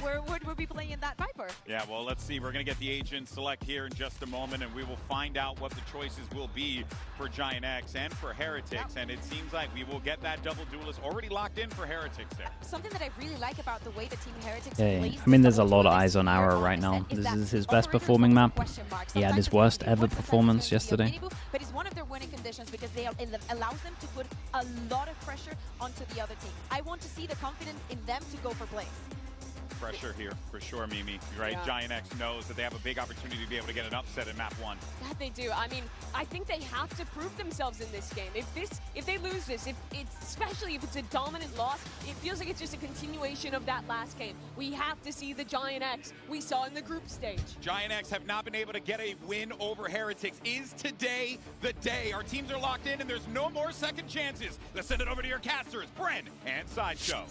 where Wood will be playing that Viper. Yeah, well, let's see. We're going to get the agent select here in just a moment, and we will find out what the choices will be for GIANTX and for Heretics. And it seems like we will get that double duelist already locked in for Heretics there. Something that I really like about the way the team Heretics plays. I mean, there's a lot of eyes on Aura right now. This is his best performing map. He had his worst ever performance yesterday. But it's one of their winning conditions because it allows them to put a lot of pressure onto the other team. I want to see the confidence in them to go for plays. Pressure here for sure, Mimi. Right? Yeah. GIANTX knows that they have a big opportunity to be able to get an upset in map 1. That they do. I mean, I think they have to prove themselves in this game. If they lose this, especially if it's a dominant loss, it feels like it's just a continuation of that last game. We have to see the GIANTX we saw in the group stage. GIANTX have not been able to get a win over Heretics. Is today the day? Our teams are locked in, and there's no more second chances. Let's send it over to your casters, Bren and Sideshow.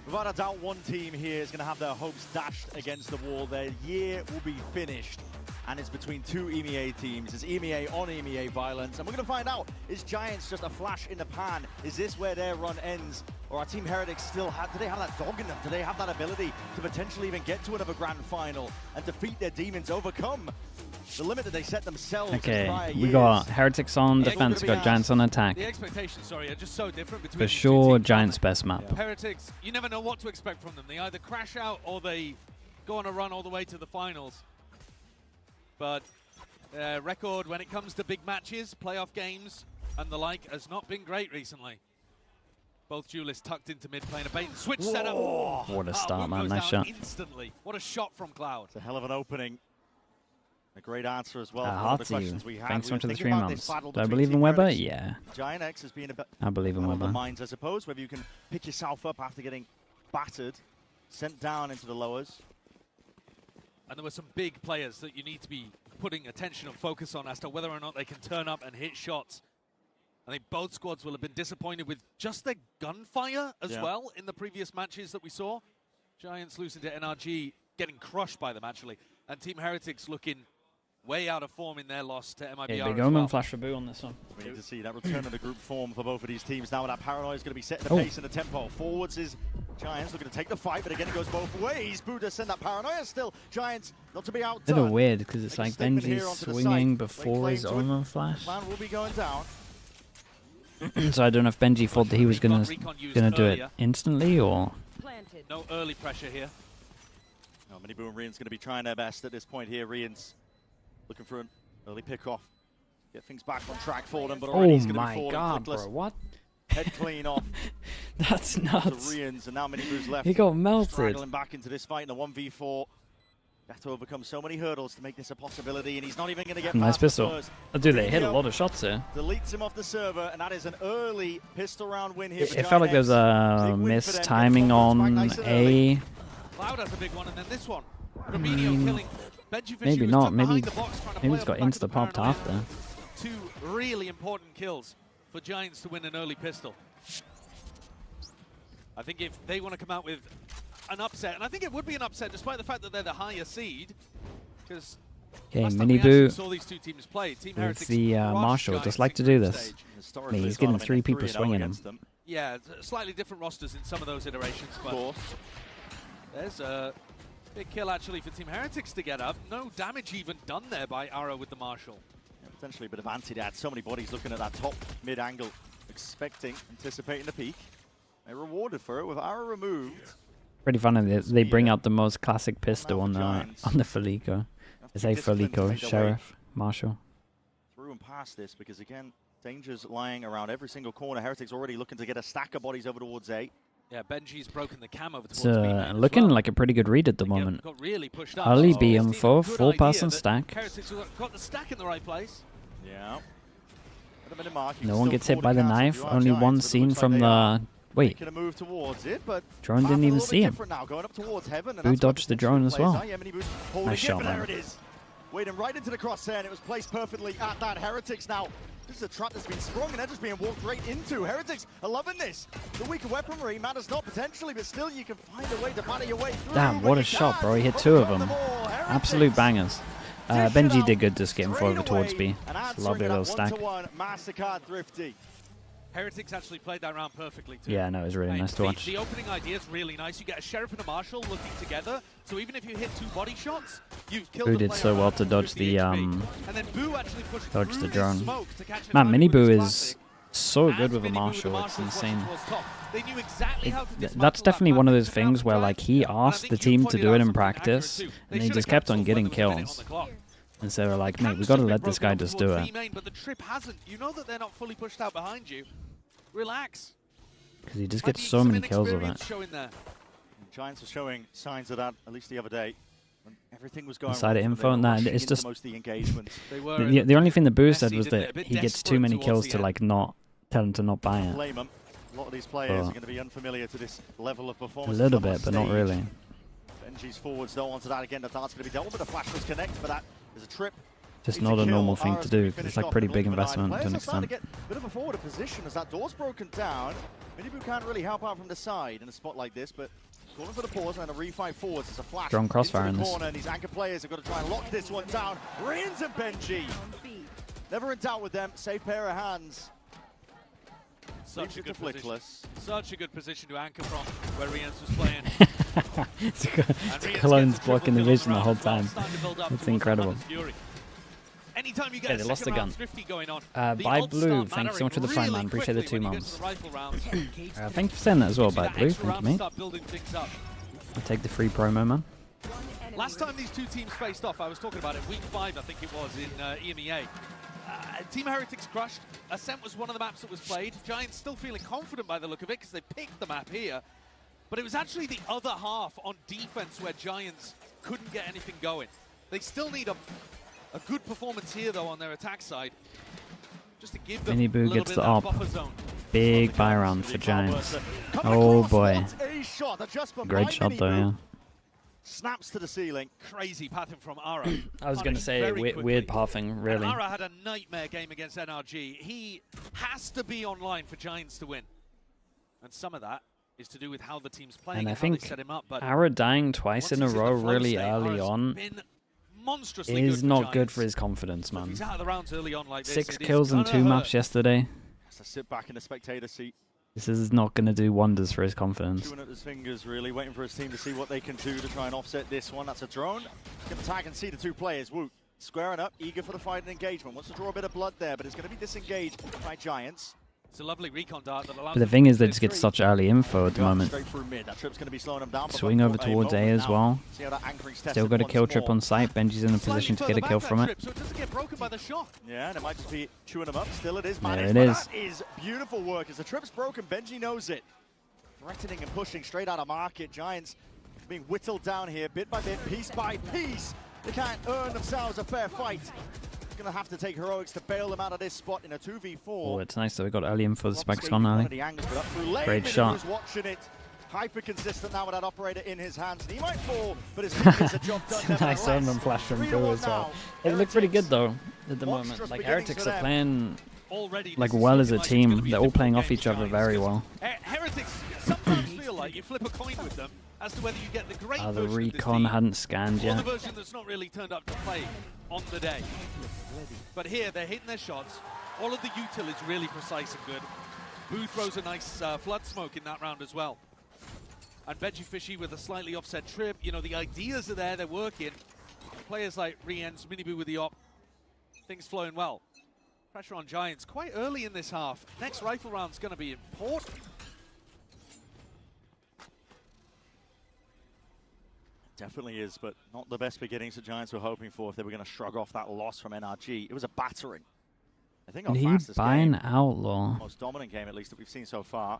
Without a doubt, one team here is going to have their hopes dashed against the wall. Their year will be finished, and it's between 2 EMEA teams. It's EMEA on EMEA violence, and we're going to find out, is Giants just a flash in the pan? Is this where their run ends? Or are Team Heretics still do they have that dog in them? Do they have that ability to potentially even get to another grand final and defeat their demons, overcome the limit that they set themselves? Okay, we got Heretics on defense, we got Giants on attack. The expectations, are just so different between for sure, Giants' best map. Heretics, you never know what to expect from them. They either crash out or they go on a run all the way to the finals. But record when it comes to big matches, playoff games, and the like has not been great recently. Both duelists tucked into mid playing a bait and switch setup. What a start, man. Nice shot. Instantly. What a shot from Cloud. It's a hell of an opening. A great answer as well. Thanks so much for the 3 months. Do I believe in Weber? Yeah. GIANTX has been I believe in Weber. minds, I suppose, whether you can pick yourself up after getting battered, sent down into the lowers. And there were some big players that you need to be putting attention and focus on as to whether or not they can turn up and hit shots. I think both squads will have been disappointed with just their gunfire as well in the previous matches that we saw. Giants losing to NRG, getting crushed by them actually, and Team Heretics looking way out of form in their loss to MIBR. Big Omen flash for Boo on this one. We need to see that return of the group form for both of these teams now. That Paranoia is going to be setting the pace and the tempo. Forwards is Giants looking to take the fight, but again it goes both ways. Boo does send that Paranoia still. Giants not to be outdone. It's a little weird because it's like Benji's swinging before his Omen flash. Plan will be going down. So I don't know if Benji thought that he was gonna do it instantly or. No early pressure here. No, Minibu and Rian's going to be trying their best at this point here. Rian's looking for an early pick-off. Get things back on track for them, but already he's going to be falling. God, bro, what? Head clean off. That's nuts. Rian's, and now Minibu's left. He got melted. Straggling back into this fight in a 1v4. Have to overcome so many hurdles to make this a possibility, and he's not even going to get nice past pistol. the first. Oh, dude, they hit a lot of shots here. Deletes him off the server, and that is an early pistol round win here. It felt like there was a mistiming on A. Cloud has a big one, and then this one. Killing Benji. Maybe not. Maybe he's got insta popped after. 2 really important kills for Giants to win an early pistol. I think if they want to come out with an upset, and I think it would be an upset despite the fact that they're the higher seed, because Minibu saw these two teams play. Team with the Marshall just like to do this. I mean, he's getting 3 people swinging him. Yeah, slightly different rosters in some of those iterations, but there's a big kill actually for Team Heretics to get up. No damage even done there by Arrow with the Marshall. Yeah, potentially a bit of anti-dat. So many bodies looking at that top mid angle, anticipating the peak. They're rewarded for it with Arrow removed. Pretty funny. They bring out the most classic pistol on the Felico. It's a Felico, Sheriff, Marshall. Through and past this because again, dangers lying around every single corner. Heretics already looking to get a stack of bodies over towards A. Yeah, Benji's broken the cam over towards B. Looking like a pretty good read at the moment. Got really pushed up. Early BM4, 4-person stack. Heretics got the stack in the right place. Yeah. No one gets hit by the knife. Only one seen from the. Wait. A move towards it, but drone didn't even see him. Going up towards heaven, Who dodged the drone as well? Nice shot, man. There it is. Waiting right into the crosshair, and it was placed perfectly at that. Heretics now. This is a trap that's been sprung, and they're just being walked right into. Heretics are loving this. The weaker weaponry matters not potentially, but still you can find a way to batter your way through. Damn, what a shot, bro. He hit 2 of them. Absolute bangers. Benji did good just getting forward towards B. It's a lovely little stack. Heretics actually played that round perfectly too. Yeah, no, it was really nice to watch. The opening idea is really nice. You get a Sheriff and a Marshal looking together, so even if you hit 2 body shots, you've killed Boo did so well to dodge the drone. Man, Minibu is so good with a Marshal. It's insane. That's definitely one of those things where like he asked the team to do it in practice, and he just kept on getting kills. And so they're like, mate, we got to let this guy just do it. But the trip hasn't. You know that they're not fully pushed out behind you. Relax. Because he just gets so many kills with it. Giants were showing signs of that at least the other day. When everything was going Inside of info, nah, it's just the only thing the Boo said was that he gets too many kills to like not tell him to not buy it. A lot of these players are going to be unfamiliar to this level of performance. A little bit, but not really. Benji's forwards don't onto that again. The dart's going to be dealt with, but the flash was connect for that. There's a trip. Just not a normal thing to do, because it's like pretty big investment to an extent. Get a bit of a forward position as that door's broken down. Minibu can't really help out from the side in a spot like this, but calling for the pause and a refight forwards. It's a flash. Strong crossfire in this. Corner, and these anchor players have got to try and lock this one down. Rians and Benji. Never in doubt with them. Safe pair of hands. Such a good position. Such a good position to anchor from where Rians was playing. It's Cologne's blocking the vision the whole time. It's incredible. Anytime you get they lost the gun. Going on, By Blue, thanks so much for the Prime, man. Appreciate the 2 months. Thank you for saying that as well, By Blue. Thank you, mate. I'll take the free promo, man. Last time these two teams faced off, I was talking about it, week 5, I think it was, in EMEA. Team Heretics crushed. Ascent was one of the maps that was played. Giants still feeling confident by the look of it because they picked the map here. But it was actually the other half on defense where Giants couldn't get anything going. They still need a a good performance here, though, on their attack side. Just to give them Mini a Boo little gets bit the of that op. buffer zone. Big buy round for Giants. Oh boy. Great shot though, yeah. Snaps to the ceiling. Crazy pathing from Ara. I was going to say weird pathing, really. And Ara had a nightmare game against NRG. He has to be online for Giants to win. And some of that is to do with how the team's playing And I how think they set him up. But Ara dying twice in a row really early on is not good for his confidence, man. He's out of the rounds early on like this. 6 kills in 2 maps yesterday. Has to sit back in the spectator seat. This is not going to do wonders for his confidence. Chewing at his fingers, really, waiting for his team to see what they can do to try and offset this one. That's a drone. He's going to tag and see the 2 players. Woot squaring up, eager for the fight and engagement. Wants to draw a bit of blood there, but it's going to be disengaged by Giants. It's a lovely recon dart that allows But the thing is, they just get such early info at the moment. Straight through mid. That trip's going to be slowing them down. Swing over towards A as well. Still got a kill trip on site. Benji's in a position to get a kill from it. So it doesn't get broken by the shot. Yeah, and it might just be chewing them up. Still it is There managed. it is. That is beautiful work. As the trip's broken, Benji knows it. Threatening and pushing straight out of market. Giants being whittled down here bit by bit, piece by piece. They can't earn themselves a fair fight. Going to have to take heroics to bail them out of this spot in a 2v4. Oh, it's nice that we got early info. The spike's gone early. Great shot. Watching it. Hyper consistent now with that operator in his hands. He might fall, but his team gets a job done. Nice Omen flash from Boo as well. It looks pretty good though at the moment. Like Heretics are playing like well as a team. They're all playing off each other very well. Heretics sometimes feel like you flip a coin with them as to whether you get the great The version of this recon team hadn't scanned or yet. the version that's not really turned up to play on the day. But here, they're hitting their shots. All of the util is really precise and good. Boo throws a nice flood smoke in that round as well. And Benji Fishy with a slightly offset trip. You know, the ideas are there, they're working. Players like Rien's, Miniboo with the op. Things flowing well. Pressure on Giants quite early in this half. Next rifle round's going to be important. Definitely is, but not the best beginnings the Giants were hoping for if they were going to shrug off that loss from NRG. It was a battering. I think our Did he fastest buy game, an Outlaw? most dominant game at least that we've seen so far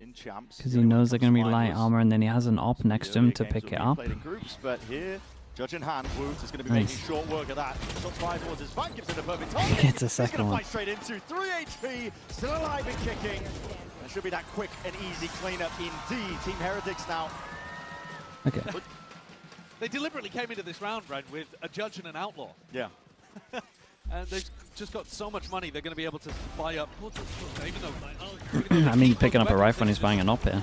in Champs. Because he knows they're going to be light armor, and then he has an op next to him to pick it up. Played in groups, but here, judge in hand, Woot is going to be Nice. making short work of that. Shots fired towards his flank, gives it a perfect target. Gets a second He's going one. to fight straight into 3 HP, still alive and kicking. There should be that quick and easy cleanup indeed. Team Heretics now. Okay. They deliberately came into this round, Brent, with a judge and an outlaw. Yeah. And they've just got so much money, they're going to be able to buy up. Even though, I mean, picking up a rifle and he's buying an op here.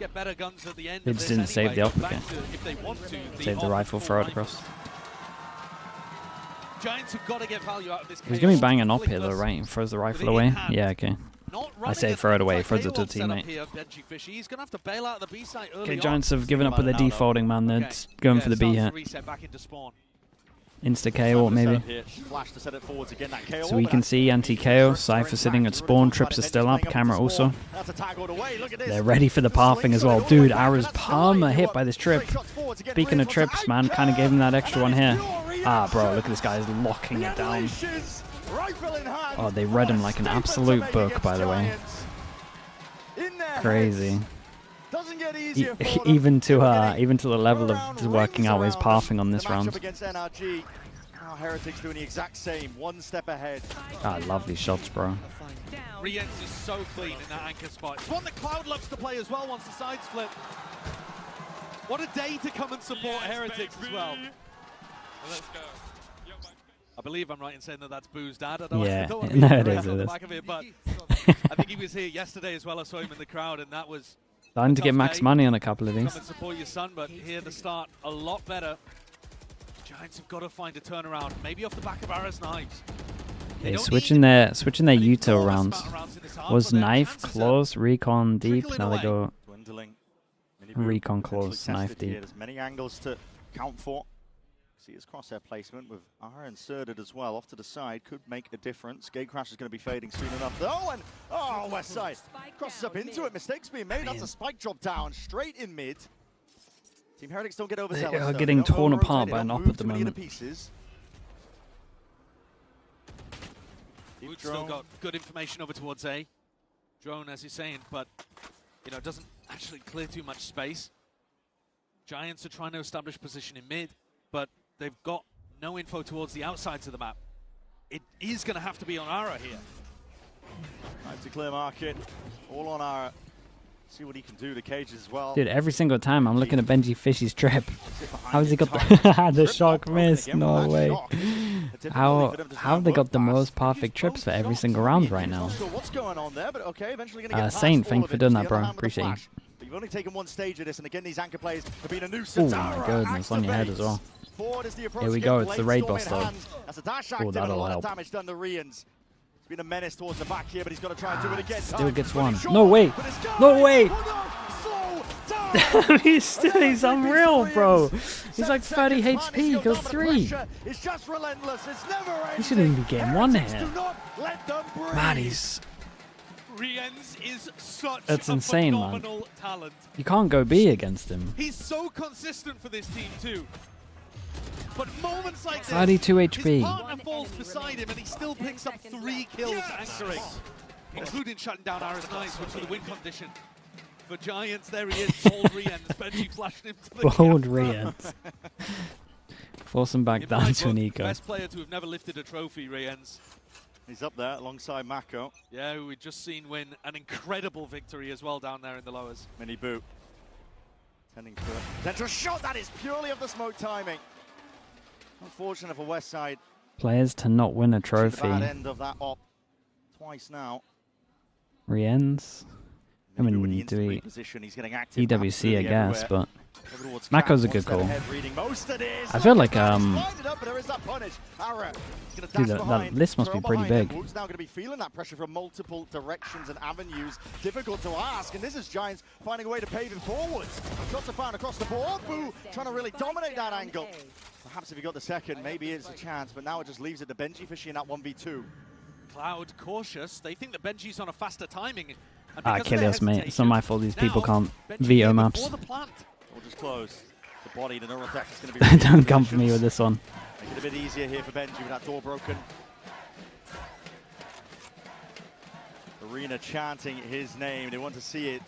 get better guns at the end. They of just this didn't save anyway, the op but back again. to, if they want to, Save the op rifle, full throw it rifle. across. Giants have got to get value out of this. He's going to be buying an op here though, right? He throws the rifle away. Yeah, okay. I say throw it away, he throws it to a teammate. He's going to have to bail out the B site early Okay, on. Giants have given up with their defaulting, man. They're just going for the B here. Reset back into spawn. Insta KO maybe. Flash to set it forwards again, that KO, So we can see anti-KO, Cypher sitting at spawn, trips are still up, camera also. That's a tag all the way. Look at this. They're ready for the pathing as well. Dude, Ara's palm are hit by this trip. Speaking of trips, man, kind of gave him that extra one here. Ah, bro, look at this guy, he's locking it down. Oh, they read him like an absolute book, by the way. Crazy. Even to the level of working out his pathing on this round. Now Heretics doing the exact same, one step ahead. Ah, lovely shots, bro. Rienz is so clean in that anchor spot. It's one that Cloud loves to play as well once the sides flip. What a day to come and support Heretics as well. Let's go. I believe I'm right in saying that that's Boo's dad. I don't Yeah, I don't want to no, be it correct is, on it the is. back of it, but I think he was here yesterday as well. I saw him in the crowd, and that was Starting to get tough max day. money on a couple of these. Come and support your son, but here the start a lot better. Giants have got to find a turnaround, maybe off the back of Ara's knives. Okay, switching their util rounds. Was knife close, recon deep. Now they go Dwindling. recon close, knife Tested here. deep. There's many angles to count for. See his crosshair placement with R inserted as well off to the side could make a difference. Gate crash is going to be fading soon enough. Oh, west side crosses up into it. Mistakes being made. That's a spike drop down straight in mid. Team Heretics don't get overzealous. They are though. getting They don't torn over-rotate, apart they by don't an op move at the too many of moment. pieces. Wood's still got good information over towards A. Drone, as he's saying, but doesn't actually clear too much space. Giants are trying to establish position in mid, but they've got no info towards the outsides of the map. It is going to have to be on Ara here. Time to clear market. All on Ara. See what he can do to cages as well. Dude, every single time I'm looking at Benji Fishy's trip. How's he got the shock miss? No way. How have they got the most perfect trips for every single round right now? What's going on there, but okay, eventually going to get Saint, thank you for doing that, bro. Appreciate you. But you've only taken one stage of this, and again, these anchor plays have been a Oh nuisance. my goodness, on your head as well. Here we go, it's the raid boss though. Oh, that'll help. Damage done to Rians. It's been a menace towards the back here, but he's got to try and do it again. Still gets one. No way! No way! he's unreal, bro. He's like 30 HP, he goes 3. It's just relentless. It's never ending. He shouldn't even be getting one here. Man, Rians is such that's a insane, man. phenomenal talent. You can't go B against him. He's so consistent for this team too. But moments like this, 32 HP. his partner falls beside him and he still picks up 3 kills anchoring, including shutting down Ara's Knights, which was the win condition. For Giants, there he is, bold Rians. Benji flashed him to the bold Rians. Force him back down to an eco. Best player to have never lifted a trophy, Rians. He's up there alongside Mako. Yeah, who we've just seen win an incredible victory as well down there in the lowers. Mini boot. Tending for potential shot. That is purely of the smoke timing. Unfortunate for Westside. Players to not win a trophy. Bad end of that op twice now. Riens. I mean, do we EWC, I guess, but Mako's a good call. I feel like, dude, that list must be pretty big. Wood's now going to be feeling that pressure from multiple directions and avenues. Difficult to ask, and this is Giants finding a way to pave him forwards. Got to find across the board. Boo trying to really dominate that angle. Perhaps if he got the second, maybe it's a chance, but now it just leaves it to Benji Fishy in that 1v2. Cloud cautious. They think that Benji's on a faster timing. Achilles, mate. It's not my fault these people can't veto maps. We'll just close. The body, the neural attack is going to be... Don't come for me with this one. Make it a bit easier here for Benji with that door broken. Arena chanting his name. They want to see it.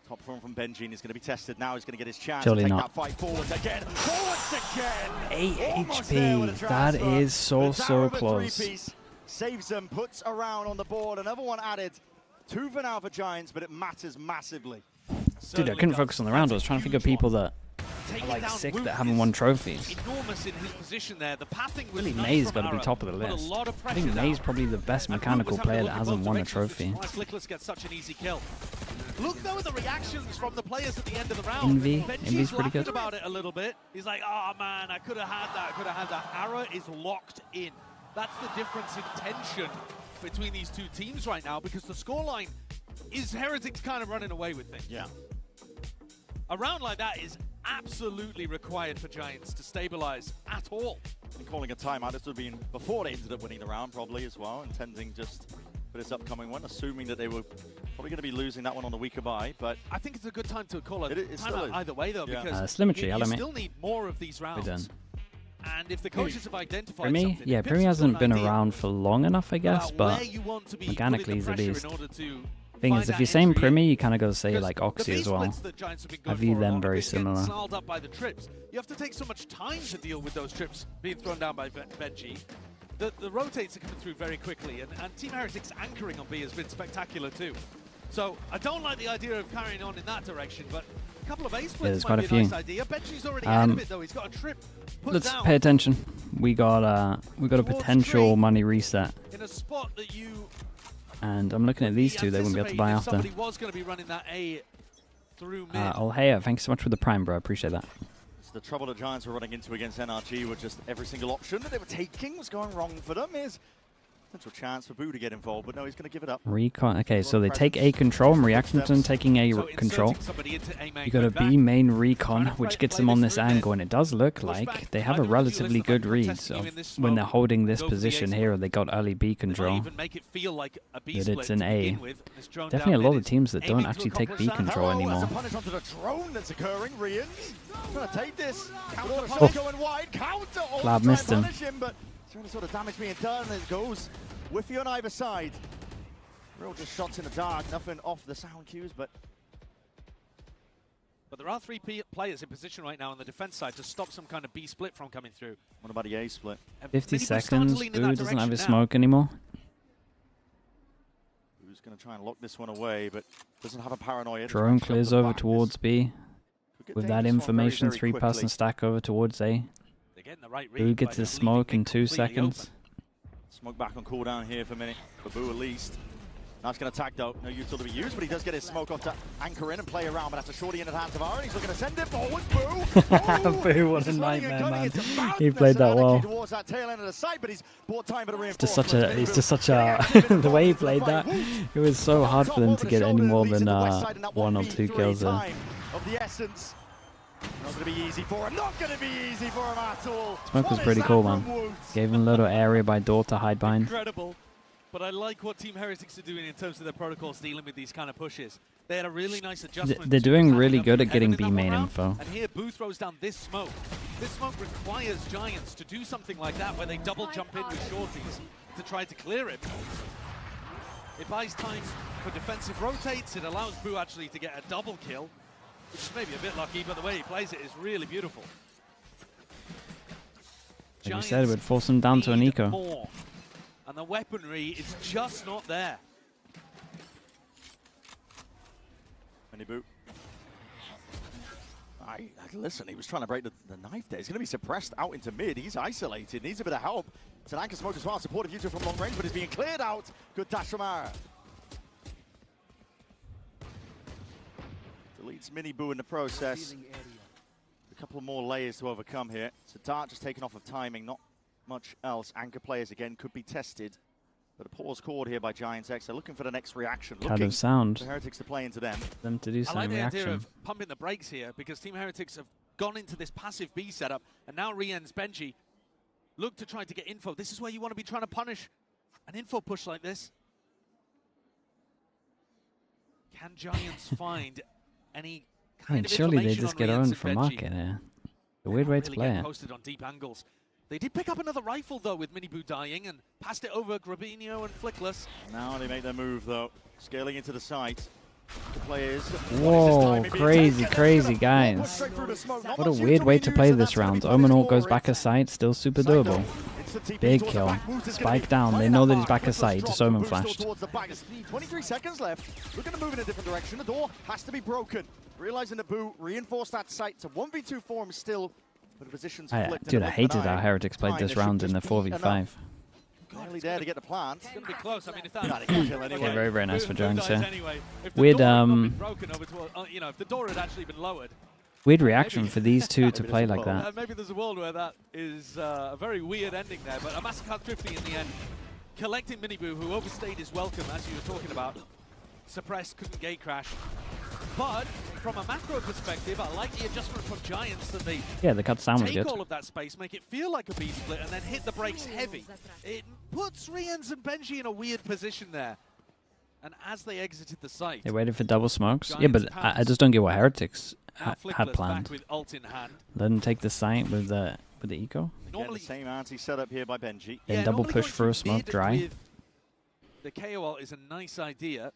Top form from Benji, and he's going to be tested now. He's going to get his chance Surely to take not. that fight forwards again. Forwards again! 8 HP. That is so close. Saves them, puts a round on the board. Another one added. 2 for now for Giants, but it matters massively. Dude, I couldn't focus on the round. I was trying to think of people that are like sick that haven't won trophies. Enormous in his position there. The pathing was I think May's got to be top of the list. I think May's probably the best mechanical player that hasn't won a trophy. Flickless gets such an easy kill. Look though at the reactions from the players at the end of the round. Envy's pretty good. About it a little bit. He's like, oh man, I could have had that. I could have had that. Ara is locked in. That's the difference in tension between these two teams right now, because the scoreline is Heretics kind of running away with things. Yeah. A round like that is absolutely required for Giants to stabilize at all. And calling a timeout, this would have been before they ended up winning the round probably as well, intending just for this upcoming one, assuming that they were probably going to be losing that one on the weaker bye, but... I think it's a good time to call a timeout either way though, because Symmetry, you still need more of these rounds. We're done. And if the coaches have identified Primi? something... Yeah, Primi hasn't been around for long enough, I guess, but mechanically he's a beast. Thing is, if you're saying Primi, you kind of got to say like Oxy as well. I view them very similar. Up by the trips. You have to take so much time to deal with those trips being thrown down by Benji. The rotates are coming through very quickly, and Team Heretics anchoring on B has been spectacular too. So I don't like the idea of carrying on in that direction, but a couple of ace splits might be a nice idea. Benji's already ahead of it though. He's got a trip put Let's down. pay attention. We got a potential money reset. In a spot that you... And I'm looking at these two, they wouldn't be able to buy after. Somebody was going to be running that A through mid. Olheya, thanks so much for the prime, bro. I appreciate that. So the trouble the Giants were running into against NRG with just every single option that they were taking was going wrong for them. Is potential chance for Boo to get involved, but no, he's going to give it up. Recon. Okay, so they take A control. And Reactionton taking A control. You got a B main recon, which gets them on this angle, and it does look like they have a relatively good read. So when they're holding this position here, they got early B control. That it's an A. Definitely a lot of teams that don't actually take B control anymore. Punish onto the drone that's occurring. Rians trying to take this. Oh. Going wide. Counter. Cloud missed him. But trying to sort of damage being done, and it goes whiffy on either side. Real just shots in the dark, nothing off the sound cues, but But there are 3 players in position right now on the defense side to stop some kind of B split from coming through. What about the A split? 50 seconds. Boo doesn't have his smoke anymore. Boo's going to try and lock this one away, but doesn't have a paranoia. Drone clears over towards B. With that information, 3-person stack over towards A. Boo gets his smoke in 2 seconds. Smoke back on cooldown here for a minute, for Boo at least. Now it's going to attack though, no util to be used, but he does get his smoke off to anchor in and play around, but that's a shorty in the hands of Aaron. He's looking to send it forward, Boo! Boo, what a nightmare, man. He played that well. That tail end of the site, but he's bought time for the It's just such a, the way he played that, it was so hard for them to get any more than 1 or 2 kills there. Of the essence. Not going to be easy for him, not going to be easy for him at all. Smoke was pretty cool, man. Gave him a little area by door to hide behind. Incredible. But I like what Team Heretics are doing in terms of their protocols dealing with these kind of pushes. They had a really nice adjustment. They're doing really good at getting B main info. And here Boo throws down this smoke. This smoke requires Giants to do something like that where they double jump in with shorties to try to clear it. It buys time for defensive rotates. It allows Boo actually to get a double kill, which is maybe a bit lucky, but the way he plays it is really beautiful. Like you said, it would force him down to an eco. More. And the weaponry is just not there. Mini Boo. Listen, he was trying to break the knife there. He's going to be suppressed out into mid. He's isolated, needs a bit of help. It's an anchor smoke as well, supportive user from long range, but he's being cleared out. Good dash from Ara. Deletes Mini Boo in the process. A couple more layers to overcome here. So Dart just taken off of timing, not much else. Anchor players again could be tested, but a pause called here by GIANTX. They're looking for the next reaction. Kind of sound. The Heretics to play into them. Them to do some reaction. I like the idea of pumping the brakes here because Team Heretics have gone into this passive B setup, and now Rien's Benji look to try to get info. This is where you want to be trying to punish an info push like this. Can Giants find any kind of surely they information just on get Rien's owned and for Benji? market here. A weird way to Really play getting it. Posted on deep angles. They did pick up another rifle, though, with Mini Boo dying and passed it over Grabinho and Flickless. Now they make their move, though. Scaling into the site. The players. Whoa, crazy, guys. What a weird way to play this round. Omenor goes back a site, still super doable. Big kill. Spike down. They know that he's back a site. Just Omen flashed. 23 seconds left. Looking to move in a different direction. The door has to be broken. Realizing that Boo reinforced that site to 1v2 for him still. Dude, I hated how Heretics played this round in the 4v5. Nearly there to get the plant. It's going to be close. I mean, if that Okay, very, very nice for Jones here. Weird, if the door had actually been lowered, weird reaction for these two to play like that. maybe there's a world where that is a very weird ending there. But a Massacre 50 in the end, collecting Mini Boo, who overstayed his welcome, as you were talking about. Suppressed, couldn't gate crash. But from a macro perspective, I like the adjustment from Giants that they the cut sound was take good. all of that space, make it feel like a B split, and then hit the brakes heavy. It puts Rien's and Benji in a weird position there. And as they exited the site, They waited for double smokes. Giants Yeah, but I just don't get what Heretics had Flickless planned. back with ult in hand. Let them take the site with the eco. Normally the same anti-setup here by Benji. Then double push for a smoke dry. The KO is a nice idea.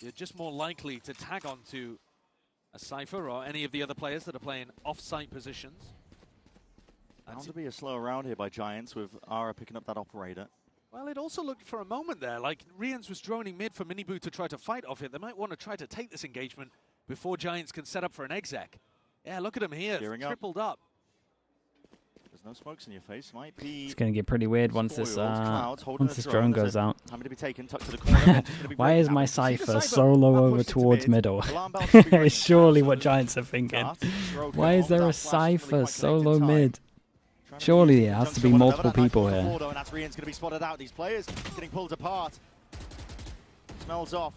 You're just more likely to tag onto a Cypher or any of the other players that are playing off-site positions. Bound to be a slow round here by Giants with Ara picking up that operator. Well, it also looked for a moment there like Rien's was droning mid for Mini Boo to try to fight off it. They might want to try to take this engagement before Giants can set up for an exec. Yeah, look at him here, tripled up. There's no smokes in your face. Might be. It's gonna get pretty weird once this drone goes out. Time to be taken, tucked to the corner. Why is my Cypher so low over towards middle? Surely what Giants are thinking. Why is there a Cypher so low mid? Surely there has to be multiple people here. And that's Rien's going to be spotted out. These players getting pulled apart. Smells off.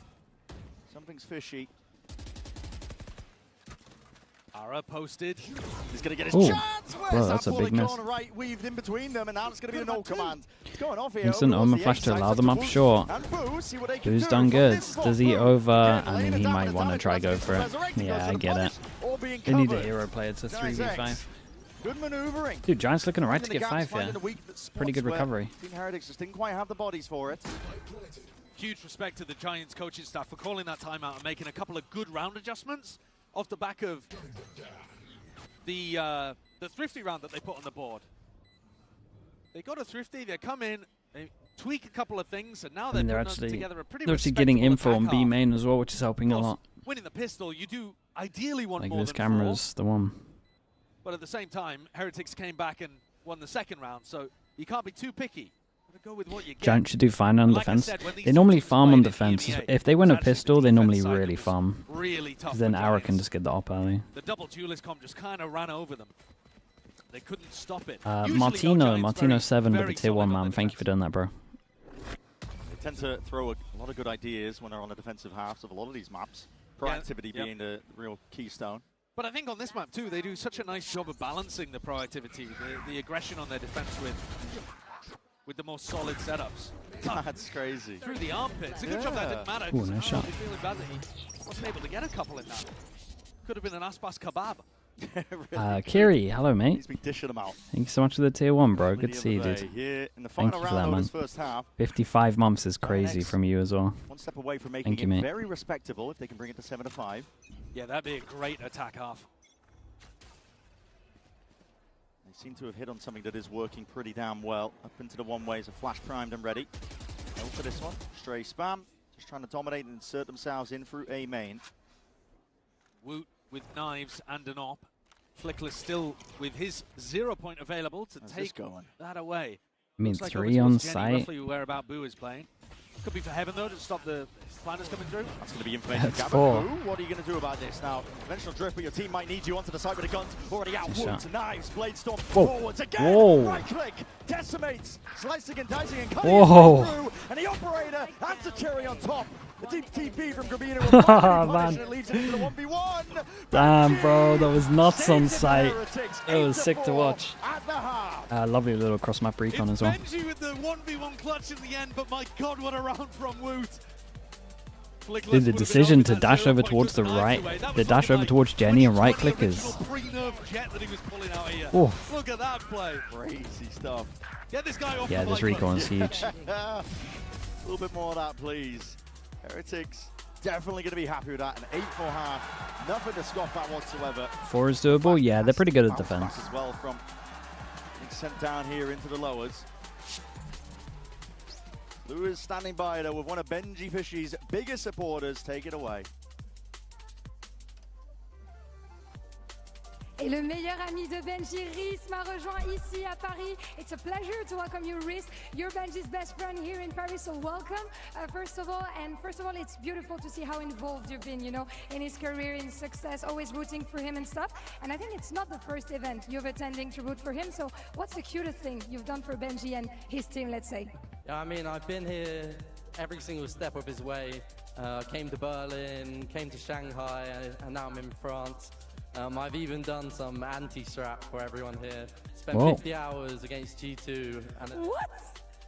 Something's fishy. Ara posted. He's going to get his chance. Bro, that's a big miss. Right, weaved in between them, and now it's going to be the no command. It's going off here. Instant Omen flash to allow them up short. Boo's done good. Does he over? I mean, he might want to try go for it. Yeah, I get it. They need a hero player to 3v5. Good maneuvering. Dude, Giants looking alright to get 5 here. Pretty good recovery. Team Heretics just didn't quite have the bodies for it. Huge respect to the Giants coaching staff for calling that timeout and making a couple of good round adjustments. off the back of the Thrifty round that they put on the board. They got a Thrifty, they come in, they tweak a couple of things, and now they're putting together a pretty actually getting info on B half. main as well, which is helping a lot. Winning the pistol, you do ideally want Like more this than camera's the one. but at the same time, Heretics came back and won the second round, so you can't be too picky. Go with what you get. Giant should do fine on Like I defense. said, when these They normally teams farm on played in defense. EMEA, If they win a it's actually pistol, the they normally defense side really that was farm. really tough Then for Ara Giants. can just get the op early. The double duelist comp just kind of ran over them. They couldn't stop it. Usually Martino 7 with very the tier 1 solid on man. Thank you for doing that, bro. They tend to throw a lot of good ideas when they're on the defensive halves of a lot of these maps. Proactivity being the real keystone. But I think on this map too, they do such a nice job of balancing the proactivity, the aggression on their defense with the more solid setups. That's crazy. Through the armpits. A good job that didn't matter. Ooh, nice shot. Feeling bad that he wasn't able to get a couple in that. Could have been an Aspas kebab. Kiri, hello, mate. He's been dishing them out. Thank you so much for the tier 1, bro. Good to see you, dude. Here in the Thank final you for round that, of man. this first half. 55 months is crazy from you as well. One step away from making Thank you, it mate. very respectable if they can bring it to 7-5. Yeah, that'd be a great attack half. They seem to have hit on something that is working pretty damn well. Up into the one ways, a flash primed and ready. Go for this one. Stray spam. Just trying to dominate and insert themselves in through A main. Woot with knives and an op. Flickless still with his 0 point available to take that away. I mean, Looks like 3 over on towards Jenny, site. roughly where about Boo is playing. Could be for Heaven though to stop the planners coming through. That's going to be information. That's Gabba, 4. what are you going to do about this now? Conventional drift, but your team might need you onto the side with the guns. Already out. Good Wounds, shot. knives, blade storm, Whoa. forwards again. Whoa. Right click, decimates, slicing and dicing and cutting Whoa. his way through. And the operator adds a cherry on top. A deep TP from Grabina. Man. It leads it into the 1v1. Damn, bro, that was nuts on sight. It was sick to watch. Lovely little cross-map recon as well. Benji with the 1v1 clutch in the end, but my god, what a round from Woot. Dude, the decision to dash over towards the right, the dash over towards Jenny and right click is... Oof. Look at that play. Crazy stuff. Get this guy off Yeah, the this mic. recon is huge. A little bit more of that, please. Heretics definitely going to be happy with that. An 8-4 half. Nothing to scoff at whatsoever. 4 is doable. Yeah, they're pretty good at defense. As well from being sent down here into the lowers. Lou is standing by though with one of Benji Fishy's biggest supporters. Take it away. Et le meilleur ami de Benji, Rhys, m'a rejoint ici à Paris. It's a pleasure to welcome you, Rhys. You're Benji's best friend here in Paris, so welcome. First of all, it's beautiful to see how involved you've been, you know, in his career, in success, always rooting for him and stuff. And I think it's not the first event you've attending to root for him. So what's the cutest thing you've done for Benji and his team, let's say? Yeah, I mean, I've been here every single step of his way. Came to Berlin, came to Shanghai, and now I'm in France. I've even done some anti-strap for everyone here. Spent 50 hours against G2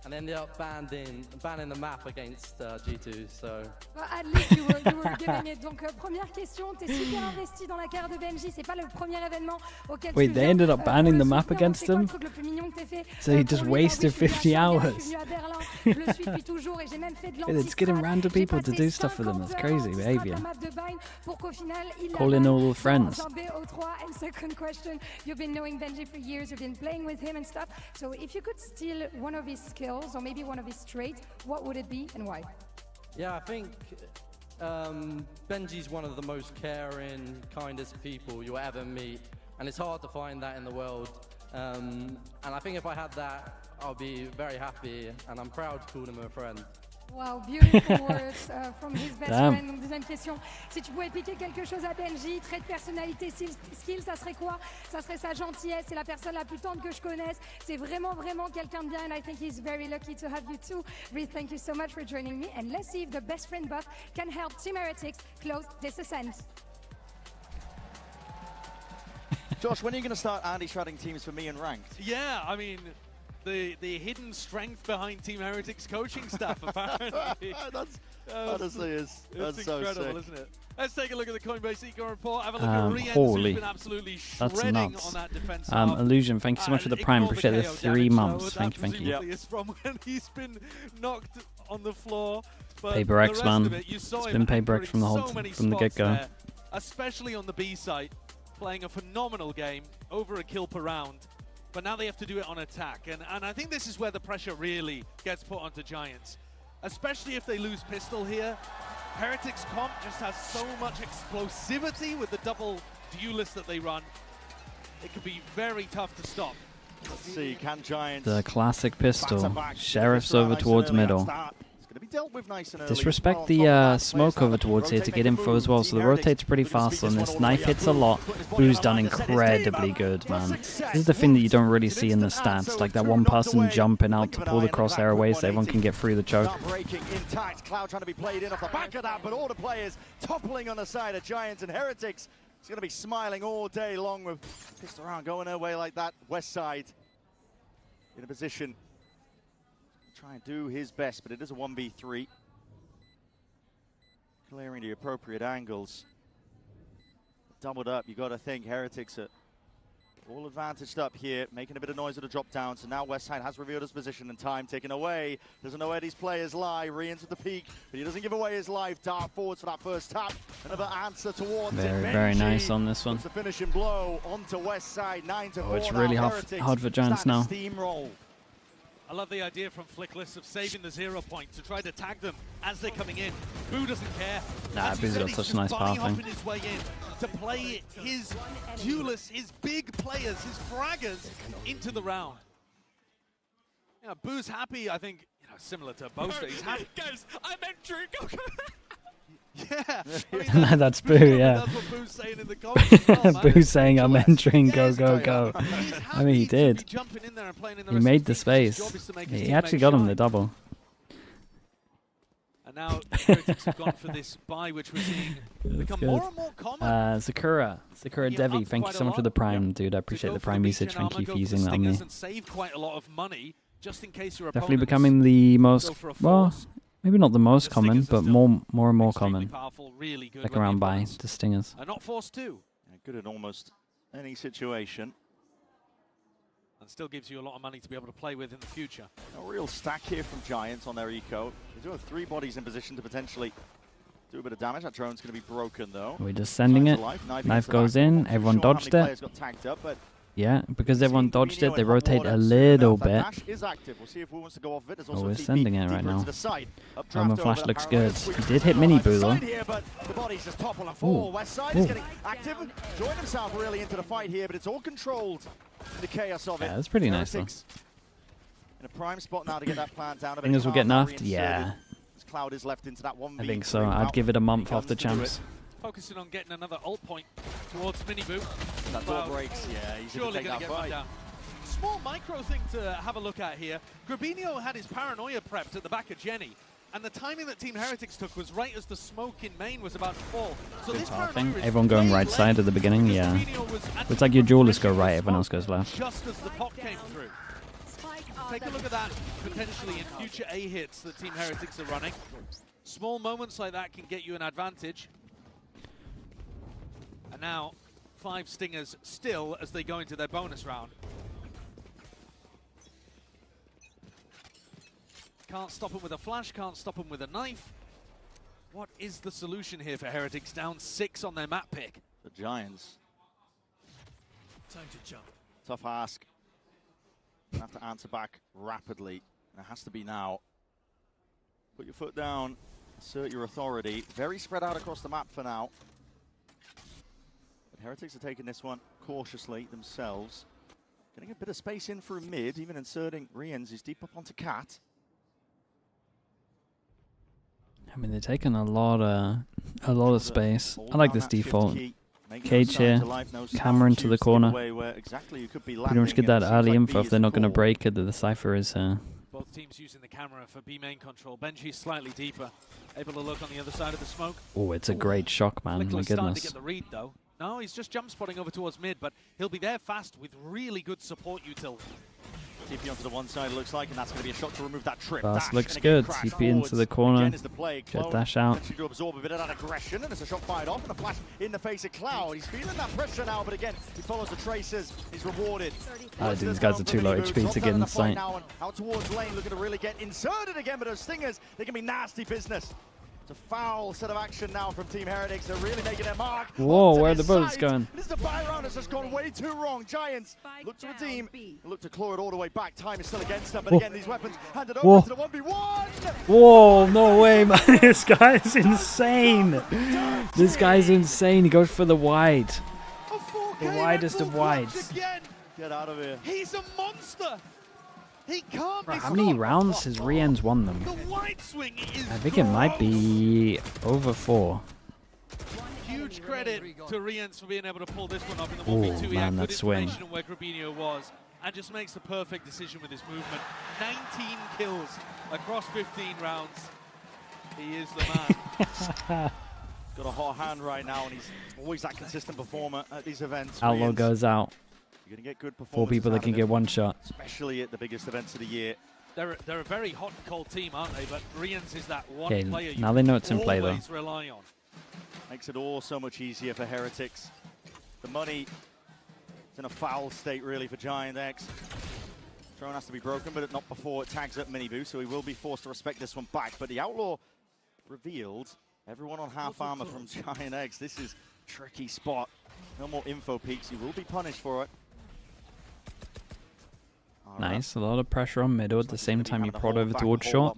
and ended up banning the map against G2. So. Well, at least you were giving it. Donc première question, t'es super investi dans la carrière de Benji. C'est pas le premier événement auquel tu Wait, they viens, ended up banning the map soutenir. against C'est quoi le him? truc le plus mignon que t'aies fait, So he just pour lui? wasted Moi, oui, je suis 50 venu à Shanghai, hours. je suis venu à Berlin, je le suis depuis toujours et j'ai même fait de Hey, they're just getting random people to do stuff for them. That's crazy behavior. Call in all the friends. And second question, you've been knowing Benji for years, you've been playing with him and stuff. So if you could steal one of his skills or maybe one of his traits, what would it be and why? Yeah, I think Benji's one of the most caring, kindest people you'll ever meet. And it's hard to find that in the world. And I think if I had that, I'll be very happy. And I'm proud to call him a friend. Wow, beautiful words from his best Damn. friend. Donc deuxième question, si tu pouvais piquer quelque chose à Benji, trait de personnalité, skill, ça serait quoi? Ça serait sa gentillesse, c'est la personne la plus tendre que je connaisse. C'est vraiment, vraiment quelqu'un de bien, and I think he's very lucky to have you too. Rhys, thank you so much for joining me, and let's see if the best friend buff can help Team Heretics close this ascent. Josh, when are you going to start anti-shredding teams for me and ranked? Yeah, I mean, the hidden strength behind Team Heretics coaching staff, apparently. That's honestly is. That's it's so incredible, sick. isn't it? Let's take a look at the Coinbase Eco report. Have a look at Rienz, Holy, who's been absolutely that's shredding nuts. on that defense half. Illusion, thank you so much for the prime. Appreciate the 3 months. Thank you, thank you. It's from when he's been knocked on the floor. But Paper the X, rest man. of it, you saw It's him been Paper X anchoring from the whole so many from the spots get-go. there. especially on the B site, playing a phenomenal game, over a kill per round. But now they have to do it on attack. And I think this is where the pressure really gets put onto Giants. Especially if they lose pistol here. Heretics comp just has so much explosivity with the double duelist that they run. It could be very tough to stop. Let's see, can Giants... The classic pistol. Sheriff's over towards middle. Disrespect the smoke over towards here to get info as well, so the rotate's pretty fast on this. Knife hits a lot. Boo's done incredibly good, man. This is the thing that you don't really see in the stats, like that one person jumping out to pull the crosshair away so everyone can get through the choke. Breaking intact, Cloud trying to be played in off the back of that, but all the players toppling on the side of Giants and Heretics. He's going to be smiling all day long with pistol around going her way like that. West side in a position to try and do his best, but it is a 1v3. Clearing the appropriate angles. Doubled up, you got to think Heretics are all advantaged up here, making a bit of noise at the drop down. So now Westside has revealed his position and time taken away. Doesn't know where these players lie. Rians with the peak, but he doesn't give away his life. Dart forwards for that first tap. Another answer towards it. Very nice on this one. The finishing blow onto Westside, 9-4. Oh, it's really hard for Giants now. Steamroll. I love the idea from Flickless of saving the 0 point to try to tag them as they're coming in. Boo doesn't care. Nah, Boo's got such nice pathing. His way in to play his duelists, his big players, his fraggers into the round. You know, Boo's happy, I think, you know, similar to Boaster. He's happy. Guys, I'm entering. Yeah. I mean, that's Boo, yeah. That's what Boo's saying in the comments as well, Boo's saying, I'm entering, go, go, go. I mean, he did. He made the space. He actually got him the double. And now Heretics have gone for this buy, which we're seeing become more and more common. Sakura Devi, thank you so much for the Prime, dude. I appreciate the Prime usage. Thank you for using that on me. Save quite a lot of money just in case your Definitely becoming the most, well, maybe not the most common, but more and more common. Like around by the Stingers. Not forced to. Yeah, good in almost any situation. And still gives you a lot of money to be able to play with in the future. A real stack here from Giants on their eco. They do have 3 bodies in position to potentially do a bit of damage. That drone's going to be broken though. We're just sending it. Knife goes in. Everyone dodged it. Got tagged up, but yeah, because everyone dodged it, they rotate a little bit. Oh, we're sending it right now. Roman Flash looks good. He did hit Mini Boo though. Westside is getting active, joined himself really into the fight here, but it's all controlled. The chaos of it. Yeah, that's pretty nice though. In a prime spot now to get that plant down. Fingers will get nerfed? Yeah. Cloud is left into that 1v3. I think so. I'd give it a month after champs. Focusing on getting another ult point towards Mini Boo. That door breaks, yeah. He's surely going to get one down. Small micro thing to have a look at here. Grabinho had his paranoia prepped at the back of Jenny, and the timing that Team Heretics took was right as the smoke in main was about to fall. So this everyone going right side at the beginning, yeah. It's like your duelists go right, everyone else goes left. Just as the pop came through. Take a look at that potentially in future A hits that Team Heretics are running. Small moments like that can get you an advantage. And now 5 Stingers still as they go into their bonus round. Can't stop him with a flash, can't stop him with a knife. What is the solution here for Heretics? Down 6 on their map pick. The Giants. Time to jump. Tough ask. Have to answer back rapidly. And it has to be now. Put your foot down, assert your authority. Very spread out across the map for now. But Heretics are taking this one cautiously themselves. Getting a bit of space in through mid, even inserting Rians. He's deep up onto Cat. I mean, they're taking a lot of space. I like this default. Cage here, camera into the corner. Pretty much get that early info if they're not going to break it, that the Cypher is... Both teams using the camera for B main control. Benji's slightly deeper, able to look on the other side of the smoke. Oh, it's a great shock, man. My starting to goodness. get the read, though. No, he's just jump spotting over towards mid, but he'll be there fast with really good support util. TP onto the one side, it looks like, and that's going to be a shot to remove that trip. Fast looks good. TP into the corner. Get dash out. To absorb a bit of that aggression, and there's a shot fired off, and a flash in the face of Cloud. He's feeling that pressure now, but again, he follows the traces. He's rewarded. I think these guys are too low HP to get in sight. Out towards lane, looking to really get inserted again, but those Stingers, they can be nasty business. It's a foul set of action now from Team Heretics. They're really making their mark. Whoa, where are the bullets going? This is a buy round that's just gone way too wrong. Giants look to redeem, look to claw it all the way back. Time is still against them, but again, these weapons handed over to the 1v1. Whoa, no way, man. This guy's insane. This guy's insane. He goes for the wide. The widest of wides. Get out of here. He's a monster. He can't be How many rounds has Rien's won them? The wide swing is I think it might be over 4. Huge credit to Riens for being able to pull this one off in the Ooh, 1v2. He man, had that good swing. information on where Grabinho was and just makes the perfect decision with his movement. 19 kills across 15 rounds. He is the man. Got a hot hand right now, and he's always that consistent performer at these events. Outlaw Riens, goes out. you're gonna get good 4 people that can get 1 shot. especially at the biggest events of the year. They're a very hot and cold team, aren't they? But Riens is that one Okay, player you now they know it's in play, though. always rely on. Makes it all so much easier for Heretics. The money is in a foul state, really, for GIANTX. Throne has to be broken, but not before it tags up Minibu, so he will be forced to respect this one back. But the Outlaw revealed everyone on half armor from GIANTX. This is a tricky spot. No more info peaks. You will be punished for it. Nice, a lot of pressure on middle at the same time you prod over towards short.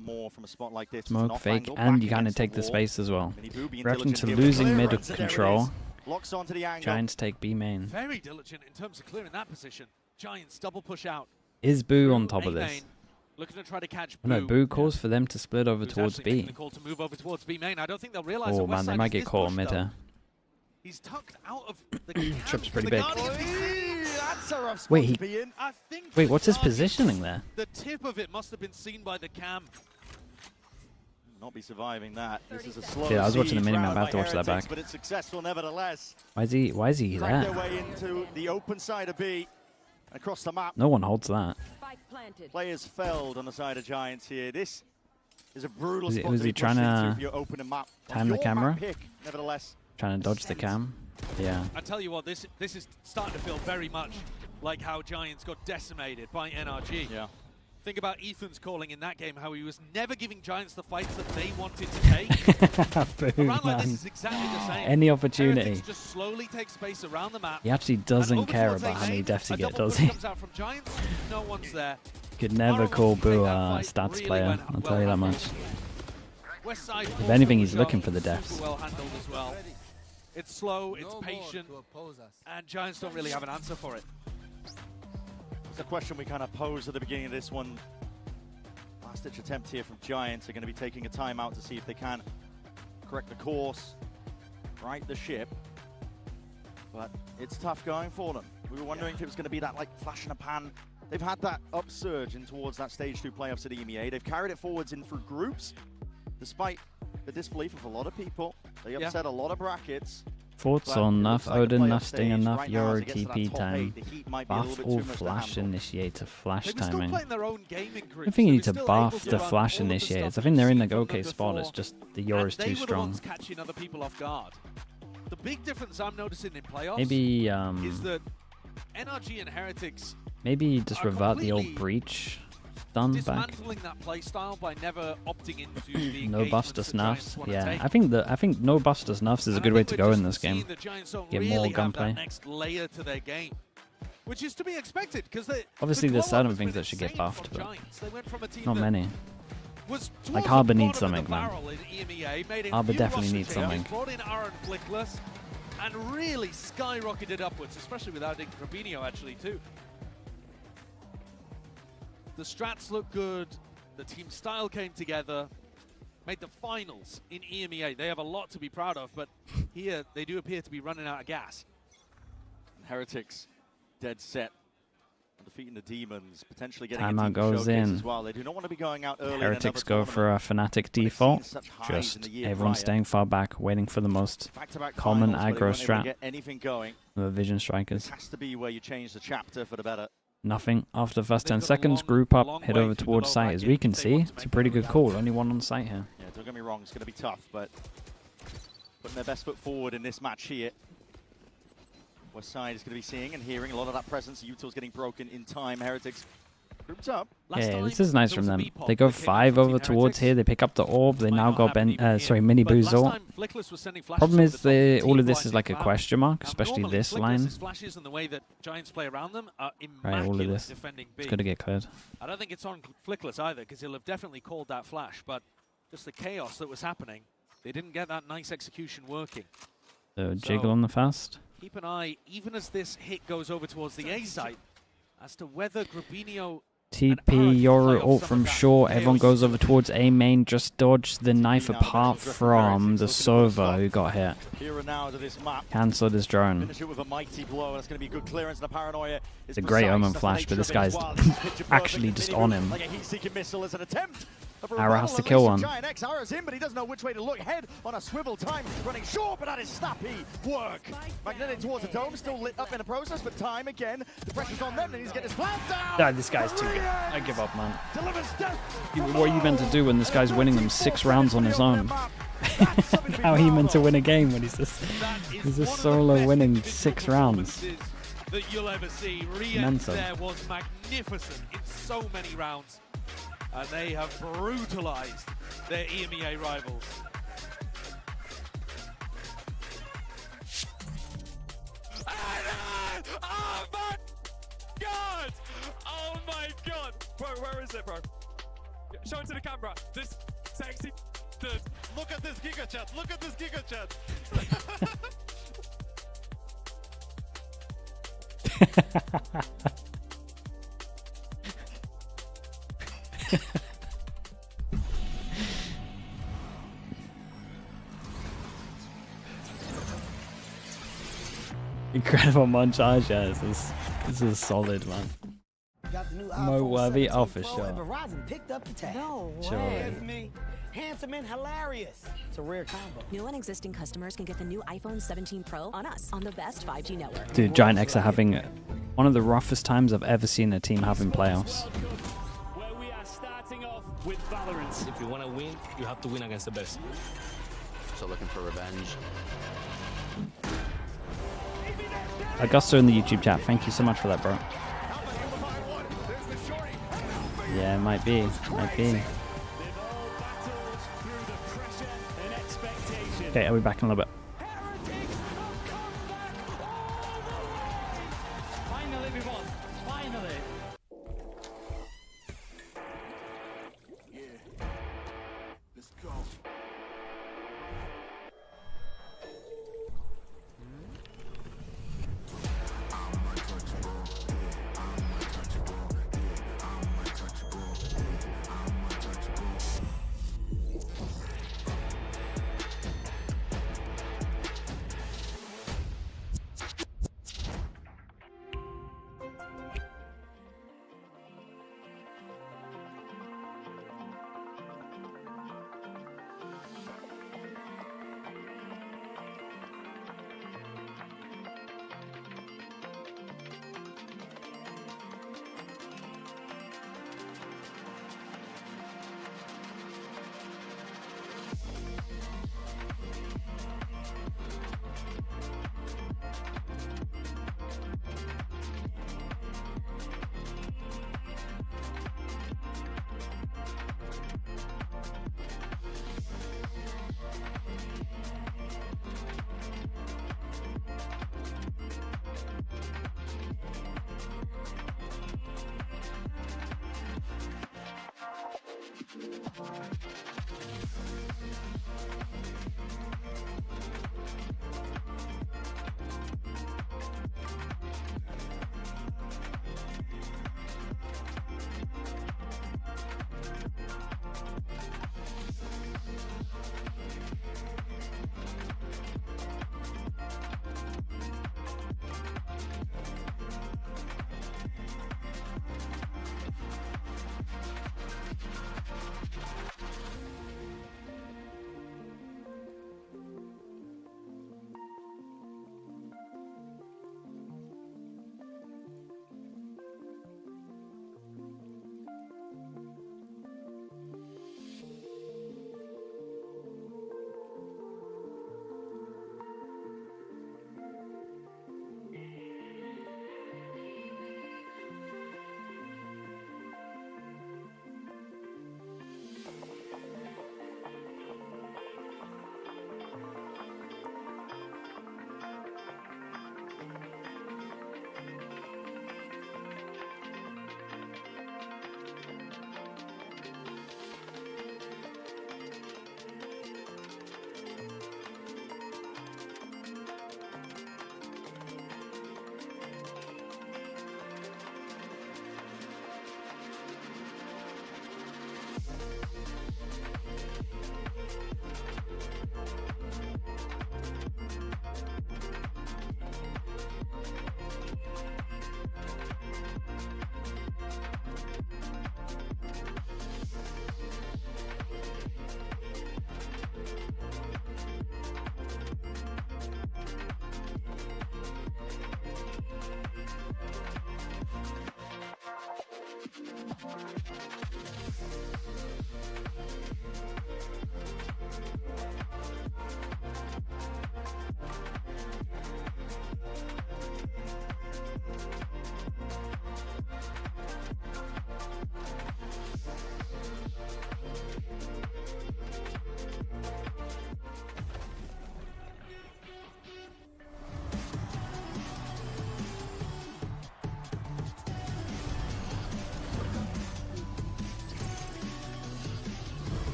Smoke, fake, and you kind of take the space as well. Reaction to losing mid control. Giants take B main. Very diligent in terms of clearing that position. Giants double push out. Is Boo on top of this? Looking to try to catch Boo. No, Boo calls for them to split over towards B. The call to move over towards B main. I don't think they'll realize. Oh man, they might get caught on mid here. He's tucked out of the Trip's pretty big. Wait, wait, what's his positioning there? The tip of it must have been seen by the cam. Not be surviving that. This is a slow Yeah, I was watching the siege minimap. I round have to by watch that Heretics, back. But it's successful nevertheless. Why is he Crack there? their way into the open side of B, across the map. No one holds that. Players felled on the side of Giants here. This is a brutal spot Was to he be pushed trying into to if you're opening map. time the Your camera? map pick, nevertheless. Trying to dodge the cam? Yeah. I tell you what, this is starting to feel very much like how Giants got decimated by NRG. Yeah. Think about Ethan's calling in that game, how he was never giving Giants the fights that they wanted to take. Boom, Around like this man. is exactly the same. Any opportunity. Heretics just slowly take space around the map. He actually doesn't care about how many deaths he gets, does he? Comes out from Giants, no one's there. Could never call Boo a stats player, I'll tell you that much. West side If anything, he's looking for the deaths. super well handled as well. It's slow, it's patient, and Giants don't really have an answer for it. It's a question we kind of posed at the beginning of this one. Last-ditch attempt here from Giants. Are going to be taking a timeout to see if they can correct the course, right the ship. But it's tough going for them. We were wondering if it was going to be that like flash in a pan. They've had that upsurge in towards that stage 2 playoffs at EMEA. They've carried it forwards in through groups, despite the disbelief of a lot of people. They upset a lot of brackets. Thoughts on enough Odin, enough Sting, enough Euro TP time. Buff all flash initiator, flash timing. I think you need to buff the flash initiators. I think they're in the okay spot, it's just the Euro's too strong. Catching other people off guard. The big difference I'm noticing in playoffs Maybe is that NRG and Heretics maybe just revert the old breach stun back. dismantling that playstyle by never opting into the No buster snuffs. Yeah, I think no buster snuffs is a good way to go in this game. Get more gunplay. Next layer to their game, which is to be expected because Obviously, there's certain things that should get buffed, but not many. Like Harbor needs something, man. Harbor definitely needs something. Brought in Aaron Flickless and really skyrocketed upwards, especially without Grabinho actually too. The strats look good, the team style came together, made the finals in EMEA. They have a lot to be proud of, but here they do appear to be running out of gas. Heretics dead set on defeating the Demons, potentially getting a Timeout team goes showcase in. as well. They do not want to be going out early. Heretics go for a Fnatic default. Just everyone staying far back, waiting for the most common aggro strat. Get anything going. The Vision Strikers. This has to be where you change the chapter for the better. Nothing after the first 10 seconds. Group up, head over towards site. As we can see, it's a pretty good call. Only one on site here. Yeah, don't get me wrong, it's going to be tough, but putting their best foot forward in this match here. West side is going to be seeing and hearing a lot of that presence. Utah's getting broken in time. Heretics Grouped up. Yeah, this is nice from them. They go 5 over towards here. They pick up the orb. They now got Mini Boo's ult. Problem is, all of this is like a question mark, especially this line. Flashes and the way that Giants play around them are Right, all of this. defending B. It's got to get cleared. I don't think it's on Flickless either, because he'll have definitely called that flash, but just the chaos that was happening, they didn't get that nice execution working. So jiggle on the fast. Keep an eye, even as this hit goes over towards the A site, as to whether Grubinho... TP, Yoru ult from short. Everyone goes over towards A main. Just dodge the knife apart from the Sova who got hit. Cancelled his drone. Finish it with a mighty blow. That's going to be good clearance. The paranoia It's a great omen flash, but this guy's actually just on him. Like a heat-seeking missile as an attempt. Ara has to kill one. GIANTX, Ara's in, but he doesn't know which way to look. Head on a swivel, time running short, but that is snappy work. Magnetic towards the dome, still lit up in the process, but time again. The pressure's on them, and he's getting his plant down. Nah, this guy's too good. I give up, man. What are you meant to do when this guy's winning them 6 rounds on his own? How are you meant to win a game when he's just solo winning 6 rounds? That you'll ever see. Rian there was magnificent in so many rounds. And they have brutalized their EMEA rivals. Oh my god! Oh my god! Bro, where is it, bro? Show it to the camera. This sexy dude. Look at this Giga Chat. Look at this Giga Chat. Incredible montage, yeah, this is solid, man. Mo Worthy Alpha Shot. Verizon picked up the tab. No way. That's me. Handsome and hilarious. It's a rare combo. New and existing customers can get the new iPhone 17 Pro on us on the best 5G network. Dude, GIANTX are having one of the roughest times I've ever seen a team have in playoffs. Where we are starting off with Valorant. If you want to win, you have to win against the best. So looking for revenge. Augusto in the YouTube chat, thank you so much for that, bro. Yeah, it might be. Might be. Okay, I'll be back in a little bit. Finally, we won. Finally. Yeah. Let's go.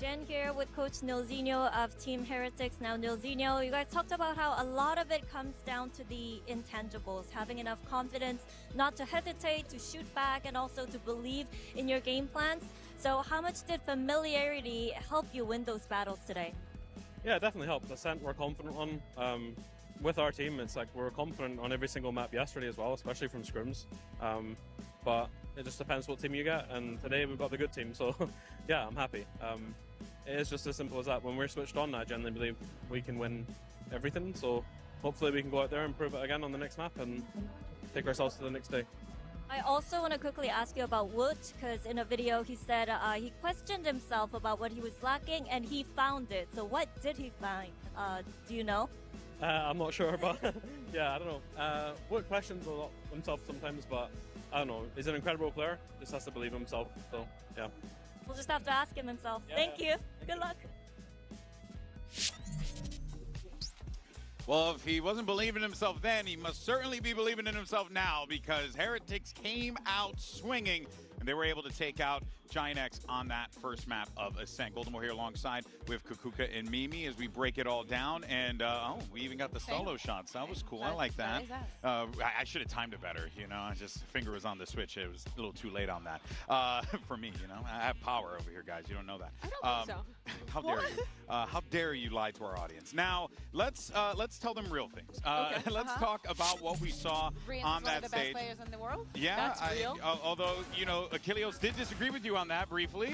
Jen here with Coach Nilzinho of Team Heretics. Now, Nilzinho, you guys talked about how a lot of it comes down to the intangibles, having enough confidence not to hesitate, to shoot back, and also to believe in your game plans. So how much did familiarity help you win those battles today? Yeah, it definitely helped. The scent we're confident on. With our team, it's like we were confident on every single map yesterday as well, especially from scrims. But it just depends what team you get, and today we've got the good team, so yeah, I'm happy. It is just as simple as that. When we're switched on, I genuinely believe we can win everything, so hopefully we can go out there and prove it again on the next map and take ourselves to the next day. I also want to quickly ask you about Wood, because in a video he said he questioned himself about what he was lacking and he found it. So what did he find? Do you know? I'm not sure, but yeah, I don't know. Wood questions a lot himself sometimes, but I don't know. He's an incredible player. Just has to believe in himself. So yeah. We'll just have to ask him himself. Yeah. Thank you. Good luck. Well, if he wasn't believing in himself then, he must certainly be believing in himself now, because Heretics came out swinging and they were able to take out GIANTX on that first map of Ascent. Goldemore here alongside with Kukuka and Mimi as we break it all down. And oh, we even got the solo shots. That was cool. I like that. I should have timed it better, you know. I just finger was on the switch. It was a little too late on that for me, you know. I have power over here, guys. You don't know that. I don't think so. How dare you? How dare you lie to our audience? Now let's tell them real things. Let's talk about what we saw on that one of the stage. best players in the world. Yeah, That's real. Although you know, Achilleos did disagree with you on that briefly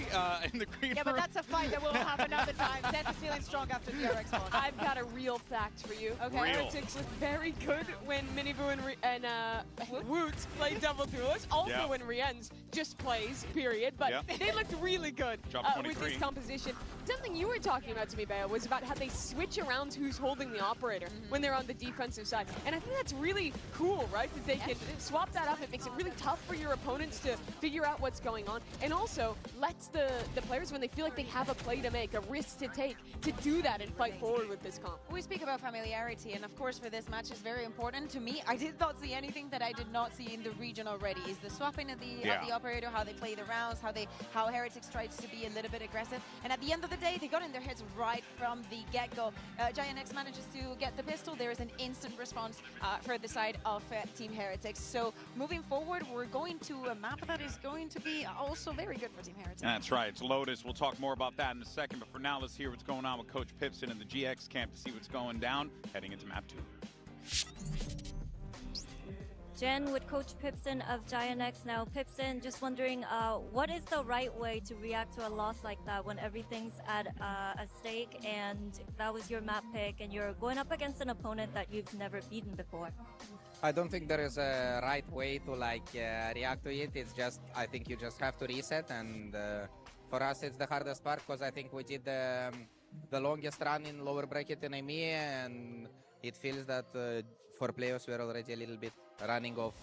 in the green room. Yeah, but that's a fight that will happen another time. Zed is feeling strong after DRX won. I've got a real fact for you. Okay, Heretics looked very good when Miniboo and Woots played double duos. Also when Rienz just plays, period. But they looked really good with this composition. Something you were talking about to me, Bea, was about how they switch around who's holding the operator when they're on the defensive side. And I think that's really cool, right? That they can swap that up. It makes it really tough for your opponents to figure out what's going on. And also lets the players, when they feel like they have a play to make, a risk to take, to do that and fight forward with this comp. We speak about familiarity, and of course for this match is very important to me. I did not see anything that I did not see in the region already. Is the swapping of the operator, how they play the rounds, how Heretics tries to be a little bit aggressive. And at the end of the day, they got in their heads right from the get-go. GIANTX manages to get the pistol. There is an instant response for the side of Team Heretics. So moving forward, we're going to a map that is going to be also very good for Team Heretics. That's right. It's Lotus. We'll talk more about that in a second. But for now, let's hear what's going on with Coach Pipson in the GX camp to see what's going down heading into map 2. Jen with Coach Pipson of GIANTX. Now, Pipson, just wondering, what is the right way to react to a loss like that when everything's at stake and that was your map pick and you're going up against an opponent that you've never beaten before? I don't think there is a right way to react to it. It's just, I think you just have to reset, and for us it's the hardest part because I think we did the longest run in lower bracket in EMEA, and it feels that for playoffs we're already a little bit running off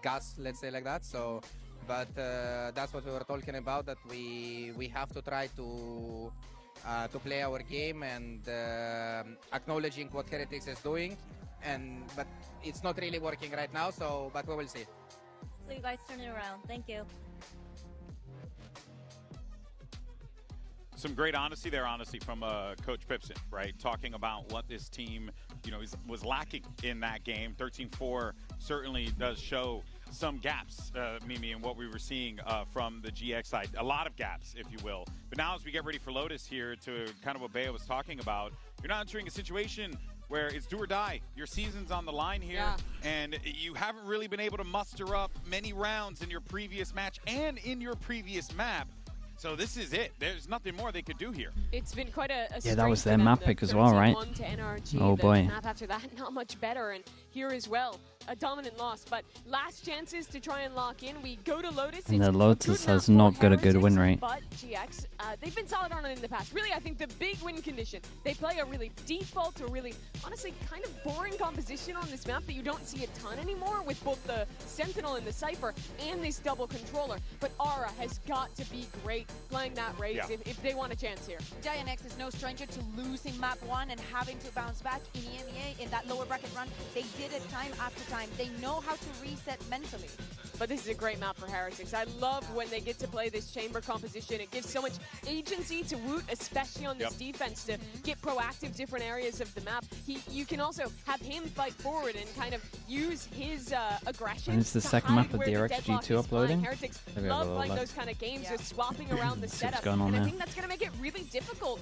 gas, let's say like that. So, but that's what we were talking about, that we have to try to play our game and acknowledging what Heretics is doing. But it's not really working right now, but we will see. So you guys turn it around. Thank you. Some great honesty there, from Coach Pipson, right? Talking about what this team, was lacking in that game. 13-4 certainly does show some gaps, Mimi, in what we were seeing from the GX side. A lot of gaps, if you will. But now as we get ready for Lotus here, to kind of what Bea was talking about, you're not entering a situation where it's do or die. Your season's on the line here, and you haven't really been able to muster up many rounds in your previous match and in your previous map. So this is it. There's nothing more they could do here. It's been quite a Yeah, that was their map pick as well, right? Oh boy. Map after that, not much better, and here as well, a dominant loss. But last chances to try and lock in. We go to Lotus. And the Lotus has not got a good win rate. But GX, they've been solid on it in the past. Really, I think the big win condition. They play a really default, or really, honestly, kind of boring composition on this map that you don't see a ton anymore with both the Sentinel and the Cypher and this double controller. But Aura has got to be great playing that race if they want a chance here. GIANTX is no stranger to losing map 1 and having to bounce back in EMEA in that lower bracket run. They did it time after time. They know how to reset mentally. But this is a great map for Heretics. I love when they get to play this chamber composition. It gives so much agency to Woot, especially on this defense, to get proactive different areas of the map. You can also have him fight forward and kind of use his aggression. And it's the second map of DRX G2 uploading. Heretics love playing those kind of games, just swapping around the setup. And I think that's going to make it really difficult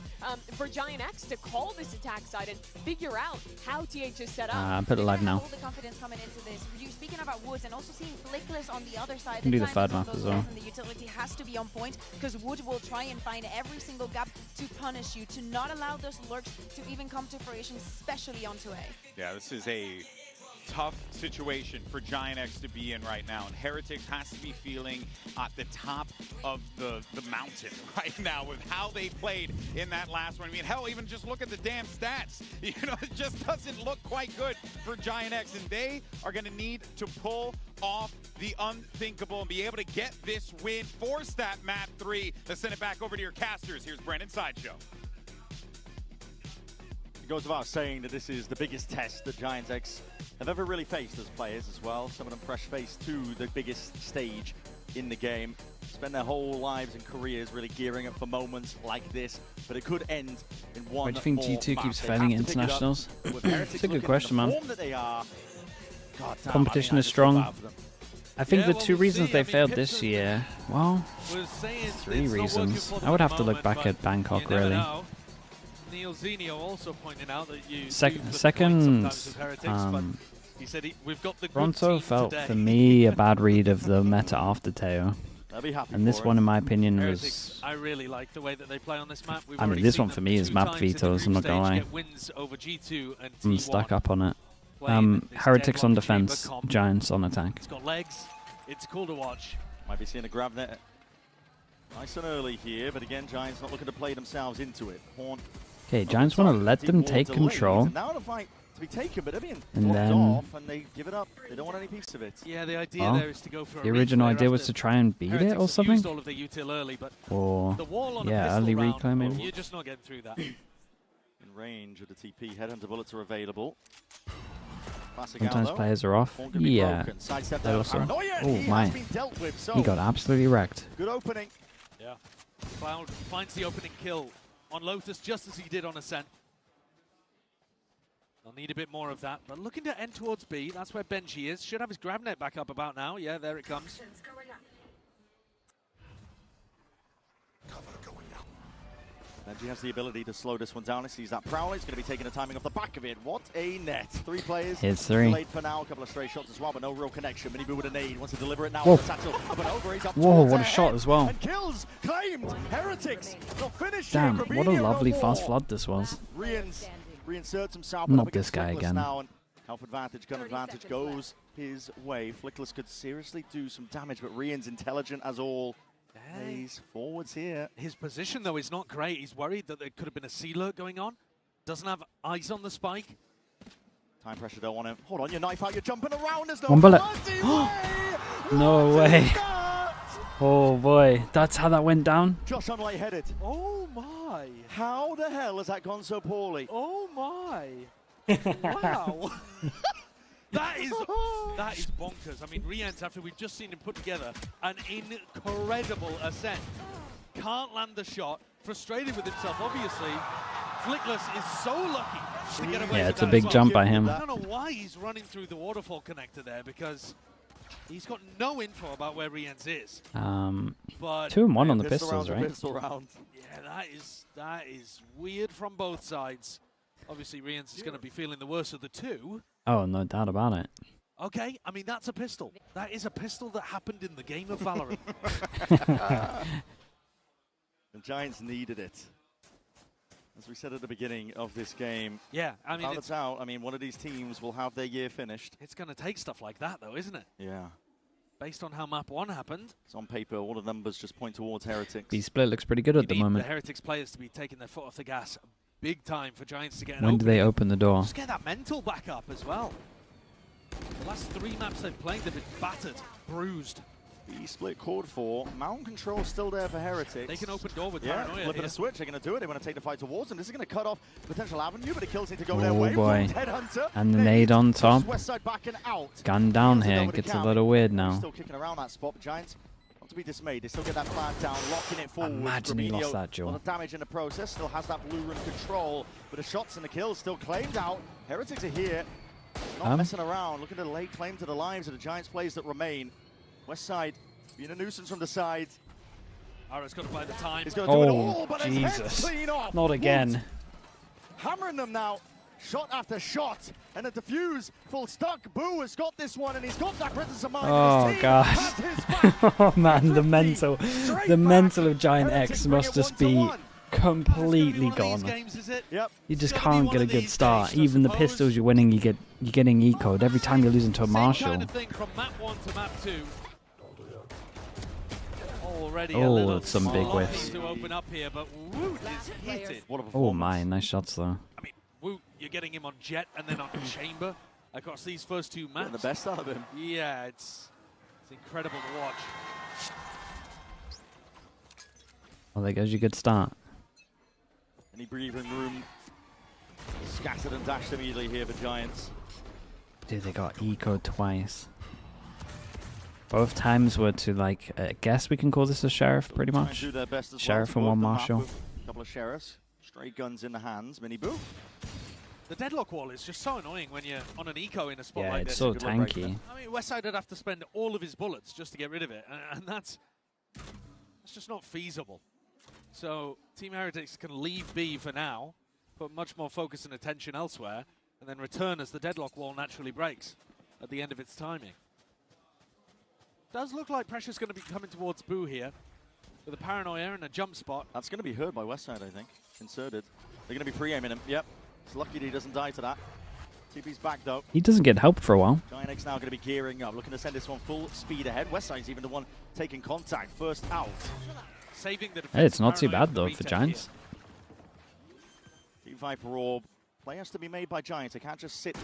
for GIANTX to call this attack side and figure out how TH is set up. I put it live now. All the confidence coming into this. You speaking about Woods and also seeing Flickless on the other side. Can do the third map as well. And the utility has to be on point because Wood will try and find every single gap to punish you, to not allow those lurks to even come to fruition, especially onto A. Yeah, this is a tough situation for GIANTX to be in right now, and Heretics has to be feeling at the top of the mountain right now with how they played in that last one. I mean, hell, even just look at the damn stats. You know, it just doesn't look quite good for GIANTX, and they are going to need to pull off the unthinkable and be able to get this win, force that map 3. Let's send it back over to your casters. Here's Brendan Sideshow. It goes without saying that this is the biggest test that GIANTX have ever really faced as players as well. Some of them fresh faced to the biggest stage in the game. Spend their whole lives and careers really gearing up for moments like this, but it could end in one. Why do you think G2 keeps failing at internationals? It's a good question, man. Competition is strong. I think the two reasons they failed this year, well, 3 reasons. I would have to look back at Bangkok, really. Neil Zenio also pointing out that you Second, he said we've got the Toronto felt for me a bad read of the meta after Teo, and this one, in my opinion, was. I really like the way that they play on this map. I mean, this one for me is map vetoes. I'm not gonna lie. I'm stuck up on it. Heretics on defense, Giants on attack. It's got legs. It's cool to watch. Might be seeing a grab net nice and early here, but again, Giants not looking to play themselves into it. Horn. Okay, Giants want to let them take control. Now the fight to be taken, but they're being and then off and they give it up. They don't want any piece of it. Yeah, the idea there is to go for the original idea was to try and beat it or something. All of the util early, but or the wall on yeah, early reclaim maybe. You're just not getting through that. In range of the TP, headhunter bullets are available. Sometimes players are off. Yeah. Also. Oh my. He got absolutely wrecked. Good opening. Yeah. Cloud finds the opening kill on Lotus just as he did on Ascent. They'll need a bit more of that, but looking to end towards B, that's where Benji is. Should have his grab net back up about now. Yeah, there it comes. Benji has the ability to slow this one down. He sees that Prowler. He's going to be taking the timing off the back of it. What a net. 3 players. Here's 3. Delayed for now. A couple of stray shots as well, but no real connection. Minibu with a nade. Wants to deliver it now. Whoa, Whoa, what a shot as well. And kills claimed. Heretics. Damn, what a lovely fast flood this was. Reinserts himself. Not this guy again. Now, and health advantage, gun advantage goes his way. Flickless could seriously do some damage, but Rian's intelligent as all. He's forwards here. His position, though, is not great. He's worried that there could have been a C-lurk going on. Doesn't have eyes on the spike. Time pressure don't want him. Hold on, your knife out, you're jumping around. There's no one bullet. way. No way. Oh boy, that's how that went down. Josh on light-headed. Oh my. How the hell has that gone so poorly? Oh my. Wow. That is bonkers. I mean, Rian's, after we've just seen him put together an incredible ascent, can't land the shot, frustrated with himself, obviously. Flickless is so lucky to get away. Yeah, with it's a that big as jump by him. I don't know why he's running through the waterfall connector there, because he's got no info about where Rian's is. But 2 and 1 on the pistols, right? Pistol round. Yeah, that is weird from both sides. Obviously, Rian's is going to be feeling the worst of the 2. Oh, no doubt about it. Okay, I mean, that's a pistol. That is a pistol that happened in the game of Valorant. The Giants needed it. As we said at the beginning of this game. Yeah, I mean, it's out. I mean, one of these teams will have their year finished. It's going to take stuff like that, though, isn't it? Yeah. Based on how map 1 happened. It's on paper, all the numbers just point towards Heretics. B split looks pretty good at the moment. The Heretics players to be taking their foot off the gas big time for Giants to get an When do they open the door? Just get that mental back up as well. The last 3 maps they've played, they've been battered, bruised. B split chord 4. Mountain control still there for Heretics. They can open door with yeah, Paranoia flipping here. a switch. They're going to do it. They want to take the fight towards them. This is going to cut off potential avenue, but the kills need to go their way. Boy. Headhunter. And the nade on top. Westside backing out. Gun down here. Gets a little weird now. Still kicking around that spot. Giants not to be dismayed. They still get that plant down, locking it forward. Imagine he lost that jaw. A lot of damage in the process. Still has that blue room control, but the shots and the kills still claimed out. Heretics are here. Not messing around. Looking to lay claim to the lives of the Giants players that remain. Westside being a nuisance from the side. Ara's got to play the time. He's going to do it all, but his head's Jesus. clean off. Not again. Wood hammering them now. Shot after shot. And the defuse full stuck. Boo has got this one, and he's got that presence of mind. Oh, God. Oh, man, the mental. The mental of GIANTX must just be completely gone. You just can't get a good start. Even the pistols you're winning, you're getting ecoed every time you're losing to a Marshall. Kind of thing from map 1 to map 2. Already oh, some big whiffs. To open up here, but Woot is hit it. Oh my, nice shots though. I mean, Woot, you're getting him on Jet and then on Chamber across these first 2 maps. Getting the best out of him. Yeah, it's incredible to watch. Well, there goes your good start. Any breathing room scattered and dashed immediately here for Giants. Dude, they got ecoed twice. Both times were to, like, I guess we can call this a sheriff, pretty much. Do their best as Sheriff well and 1 Marshall. A couple of sheriffs, stray guns in the hands, mini boo. The deadlock wall is just so annoying when you're on an eco in a spot Yeah, like it's this. so tanky. I mean, Westside would have to spend all of his bullets just to get rid of it, and that's just not feasible. So Team Heretics can leave B for now, put much more focus and attention elsewhere, and then return as the deadlock wall naturally breaks at the end of its timing. Does look like pressure's going to be coming towards Boo here with a Paranoia and a jump spot. That's going to be heard by Westside, I think. Inserted. They're going to be pre-aiming him. Yep. It's lucky that he doesn't die to that. TP's back, though. He doesn't get help for a while. GIANTX now going to be gearing up, looking to send this one full speed ahead. Westside's even the one taking contact. First out. Saving the Hey, it's not too bad, though, for Giants. Team Viper Orb. Play has to be made by Giants. They can't just sit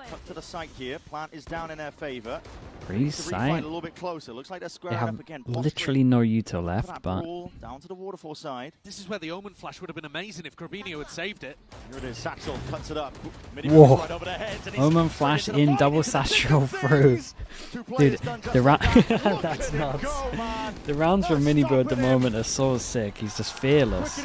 cut to the site here. Plant is down in their favor. Pretty A sight. little bit closer. Looks like they're They squaring have up again. literally no util left, but Down to the waterfall side. This is where the Omen Flash would have been amazing if Corbinio had saved it. Here it is. Satchel cuts it up. whoa. Right over their heads, and he's Omen Flash in double satchel through. Dude, the that's nuts. The rounds from Miniboo at the moment are so sick. He's just fearless.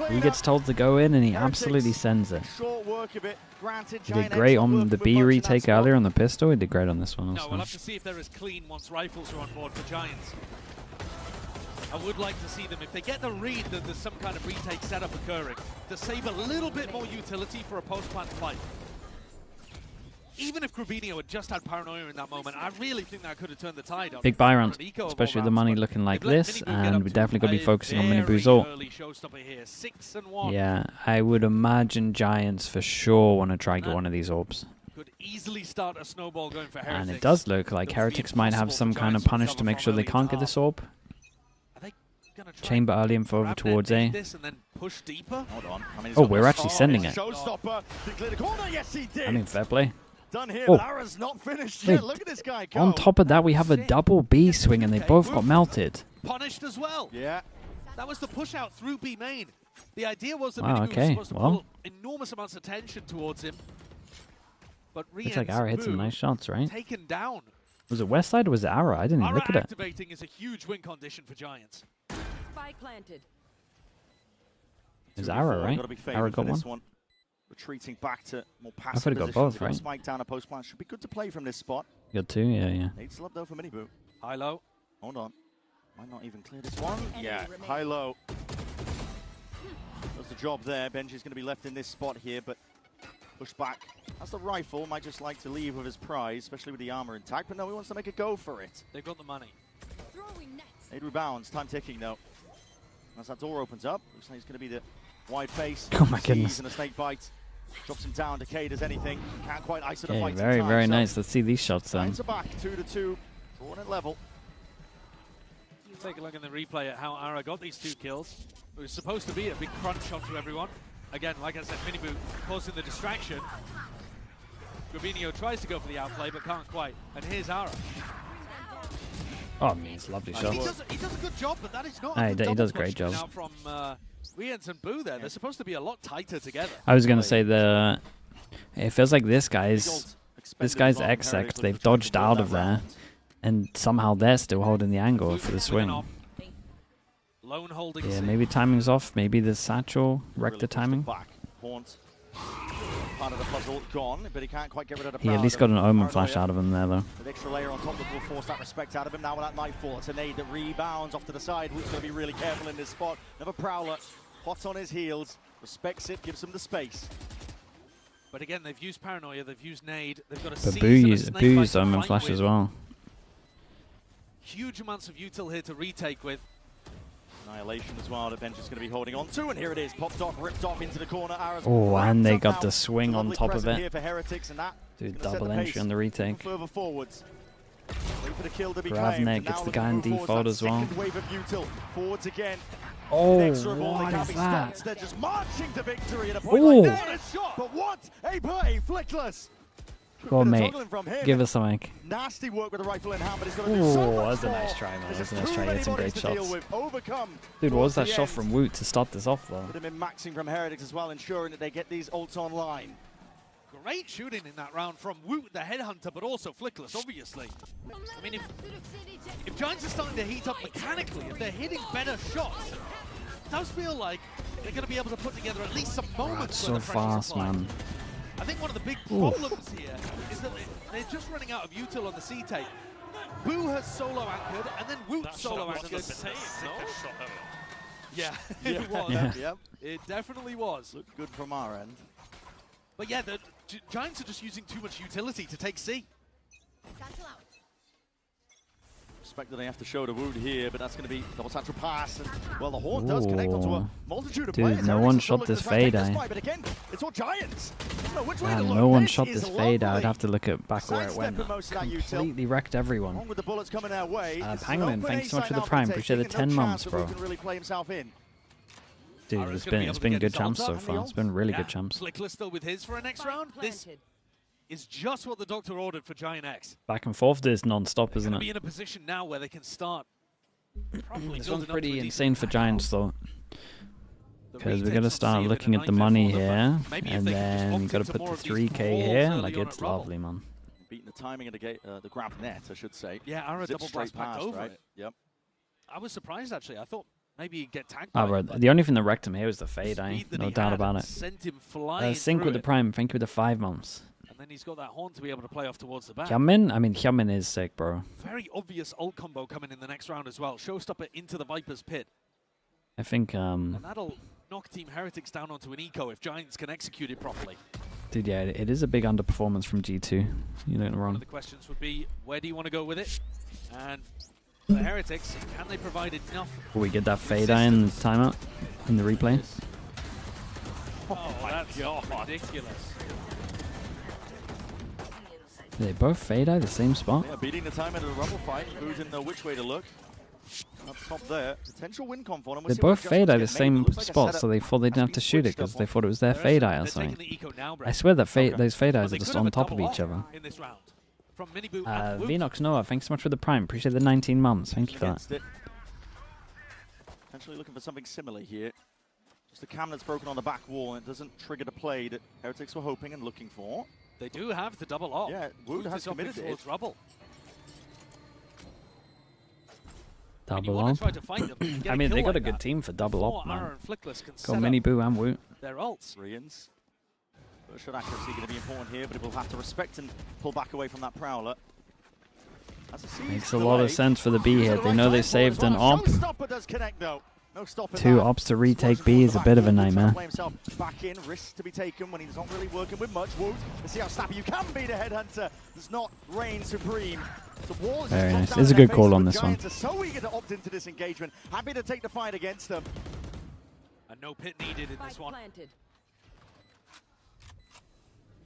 He gets told to go in and he absolutely sends it. He did great on the B retake earlier on the pistol. He did great on this one No, also. we'll have to see if they're as clean once rifles are on board for Giants. I would like to see them, if they get the read that there's some kind of retake setup occurring, to save a little bit more utility for a post-plant fight. Even if Corbinio had just had Paranoia in that moment, I really think that could have turned the tide on. Big buy rounds, especially the money looking like this, and we definitely got to be focusing on Miniboo's ult. Yeah, I would imagine Giants for sure want to try get one of these orbs. Could easily start a snowball going for Heretics. And it does look like Heretics might have some kind of punish to make sure they can't get this orb. Chamber early info over towards A. Push deeper? Hold on. I mean, Oh, we're actually sending it. Showstopper. To clear the corner. Yes, he did. I mean, fair play. Done here, Oh. but Ara's not finished Wait, yet. Look at this guy go. on top of that, we have a double B swing, and they both got melted. Punished as well. Yeah. That was the push out through B main. The idea was that Wow, Miniboo was okay, supposed to well. pull enormous amounts of tension towards him. But Looks like Ara hit some nice shots, right? Taken down. Was it Westside or was it Ara? I didn't even Ara look at it. activating is a huge win condition for Giants. Spike planted. It was Ara, right? Gotta be favored Ara for got this one. Retreating back to more passive thought he got position. both, They've got right? Spike down a post plant. Should be good to play from this spot. You got two? Yeah. Needs love though for Miniboo. High low. Hold on. Might not even clear this one. Yeah, high low. Does the job there. Benji's going to be left in this spot here, but push back. That's the rifle. Might just like to leave with his prize, especially with the armor intact. But no, he wants to make a go for it. They've got the money. 8 rebounds. Time ticking though. As that door opens up, looks like it's going to be the wide face. Oh my goodness. And a snake bite. Drops him down, Decay does anything. Can't quite ice it a Okay, fight. very, very nice. Let's see these shots then. Giants are back, 2-2. Drawn at level. Take a look in the replay at how Ara got these 2 kills. It was supposed to be a big crunch onto everyone. Again, like I said, Minibu causing the distraction. Gravino tries to go for the outplay, but can't quite. And here's Ara. Oh, man, it's lovely shot. He does a good job, but that is not He a good does double great push job. now from Weans and Boo there. They're supposed to be a lot tighter together. I was gonna say it feels like this guy's XX. They've dodged out of there, and somehow they're still holding the angle for the swing. Lone holding. Yeah, maybe timing's off. Maybe the satchel wrecked the timing. Part of the puzzle gone, but he can't quite get rid of the He at least got an Omen flash out of him there, though. The extra layer on top that will force that respect out of him. Now with that Nightfall, it's a nade that rebounds off to the side. Who's going to be really careful in this spot. Another Prowler, hot on his heels, respects it, gives him the space. But again, they've used Paranoia, they've used nade, they've got a But seize Boo and a used snake bite to Omen fight flash with. as well. Huge amounts of util here to retake with. Annihilation as well, that Bench is going to be holding on to, and here it is, popped off, ripped off into the corner. Ara's Oh, and they wrapped up got the now. swing on Lovely top of present it. here for Heretics, and that Dude, is gonna set double the entry pace on the retake. further forwards. Wait for the kill to be Ravnik claimed. gets Now the guy in looking default forwards, as that well. second wave of util, forwards again. Oh, Inexorable, they what can't is be that? stopped. They're just marching to victory at a point Ooh. like that. But what a play, Flickless. Go on, Bit of mate. toggling from him. Give us something. Nasty work with the rifle in hand, but he's got to do so Ooh, much that's a more. nice try, man. There's That's a just nice too try. He many had some bodies great to deal shots. with. Overcome. Dude, what was that towards the shot end. from Woot to start this off, though? Would have been maxing from Heretics as well, ensuring that they get these ults online. Great shooting in that round from Woot, the headhunter, but also Flickless, obviously. I mean, if Giants are starting to heat up mechanically, if they're hitting better shots, it does feel like they're going to be able to put together at least some moments So where the pressure's fast, applied. man. I think one of the big Oof. problems here is that they're just running out of util on the C-take. Boo has solo anchored, and then Woot solo anchored. Yeah, it was. Yeah. Yep. It definitely was. Looked good from our end. But yeah, the Giants are just using too much utility to take C. Respect that they have to show the Wood here, but that's going to be double satchel pass. And, well, the Horn does connect onto a Ooh. multitude of Dude, players. no Heretics one are still shot looking this to try and take fade, this eh? fight, but again, it's all Giants. No, which way to Man, look? no one This shot is this fade. I would lovely. have to look at back where it went. Sidestepping most of that util. Completely wrecked everyone. Along with the bullets coming their way. This is an Pangman, open thanks so A much for side the now prime. Take, Appreciate the taking 10 no months, chance that bro. Wood can really play himself in. Dude, Ara's it's gonna be been able to good get this champs ult so up. far. It's been really Yeah. good champs. Flickless still with his for a next round. This is just what the Doctor ordered for GIANTX. Back and forth is non-stop, isn't They'll be it? in a position now where they can start. Probably This building one's up to a pretty decent insane for attack. Giants, though. The Because we're retakes going to on start C have looking been at the a money nightmare for here, both. Maybe if and they can just then opt you got to into put more the of these 3K brawls here. early Like, on it's at Rubble. lovely, man. Beating the timing of the grab net, I should say. Yeah, Ara Zip double straight blast back past, over right? it. Yep. I was surprised, actually. I thought maybe he'd get tagged Ah, by bro, it, but the only thing that wrecked him here was the fade, eh? speed that No he doubt had about it. sent him flying Sync through with the it. prime. Thank you with the 5 months. And then he's got that horn to be able to play off towards the back. Hyunmin? I mean, Hyunmin is sick, bro. Very obvious ult combo coming in the next round as well. Showstopper into the Viper's pit. I think, And that'll knock Team Heretics down onto an eco if Giants can execute it properly. dude, yeah, it is a big underperformance from G2. You're not One of wrong. the questions would be, where do you want to go with it? And for Heretics, can they provide enough? Will we get that fade eye in the timeout in the replay? Oh, that's ridiculous. They both fade eye the same spot. Yeah, beating the time into the Rumble fight. Who didn't know which way to look. Up top there. Potential win conf on him. We'll They see what both fade eye the adjustments get made. same Looks like a spot, setup so they thought they didn't have to shoot it because they thought it was their fade eye or something. I swear that those fade eyes are just on top of each other. In this round. From Minibu and Woot. Vinox Noah, thanks so much for the prime. Appreciate the 19 months. Thank you for that. Against it. Potentially looking for something similar here. Just a cam that's broken on the back wall and it doesn't trigger the play that Heretics were hoping and looking for. They do have the double off. Yeah, Woot has is upping committed it. towards Rubble. Double up. Try to fight them, get I a mean, kill they got like a good that. team for double Before up, man. Ara and Flickless can Got set Mini up Boo and Woot. their ults. Rians. First shot accuracy going to be important here, but it will have to respect and pull back away from that Prowler. That's a Makes a lot of sense for the B hit. They know they saved an op. Showstopper does connect though. No stopping 2 that. ops to retake B is a bit of a nightmare. Play himself back in, risks to be taken when he's not really working with much. Woot, let's see how snappy you can be. The headhunter does not reign supreme. The wall is Very nice. down It's a in their good call faces, on but this one. Giants are so eager to opt into this engagement. Happy to take the fight against them. And no pit needed in this one.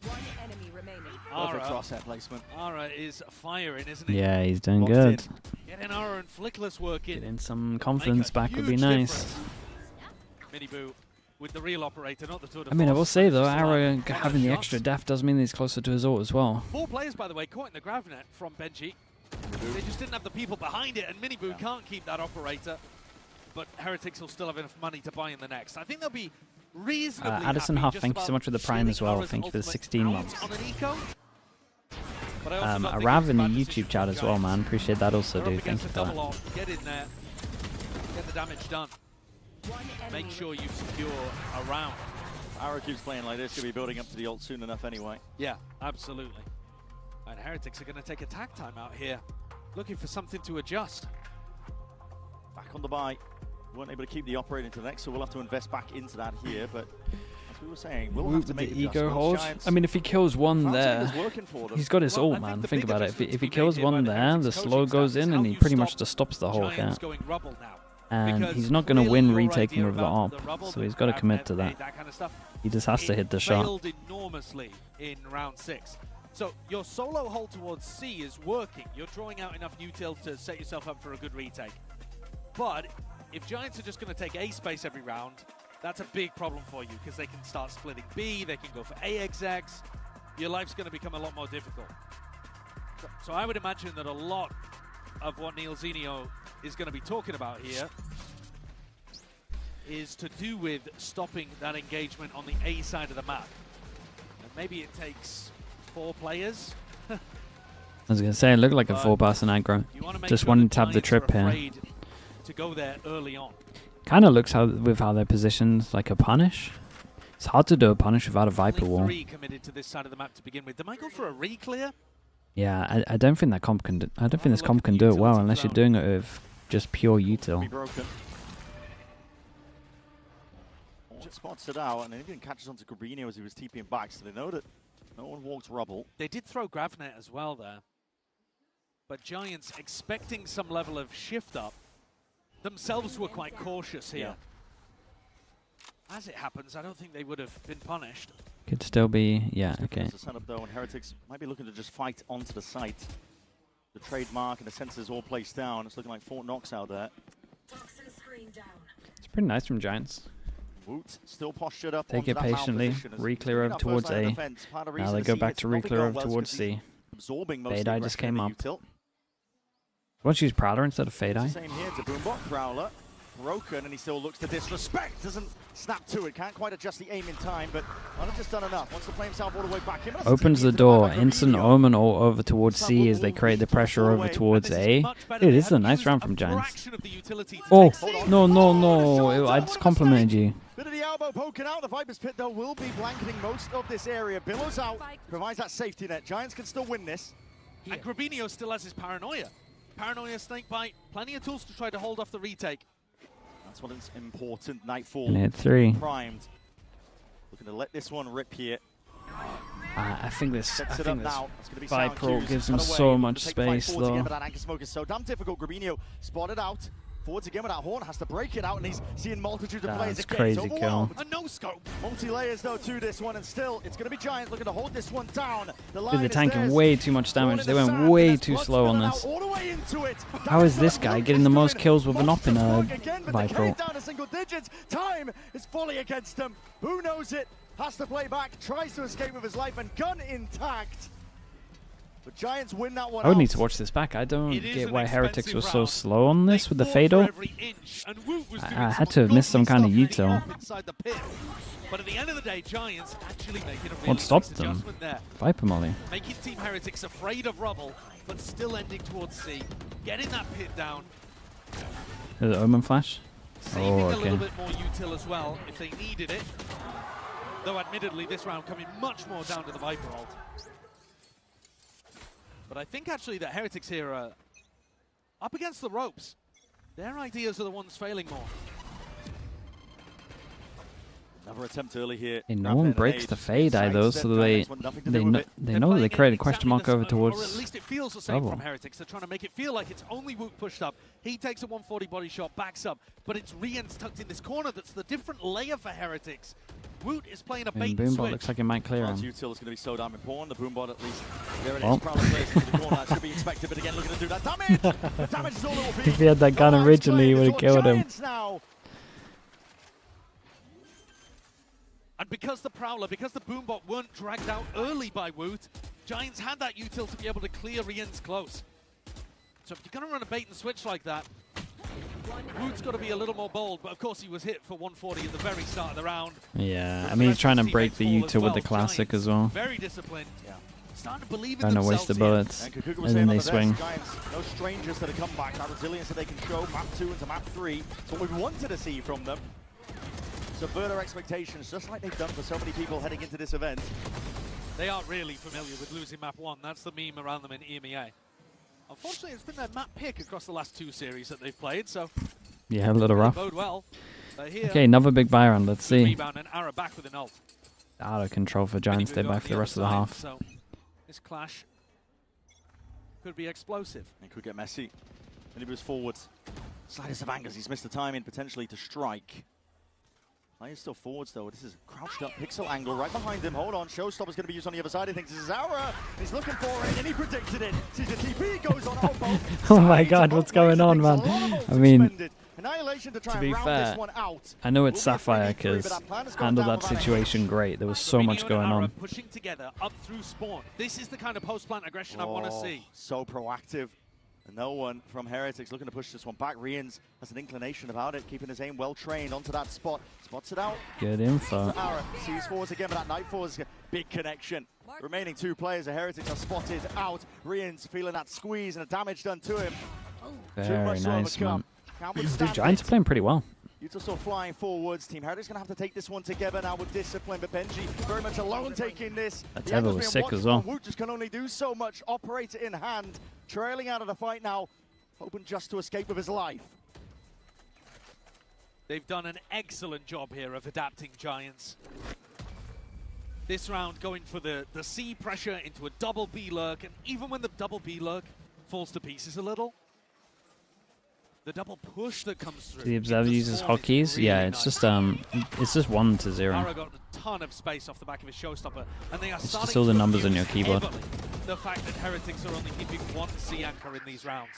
One enemy remaining. Perfect crosshair placement. Ara is firing, isn't he? Yeah, he's doing Locked good. Getting Ara and Flickless working. Getting some confidence back would be nice. Miniboo with the real operator, not the Tour de I mean, I will Force. say though, Just Arrow like having the shots. extra def does mean he's closer to his ult as well. 4 players, by the way, caught in the Gravnet from Benji. They just didn't have the people behind it, and Miniboo can't keep that operator. But Heretics will still have enough money to buy in the next. I think they'll be reasonably Addison happy Huff, just thank you so about much for the Prime as well. Ara's Thank you for the ultimate 16 out months. on an eco. But I also don't think Arav it's a in the bad YouTube decision chat from as well, man. Appreciate that also, They're up dude. Thank against you a for double that. off. Get in there. Get the damage done. Make sure you secure a round. Arrow keeps playing like this. He'll be building up to the ult soon enough anyway. Yeah, absolutely. And Heretics are going to take a tag time out here, looking for something to adjust. Back on the buy. Weren't able to keep the operator into the next, so we'll have to invest back into that here. But as we were saying, we'll have Woot to with make the ego adjustments. hold. Giants, I mean, if he kills one Fancy there, is working for them. he's got his ult, man. Think about it. If he kills one there, the slow goes in and he pretty much just stops the whole cat. And he's not going to win retaking with the op, so he's got to commit to that. He just has to hit the shot. Failed enormously in round 6. So your solo hold towards C is working. You're drawing out enough util to set yourself up for a good retake. But if Giants are just going to take A space every round, that's a big problem for you because they can start splitting B, they can go for AXX. Your life's going to become a lot more difficult. So I would imagine that a lot of what Neil Zenio is going to be talking about here is to do with stopping that engagement on the A side of the map. And maybe it takes 4 players. I was going to say, it looked like a 4-person aggro. Just wanted to have the trip here. To go there early on. Kind of looks with how they're positioned like a punish. It's hard to do a punish without a Viper wall. 3 committed to this side of the map to begin with. They might go for a re-clear. Yeah, I don't think that comp can. I don't think this comp can do it well unless you're doing it with just pure util. Spots it out, and then even catches onto Gabrinho as he was TPing back, so they know that no one walked rubble. They did throw Gravnet as well there. But Giants, expecting some level of shift up, themselves were quite cautious here. Yeah. As it happens, I don't think they would have been punished. Could still be, yeah, okay. The setup though, and Heretics might be looking to just fight onto the site. The trademark and the sensors all placed down. It's looking like Fort Knox out there. It's pretty nice from Giants. Woot still postured up. Take it patiently, re-clear over towards A. Now they go back to re-clear over towards C. Fade-Eye just came up. Why don't you use Prowler instead of Fade-Eye? Same here to Boombot. Prowler broken, and he still looks to disrespect. Doesn't snap to it. Can't quite adjust the aim in time, but might have just done enough. Wants to play himself all the way back in. Opens the door. Instant Omen all over towards C as they create the pressure over towards A. Dude, this is a nice round from Giants. Oh, no. I just complimented you. Bit of the elbow poking out. The Viper's Pit, though, will be blanketing most of this area. Billows out, provides that safety net. Giants can still win this. And Grabinho still has his Paranoia. Paranoia, Snakebite, plenty of tools to try to hold off the retake. That's what is important. Nightfall. And hit 3. Primed. Looking to let this one rip here. I think this be Viper gives him so much space, though. Again, that Anchor Smoke is so damn difficult. Grabinho spotted out. Forwards again with that horn, has to break it out, and he's seeing multitudes of players again. Crazy kill. A no-scope. Multi-layers, though, to this one, and still, it's going to be Giants looking to hold this one down. Dude, they're tanking way too much damage. They went way too slow on this. How is this guy getting the most kills with an op in a Viper? Down to single digits. Time is fully against him. Who knows it? Has to play back, tries to escape with his life, and gun intact. But Giants win that one. I would need to watch this back. I don't get why Heretics was so slow on this with the Fatal. I had to have missed some kind of util. But at the end of the day, Giants actually making a really What stopped them? adjustment there. Viper Molly. Making Team Heretics afraid of rubble, but still ending towards C. Getting that pit down. Is it Omen Flash? Saving Oh, a okay. little bit more util as well if they needed it. Though admittedly, this round coming much more down to the Viper ult. But I think actually that Heretics here are up against the ropes. Their ideas are the ones failing more. Another attempt early here. And no one breaks the fade eye though, so they know that they created a question mark over towards or at least it feels the same double. from Heretics. They're trying to make it feel like it's only Woot pushed up. He takes a 140 body shot, backs up, but it's Rian's tucked in this corner that's the different layer for Heretics. Woot is playing a bait and Boombot switch. looks like it might clear him. Util is going to be so damn important. The Boombot at least. There it Well. is. Prowler plays into the corner. That should be expected, but again, looking to do that damage. The damage is all it will be. If he had that gun originally, he would have killed him. Now. And because the Prowler, because the Boombot weren't dragged out early by Woot, Giants had that util to be able to clear Rian's close. So if you're going to run a bait and switch like that, Woot's got to be a little more bold, but of course he was hit for 140 at the very start of the round. Yeah, I mean he's trying to break the util with the classic as well. Very disciplined. Yeah. Starting to believe in Trying to themselves waste the here. bullets, and then they swing. Giants, no strangers to the comeback. That resilience that they can show map 2 into map 3. It's what we wanted to see from them. Subvert our expectations, just like they've done for so many people heading into this event. They are really familiar with losing map 1. That's the meme around them in EMEA. Unfortunately, it's been their map pick across the last 2 series that they've played, so Yeah, a little rough. bode well. Here, Okay, another big buy round. Let's see. rebound and Ara back with an ult. Out of control for Giants. Stay back for the rest of the half. So this clash could be explosive. It could get messy. And he moves forwards. Sliders of angers. He's missed the timing potentially to strike. He's still forwards though. This is a crouched up pixel angle right behind him. Hold on. Showstopper's going to be used on the other side. He thinks this is Aura. He's looking for it and he predicted it. Sees the TP goes on both. Oh my god, what's going on, man? I mean, Annihilation to try to and be round fair, this one out. I know it's Sapphire because handled that situation great. There was so much going on. Pushing together up through spawn. This is the kind of post-plant aggression I want to see. So proactive. And no one from Heretics looking to push this one back. Rians has an inclination about it, keeping his aim well trained onto that spot. Spots it out. Good info. Ara sees forwards again, but that Nightfall is a big connection. The remaining 2 players of Heretics are spotted out. Rians feeling that squeeze and the damage done to him. Very nice, man. The Giants are playing pretty well. Util still flying forwards. Team Heretics going to have to take this one together now with discipline, but Benji very much alone taking this. That Ever was sick as well. Woot just can only do so much. Operator in hand, trailing out of the fight now, hoping just to escape with his life. They've done an excellent job here of adapting Giants. This round going for the C pressure into a double B lurk, and even when the double B lurk falls to pieces a little, the double push that comes through. The observer uses hotkeys. Really Yeah, it's nice. just 1 to 0. Ara got a ton of space off the back of his showstopper, and they are It's starting just all the to numbers on abuse your keyboard. heavily the fact that Heretics are only keeping 1 C anchor in these rounds.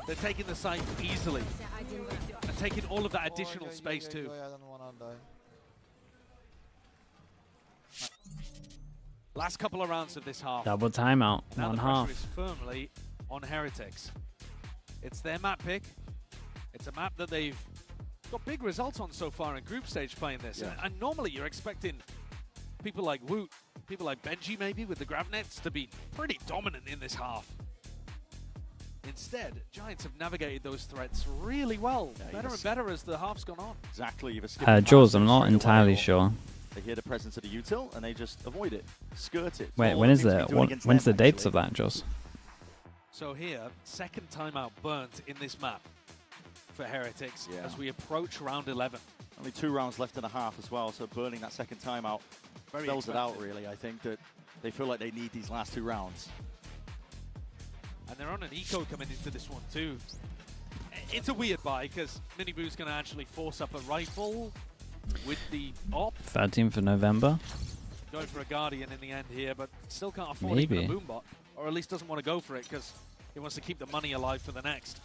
They're taking the site easily and taking all of that additional space too. Last couple of rounds of this half. Double timeout. Now One the half. pressure is firmly on Heretics. It's their map pick. It's a map that they've got big results on so far in group stage playing this. Yeah. And normally you're expecting people like Woot, people like Benji maybe with the grab nets to be pretty dominant in this half. Instead, Giants have navigated those threats really well. Better and better as the half's gone on. Exactly. You've escaped Jaws, I'm past not straight entirely away. sure. They hear the presence of the util and they just avoid it, skirt it. Wait, All when it is seems to the be doing against when's the them, dates actually. of that, Jaws? So here, second timeout burnt in this map for Heretics as we approach round 11. Only 2 rounds left in a half as well, so burning that second timeout Very spells it out, expected. really. I think that they feel like they need these last 2 rounds. And they're on an eco coming into this one too. It's a weird buy because Miniboo's going to actually force up a rifle with the op. 13th of November. Going for a Guardian in the end here, but still can't afford Maybe. even a Boombot. Or at least doesn't want to go for it because he wants to keep the money alive for the next.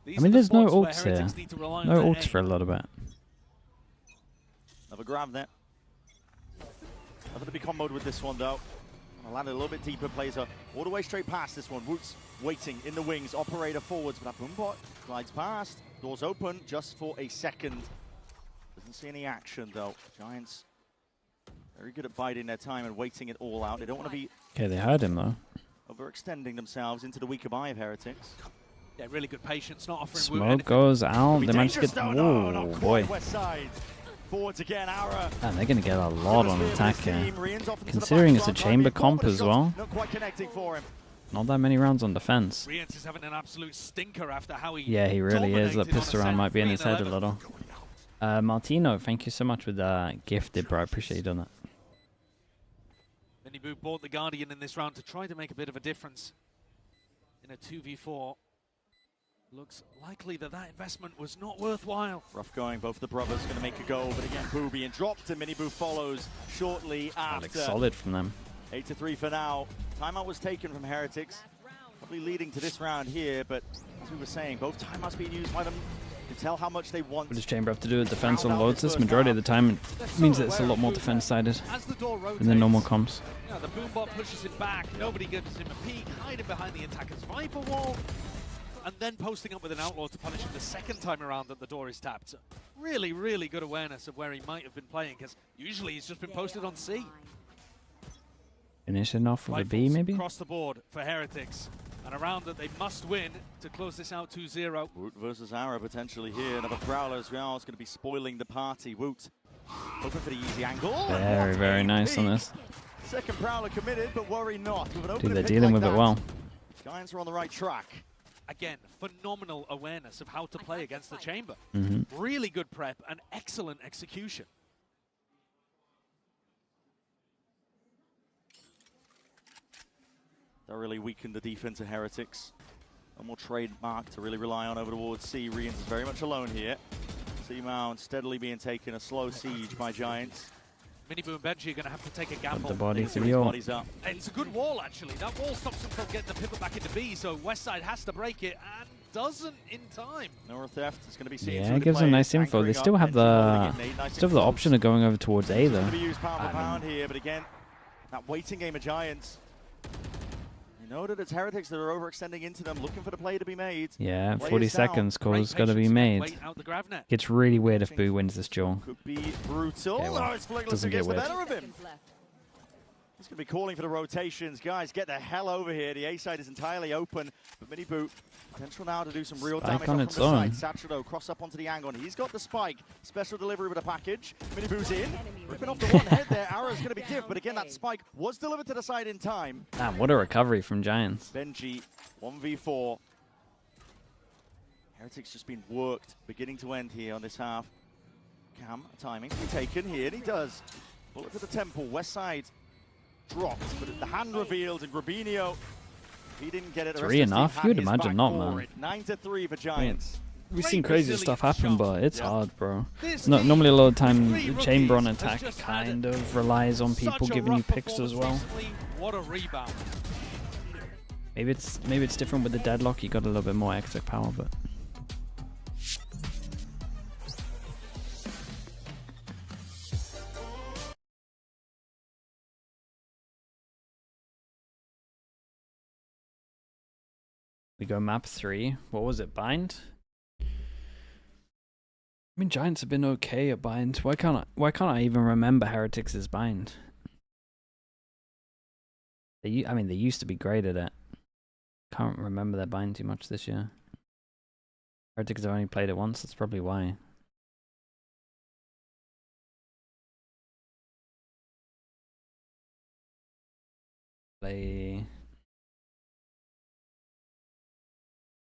These I mean, are the there's no spots where ults here. Heretics need to rely on No their ults aim. for a little bit. Another grab there. Nothing to be comboed with this one, though. Landed a little bit deeper, plays her all the way straight past this one. Woot's waiting in the wings, operator forwards, but that Boombot glides past. Doors open just for a second. Doesn't see any action, though. Giants very good at biding their time and waiting it all out. They don't want to be Okay, they heard him though. overextending themselves into the weaker buy of Heretics. Yeah, really good patience, not offering Woot Smoke anything. goes out. They managed to Dangerous, get. though. No, not Whoa, quite. boy. West side. Forwards again, Ara. Man, they're going to get a lot on attack here. Rian's off into the Considering it's a back, chamber trying to comp be as shot, well. Not quite connecting for him. Not that many rounds on defense. Rians is having an absolute stinker after how he Yeah, he really is. That dominated on pistol round set might be in his 3 and head a 11. little. Martino, thank you so much with gifted, bro. I appreciate you doing that. Miniboo bought the Guardian in this round to try to make a bit of a difference in a 2v4. Looks likely that investment was not worthwhile. Rough going, both the brothers going to make a go, but again, Boo being dropped, and Miniboo follows shortly after. Looks solid from them. 8-3 for now. Timeout was taken from Heretics, probably leading to this round here, but as we were saying, both timeouts being used by them to tell how much they want. What does Chamber have to do with defense on Lotus? Majority of the time, it means that it's a lot more defense-sided than the normal comps. Yeah, the Boombot pushes him back, nobody gives him a peek, hiding behind the attacker's Viper wall, and then posting up with an Outlaw to punish him the second time around that the door is tapped. So really, really good awareness of where he might have been playing, because usually he's just been posted on C. Finishing off with a B, maybe? Across the board for Heretics. And a round that they must win to close this out 2-0. Woot versus Ara potentially here. Another Prowler as well. It's going to be spoiling the party. Woot hoping for the easy angle. Very, very nice on this. Second Prowler committed, but worry not. Dude, they're dealing with it well. Giants are on the right track. Again, phenomenal awareness of how to play against the Chamber. Mm-hmm. Really good prep and excellent execution. That really weakened the defense of Heretics. No more trademark to really rely on over towards C. Rians is very much alone here. C-Mount steadily being taken a slow siege by Giants. Miniboo and Benji are going to have to take a gamble. The body for the ult. It's a good wall, actually. That wall stops them from getting the pivot back into B, so Westside has to break it and doesn't in time. Nora Theft is going to be seen. Yeah, it gives them nice info. They still have the option of going over towards A, though. Going to be used pound for pound here, but again, that waiting game of Giants. You know that it's Heretics that are overextending into them, looking for the play to be made. Yeah, 40 seconds, call's got to be made. It's really weird if Boo wins this duel. Could be brutal. Okay, well, it's Flickless doesn't who gets get the weird. better of him. He's going to be calling for the rotations. Guys, get the hell over here. The A side is entirely open, but Miniboo potential now to do some real Spike damage on from its the own. side. Satchel cross up onto the angle, and he's got the spike. Special delivery with a package. Miniboo's in. Ripping off the one head there. Arrow's going to be diff, but again, that spike was delivered to the side in time. Damn, what a recovery from Giants. Benji, 1v4. Heretics just been worked, beginning to end here on this half. Cam, timing to be taken here, and he does. Bullet to the temple, west side dropped, but the hand revealed, and Grabinho, he didn't get it. 3 enough? You'd imagine not, man. 9-3 for Giants. We've seen crazy stuff happen, but it's hard, bro. No, normally a lot of time, Chamber on attack kind of relies on people giving you picks as well. What a rebound. Maybe it's different with the deadlock. You got a little bit more exec power, but. We go map 3. What was it? Bind? I mean, Giants have been okay at bind. Why can't I even remember Heretics' bind? They used to be great at it. Can't remember their bind too much this year. Heretics have only played it once. That's probably why.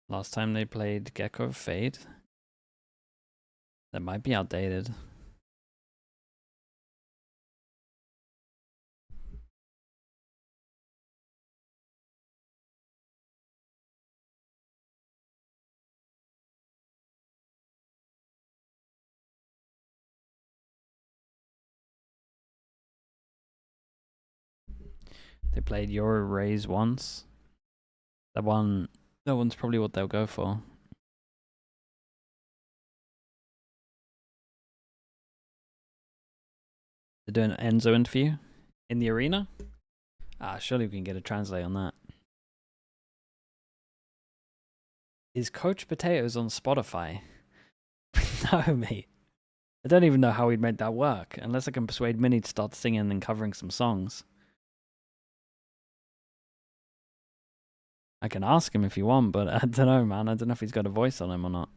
Last time they played Gecko Fade. That might be outdated. They played Your Rays once. That one's probably what they'll go for. They're doing an Enzo interview in the arena. Surely we can get a translate on that. Is Coach Potatoes on Spotify? No, mate. I don't even know how we'd make that work, unless I can persuade Minnie to start singing and covering some songs. I can ask him if you want, but I don't know, man. I don't know if he's got a voice on him or not.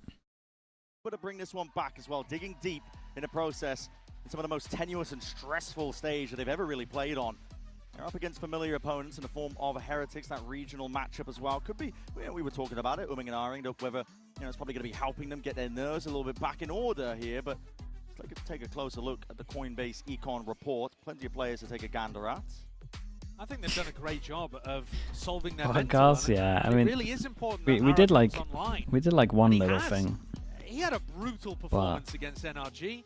But to bring this one back as well, digging deep in the process in some of the most tenuous and stressful stage that they've ever really played on. They're up against familiar opponents in the form of Heretics, that regional matchup as well. Could be, we were talking about it, umming and ahhing, whether You know, it's probably going to be helping them get their nerves a little bit back in order here, but let's take a closer look at the Coinbase Econ report. Plenty of players to take a gander at. I think they've done a great job of solving their Podcast, yeah. I mean, it really is important we did like one little thing. He had a brutal performance against NRG.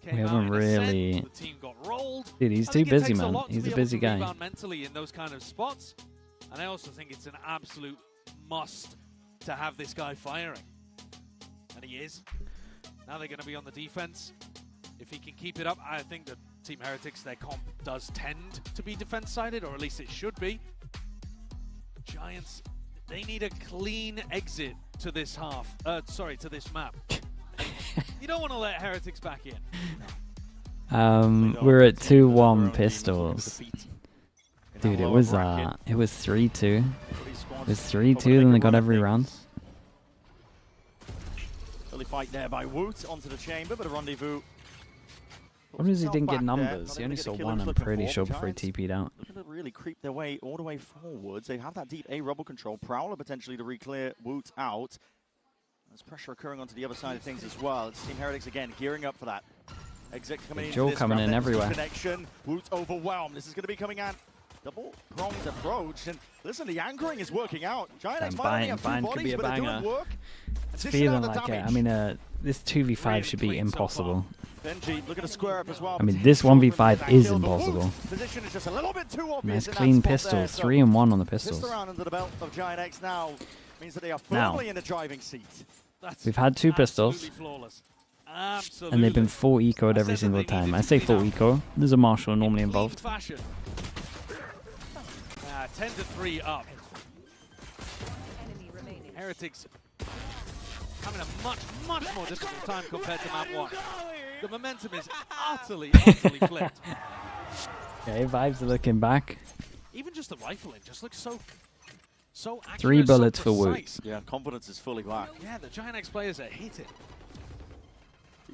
We haven't really. The team got rolled. Dude, he's too busy, man. He's a busy guy. Mentally in those kind of spots, and I also think it's an absolute must to have this guy firing, and he is. Now they're going to be on the defense. If he can keep it up, I think that Team Heretics, their comp does tend to be defense-sided, or at least it should be. Giants, they need a clean exit to this to this map. You don't want to let Heretics back in. We're at 2-1 pistols. Dude, it was 3-2. It was 3-2, then they got every round. Early fight there by Woot onto the chamber, but a rendezvous. What is he didn't get numbers? He only saw one, I'm pretty sure, before he TP'd out. Looking to really creep their way all the way forwards. They have that deep A rubble control. Prowler potentially to re-clear Woot out. There's pressure occurring onto the other side of things as well. It's Team Heretics again gearing up for that. Exec coming in. Joel coming in everywhere. Connection. Woot overwhelmed. This is going to be coming out. Double-pronged approach. And listen, the anchoring is working out. GIANTX might only have two bodies, but they're doing work. It's feeling like it. I mean, this 2v5 should be impossible. Benji looking to square up as well. I mean, this 1v5 is impossible. Position is just a little bit too obvious. Nice clean pistols. 3-1 on the pistols. Pistol round under the belt of GIANTX now means that they are firmly in the driving seat. We've had 2 pistols. And they've been full eco'd every single time. I say full eco. There's a marshal normally involved. 10-3 up. Heretics having a much more difficult time compared to map 1. The momentum is utterly flipped. Okay, vibes are looking back. Even just the rifling just looks so accurate. 3 bullets so for Woot. Yeah, confidence is fully back. Yeah, the GIANTX players are hitting.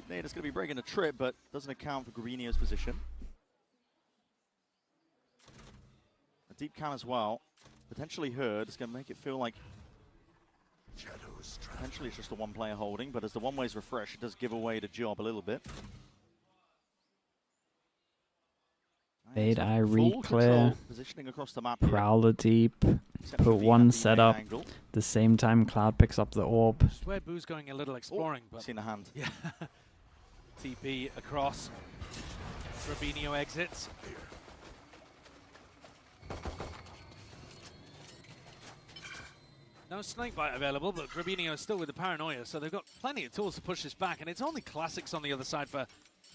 Nader's going to be breaking a trip, but doesn't account for Greenio's position. A deep can as well. Potentially heard. It's going to make it feel like potentially it's just the one player holding, but as the one-ways refresh, it does give away the job a little bit. Fade I re-clear. Positioning across the map. Prowler deep. Put one set up. The same time Cloud picks up the orb. Just where Boo's going a little exploring, but seen a hand. Yeah. TP across. Rubinho exits. No snakebite available, but Grabinio is still with the paranoia, so they've got plenty of tools to push this back, and it's only classics on the other side for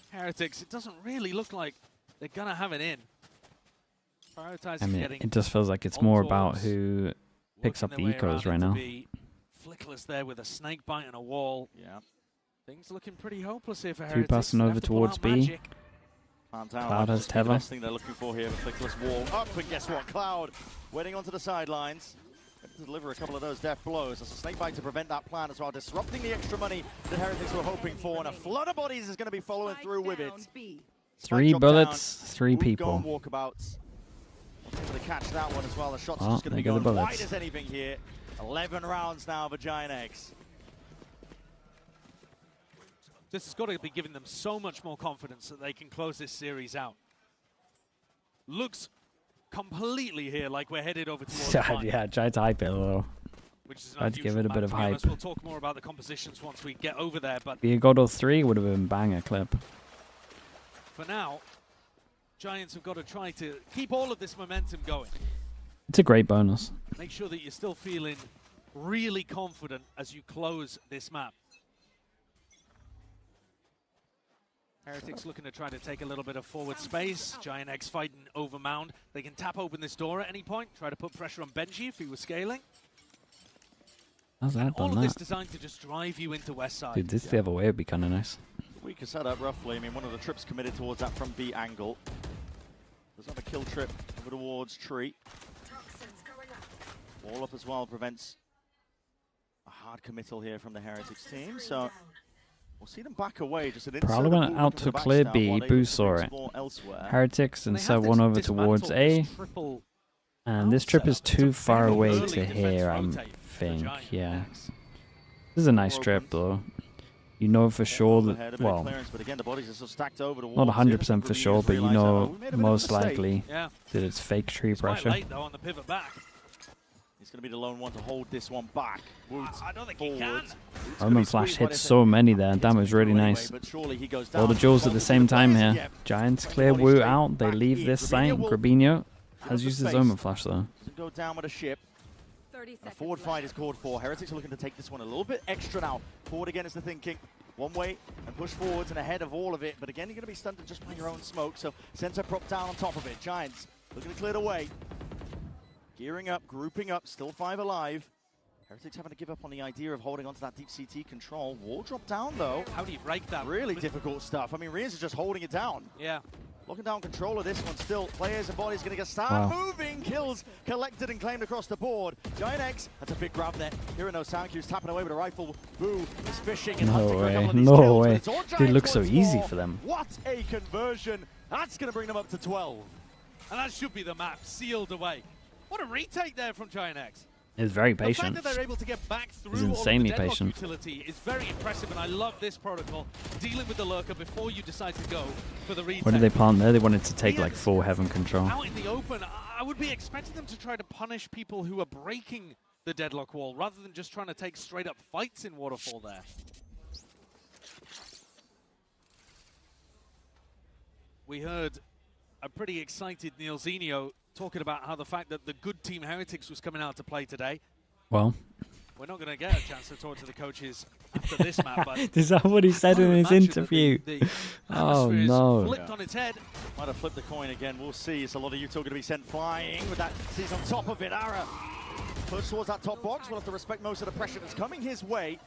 Heretics. It doesn't really look like they're gonna have it in. I mean, it just feels like it's more about who picks up the ecos right now. Flickless there with a snakebite and a wall. Yeah. Things looking pretty hopeless here for 2 Heretics. passing over towards B. Cloud has the Tether. best thing they're looking for here with Flickless wall up, and guess what? Cloud waiting onto the sidelines. To deliver a couple of those death blows. That's a snakebite to prevent that plan as well, disrupting the extra money that Heretics were hoping for, and a flood of bodies is going to be following through with it. 3 bullets, 3 people. Walkabouts. Able to catch that one as well. The shots are just going to be going wide as anything here. 11 rounds now for GIANTX. This has got to be giving them so much more confidence that they can close this series out. Looks completely here like we're headed over towards the final. Yeah, try to hype it a little. Which is try to give it a bit of hype. We'll talk more about the compositions once we get over there, but the Godel 3 would have been banger clip. For now, Giants have got to try to keep all of this momentum going. It's a great bonus. Make sure that you're still feeling really confident as you close this map. Heretics looking to try to take a little bit of forward space. GIANTX fighting over Mound. They can tap open this door at any point. Try to put pressure on Benji if he was scaling. How's that all done of that? this designed to just drive you into West Side. Dude, this the other way would be kind of nice. Weaker setup, roughly. I mean, one of the trips committed towards that from B angle. There's another kill trip over towards Tree. Wall up as well prevents a hard committal here from the Heretics team. So we'll see them back away. Just an Prowler went out to clear B. Boo saw it. Heretics and set one over towards A. And this trip is too far away to here, I think. Yeah. This This is a nice trip, though. You know for sure that, well, not 100% for sure, but you know most likely that it's fake tree pressure. Late, though, on the pivot back. He's going to be the lone one to hold this one back. I don't think he can. Omen Flash hits so many there, and that was really nice. All the jewels at the same time here. Giants clear Wu out, they leave this site. Grabinho has used his Omen Flash though. Go down with a ship. A forward fight is called for. Heretics are looking to take this one a little bit extra now. Forward again is the thinking. One way and push forwards and ahead of all of it. But again, you're going to be stunted just by your own smoke. So center prop down on top of it. Giants looking to clear the way. Gearing up, grouping up, still 5 alive. Heretics having to give up on the idea of holding onto that deep CT control. Wall drop down though. How do you break that? Really difficult stuff. I mean, Rias is just holding it down. Yeah. Locking down control of this one still. Players and bodies going to start moving. Kills collected and claimed across the board. GIANTX, that's a big grab there. Here no sound cues, tapping away with a rifle. Boo is fishing and hunting for a couple of these no kills, way. It looks so easy for them. What a conversion. That's going to bring them up to 12. And that should be the map sealed away. What a retake there from GIANTX. It's very The patient. fact that they're able to get back through He's all of the insanely deadlock patient. utility is very impressive, and I love this protocol. Dealing with the lurker before you decide to go for the retake. What did they plant there? They wanted to take like full heaven control. Out in the open, I would be expecting them to try to punish people who are breaking the deadlock wall rather than just trying to take straight up fights in Waterfall there. We heard a pretty excited Neil Zenio talking about how the fact that the good team Heretics was coming out to play today. Well, we're not going to get a chance to talk to the coaches after this map, but is that what he said in his interview? Oh no. Flipped on its head. Might have flipped the coin again. We'll see. It's a lot of Utah going to be sent flying with that. He's on top of it. Ara push towards that top box. We'll have to respect most of the pressure that's coming his way.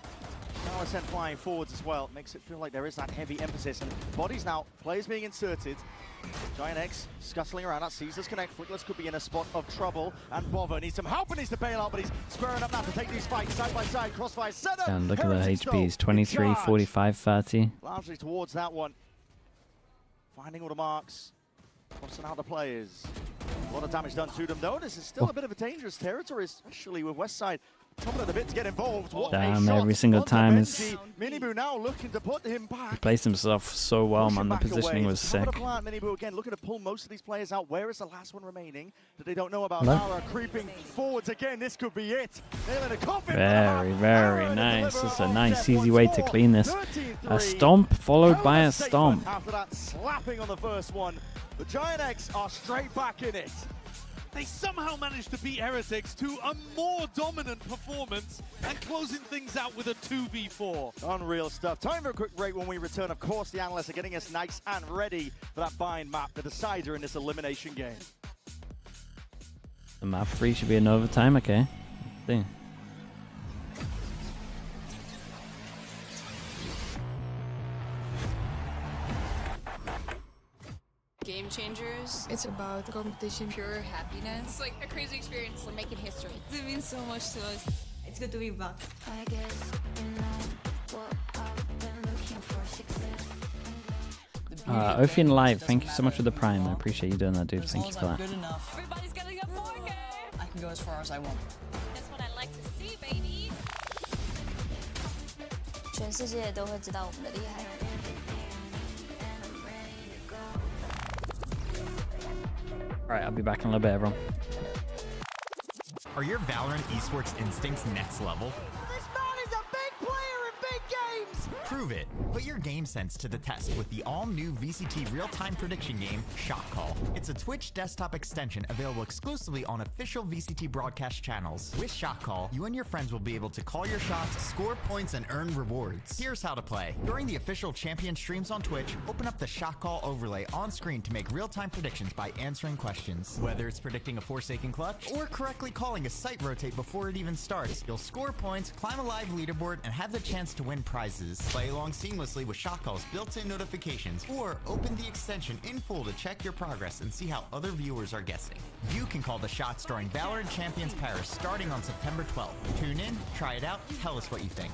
Now sent flying forwards as well. Makes it feel like there is that heavy emphasis. And bodies now, players being inserted. GIANTX scuttling around. That Caesars Connect. Flickless could be in a spot of trouble. And Bovo needs some help and needs to bail out, but he's squaring up now to take these fights side by side. Crossfire set up. And look at the HPs. 23, 45, 30. Largely towards that one. Finding all the marks. Crossing out the players. A lot of damage done to them, though. This is still a bit of a dangerous territory, especially with Westside coming at the bit to get involved. Damn, every single time is... Minibu now looking to put him back. He placed himself so well, man. The positioning was sick. Minibu again looking to pull most of these players out. Where is the last one remaining that they don't know about? Hello? Nara creeping forwards again. This could be it. Very, very nice. It's a nice, easy way to clean this. A stomp followed by a stomp. After that slapping on the first one, the GIANTX are straight back in it. They somehow managed to beat Heretics to a more dominant performance and closing things out with a 2v4. Unreal stuff. Time for a quick break. When we return, of course, the analysts are getting us nice and ready for that bind map, the decider in this elimination game. The map 3 should be an overtime, okay. Let's see. Game changers. It's about competition, pure happiness. It's like a crazy experience. We're making history. It means so much to us. It's good to be back. I guess what I've been looking for Ophian Live, thank you so much for the prime. I appreciate you doing that, dude. Thank you for that. good enough. Everybody's getting a 4K. I can go as far as I want. That's what I like to see, baby. 全世界都会知道我们的厉害。 Alright, I'll be back in a little bit, everyone. Are your Valorant esports instincts next level? This man is a big player in big games! Prove it. Put your game sense to the test with the all-new VCT real-time prediction game, Shot Call. It's a Twitch desktop extension available exclusively on official VCT broadcast channels. With Shot Call, you and your friends will be able to call your shots, score points, and earn rewards. Here's how to play. During the official champion streams on Twitch, open up the Shot Call overlay on screen to make real-time predictions by answering questions. Whether it's predicting a Forsaken clutch or correctly calling a site rotate before it even starts, you'll score points, climb a live leaderboard, and have the chance to win prizes. Play along seamlessly with Shot Call's built-in notifications, or open the extension in full to check your progress and see how other viewers are guessing. You can call the shots during Valorant Champions Paris starting on September 12th. Tune in, try it out, tell us what you think.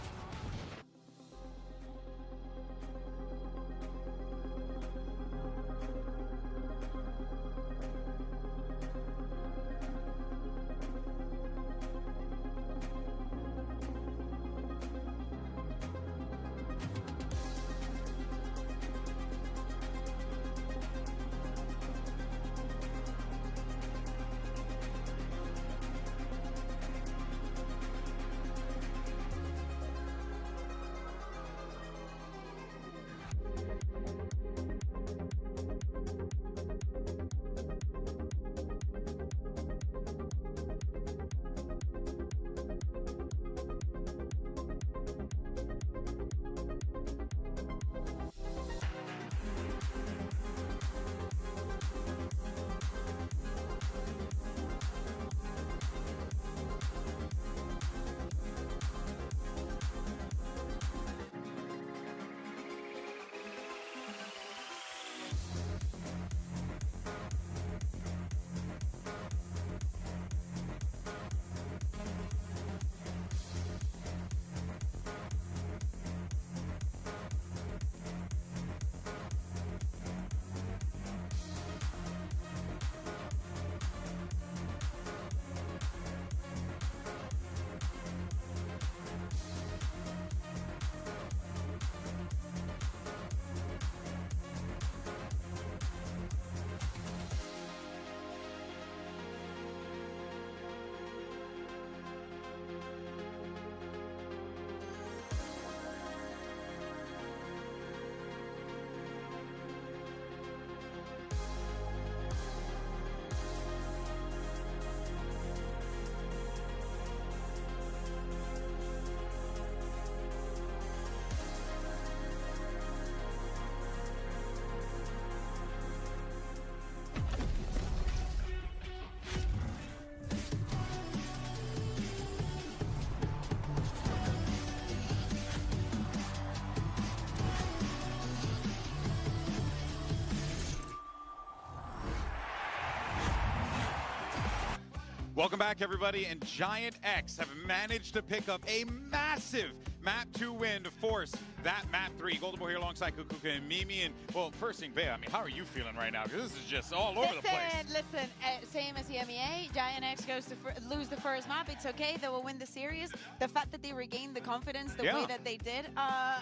Welcome back, everybody, and GIANTX have managed to pick up a massive Map 2 win to force that Map 3. Golden Boy here alongside Kukuka and Mimi. And, well, first thing, Bea, I mean, how are you feeling right now? Because this is just all over the place. Listen, same as the MEA. GIANTX goes to lose the first map. It's okay. They will win the series. The fact that they regained the confidence the way that they did,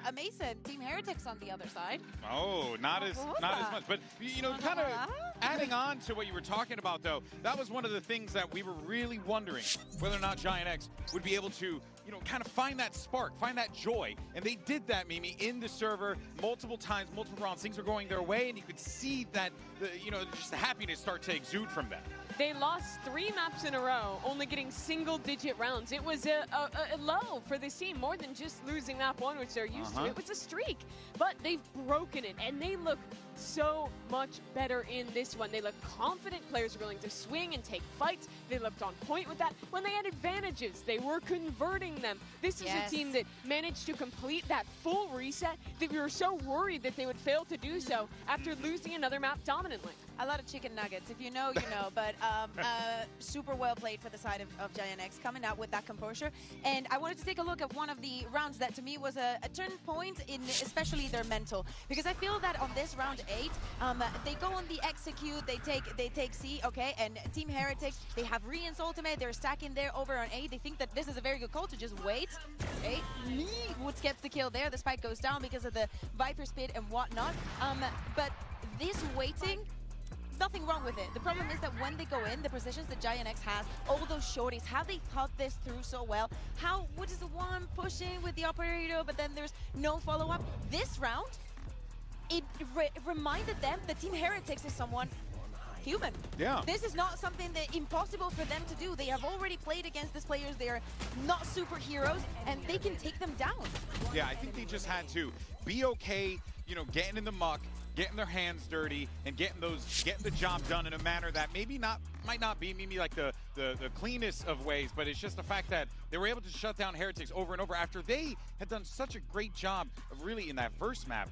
amazing. Team Heretics on the other side. Oh, not as much. But, you know, kind of adding on to what you were talking about, though, that was one of the things that we were really wondering whether or not GIANTX would be able to, you know, kind of find that spark, find that joy. And they did that, Mimi, in the server multiple times, multiple rounds. Things were going their way, and you could see that, you know, just the happiness start to exude from them. They lost 3 maps in a row, only getting single-digit rounds. It was a low for this team, more than just losing map 1, which they're used to. It was a streak, but they've broken it, and they look so much better in this one. They look confident. Players are willing to swing and take fights. They looked on point with that. When they had advantages, they were converting them. This is a team that managed to complete that full reset that we were so worried that they would fail to do so after losing another map dominantly. A lot of chicken nuggets. If you know, you know. But super well played for the side of GIANTX, coming out with that composure. And I wanted to take a look at one of the rounds that to me was a turn point in especially their mental. Because I feel that on this round 8, they go on the execute, they take C, okay, and Team Heretics, they have Rian's ultimate, they're stacking there over on A. They think that this is a very good call to just wait. Okay, Woods gets the kill there. The spike goes down because of the Viper speed and whatnot. But this waiting, nothing wrong with it. The problem is that when they go in, the positions that GIANTX has, all those shorties, how they thought this through so well, how Wood is the one pushing with the operator, but then there's no follow-up. This round, it reminded them that Team Heretics is someone human. Yeah. This is not something that impossible for them to do. They have already played against these players. They are not superheroes, and they can take them down. Yeah, I think they just had to be okay, you know, getting in the muck, getting their hands dirty, and getting the job done in a manner that might not be maybe like the cleanest of ways, but it's just the fact that they were able to shut down Heretics over and over after they had done such a great job of really in that first map,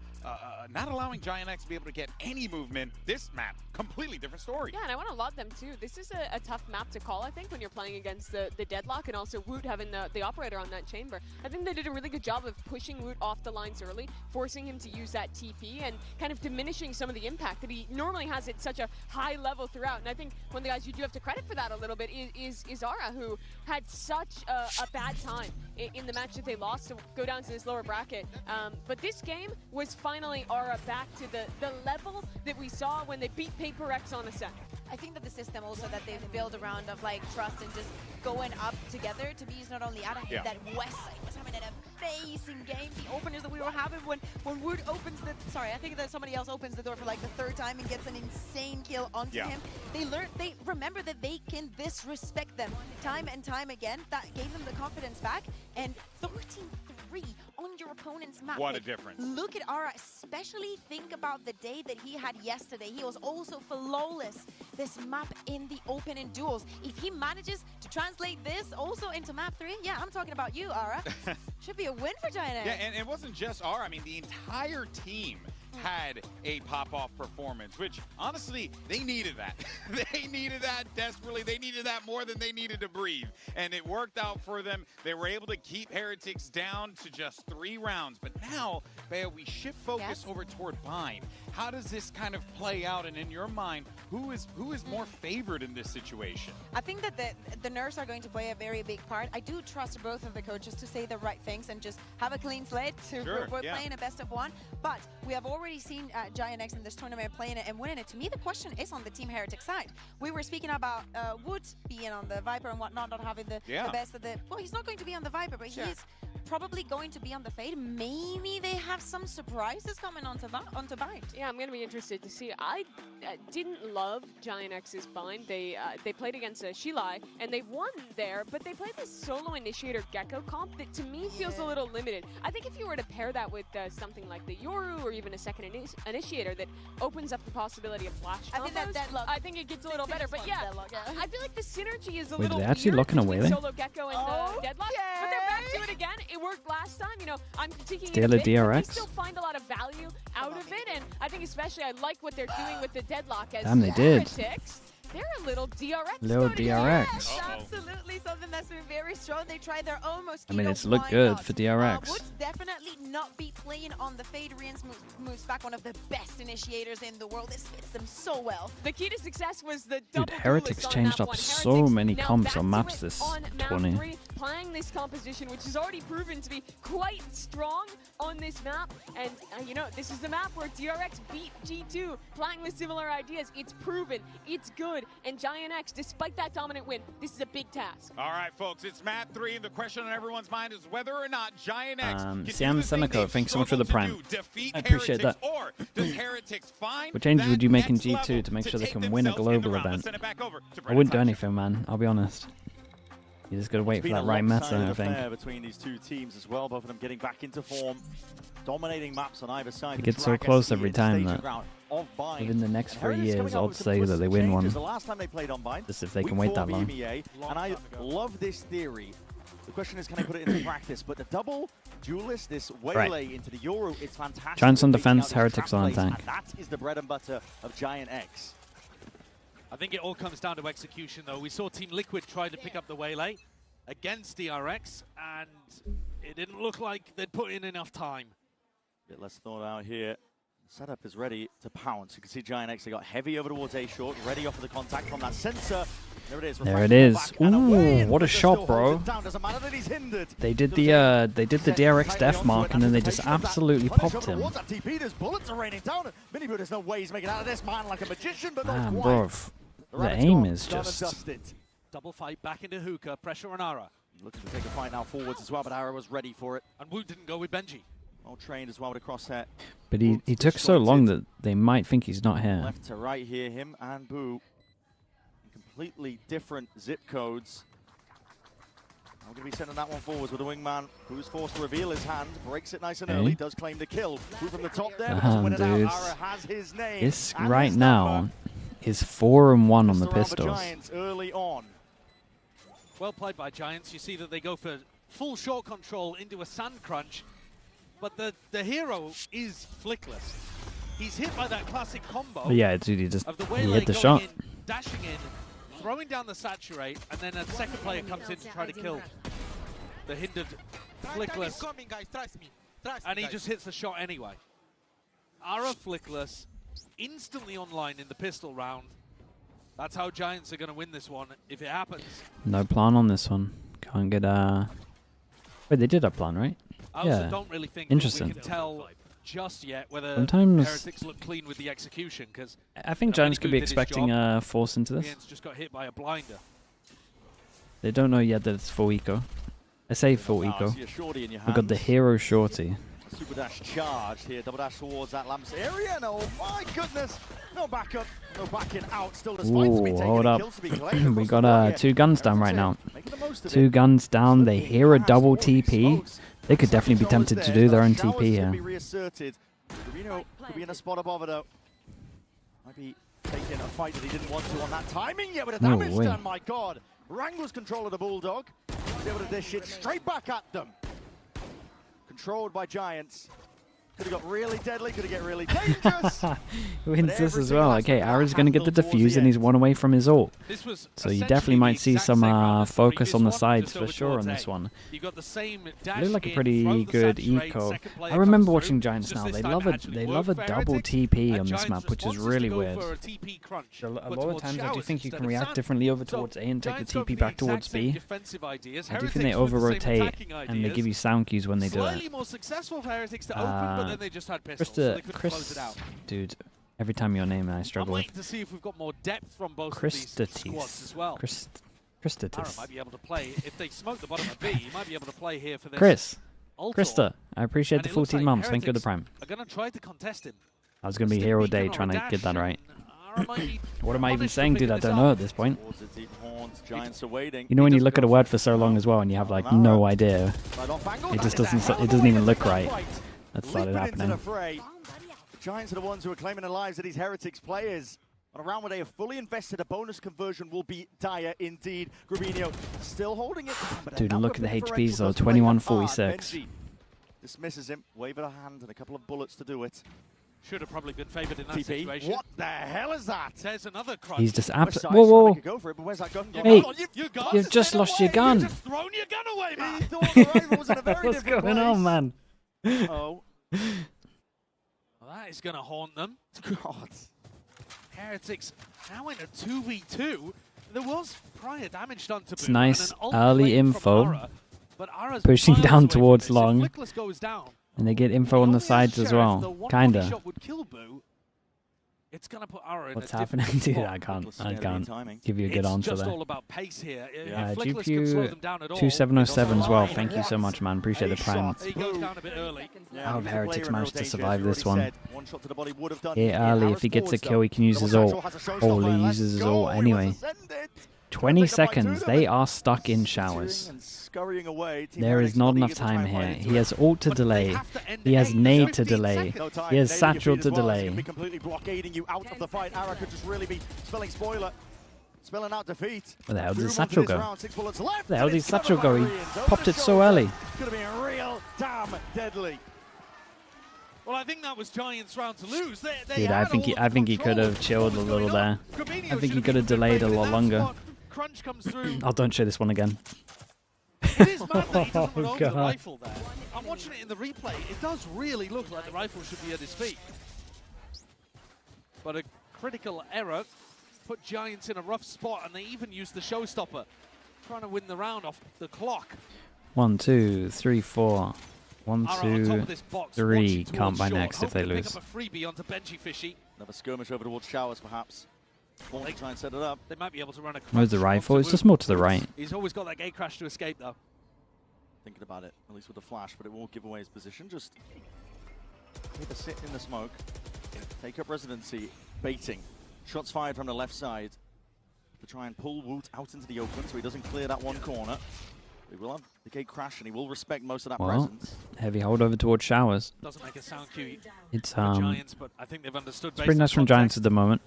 not allowing GIANTX to be able to get any movement. This map, completely different story. Yeah, and I want to laud them too. This is a tough map to call, I think, when you're playing against the Deadlock and also Woot having the operator on that chamber. I think they did a really good job of pushing Woot off the lines early, forcing him to use that TP and kind of diminishing some of the impact that he normally has at such a high level throughout. And I think one of the guys you do have to credit for that a little bit is Zara, who had such a bad time in the match that they lost to go down to this lower bracket. But this game was finally Aura back to the level that we saw when they beat Paper X on Ascent. I think that the system also that they've built around of like trust and just going up together to me is not only out. I think that Westside was having an amazing game. The openers that we were having when Wood opens I think that somebody else opens the door for like the 3rd time and gets an insane kill onto him. They remember that they can disrespect them time and time again. That gave them the confidence back, and 13-3 on your opponent's map. What a difference. Look at Aura, especially think about the day that he had yesterday. He was also flawless this map in the open in duels. If he manages to translate this also into map 3, yeah, I'm talking about you, Aura. Should be a win for GIANTX. Yeah, and it wasn't just Aura. I mean, the entire team had a pop-off performance, which honestly, they needed that. They needed that desperately. They needed that more than they needed to breathe. And it worked out for them. They were able to keep Heretics down to just 3 rounds. But now, Bea, we shift focus over toward Bind. How does this kind of play out? And in your mind, who is more favored in this situation? I think that the nerfs are going to play a very big part. I do trust both of the coaches to say the right things and just have a clean slate. We're playing a best of 1. But we have already seen GIANTX in this tournament playing it and winning it. To me, the question is on the Team Heretic side. We were speaking about Woods being on the Viper and whatnot, not having the best of the... Well, he's not going to be on the Viper, but he's probably going to be on the Fade. Maybe they have some surprises coming onto Bind. Yeah, I'm going to be interested to see. I didn't love GIANTX's Bind. They played against Sliggy, and they won there, but they played this solo initiator Gecko comp that to me feels a little limited. I think if you were to pair that with something like the Yoru or even a second initiator that opens up the possibility of flash combos, I think that Deadlock. I think it gets a little better, but yeah, Deadlock, I feel like the synergy is a Wait, little they're actually weird locking between away Solo Gecko and Deadlock, but they're back to it again. It worked last time, you know, I'm critiquing Steal it a bit, DRX. but they still find a lot of value out of it, and I think especially I like what they're doing with the Deadlock as Damn, they did. Heretics. They're a little DRX. Little DRX. Yes, absolutely something that's been very strong. They tried their own mosquito. I mean, it's looked good for DRX. Would definitely not be playing on the Fade Rian's moves back, one of the best initiators in the world. This fits them so well. The key to success was the Dude, Heretics changed up so many comps on maps this 20. Playing this composition, which has already proven to be quite strong on this map. And, you know, this is the map where DRX beat G2, playing with similar ideas. It's proven, it's good. And GIANTX, despite that dominant win, this is a big task. All right, folks, it's map 3, and the question on everyone's mind is whether or not GIANTX Siam Seneco, thanks so much for the prime. I appreciate that. Or does Heretics find What changes would you make in G2 to make sure they can win a global event? I wouldn't do anything, man. I'll be honest. You just gotta wait for that right meta, I think. Between these two teams as well, both of them getting back into form, dominating maps on either side. It gets so close every time that within the next 3 years, I'd say that they win one. The last time they played on Bind, just if they can wait that long. And I love this theory. The question is, can I put it into practice? But the double duelist, this waylay into the Euro, it's fantastic. Giants on defense, Heretics on attack. And that is the bread and butter of GIANTX. I think it all comes down to execution, though. We saw Team Liquid try to pick up the waylay against DRX, and it didn't look like they'd put in enough time. Bit less thought out here. The setup is ready to pounce. You can see GIANTX, they got heavy over towards A short, ready off of the contact from that sensor. There it is. There it is. Ooh, what a shot, bro. They did the DRX def mark, and then they just absolutely popped him. There's bullets are raining down. Minibu, there's no way he's making out of this man like a magician, but man, bro, the aim is just... Double fight back into Hookah, pressure on Ara. Looking to take a fight now forwards as well, but Ara was ready for it. And Wu didn't go with Benji. Well trained as well with a crosshair. But he took so long that they might think he's not here. Left to right here, him and Boo. Completely different zip codes. I'm going to be sending that one forwards with a wingman who's forced to reveal his hand, breaks it nice and early, does claim the kill. Boo from the top there, win it out. Ara has his name. This right now is 4-1 on the pistols. Early on. Well played by Giants. You see that they go for full short control into a sand crunch, but the hero is flickless. He's hit by that classic combo. But yeah, dude, he hit the shot. In, dashing in, throwing down the saturate, and then a second player comes in to try to kill the hindered flickless. And he just hits the shot anyway. Ara flickless, instantly online in the pistol round. That's how Giants are going to win this one if it happens. No plan on this one. Can't get Wait, they did have plan, right? I also don't really think we can tell just yet whether Heretics look clean with the execution, because I think Giants could be expecting a force into this. Just got hit by a blinder. They don't know yet that it's full eco. I say full eco. We've got the hero shorty. Super dash charged here, double dash towards that lamps area. No, my goodness, no backup, no backing out. Still despite to be taken, hold up. Kills to be collected. We got 2 guns down right now. 2 guns down. They hear a double TP. They could definitely be tempted to do their own TP here. Rubino could be in a spot above it though. Might be taking a fight that he didn't want to on that timing. Yeah, with a damage done. My God, Wrangler's control of the Bulldog. Be able to dish it straight back at them. Controlled by Giants. Could have got really deadly, could have get really dangerous. Wins this as well. Okay, Ara's going to get the defuse, and he's 1 away from his ult. So you definitely might see some focus on the sides for sure on this one. Look like a pretty good eco. I remember watching Giants now. They love a double TP on this map, which is really weird. A lot of times I do think you can react differently over towards A and take the TP back towards B. I do think they over-rotate and they give you sound cues when they do it. Then they just had pistols, so they couldn't close it out. Dude, every time your name I struggle with. I'm waiting to see if we've got more depth from both of these squads as well. Ara might be able to play. If they smoke the bottom of B, he might be able to play here for this. Krista, I appreciate the 14 months. Thank you for the prime. I'm going to try to contest him. I was going to be here all day trying to get that right. What am I even saying, dude? I don't know at this point. You know when you look at a word for so long as well and you have like no idea. It just doesn't even look right. That started happening. The Giants are the ones who are claiming their lives that these Heretics players. On a round where they have fully invested, a bonus conversion will be dire indeed. Grubinho still holding it. Dude, look at the HPs though, 2146. Dismisses him, wave of a hand and a couple of bullets to do it. should have probably been favored in that situation. What the hell is that? There's another crunch. He's just absolutely. Whoa, whoa. Go for it, but where's that gun gone? Hey, gun? You've just lost your gun. You've just thrown your gun away, man. He thought the rifle was in a very What's different going place. on, man? Oh. Well, that is going to haunt them. God. Heretics now in a 2v2. There was prior damage done to It's Boo, nice and an ult early play from info. Ara, but Ara's Pushing miles down away from towards this. If long. Flickless goes down, And they get info on the sides as well. the Kinda. shot would kill Boo. It's going to put Ara in What's a happening? difficult Dude, spot. I can't give you a good It's answer just there. all about pace here. Yeah, If Flickless can slow GPU them down at all, 2707 as well. Thank you so much, man. Appreciate the prime. he goes down a bit early. I hope Heretics managed to survive this one. one. Here early, if he gets a kill, he can use his ult. Or he uses his ult anyway. 20 seconds. They are stuck in showers. There is not enough time here. He has ult to delay. He has nade to delay. He has satchel to delay. Completely blockading you out of the fight. Ara could just really be spelling spoiler. Spelling out defeat. Where the hell did satchel go? Where the hell did satchel go? He popped it so early. Could have been real damn deadly. Well, I think that was Giants' round to lose. Dude, I think he could have chilled a little there. I think he could have delayed a lot longer. Crunch comes through. Oh, don't show this one again. It is mad that he doesn't run over the rifle there. I'm watching it in the replay. It does really look like the rifle should be at his feet. But a critical error put Giants in a rough spot, and they even used the showstopper, trying to win the round off the clock. 1, 2, 3, 4. 1, 2, 3. Can't buy next if they lose. Pick up a freebie onto Benji Fishy. Another skirmish over towards showers, perhaps. They try and set it up. They might be able to run a Where's the rifle? It's just more to the right. He's always got that gate crash to escape, though. Thinking about it, at least with the flash, but it won't give away his position. Just hit a sit in the smoke. Take up residency. Baiting. Shots fired from the left side to try and pull Woot out into the open so he doesn't clear that one corner. He will have the gate crash and he will respect most of that presence. Heavy hold over towards showers. Doesn't make a sound cue. It's Giants, but I think they've understood. It's pretty nice from Giants at the moment.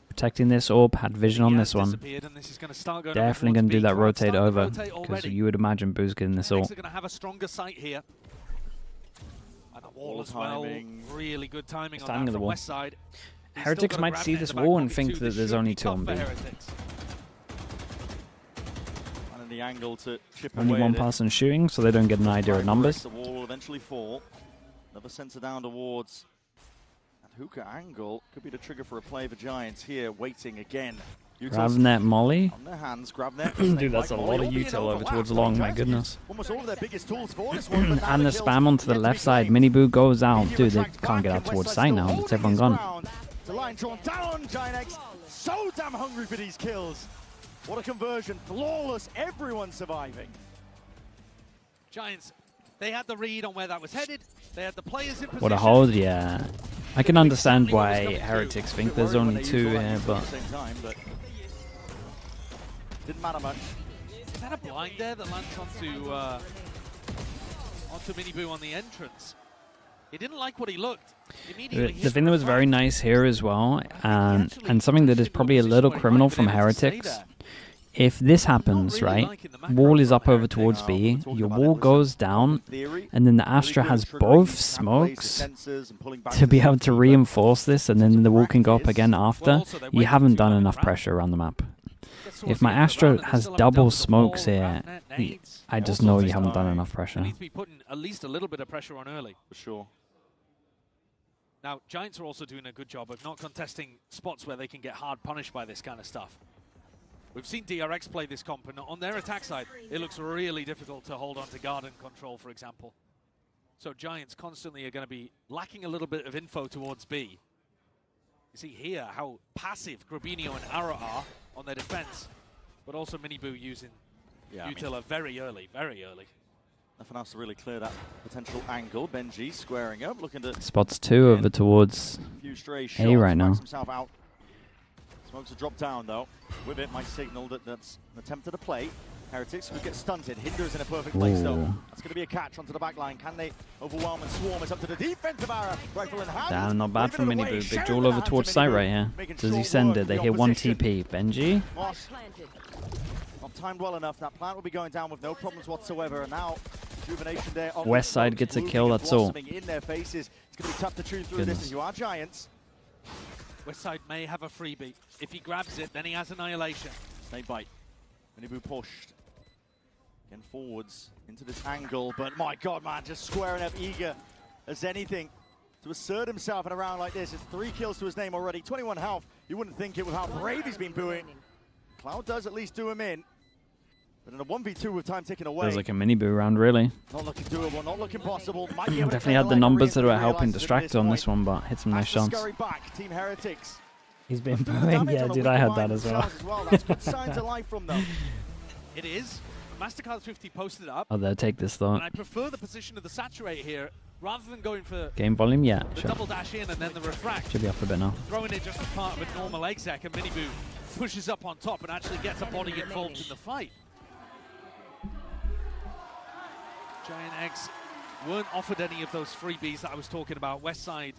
Protecting this orb, had vision on this one. Definitely going to do that rotate over, because you would imagine Boo's getting this ult. They're going to have a stronger sight here. And the wall as well. Really good timing on that from west side. Heretics might see this wall and think that there's only 2 on B. The angle to chip only one person shooting, so they don't get an idea of numbers. The wall will eventually fall. Another center down towards that hookah angle. Could be the trigger for a play for Giants here, waiting again. Gravnet Molly. On their hands, Gravnet. Dude, that's a lot of util over towards long, my goodness. Almost all of their biggest tools for this one. And the spam onto the left side. Miniboo goes out. Dude, they can't get out towards side now. It's everyone gone. The line drawn down, GIANTX. So damn hungry for these kills. What a conversion. Flawless. Everyone surviving. Giants, they had the read on where that was headed. They had the players in position. What a hold, yeah. I can understand why Heretics think there's only 2 here, but... Didn't matter much. Is that a blind there that lands onto Miniboo on the entrance? He didn't like what he looked. The thing that was very nice here as well, and something that is probably a little criminal from Heretics, if this happens, right, wall is up over towards B, your wall goes down, and then the Astra has both smokes to be able to reinforce this, and then the wall can go up again after, you haven't done enough pressure around the map. If my Astra has double smokes here, I just know you haven't done enough pressure. Needs to be putting at least a little bit of pressure on early. For sure. Now, Giants are also doing a good job of not contesting spots where they can get hard punished by this kind of stuff. We've seen DRX play this comp, and on their attack side, it looks really difficult to hold on to garden control, for example. So Giants constantly are going to be lacking a little bit of info towards B. You see here how passive Grabinho and Ara are on their defense, but also Miniboo using Utila very early, very early. Nothing else to really clear that potential angle. Benji squaring up, looking to... Spots 2 over towards A right now. Smokes a drop down, though. With it, might signal that that's an attempt at a play. Heretics could get stunted. Hinder's in a perfect place, though. That's going to be a catch onto the back line. Can they overwhelm and swarm? It's up to the defensive Ara. Rifle in hand. Damn, not bad from Miniboo. Big duel over towards site right here. Does he send it? They hit 1 TP. Benji? Not timed well enough. That plant will be going down with no problems whatsoever. And now Rejuvenation there. West side gets a kill, that's all. In their faces. It's going to be tough to tune through this, and you are Giants. Westside may have a freebie. If he grabs it, then he has Annihilation. Snake bite. Minibu pushed. Again forwards into this angle, but my god, man, just squaring up, eager as anything to assert himself in a round like this. It's 3 kills to his name already, 21 health. You wouldn't think it with how brave he's been booing. Cloud does at least do him in. But in a 1v2 with time ticking away. Feels like a mini boo round, really. Not looking doable, not looking possible. Definitely had the numbers that were helping distract on this one, but hit some nice shots. Back, Team Heretics. He's been booing. Yeah, dude, I had that as well. That's good signs of life from them. It is. Mastercard 50 posted up. Oh, they'll take this though. And I prefer the position of the Saturate here, rather than going for game volume, yeah. The sure. double dash in and then the refract. Should be off a bit now. Throwing it just as part of a normal exec, and Minibu pushes up on top and actually gets a body involved in the fight. GIANTX weren't offered any of those freebies that I was talking about. Westside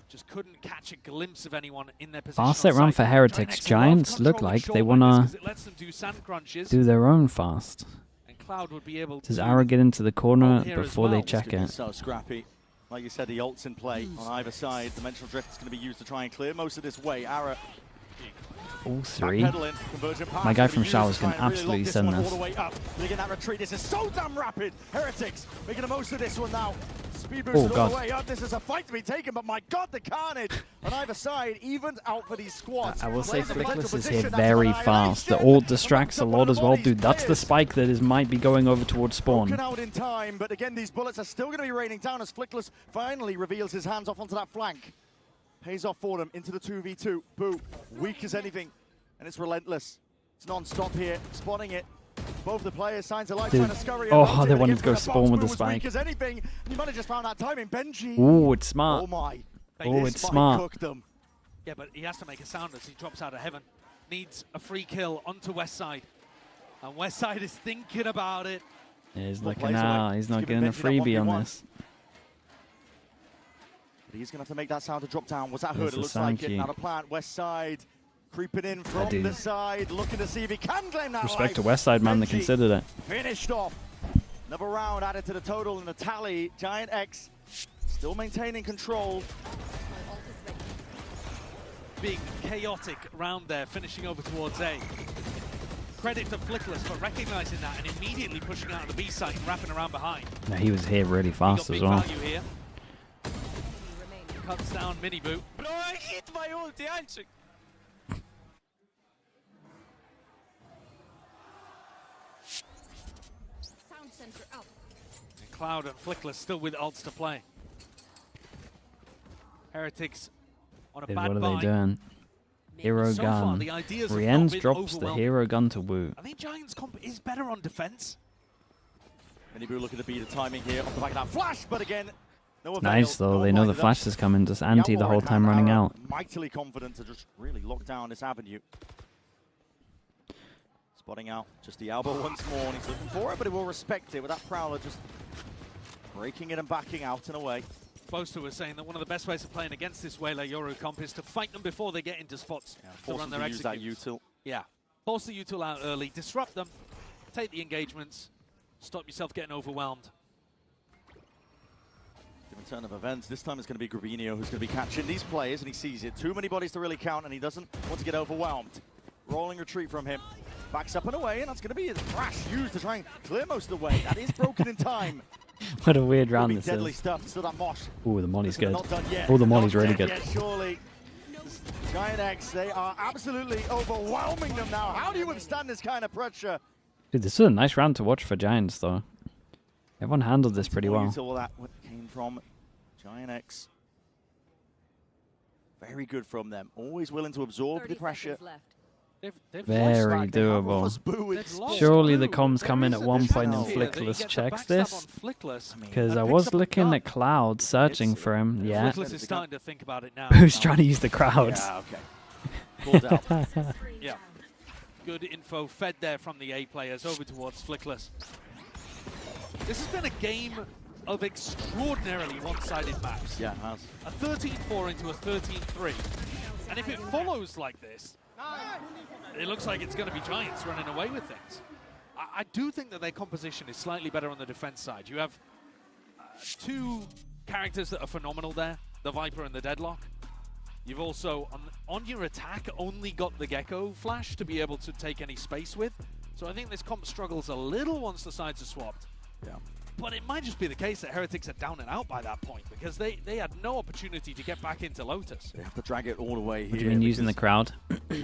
just couldn't catch a glimpse of anyone in their position. Fast set run for Heretics. Giants look like they want to do their own fast. And Cloud would be able Does to Ara get into the corner before they check it? So scrappy. Like you said, the ult's in play on either side. Dimensional Drift is going to be used to try and clear most of this way. Ara. All 3. My guy from Showers can absolutely send this. All the way up. Again, that retreat. This is so damn rapid. Heretics making the most of this one now. Speed boost all the way up. This is a fight to be taken, but my god, the carnage on either side evened out for these squads. I will say Flickless is here very fast. The ult distracts a lot as well, dude. That's the spike that might be going over towards spawn. Broken out in time, but again, these bullets are still going to be raining down as Flickless finally reveals his hands off onto that flank. Pays off for them into the 2v2. Boo, weak as anything, and it's relentless. It's non-stop here, spotting it. Both the players, signs of life, trying to scurry. Oh, they wanted to go spawn with the spike. As anything. You might have just found that timing, Benji. Ooh, it's smart. Oh my. Oh, it's smart. Yeah, but he has to make a sound as he drops out of heaven. Needs a free kill onto Westside. And Westside is thinking about it. Yeah, he's looking out. He's not getting a freebie on this. But he's going to have to make that sound to drop down. Was that Herd? It looks like it. Out of plant, Westside creeping in from the side, looking to see if he can claim that Respect life. to Westside, man. They considered it. Finished off. Another round added to the total in the tally. GIANTX still maintaining control. Big, chaotic round there, finishing over towards A. Credit to Flickless for recognizing that and immediately pushing out of the B site and wrapping around behind. No, he was here really fast as well. Value here. Cuts down Minibu. Bro, I hit my ulti, Anchik. Sound sensor up. And Cloud and Flickless still with ults to play. Heretics on a Dude, bad what are buy. they doing? Hero so gun. far, the ideas have not Rienz been drops the overwhelming. hero gun to Wu. I think Giants comp is better on defense. Minibu looking to beat the timing here off the back of that flash, but again, no avail. Nice though, they know the flash is coming, just anti the whole time running out. Mightily confident to just really lock down this avenue. Spotting out just the elbow once more, and he's looking for it, but he will respect it with that Prowler just breaking it and backing out and away. Boaster was saying that one of the best ways of playing against this Wayla Yoru comp is to fight them before they get into spots to run their use that executes. util. Yeah, force the util out early, disrupt them, take the engagements, stop yourself getting overwhelmed. Different turn of events. This time it's going to be Grubinio who's going to be catching these players, and he sees it. Too many bodies to really count, and he doesn't want to get overwhelmed. Rolling retreat from him. Backs up and away, and that's going to be his crash used to try and clear most of the way. That is broken in time. What a weird round this deadly is. Stuff. Still that mosh. Ooh, the molly's good. Not done yet. Oh, the molly's really good. Yet, surely. GIANTX, they are absolutely overwhelming them now. How do you withstand this kind of pressure? Dude, this is a nice round to watch for Giants, though. Everyone handled this pretty well. All that came from GIANTX. Very good from them. Always willing to absorb the pressure. They've Very doable. Surely the comms come in at one point and Flickless checks this. Because I was looking at Cloud, searching for him. Yeah. Flickless is starting to think about it now. Who's trying to use the crowd? Yeah, okay. Pulled out. Yeah. Good info fed there from the A players over towards Flickless. This has been a game of extraordinarily one-sided maps. Yeah, it has. A 13-4 into a 13-3. And if it follows like this, it looks like it's going to be Giants running away with things. I do think that their composition is slightly better on the defense side. You have two characters that are phenomenal there, the Viper and the Deadlock. You've also, on your attack, only got the Gecko Flash to be able to take any space with. So I think this comp struggles a little once the sides are swapped. Yeah. But it might just be the case that Heretics are down and out by that point, because they had no opportunity to get back into Lotus. They have to drag it all the way here. What do you mean using the crowd?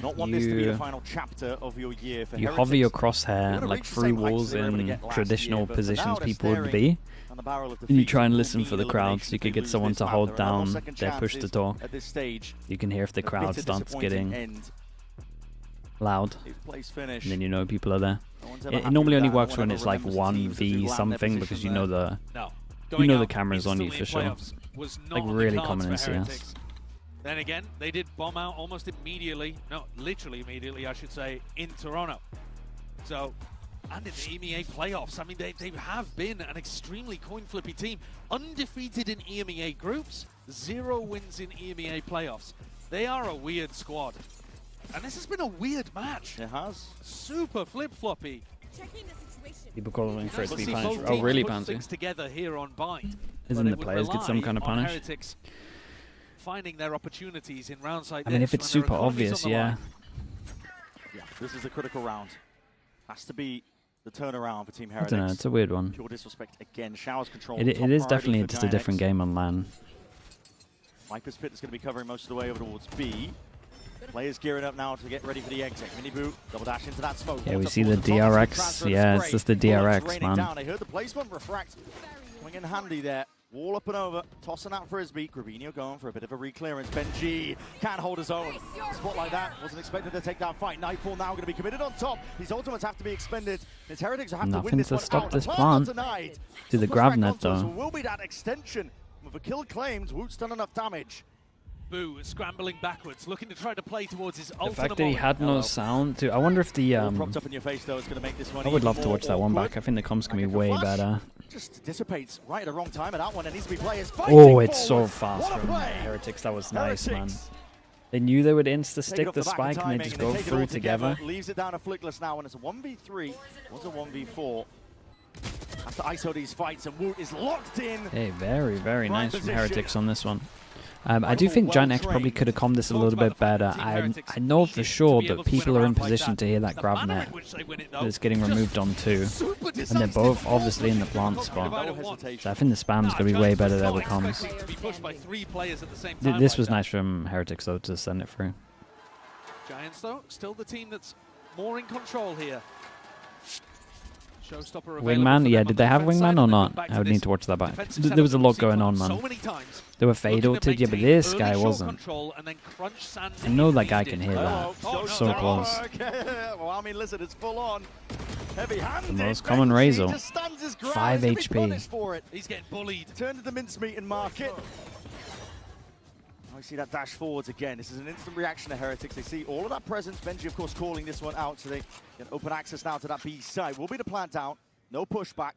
Not want this to be the final chapter of your year for You Heretics. hover your crosshair like through walls in traditional positions people would be. And you try and listen for the crowd so you could get someone to hold down their push to talk. You can hear if the crowd starts getting loud, and then you know people are there. It normally only works when it's like 1v something, because you know the camera's on you for sure. Like really common in CS. Then again, they did bomb out almost immediately, no, literally immediately, I should say, in Toronto. So, and in the EMEA playoffs, I mean, they have been an extremely coin-flippy team. Undefeated in EMEA groups, 0 wins in EMEA playoffs. They are a weird squad. And this has been a weird match. It has. Super flip-floppy. People calling for it to be punished. Oh, really, Pansy? Together here on Byte. Isn't the players get some kind of punish? Heretics finding their opportunities in rounds like I mean, if it's super obvious, yeah. Yeah, this is a critical round. Has to be the turnaround for Team I Heretics. don't know, it's a weird one. Pure disrespect again. Showers control. It is definitely just a different game on LAN. Viper's Pit is going to be covering most of the way over towards B. Players gearing up now to get ready for the exit. Mini boot, double dash into that smoke. Yeah, we see the DRX. Yeah, it's just the DRX, man. Down. I heard the placement refract. Coming in handy there. Wall up and over, tossing out Frisbee. Gravino going for a bit of a reclearance. Benji can't hold his own. Spot like that, wasn't expected to take that fight. Nightfall now going to be committed on top. His ultimates have to be expended. His Heretics have to win this one stop out. this plant. To the grab net though. So will be that extension with a kill claimed. Woot's done enough damage. Boo scrambling backwards, looking to try to play towards his ultimate. The fact that he had no sound too. I wonder if the propped up in your face though is going to make this one. I would love to watch that one back. I think the comps can be way better. Just dissipates right at the wrong time, and that one there needs to be players. Oh, it's so fast from Heretics. That was nice, man. They knew they would insta-stick the spike, and they just go through together. Leaves it down to Flickless now, and it's a 1v3. Was a 1v4. Have to ISO these fights, and Woot is locked in. Hey, very, very nice from Heretics on this one. I do think GIANTX probably could have calmed this a little bit better. I know for sure that people are in position to hear that grab net that's getting removed on 2. And they're both obviously in the plant spot. So I think the spam's going to be way better there with comms. This was nice from Heretics though to send it through. Giants though, still the team that's more in control here. Wingman? Yeah, did they have Wingman or not? I would need to watch that back. There was a lot going on, man. They were fade ulted, yeah, but this guy wasn't. I know that guy can hear that. So close. Well, I mean, listen, it's full on. The most common Razor. 5 HP. He's getting bullied. Turn to the mincemeat and mark it. I see that dash forwards again. This is an instant reaction to Heretics. They see all of that presence. Benji, of course, calling this one out, so they can open access now to that B side. Will be the plant down. No pushback.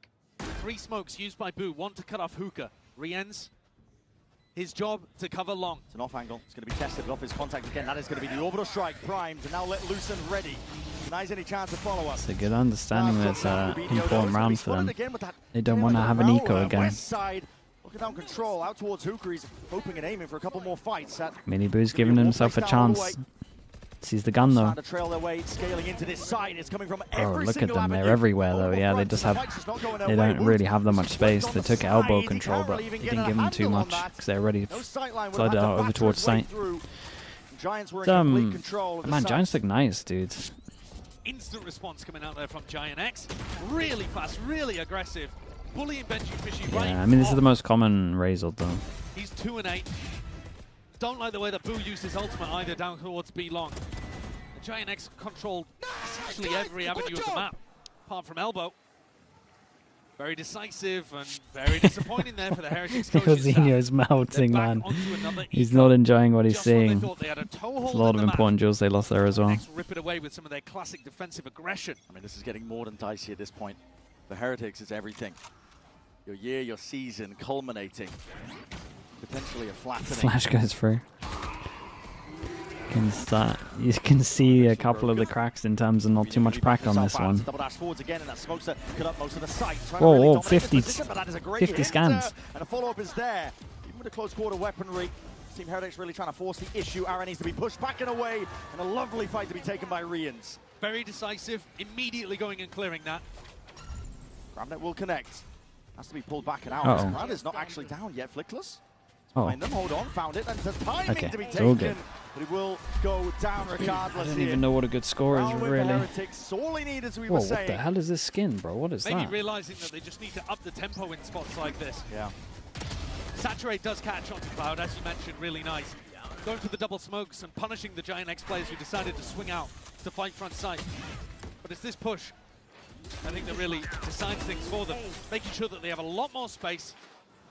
3 smokes used by Boo. 1 to cut off Hookah. Rien's his job to cover long. It's an off angle. It's going to be tested off his contact again. That is going to be the orbital strike primed and now let loose and ready. Denies any chance to follow us. It's a good understanding that it's an important round for them. They don't want to have an eco again. Looking down control, out towards Hooker. He's hoping and aiming for a couple more fights. Mini Boo's giving himself a chance. Sees the gun though. Trail their way, scaling into this side. It's coming from look at them, they're everywhere though. Yeah, they just have, they don't really have that much space. They took elbow control, but he didn't give them too much because they're already flooded out over towards site. Man, Giants look nice, dudes. Instant response coming out there from GIANTX. Really fast, really aggressive. Bullying Benji Fishy right. Yeah, I mean, this is the most common Razor though. He's 2 and 8. Don't like the way that Boo used his ultimate either down towards B long. The GIANTX controlled essentially every avenue of the map, apart from elbow. Very decisive and very disappointing there for the Heretics coaches. Cousinho's melting, man. He's not enjoying what he's seeing. There's a lot of important duels they lost there as well. Rip it away with some of their classic defensive aggression. I mean, this is getting more than dicey at this point. For Heretics, it's everything. Your year, your season, culminating. Potentially a flattening. Flash goes through. You can see a couple of the cracks in terms of not too much prac on this one. Whoa, 50 scans. And a follow-up is there. Even with a close quarter weaponry, Team Heretics really trying to force the issue. Aaron needs to be pushed back and away, and a lovely fight to be taken by Rians. Very decisive, immediately going and clearing that. Gramnet will connect. Has to be pulled back and out. Brad is not actually down yet. Flickless. Find them, hold on, found it, and the timing to be taken. But it will go down regardless. I don't even know what a good score is, really. Heretics, all he needed, as we were Whoa, saying. what the hell is this skin, bro? What is Maybe that? realizing that they just need to up the tempo in spots like this. Yeah. Saturate does catch onto Cloud, as you mentioned, really nice. Going for the double smokes and punishing the GIANTX players who decided to swing out to fight front side. But it's this push, I think, that really decides things for them. Making sure that they have a lot more space,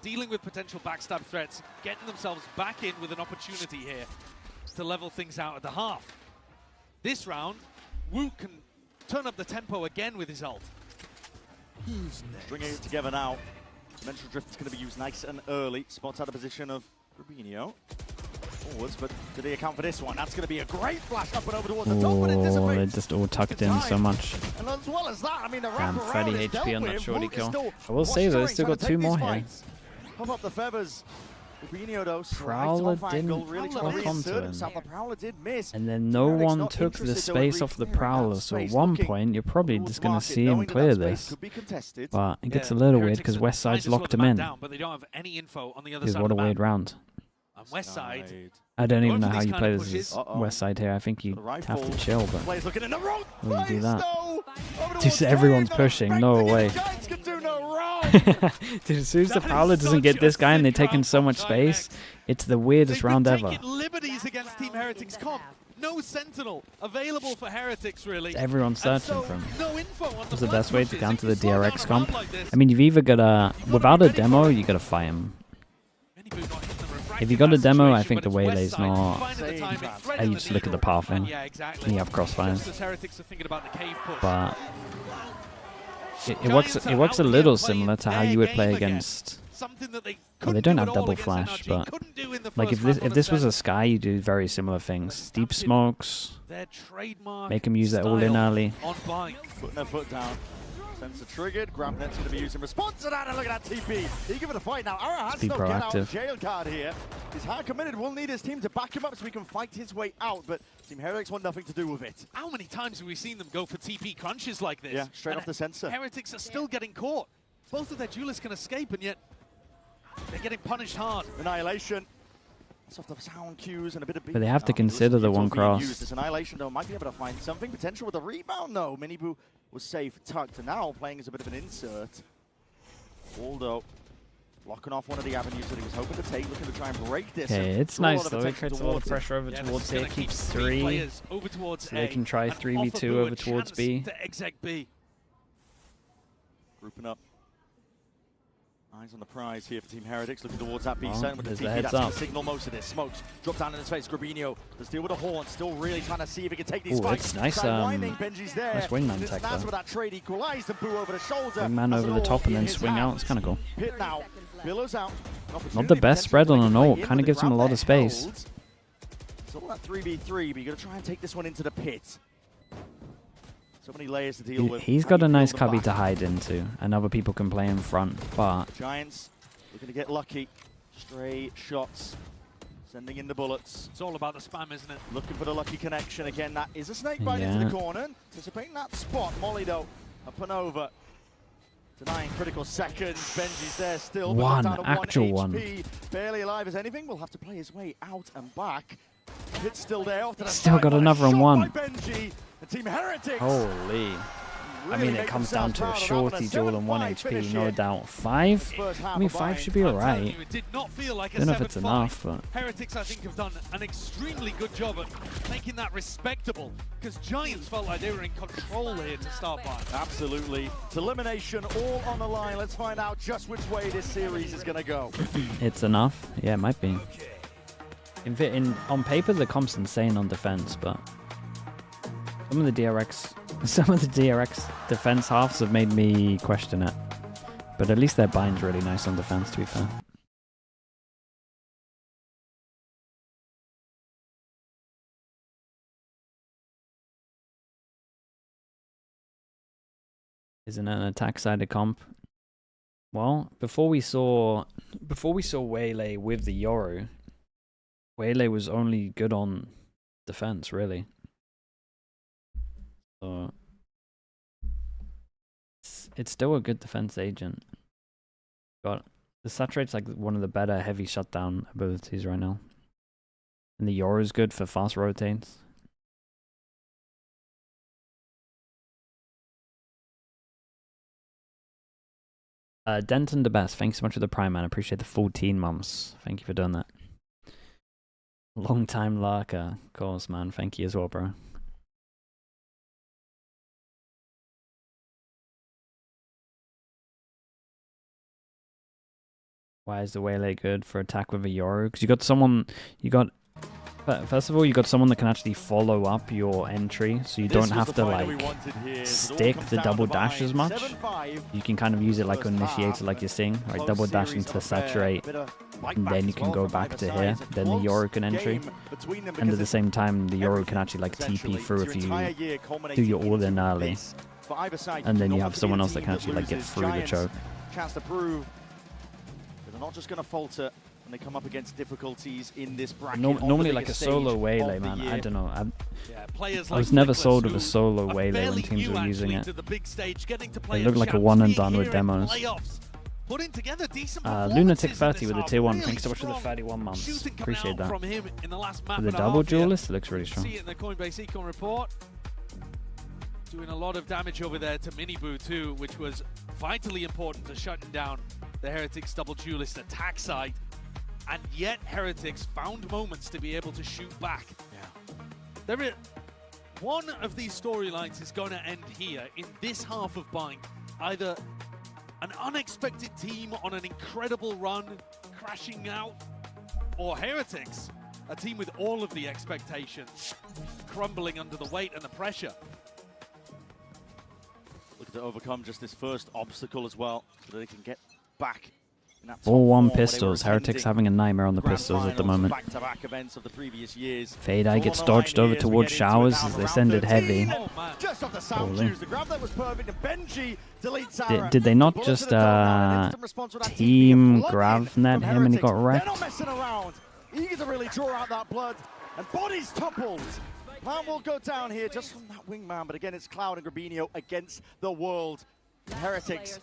dealing with potential backstab threats, getting themselves back in with an opportunity here to level things out at the half. This round, Wu can turn up the tempo again with his ult. Bringing it together now. Dimensional Drift is going to be used nice and early. Spots out of position of Rubinho. Forwards, but did he account for this one? That's going to be a great flash up and over towards the top, but it dissipates. They just all tucked in so much. And as well as that, I mean, the Damn, wrap 30 HP on that shorty kill. I will say though, they still got 2 more here. Puff up the feathers. Rubinho though, Prowler didn't really lock onto him. The Prowler did miss. And then no one took the space off the Prowler, so at one point you're probably just going to see him clear this. But it gets a little weird because West Side's locked him in. Because what a weird round. West Side. I don't even know how you play this as West Side here. I think you have to chill, but when you do that, just everyone's pushing. No way. Dude, as soon as the Prowler doesn't get this guy and they're taking so much space, it's the weirdest round ever. Liberties against Team Heretics comp. No Sentinel available for Heretics, really. Everyone's searching for him. No info on What's the best way to counter the DRX comp? I mean, you've either got to, without a demo, you got to fight him. If you got a demo, I think the waylay's not. You just look at the pathing. And you have crossfire. But it works a little similar to how you would play against. Well, they don't have double flash, but like if this was a Sky, you do very similar things. Deep smokes, make him use that all in early. Putting their foot down. Sensor triggered. Gramnet's going to be used in response to that. And look at that TP. He give it a fight now. Ara has no get out of jail card here. He's hard committed. We'll need his team to back him up so he can fight his way out. But Team Heretics want nothing to do with it. How many times have we seen them go for TP crunches like this? Yeah, straight off the sensor. Heretics are still getting caught. Both of their duelists can escape, and yet they're getting punished hard. Annihilation. Off the sound cues and a bit of but they have to consider the one cross. This Annihilation though might be able to find something potential with a rebound though. Miniboo was safe, tucked, and now playing as a bit of an insert. Waldo blocking off one of the avenues that he was hoping to take, looking to try and break this. Okay, it's nice though. It creates a lot of pressure over towards here, keeps 3. So they can try 3v2 over towards B. Grouping up. Eyes on the prize here for Team Heretics, looking towards that B side with the TP. That's going to signal most of this. Smokes drop down in his face. Grabinho does deal with a horn, still really trying to see if he can take these fights. That's nice. Benji's there. Nice wingman tech though. With that trade equalized and Boo over the shoulder. Wingman over the top and then swing out. It's kind of cool. Pit now. Billows out. Not the best spread on an ult. Kind of gives him a lot of space. It's all that 3v3, but you're going to try and take this one into the pit. So many layers to deal with. He's got a nice cubby to hide into, and other people can play in front, but Giants looking to get lucky. Stray shots, sending in the bullets. It's all about the spam, isn't it? Looking for the lucky connection again. That is a snake bite into the corner. Anticipating that spot. Molly though, up and over. Denying critical seconds. Benji's there still. One, down to actual 1 HP. Barely alive as anything. Will have to play his way out and back. Hit's still there. Still got another on 1. Team Heretics. Holy. I mean, it comes down to a shorty duel and 1 HP, no doubt. 5? I mean, 5 should be alright. It did not feel like I don't know if it's enough, but Heretics, I think, have done an extremely good job at making that respectable, because Giants felt like they were in control here to start by. Absolutely. It's elimination all on the line. Let's find out just which way this series is going to go. It's enough. Yeah, it might be. On paper, the comp's insane on defense, but some of the DRX defense halves have made me question it. But at least their bind's really nice on defense, to be fair. Isn't it an attack-sided comp? Well, before we saw Waylay with the Yoru, Waylay was only good on defense, really. So it's still a good defense agent. Got the saturate's like one of the better heavy shutdown abilities right now. And the Yoru is good for fast rotates. Denton the best. Thanks so much for the Prime, man. I appreciate the 14 months. Thank you for doing that. Long time lurker, of course, man. Thank you as well, bro. Why is the Waylay good for attack with a Yoru? Because you got someone, first of all, you got someone that can actually follow up your entry, so you don't have to like stick the double dash as much. You can kind of use it like an initiator, like you're seeing, right? Double dash into saturate, and then you can go back to here. Then the Yoru can entry, and at the same time, the Yoru can actually like TP through if you do your all in early, and then you have someone else that can actually like get through the choke. Chance to prove that they're not just going to falter. They come up against difficulties in this bracket. Normally, like a solo Waylay, man. I don't know. I was never sold with a solo Waylay when teams were using it. They look like a one and done with demos. Lunatic 30 with a tier 1. Thanks so much for the 31 months. Appreciate that. For the double duelist, it looks really strong. See it in the Coinbase Econ report. Doing a lot of damage over there to Miniboo too, which was vitally important to shutting down the Heretics double duelist attack side. And yet Heretics found moments to be able to shoot back. Yeah. One of these storylines is going to end here in this half of Bind. Either an unexpected team on an incredible run crashing out, or Heretics, a team with all of the expectations crumbling under the weight and the pressure. Looking to overcome just this first obstacle as well, so that they can get back. All one pistols. Heretics having a nightmare on the pistols at the moment. Fade Eye gets dodged over towards Showers as they send it heavy. Did they not just team Gravnet him and he got wrecked? Eager to really draw out that blood, and bodies toppled. Plan will go down here just from that wingman, but again it's Cloud and Grabinho against the world. Heretics.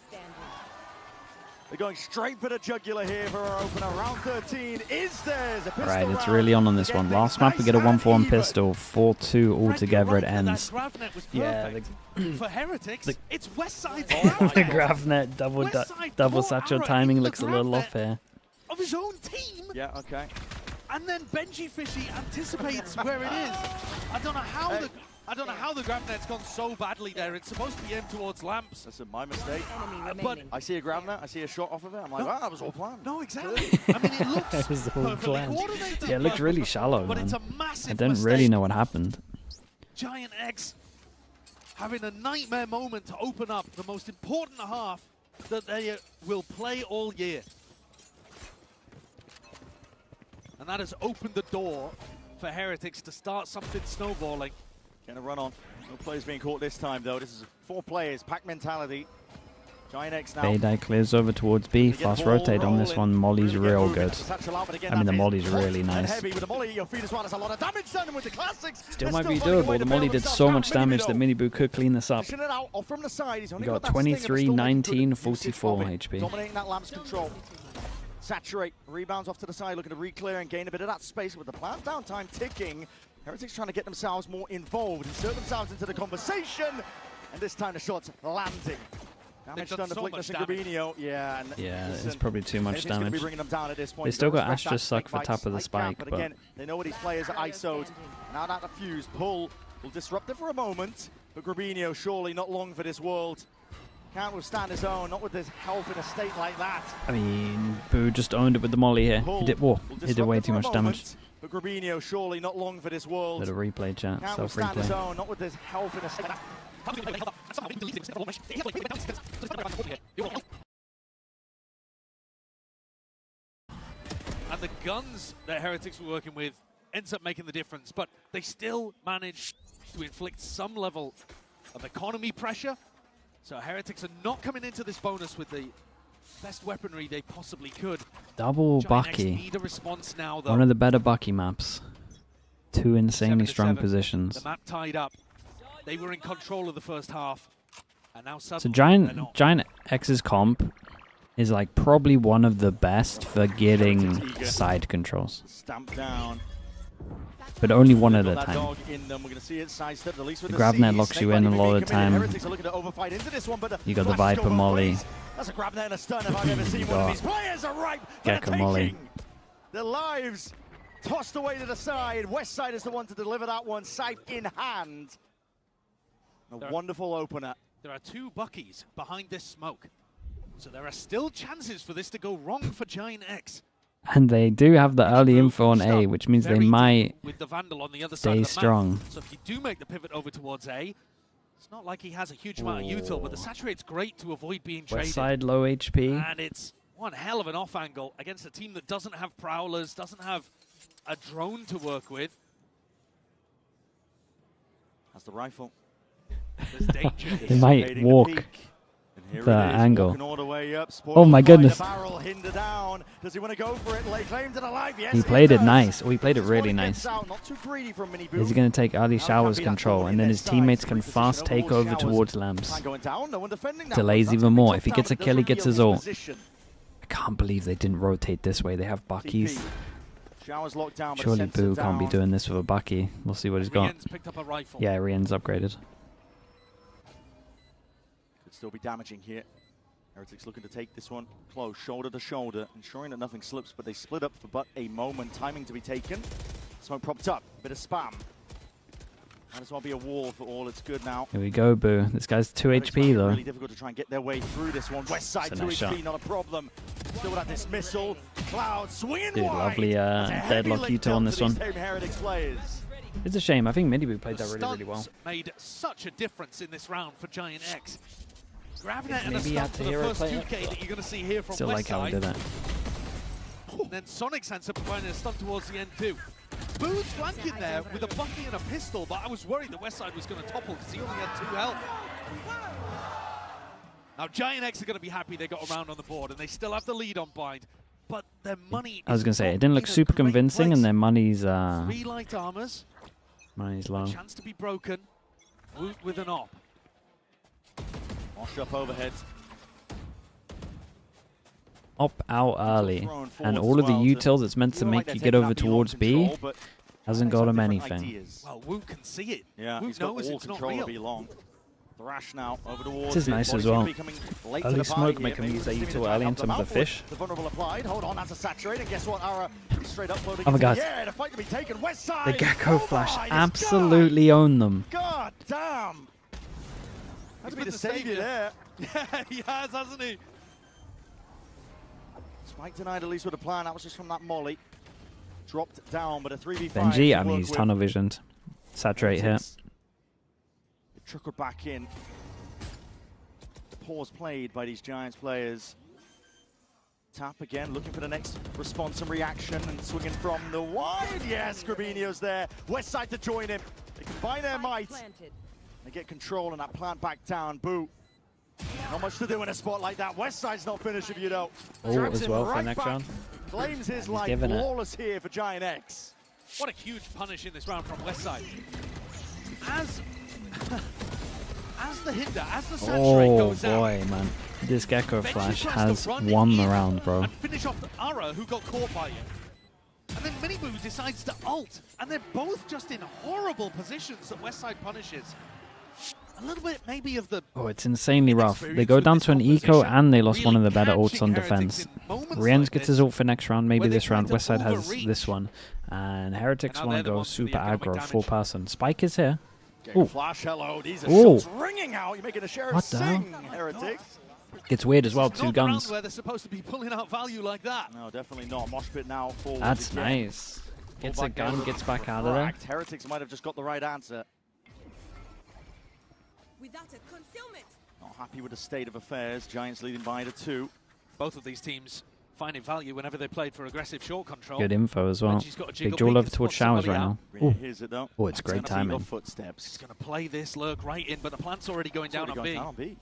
They're going straight for the jugular here for our opener. Round 13 is theirs. Alright, it's really on this one. Last map we get a 1-for-1 pistol, 4-2 altogether it ends. Yeah, for Heretics, it's Westside. The Gravnet double satchel timing looks a little off here. Of his own team. Yeah, okay. And then Benji Fishy anticipates where it is. I don't know how the Gravnet's gone so badly there. It's supposed to be aimed towards lamps. That's my mistake. But I see a Gravnet, I see a shot off of it. I'm like, wow, that was all planned. No, exactly. I mean, it looks perfectly coordinated. Yeah, it looked really shallow, but man. It's a massive I don't really know what happened. GIANTX having a nightmare moment to open up the most important half that they will play all year. And that has opened the door for Heretics to start something snowballing. Gonna run on. No players being caught this time, though. This is 4 players, pack mentality. GIANTX now. Fade Eye clears over towards B. Fast rotate on this one. Molly's real good. I mean, the Molly's really nice. Still might be doable. The Molly did so much damage that Miniboo could clean this up. We got 23, 19, 44 HP. Dominating that lamp's control. Saturate, rebounds off to the side, looking to re-clear and gain a bit of that space with the plant downtime ticking. Heretics trying to get themselves more involved, insert themselves into the conversation, and this time the shot's landing. Damage done to Flickness and Grabinho. Yeah, it's probably too much damage. Them down at this point. They still got Astra Suck for top of the spike, but again, they know what these players are ISO'd. Now that the fuse pull will disrupt it for a moment, but Grabinho surely not long for this world. Can't withstand his own, not with his health in a state like that. I mean, Boo just owned it with the Molly here. He did way too much damage. But Grabinho surely not long for this world. Bit of replay chat, self-replay. Not with his health in a state. And the guns that Heretics were working with ends up making the difference, but they still manage to inflict some level of economy pressure, So Heretics are not coming into this bonus with the best weaponry they possibly could. Double GIANTX Bucky. need a response now, though. One of the better Bucky maps. 2 insanely strong 7-7. positions. The map tied up. They were in control of the first half. And now So suddenly they're not. GIANTX's comp is like probably one of the best for getting side controls. Stamp down. But only one at a Got that time. dog in them. We're going to see it sidestep, at least with The the grab net C. locks you Snake in a Bite lot of the being committed. time. Heretics are looking to overfight into this one, but You got the flashes Viper go both Molly. ways. That's a grab net and a stun if I've ever seen You one of got these. Players are ripe for the Gecko Molly. taking. Their lives tossed away to the side. Westside is the one to deliver that one, scythe in hand. A wonderful opener. There are 2 Buckies behind this smoke. So there are still chances for this to go wrong for GIANTX. And they do have the early info on A, which means they Very might deep with the Vandal on the other side stay of the map. strong. So if you do make the pivot over towards A, it's not like he has a huge amount of util, but the saturate's great to avoid being traded. Westside low HP. And it's one hell of an off angle against a team that doesn't have prowlers, doesn't have a drone to work with. That's the rifle. There's danger. They might walk the angle. Walking all the way up. Oh my Spoiled by goodness. the barrel, hinder down. Does he want to go for it? Lay claim to the life. Yes, He played it does. nice. Oh, he played it This really one nice. gets out. Not too greedy from Mini Is he going to take early showers control, and then his teammates can fast take over towards Lamps. Time going down. No one defending that Delays one. even That's more. a If he tough gets a down, kill, he doesn't gets his reveal ult. position. I can't believe they didn't rotate this way. They have Buckies. Showers locked down, but Surely sensor Boo can't be down. doing this with a Bucky. We'll see what he's got. Rien's picked up a rifle. Yeah, Rien's upgraded. Could still be damaging here. Heretics looking to take this one close, shoulder to shoulder, ensuring that nothing slips, but they split up for but a moment. Timing to be taken. Smoke propped up, bit of spam. Might as well be a wall for all it's good now. Here we go, Boo. This guy's 2 HP though. Really difficult to try and get their way through this one. West side It's a 2 nice HP, shot. not a problem. Still with that dismissal. Cloud swinging Dude, wide. lovely That's a heavy deadlock lick util down on to this these one. same Heretics players. It's a shame. I think Midiboo played that The really, really well. stunts made such a difference in this round for GIANTX. Grab net and a Maybe you stun had for to the hero first play 2K that you're going to see here from Still like how he Westside. did it. And then Sonic Sensor providing a stun towards the end too. Boo's flanking there with a Bucky and a pistol, but I was worried that Westside was going to topple because he only had 2 health. Now GIANTX are going to be happy they got around on the board and they still have the lead on Bind, but their money I was is going to say, not it didn't look in a super great convincing, place. and their money's 3 light armors, low. chance to be broken, Woot with an op. Wash up overhead. Up out early, thrown and forwards all of as the well to utils that's meant to feel like make they're you get taking over that beyond towards B control, but hasn't Heretics got have him different anything. ideas. Well, Woot can see it. Yeah, Woot he's got knows all it's not control real. of B long. Thrash now over towards This is it. nice Body's as well. gonna be coming late to Early the smoke party make here. him Maybe use that Steven util trying early to on help some them of the out with fish. The vulnerable applied. Hold on, that's a saturate. And guess what? Ara straight up loading Oh my into God. the air. The fight to be taken. West side. The Gecko Oh Flash my absolutely owned them. God damn. Had to be the savior there. Yeah, he has, hasn't he? Spike denied at least with a plan. That was just from that molly. Dropped down, but a 3v5. Benji, I mean, he's tunnel visioned. Saturate here. It trickled back in. The pause played by these Giants players. Tap again, looking for the next response and reaction, and swinging from the wide. Yes, Grabinio's there. West side to join him. They combine their might. They get control, and that plant back down. Boo. Not much to do in a spot like that. West side's not finished if you don't. Oh, Drags as him well for right next back. round. Claims his He's life. giving it. Flawless here for GIANTX. What a huge punish in this round from Westside. As the hinder, as the saturate Oh goes out, boy, man. This Gecko Benji Flash tries has to run won the in round, bro. and finish off Ara, who got caught by it. And then Miniboo decides to ult, and they're both just in horrible positions that Westside punishes. A little bit maybe of the Oh, it's insanely rough. They go down to an eco, and they lost one of the better ults on defense. Rienz gets his ult for next round, maybe this round. Westside has this one. And Heretics want to go super aggro, full person. Spike is here. Ooh. Flash, hello. These are Ooh. shots ringing out. You're making the sheriff What the hell? sing, Heretics. Gets weird as well, It's 2 not the round guns. where they're supposed to be pulling out value like that. No, definitely not. Mosh pit now forward. That's again. nice. Gets a Full back gun, end. gets back out of there. Fragged. Heretics might have just got the right answer. Without a concealment. Not happy with the state of affairs. Giants leading by the 2. Both of these teams finding value whenever they played for aggressive short control. Good info as well. Benji's got a Big jiggle jewel peek over and towards spots showers right somebody now. out. Ooh. Here's it though. Oh, it's great timing. Footsteps. He's going to play this lurk right in, but the plant's already going down on B. B.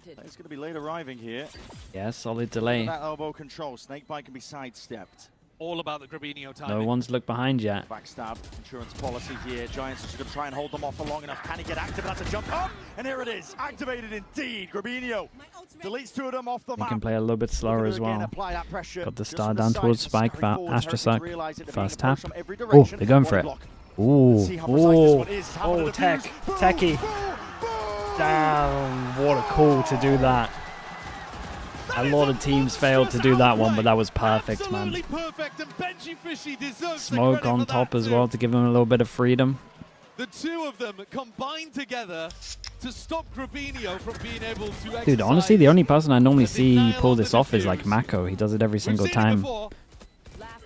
It's going to be late arriving here. Yeah, solid delay. That elbow control. Snakebite can be sidestepped. All about the Grabinho timing. No one's looked behind yet. Backstab, insurance policy here. Giants is going to try and hold them off for long enough. Can he get active? That's a jump up. And here it is. Activated indeed. Grabinho deletes two of them off the map. He can play a little bit slower as well. Got the star down towards Spike for Astrosuck. First tap. Oh, they're going for it. Ooh. Oh, oh, Techie. Damn, what a call to do that. A lot of teams failed to do that one, but that was perfect, man. Smoke on top as well to give him a little bit of freedom. The two of them combined together to stop Grabinho from being able to. Dude, honestly, the only person I normally see pull this off is like Mako. He does it every single time.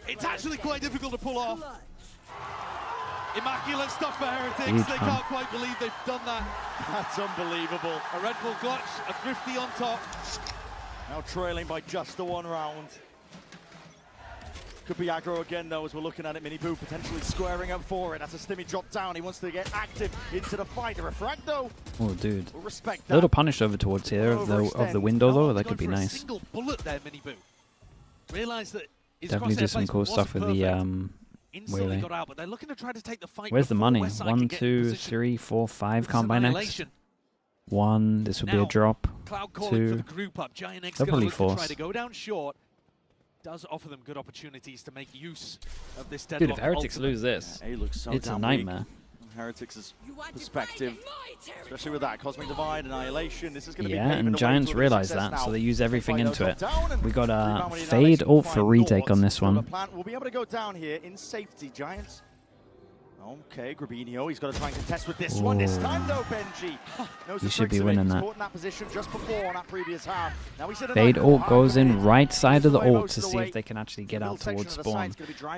It's actually quite difficult to pull off. Immaculate stuff for Heretics. Huge, they can't quite believe they've done that. That's unbelievable. A Red Bull clutch, a Thrifty on top. Now trailing by just the 1 round. Could be aggro again, though, as we're looking at it. Mini Boo potentially squaring up for it. That's a Stimmy drop down. He wants to get active into the fight. A refract, though. Oh, dude. We'll respect A little punish over towards here of the window, though. That could be nice. Single bullet there, Mini Boo. Realize that definitely do some cool stuff with the wheelie. Got out, but they're looking to try to take the fight. Where's the money? Westside 1, 2, 3, 4, 5 combine next. 1. This would be a drop. 2. They'll probably force. Try to go down short. Does offer them good opportunities to make use of this deadlock. Dude, if Heretics lose this, he looks so it's a nightmare. Heretics' perspective, especially with that Cosmic Divide, Annihilation. This is going to be and Giants realize that, so they use everything into it. We got a fade ult for retake on this one. We'll be able to go down here in safety, Giants. Okay, Grabinho, he's got to try and contest with this one. This time, though, Benji. You should be winning that. Caught in that position just before on that previous half. Now he's Fade ult goes in right side of the ult to see if they can actually get out towards spawn.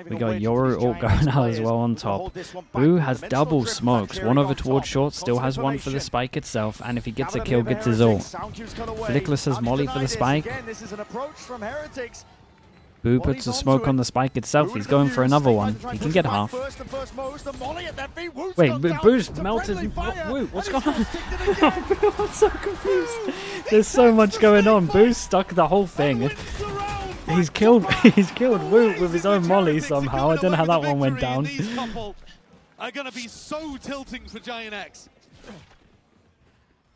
We got Yoru ult going out as well on top. Boo has double smokes. One over towards short, still has one for the spike itself, and if he gets a kill, gets his ult. Flickless has molly for the spike. This is an approach from Heretics. Boo puts a smoke on the spike itself. He's going for another one. He can get half. Wait, Boo's melted. Woo, what's going on? I'm so confused. There's so much going on. Boo's stuck the whole thing. He's killed Woo with his own molly somehow. I don't know how that one went down. These couple are going to be so tilting for GIANTX.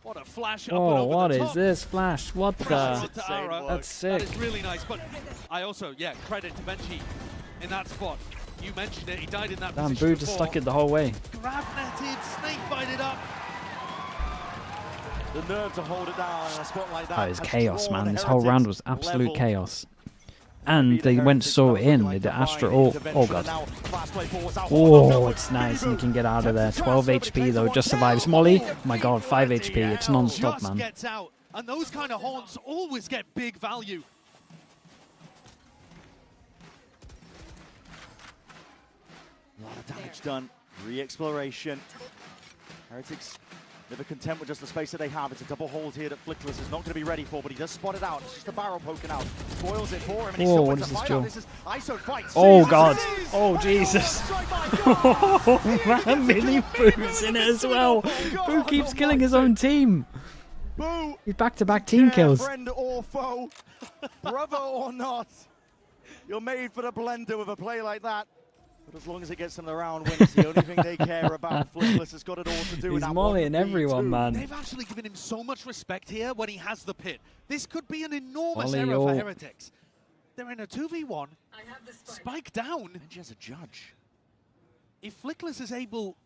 What a flash up and Oh, over what the is top. this flash? What the? That's sick. That is really nice, but I also, credit to Benji in that spot. You mentioned it, he died in that Damn, position Boo just stuck it the whole way. Grab netted, snake bited up. The nerve to hold it down in a spot like that. Oh, it's chaos, man. This whole round was absolute chaos. And they went so in with the Astra ult. Oh, God. Oh, it's nice. And he can get out of there. 12 HP, though. Just survives. Molly. Oh, my God. 5 HP. It's non-stop, man. Gets out. And those kind of haunts always get big value. A lot of damage done. Re-exploration. Heretics never content with just the space that they have. It's a double hold here that Flickless is not going to be ready for, but he does spot it out. It's just a barrel poking out. Spoils it for him, and he still wins the fight out. This is ISO fight. Oh, God. Oh, Jesus. Oh, man. Mini Boo's in it as well. Boo keeps killing his own team. Boo. He's back-to-back team kills. Friend or foe, brother or not, you're made for the blender with a play like that. But as long as it gets them the round wins, the only thing they care about. Flickless has got it all to do. He's mollying everyone, man. They've actually given him so much respect here when he has the pit. This could be an enormous Molly error ult. for Heretics. They're in a 2v1. Spike down. Benji has a judge. If Flickless is able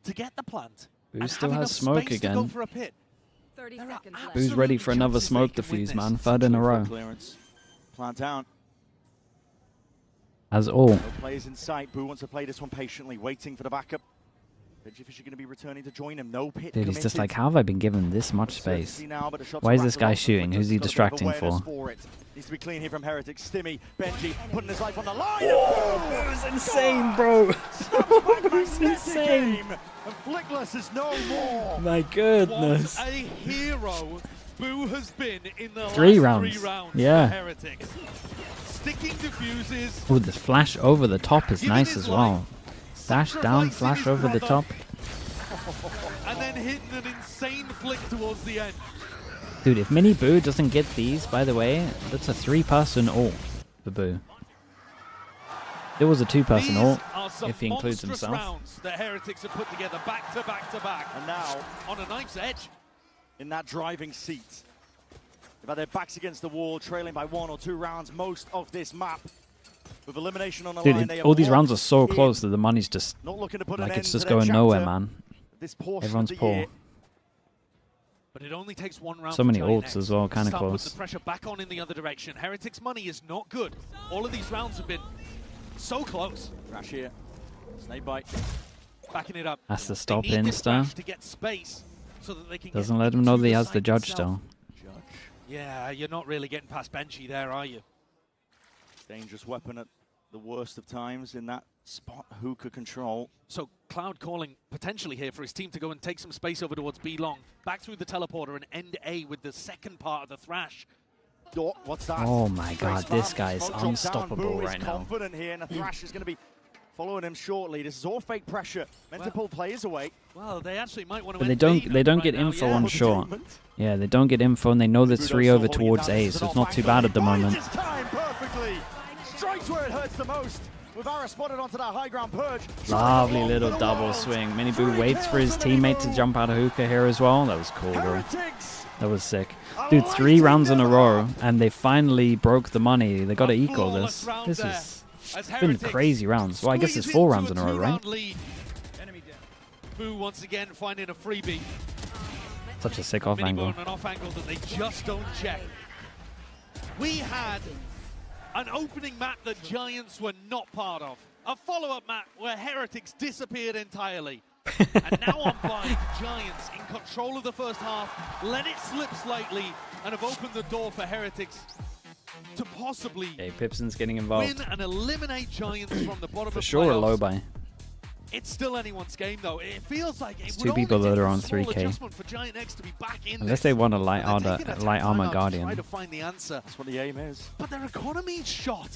to get the plant, Boo still has smoke to go again. for a pit, Boo's ready for another smoke defuse, man. 3rd in a row. Clearance. Plant down. As all. No players in sight. Boo wants to play this one patiently, waiting for the backup. Benji Fisher going to be returning to join him. No pit. Dude, he's just like, how have I been given this much space? Why is this guy shooting? Who's he distracting for? Needs to be clean here from Heretics. Stimmy, Benji putting his life on the line. Oh, Boo's insane, bro. Boo's insane. And Flickless is no more. My goodness. What a hero Boo has been in the 3 last rounds. 3 rounds Yeah. for Heretics. Sticking diffuses. Oh, this flash over the top is nice as well. Dash down, flash over the top. And then hitting an insane flick towards the end. Dude, if Mini Boo doesn't get these, by the way, that's a 3-person ult for Boo. It was a 2-person ult if he includes himself. Rounds that Heretics have put together back to back to back. And now, on a knife's edge, in that driving seat, they've had their backs against the wall, trailing by 1 or 2 rounds most of this map. With elimination on the line, Dude, all these rounds are so close that the money's just not looking to put like an it's end just to their going nowhere, chapter. man. This portion Everyone's of the poor. year. but it only takes 1 round. So many for ults GIANTX as well, kind of to start close. putting the pressure back on in the other direction. Heretics' money is not good. All of these rounds have been so close. Crash here. Snake bite. Backing it up. Has to stop They need this Insta. crash to get space so that they can Doesn't get let him know into that he the has the site judge itself. still. Yeah, you're not really getting past Benji there, are you? Dangerous weapon at the worst of times in that spot hookah control. So Cloud calling potentially here for his team to go and take some space over towards B long. Back through the teleporter and end A with the second part of the thrash. Oh, what's that? Oh my god, this guy is unstoppable right now. Confident here, and the thrash is going to be following him shortly. This is all fake pressure. Meant to pull players away. Well, they actually might want to. But they don't get info on short. Yeah, they don't get info, and they know there's 3 over towards A, so it's not too bad at the moment. Time perfectly. Strikes where it hurts the most. With Ara spotted onto that high ground purge. Lovely little double swing. Mini Boo waits for his teammate to jump out of hookah here as well. That was cool, bro. That was sick. Dude, 3 rounds in a row, and they finally broke the money. They got to equal this. This is been crazy rounds. Well, I guess it's 4 rounds in a row, right? Boo once again finding a freebie. Such a sick off angle. An off angle that they just don't check. We had an opening map that Giants were not part of. A follow-up map where Heretics disappeared entirely. And now on by Giants in control of the first half, let it slip slightly, and have opened the door for Heretics to possibly Pipson's getting involved. win and eliminate Giants from the bottom For of sure a playoffs. low buy. It's still anyone's game though. It feels like it It's would 2 people only that take are a on small 3k. adjustment for GIANTX to be back in Unless this. they want a light And they're taking that armor time out to guardian. try to find the answer. That's what the aim is. But their economy's shot.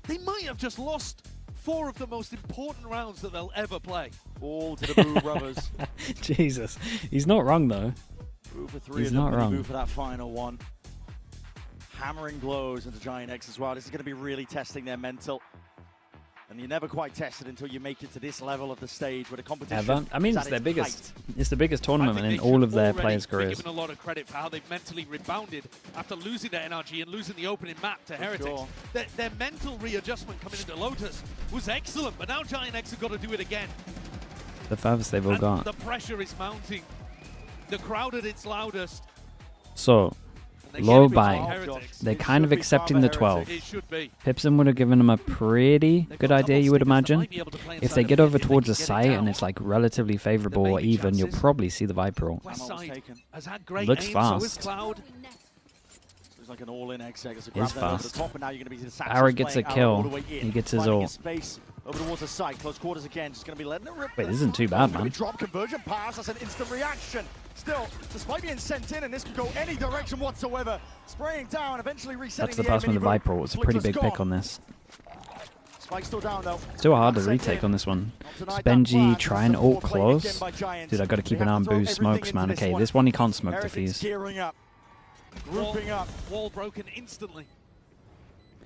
They might have just lost 4 of the most important rounds that they'll ever play. All to the Boo brothers. Jesus, he's not wrong though. Boo for 3 He's of them, not Mini wrong. Boo for that final one. Hammering blows into GIANTX as well. This is going to be really testing their mental. And you're never quite tested until you make it to this level of the stage where the competition Ever. I mean, is it's at their its biggest. height. It's the biggest tournament I think in they all should of their already players' be careers. given a lot of credit for how they've mentally rebounded after losing their NRG and losing the opening map to Heretics. sure. Their mental readjustment coming into Lotus was excellent, but now GIANTX have got to do it again. The furthest they've all And got. the pressure is mounting. The crowd at its loudest. So, They low get it buy. between Heretics. They're kind of accepting the 12. It should be. Pipson would have given them a pretty good idea, you would imagine. If they get over towards the site and it's like relatively favorable or even, you'll probably see the Viper ult. West side has had great Looks aim, fast. so is Cloud. It's like an all-in exec. It's a Is grab them over the fast. top, and now you're going to be the Ara gets a playing Ara all kill. the way in, He gets his finding ult. space over towards the side. Close quarters again. Just going to be letting it rip. Wait, this isn't too bad, Gonna be man. Drop conversion pass. That's an instant reaction. Still, despite being sent in, and this could go any direction whatsoever. Spraying down, eventually resetting That's the pass from the Viper ult. It's a pretty big pick on this. Spike still down though. Still hard to retake on this one. Does Benji try and ult close? Dude, I got to keep an eye on Boo's smokes, man. Okay, this one he can't smoke defuse. Gearing up. Grouping up. Wall broken instantly.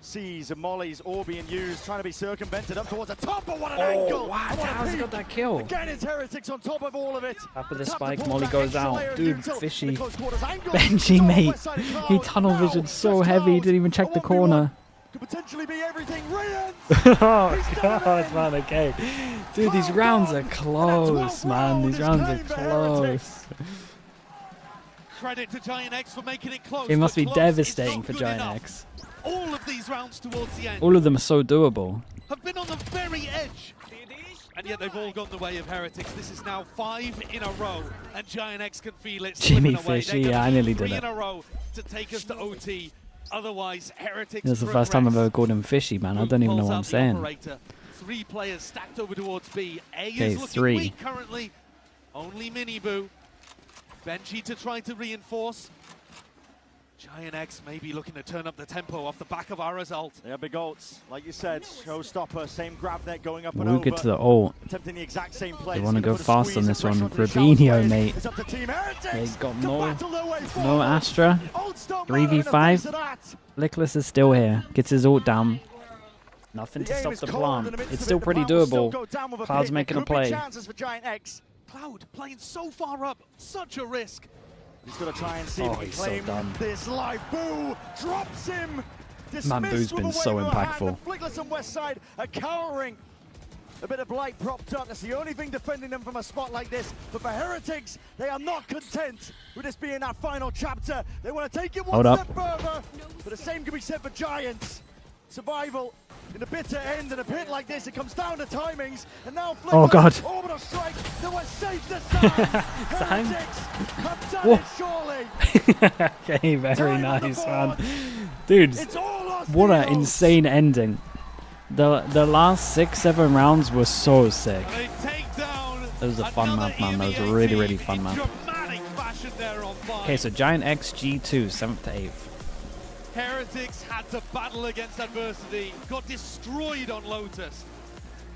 C's and Molly's all being used, trying to be circumvented up towards the top, but what an angle! Wow, And what a how's he peak. got that kill? Again, it's Heretics on top of all of it. Top of the Tap spike, pull Molly back, goes extra layer out. of Dude, neutral. fishy. The close quarters angle. Benji, Still mate. west side of He Cloud. tunnel Now, visioned so just heavy, he Cloud. didn't even check the 1v1. corner. Could potentially be everything. Rian! Oh god, man, okay. Dude, these rounds are close, man. These rounds are close. Credit to GIANTX for making it close. It must but be close devastating is for not good enough. GIANTX. All of these rounds towards the end All of them are so doable. have been on the very edge. And yet they've all gone the way of Heretics. This is now 5 in a row, and GIANTX can feel it Jimmy slipping away. Fishy, They're yeah, I gonna nearly need did 3 it. in a row to take us to OT. Otherwise, Heretics This is the first time I've ever called him fishy, man. I don't even know what I'm saying. 3 players stacked over towards B. A Okay, is looking 3. weak currently. Only Mini Boo. Benji to try to reinforce. GIANTX may be looking to turn up the tempo off the back of our result. Yeah, big ults. Like you said, showstopper, same grab net going up and We'll over. get to the ult. Attempting the exact same play. They want to go fast on this one. Rubinho, mate. They got no Astra. 3v5. Lickless is still here. Gets his ult down. Nothing to stop the plant. It's still pretty doable. Cloud's making a play. Cloud playing so far up. Such a risk. He's going to try and see if he can claim this life. Boo drops him. Man, Boo's been so impactful. Flickless and Westside are cowering. A bit of blight propped up. That's the only thing defending them from a spot like this. But for Heretics, they are not content with this being that final chapter. They want to take it one step further. But the same can be said for Giants. Survival in a bitter end in a pit like this, it comes down to timings. And now oh god. Orbital strike. They were safe this time. Heretics have done it surely. Okay, very nice, man. Dude, what an insane ending. The last 6-7 rounds were so sick. That was a fun map, man. That was a really, really fun map. Okay, so GIANTX G2, 7th to 8th. Heretics had to battle against adversity, got destroyed on Lotus,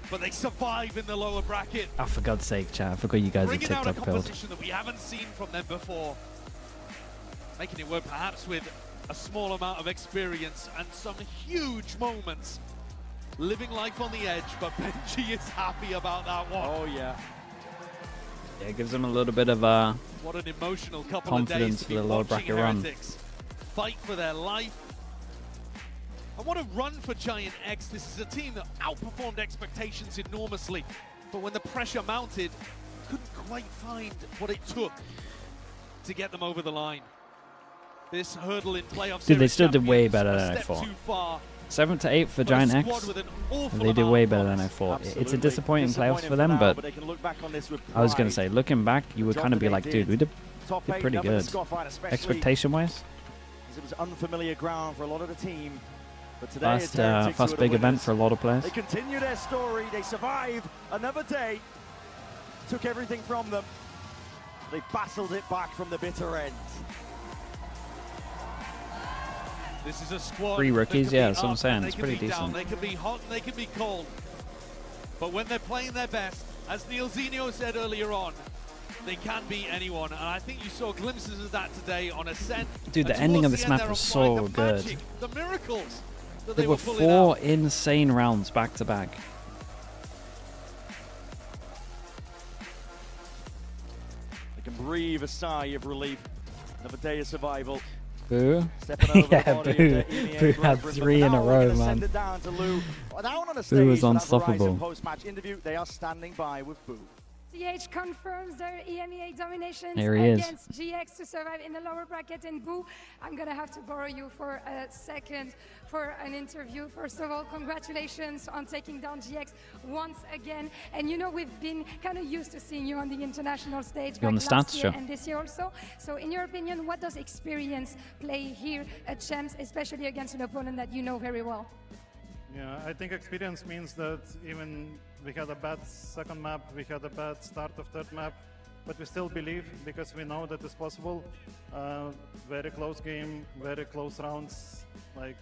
but they survive in the lower bracket. Oh, for God's sake, chat. I forgot you guys are TikTok build. Bringing out a composition that we haven't seen from them before. Making it work perhaps with a small amount of experience and some huge moments. Living life on the edge, but Benji is happy about that one. Oh, yeah. Yeah, it gives them a little bit of what an emotional couple confidence of days for the lower bracket run. Fight for their life. And what a run for GIANTX. This is a team that outperformed expectations enormously, but when the pressure mounted, couldn't quite find what it took to get them over the line. This hurdle in playoffs. Dude, they still did way better than I thought. 7 to 8 for GIANTX. They did way better than I thought. Absolutely. It's a disappointing playoffs for them, but I was going to say, looking back, you would kind of be like, dude, we did pretty good. Expectation-wise. It was unfamiliar ground for a lot of the team. But today first big event for a lot of players. They continue their story. They survived another day. Took everything from them. They battled it back from the bitter end. This is a squad. 3 rookies, yeah, that's what I'm saying. It's pretty decent. They can be hot, they can be cold. But when they're playing their best, as Neil Zinio said earlier on, they can beat anyone. And I think you saw glimpses of that today on Ascent. Dude, the ending of this map was so good. Magic, the miracles that there were 4 insane rounds back to back. They can breathe a sigh of relief. Another day of survival. Boo. Yeah, Boo. Boo had 3 in a row, man. Boo was unstoppable. Post-match interview, they are standing by with Boo. CH confirms their EMEA domination against GX to survive in the lower bracket. And Boo, I'm going to have to borrow you for a second for an interview. First of all, congratulations on taking down GX once again. And you know, we've been kind of used to seeing you on the international stage on the last stats year show. And this year also. So in your opinion, what does experience play here at Champs, especially against an opponent that you know very well? Yeah, I think experience means that even we had a bad second map, we had a bad start of third map, but we still believe because we know that it's possible. Very close game, very close rounds, like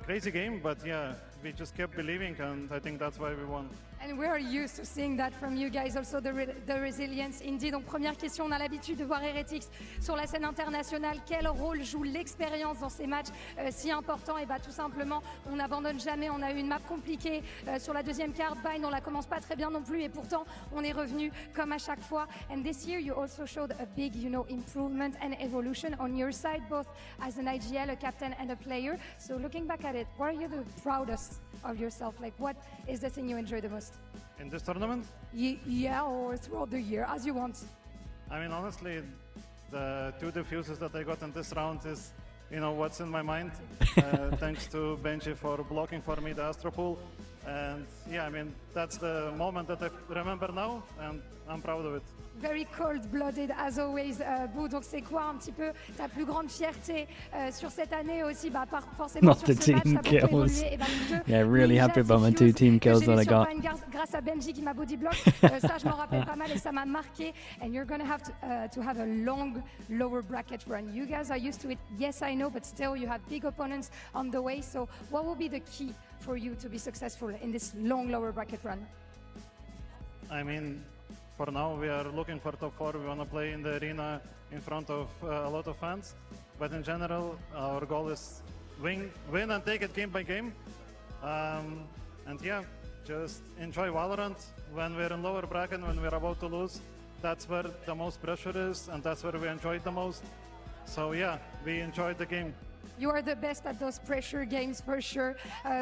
crazy game, but yeah, we just kept believing and I think that's why we won. And we're used to seeing that from you guys, also the resilience. Indeed, donc première question, on a l'habitude de voir HERETICS sur la scène internationale. Quel rôle joue l'expérience dans ces matchs si importants? Et bah tout simplement, on n'abandonne jamais. On a eu une map compliquée sur la deuxième carte. Bind, on la commence pas très bien non plus, et pourtant on est revenu comme à chaque fois. And this year, you also showed a big, improvement and evolution on your side, both as an IGL, a captain, and a player. So looking back at it, what are you the proudest of yourself? Like, what is the thing you enjoy the most? In this tournament? Yeah, or throughout the year, as you want. I mean, honestly, the 2 defuses that I got in this round is, what's in my mind. Thanks to Benji for blocking for me the Astro Pool. And yeah, I mean, that's the moment that I remember now, and I'm proud of it. Very cold-blooded as always, Boo. Donc c'est quoi un petit peu ta plus grande fierté sur cette année aussi, bah forcément Not sur the ce match, team ça a beaucoup kills. évolué. Et bah, les deux Yeah, really happy about my 2 team kills that I got. grâce à Benji qui m'a body block. Ça je m'en rappelle pas mal et ça m'a marqué. And you're gonna have to have a long lower bracket run. You guys are used to it. Yes, I know, but still you have big opponents on the way. So what will be the key for you to be successful in this long lower bracket run? I mean, for now, we are looking for top 4. We want to play in the arena in front of a lot of fans. But in general, our goal is win and take it game by game. And yeah, just enjoy Valorant. When we're in lower bracket, when we're about to lose, that's where the most pressure is, and that's where we enjoy it the most. So yeah, we enjoyed the game. You are the best at those pressure games for sure.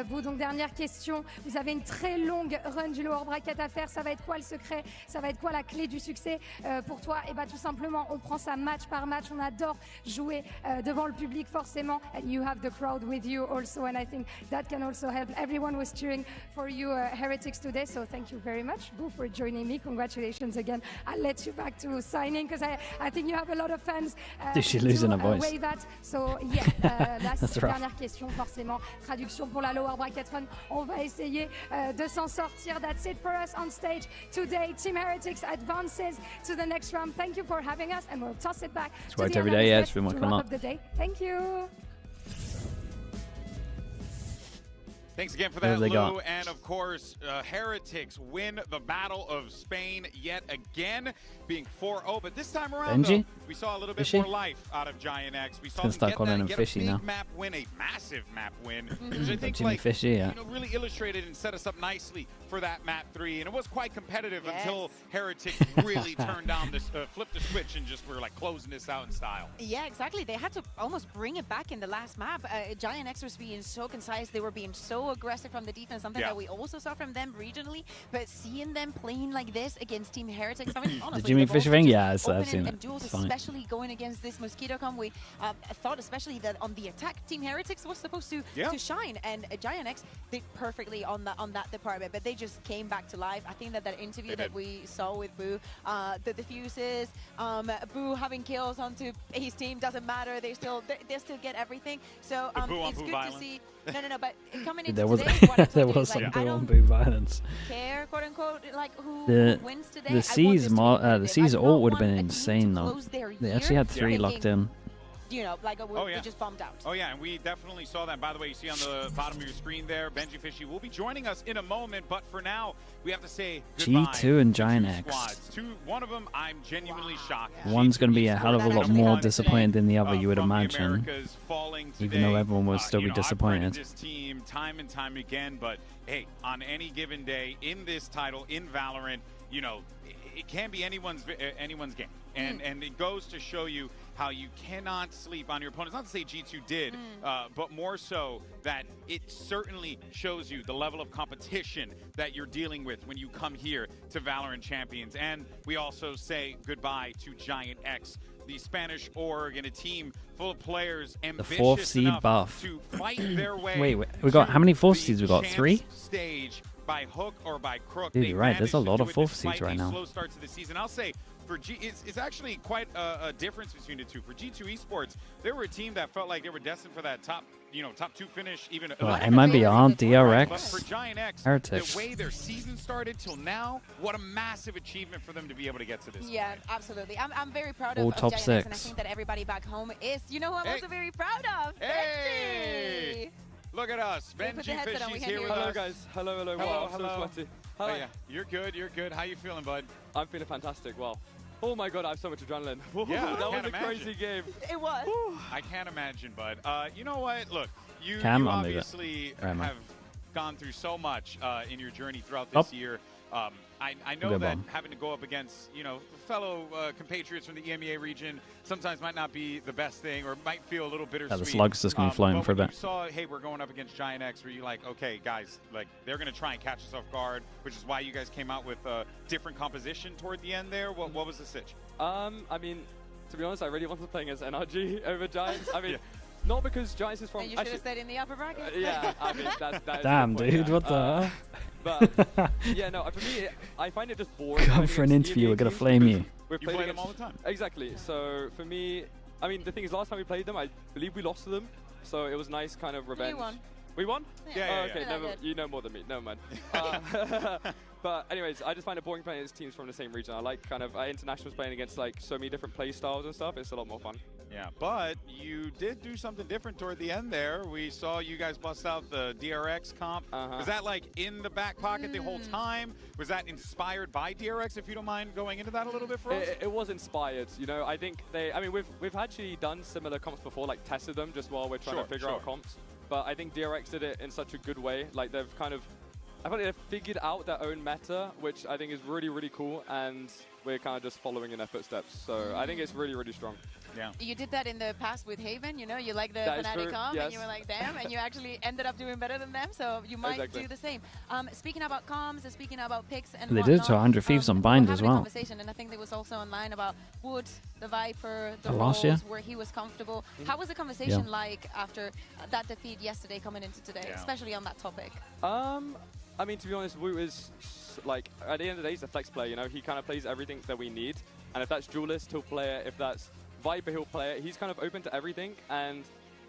Vous, donc dernière question. Vous avez une très longue run du lower bracket à faire. Ça va être quoi le secret? Ça va être quoi la clé du succès pour toi? Et bah tout simplement, on prend ça match par match. On adore jouer devant le public forcément. And you have the crowd with you also. And I think that can also help. Everyone was cheering for you, Heretics, today. So thank you very much, Boo, for joining me. Congratulations again. I'll let you back to signing because I think you have a lot of fans. She's losing her voice. Wave at. So yeah. La dernière question, forcément, traduction pour la lower bracket run. On va essayer de s'en sortir. That's it for us on stage today. Team Heretics advances to the next round. Thank you for having us, and we'll toss it back It's to worked the every day, yeah, it's analyst been to working a wrap lot. up the day. Thank you. Thanks again for that, Lou. And of course, Heretics win the Battle of Spain yet again, being 4-0. But this time around, though, we saw a little bit more life out of GIANTX. We saw them get a big map win, a massive map win, which I think really illustrated and set us up nicely for that map 3. And it was quite competitive until Heretics really turned down this, flipped the switch, and just were like closing this out in style. Yeah, exactly. They had to almost bring it back in the last map. GIANTX was being so concise. They were being so aggressive from the defense, something that we also saw from them regionally. But seeing them playing like this against Team Heretics, I mean, honestly, the Jimmy Fisher thing, I've seen it. Duels, especially going against this Mosquito Com, we thought especially that on the attack, Team Heretics was supposed to shine, and GIANTX did perfectly on that department. But they just came back to life. I think that interview that we saw with Boo, the diffuses, Boo having kills onto his team doesn't matter. They still get everything. So it's good to see. No, but coming into today, there was some Boo on Boo violence. Care, quote unquote, like who wins today. The C's ult would have been insane though. They actually had 3 locked in. You know, like we just bombed out. Oh yeah, and we definitely saw that. By the way, you see on the bottom of your screen there, Benji Fishy will be joining us in a moment. But for now, we have to say goodbye. G2 and GIANTX. One of them, I'm genuinely shocked. One's going to be a hell of a lot more disappointed than the other, you would imagine. Even though everyone will still be disappointed. This team time and time again, but hey, on any given day in this title in Valorant, you know, it can be anyone's game, and it goes to show you how you cannot sleep on your opponents. Not to say G2 did, but more so that it certainly shows you the level of competition that you're dealing with when you come here to Valorant Champions. And we also say goodbye to GIANTX, the Spanish org, and a team full of players ambitious the 4th seed buff. To fight their way. Wait, we got how many 4th seeds? We got 3. Stage by hook or by crook. Dude, you're right. There's a lot of 4th seeds right now. Slow start to the season. I'll say for it's actually quite a difference between the two. For G2 Esports, they were a team that felt like they were destined for that top 2 finish, even. MIBR, DRX, but for GIANTX, Heretics. the way their season started till now, what a massive achievement for them to be able to get to this. Yeah, absolutely. I'm very proud of GIANTX, 6. and I think that everybody back home is. You know who I'm also very proud of? Hey! Look at us. Benji Fishy's here with us. Hello, guys. Hello. Wow, I'm so sweaty. Hi. Oh, yeah. You're good. How you feeling, bud? I'm feeling fantastic. Wow. Oh my god, I have so much adrenaline. Yeah, that was a crazy game. It was. I can't imagine, bud. You know what? Look, you obviously have gone through so much in your journey throughout this year. I know that having to go up against, fellow compatriots from the EMEA region sometimes might not be the best thing, or might feel a little bittersweet. The slug's just going to be flying for a bit. You saw, hey, we're going up against GIANTX, were you like, okay, guys, like they're going to try and catch us off guard, which is why you guys came out with a different composition toward the end there? What was the sitch? I mean, to be honest, I really wanted playing as NRG over Giants. I mean, Not because Giants is from... And you should have stayed in the upper bracket. Yeah, I mean, that is Damn, a good point, dude, yeah. what the? But, yeah, no, for me, I find it just boring. Come for an interview, we're going to flame you. We've You play them all the time. Exactly. So, for me, I mean, the thing is, last time we played them, I believe we lost to them. So, it was nice kind of revenge. You won. We won? Yeah. Okay, you know more than me. Never mind. But anyways, I just find it boring playing against teams from the same region. I like kind of internationals playing against like so many different play styles and stuff. It's a lot more fun. Yeah, but you did do something different toward the end there. We saw you guys bust out the DRX comp. Was that like in the back pocket the whole time? Was that inspired by DRX, if you don't mind going into that a little bit for us? It was inspired, you know. I think we've actually done similar comps before, like tested them just while we're trying to figure out comps. But I think DRX did it in such a good way. Like they've kind of, I thought they've figured out their own meta, which I think is really, really cool. And we're kind of just following in their footsteps. So I think it's really, really strong. Yeah. You did that in the past with Haven, you know, you like the Fnatic comp, and you were like, damn, and you actually ended up doing better than them, so you might do the same. Speaking about comms and speaking about picks and They did it to 100 Thieves on Bind as well. Conversation, and I think there was also online about Wood, the Viper, the last roles, year? where he was comfortable. How was the conversation like after that defeat yesterday coming into today, especially on that topic? I mean, to be honest, Wu is, like, at the end of the day, he's a flex player, you know? He kind of plays everything that we need. And if that's Duelist, he'll play it. If that's Viper, he'll play it. He's kind of open to everything. And,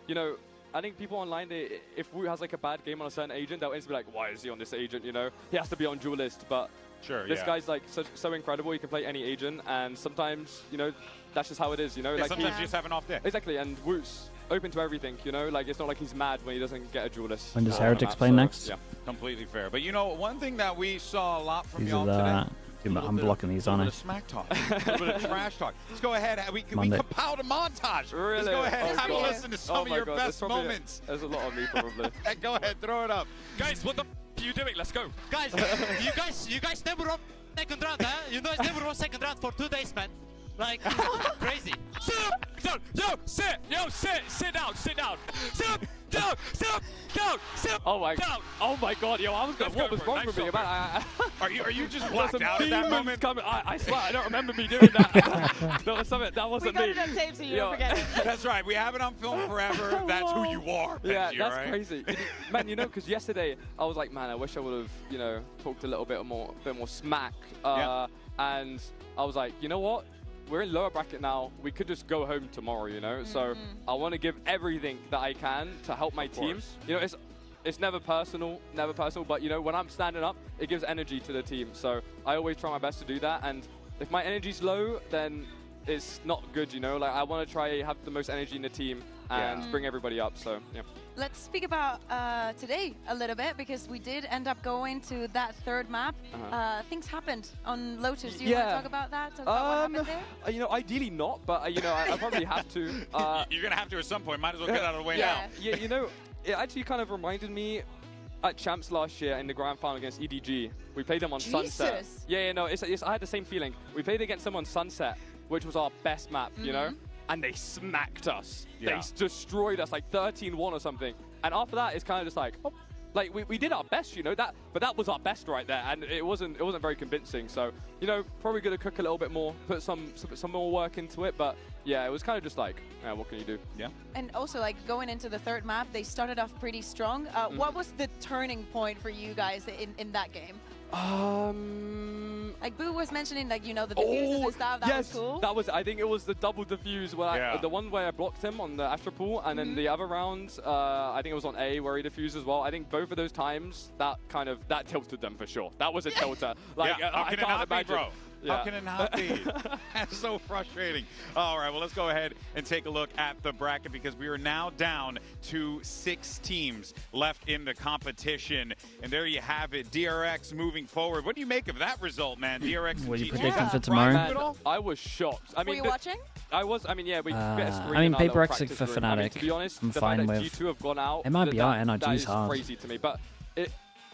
you know, I think people online, if Wu has, like, a bad game on a certain agent, they'll instantly be like, why is he on this agent, you know? He has to be on Duelist. But this guy's, like, so incredible. He can play any agent. And sometimes, you know, that's just how it is, you know? Yeah, like sometimes you just have an off day. Exactly. And Wu's open to everything, you know? Like, it's not like he's mad when he doesn't get a Duelist. When does Heretics play next? Yeah. Completely fair. But, you know, one thing that we saw a lot from These y'all are today. I'm blocking these, aren't I? A little bit of smack talk, a little bit of trash talk. Let's go ahead. We compiled a montage. Really? Let's go ahead and have a listen to some of your best moments. There's a lot of me, probably. Go ahead, throw it up. Guys, what the f are you doing? Let's go. Guys, you guys never won second round, huh? You guys never won second round for 2 days, man. Like, crazy. Sit down. Sit down. Sit down. Sit down. Oh my god, yo, I was going, what was wrong with me? Are you just blacked out at that moment? I swear, I don't remember me doing that. That was something, that wasn't me. We got it on tape so you don't forget it. That's right, we have it on film forever. That's who you are, Benji, yeah, that's right? crazy. Man, you know, because yesterday, I was like, man, I wish I would have, you know, talked a little bit more smack. And I was like, you know what? We're in lower bracket now. We could just go home tomorrow, you know? So I want to give everything that I can to help my team. You know, it's never personal, but, you know, when I'm standing up, it gives energy to the team. So I always try my best to do that. And if my energy's low, then it's not good, you know? Like, I want to try have the most energy in the team and bring everybody up, so, yeah. Let's speak about today a little bit, because we did end up going to that third map. Things happened on Lotus. Do you want to talk about that? Talk about what happened there? You know, ideally not, but, you know, I probably have to. You're going to have to at some point. Might as well get out of the way now. Yeah, you know, it actually kind of reminded me at Champs last year in the grand final against EDG. We played them on Sunset. Yeah, no, I had the same feeling. We played against them on Sunset, which was our best map, you know? And they smacked us. They destroyed us, like 13-1 or something. And after that, it's kind of just like, oh, like we did our best, you know. But that was our best right there, and it wasn't very convincing. So, you know, probably gonna cook a little bit more, put some more work into it. But yeah, it was kind of just like, what can you do? Yeah. And also, like, going into the third map, they started off pretty strong. What was the turning point for you guys in that game? Like Boo was mentioning, like, you know, the diffuses and stuff. That was cool. I think it was the double diffuse where the one where I blocked him on the Astro Pool, and then the other round, I think it was on A where he diffused as well. I think both of those times that tilted them for sure. That was a tilter. Like, how can it not be, bro? Yeah. How can it not be? That's so frustrating. All right, well, let's go ahead and take a look at the bracket, because we are now down to 6 teams left in the competition. And there you have it, DRX moving forward. What do you make of that result, man? DRX. What are you predicting for tomorrow? Man, I was shocked. I mean, were you watching? I was. I mean, yeah, we get a screen. I mean, Paper X for Fnatic. I mean, to be honest, I'm the fine fact with. that G2 have gone out. It might be our that NRG's is hard. crazy to me, but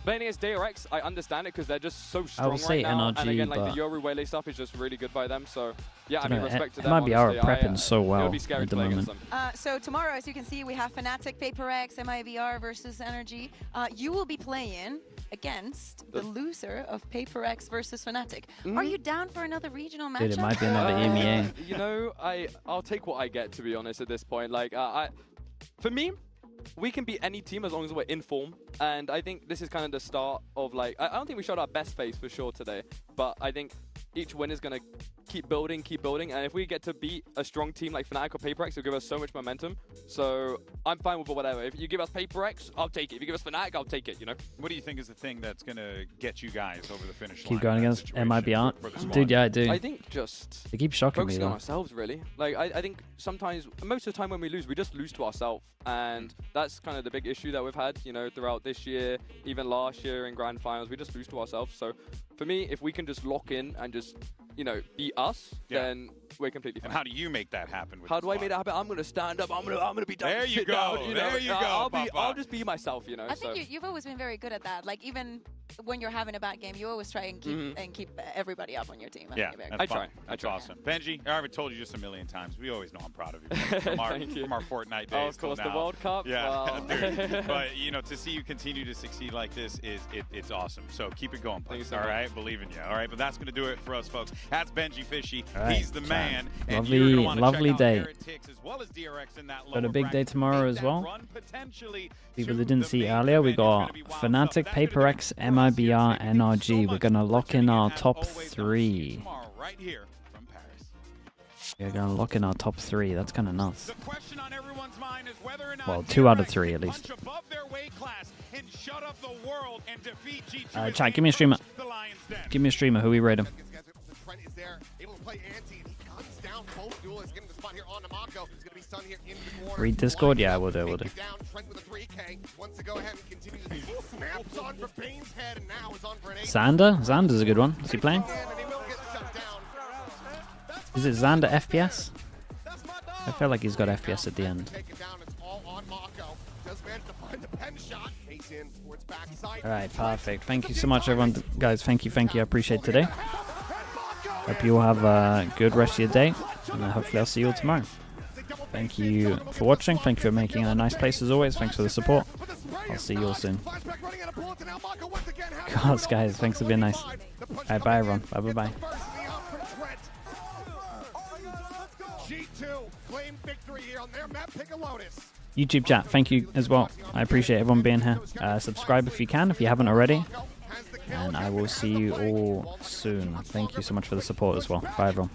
playing against DRX, I understand it because they're just so strong I will say right now. NRG, and again, like but the Yoru Waylay stuff is just really good by them. So yeah, I mean, respect to it them. might be our honestly. prepping so well It'll be scary at the playing moment. against them. So tomorrow, as you can see, we have Fnatic, PaperX, MIVR versus Energy. You will be playing against the loser of PaperX versus Fnatic. Are you down for another regional matchup? Dude, it might be another EMEA. You know, I'll take what I get, to be honest, at this point. Like, For me, we can beat any team as long as we're in form. And I think this is kind of the start of like, I don't think we showed our best face for sure today, but I think each win is going to keep building. And if we get to beat a strong team like Fnatic or PaperX, it'll give us so much momentum. So I'm fine with whatever. If you give us PaperX, I'll take it. If you give us Fnatic, I'll take it, you know? What do you think is the thing that's going to get you guys over the finish line? Keep going against MIBR. Dude, yeah, I do. I think just they keep shocking me, focusing on though. ourselves, really. Like, I think sometimes, most of the time when we lose, we just lose to ourselves. And that's kind of the big issue that we've had, you know, throughout this year, even last year in Grand Finals. We just lose to ourselves. So for me, if we can just lock in and just, you know, be us, then we're completely fine. And how do you make that happen? How do I make that happen? I'm going to stand up. I'm going to be down. There you sit go. Down, you know? There you go. I'll just be myself, you know. I think you've always been very good at that. Like, even when you're having a bad game, you always try and keep everybody up on your team. Yeah, I try. That's awesome. Benji, I already told you just a million times. We always know I'm proud of you. From our Fortnite days. Oh, of course, the World Cup. Yeah, dude. But you know, to see you continue to succeed like this it's awesome. So keep it going, please. All right, believe in you. All right, but that's gonna do it for us, folks. That's Benji Fishy. Right, He's the man. And lovely day. As well as DRX in that Got a big day tomorrow as well. Potentially People that didn't see earlier, we got Fnatic, PaperX, MIBR, NRG. We're gonna lock in our top 3. Right here from Paris. We're gonna lock in our top 3. That's kind of nuts. The question on everyone's mind is whether or not Well, 2 out of 3 at least. above their weight class and shut up the world and defeat G2. Chat, give me a streamer. Give me a streamer. Who we rate him? Trent is there, able to play anti, and he guns down both duelists, getting the spot here on Namako. He's going to be stunned here in the corner. Read Discord? Yeah, we'll do. Down, Trent with a 3K, wants to go ahead and continue to snaps on for Bane's head, and now is on for an 8. Xander's a good one. Is he playing? Is it Xander FPS? I feel like he's got FPS at the end. Alright, perfect. Thank you so much, everyone. Guys, thank you. I appreciate today. Hope you all have a good rest of your day, and hopefully I'll see you all tomorrow. Thank you for watching. Thank you for making it a nice place as always. Thanks for the support. I'll see you all soon. Gosh, guys, thanks for being nice. Alright, bye, everyone. Bye. YouTube chat, thank you as well. I appreciate everyone being here. Subscribe if you can, if you haven't already. And I will see you all soon. Thank you so much for the support as well. Bye, everyone.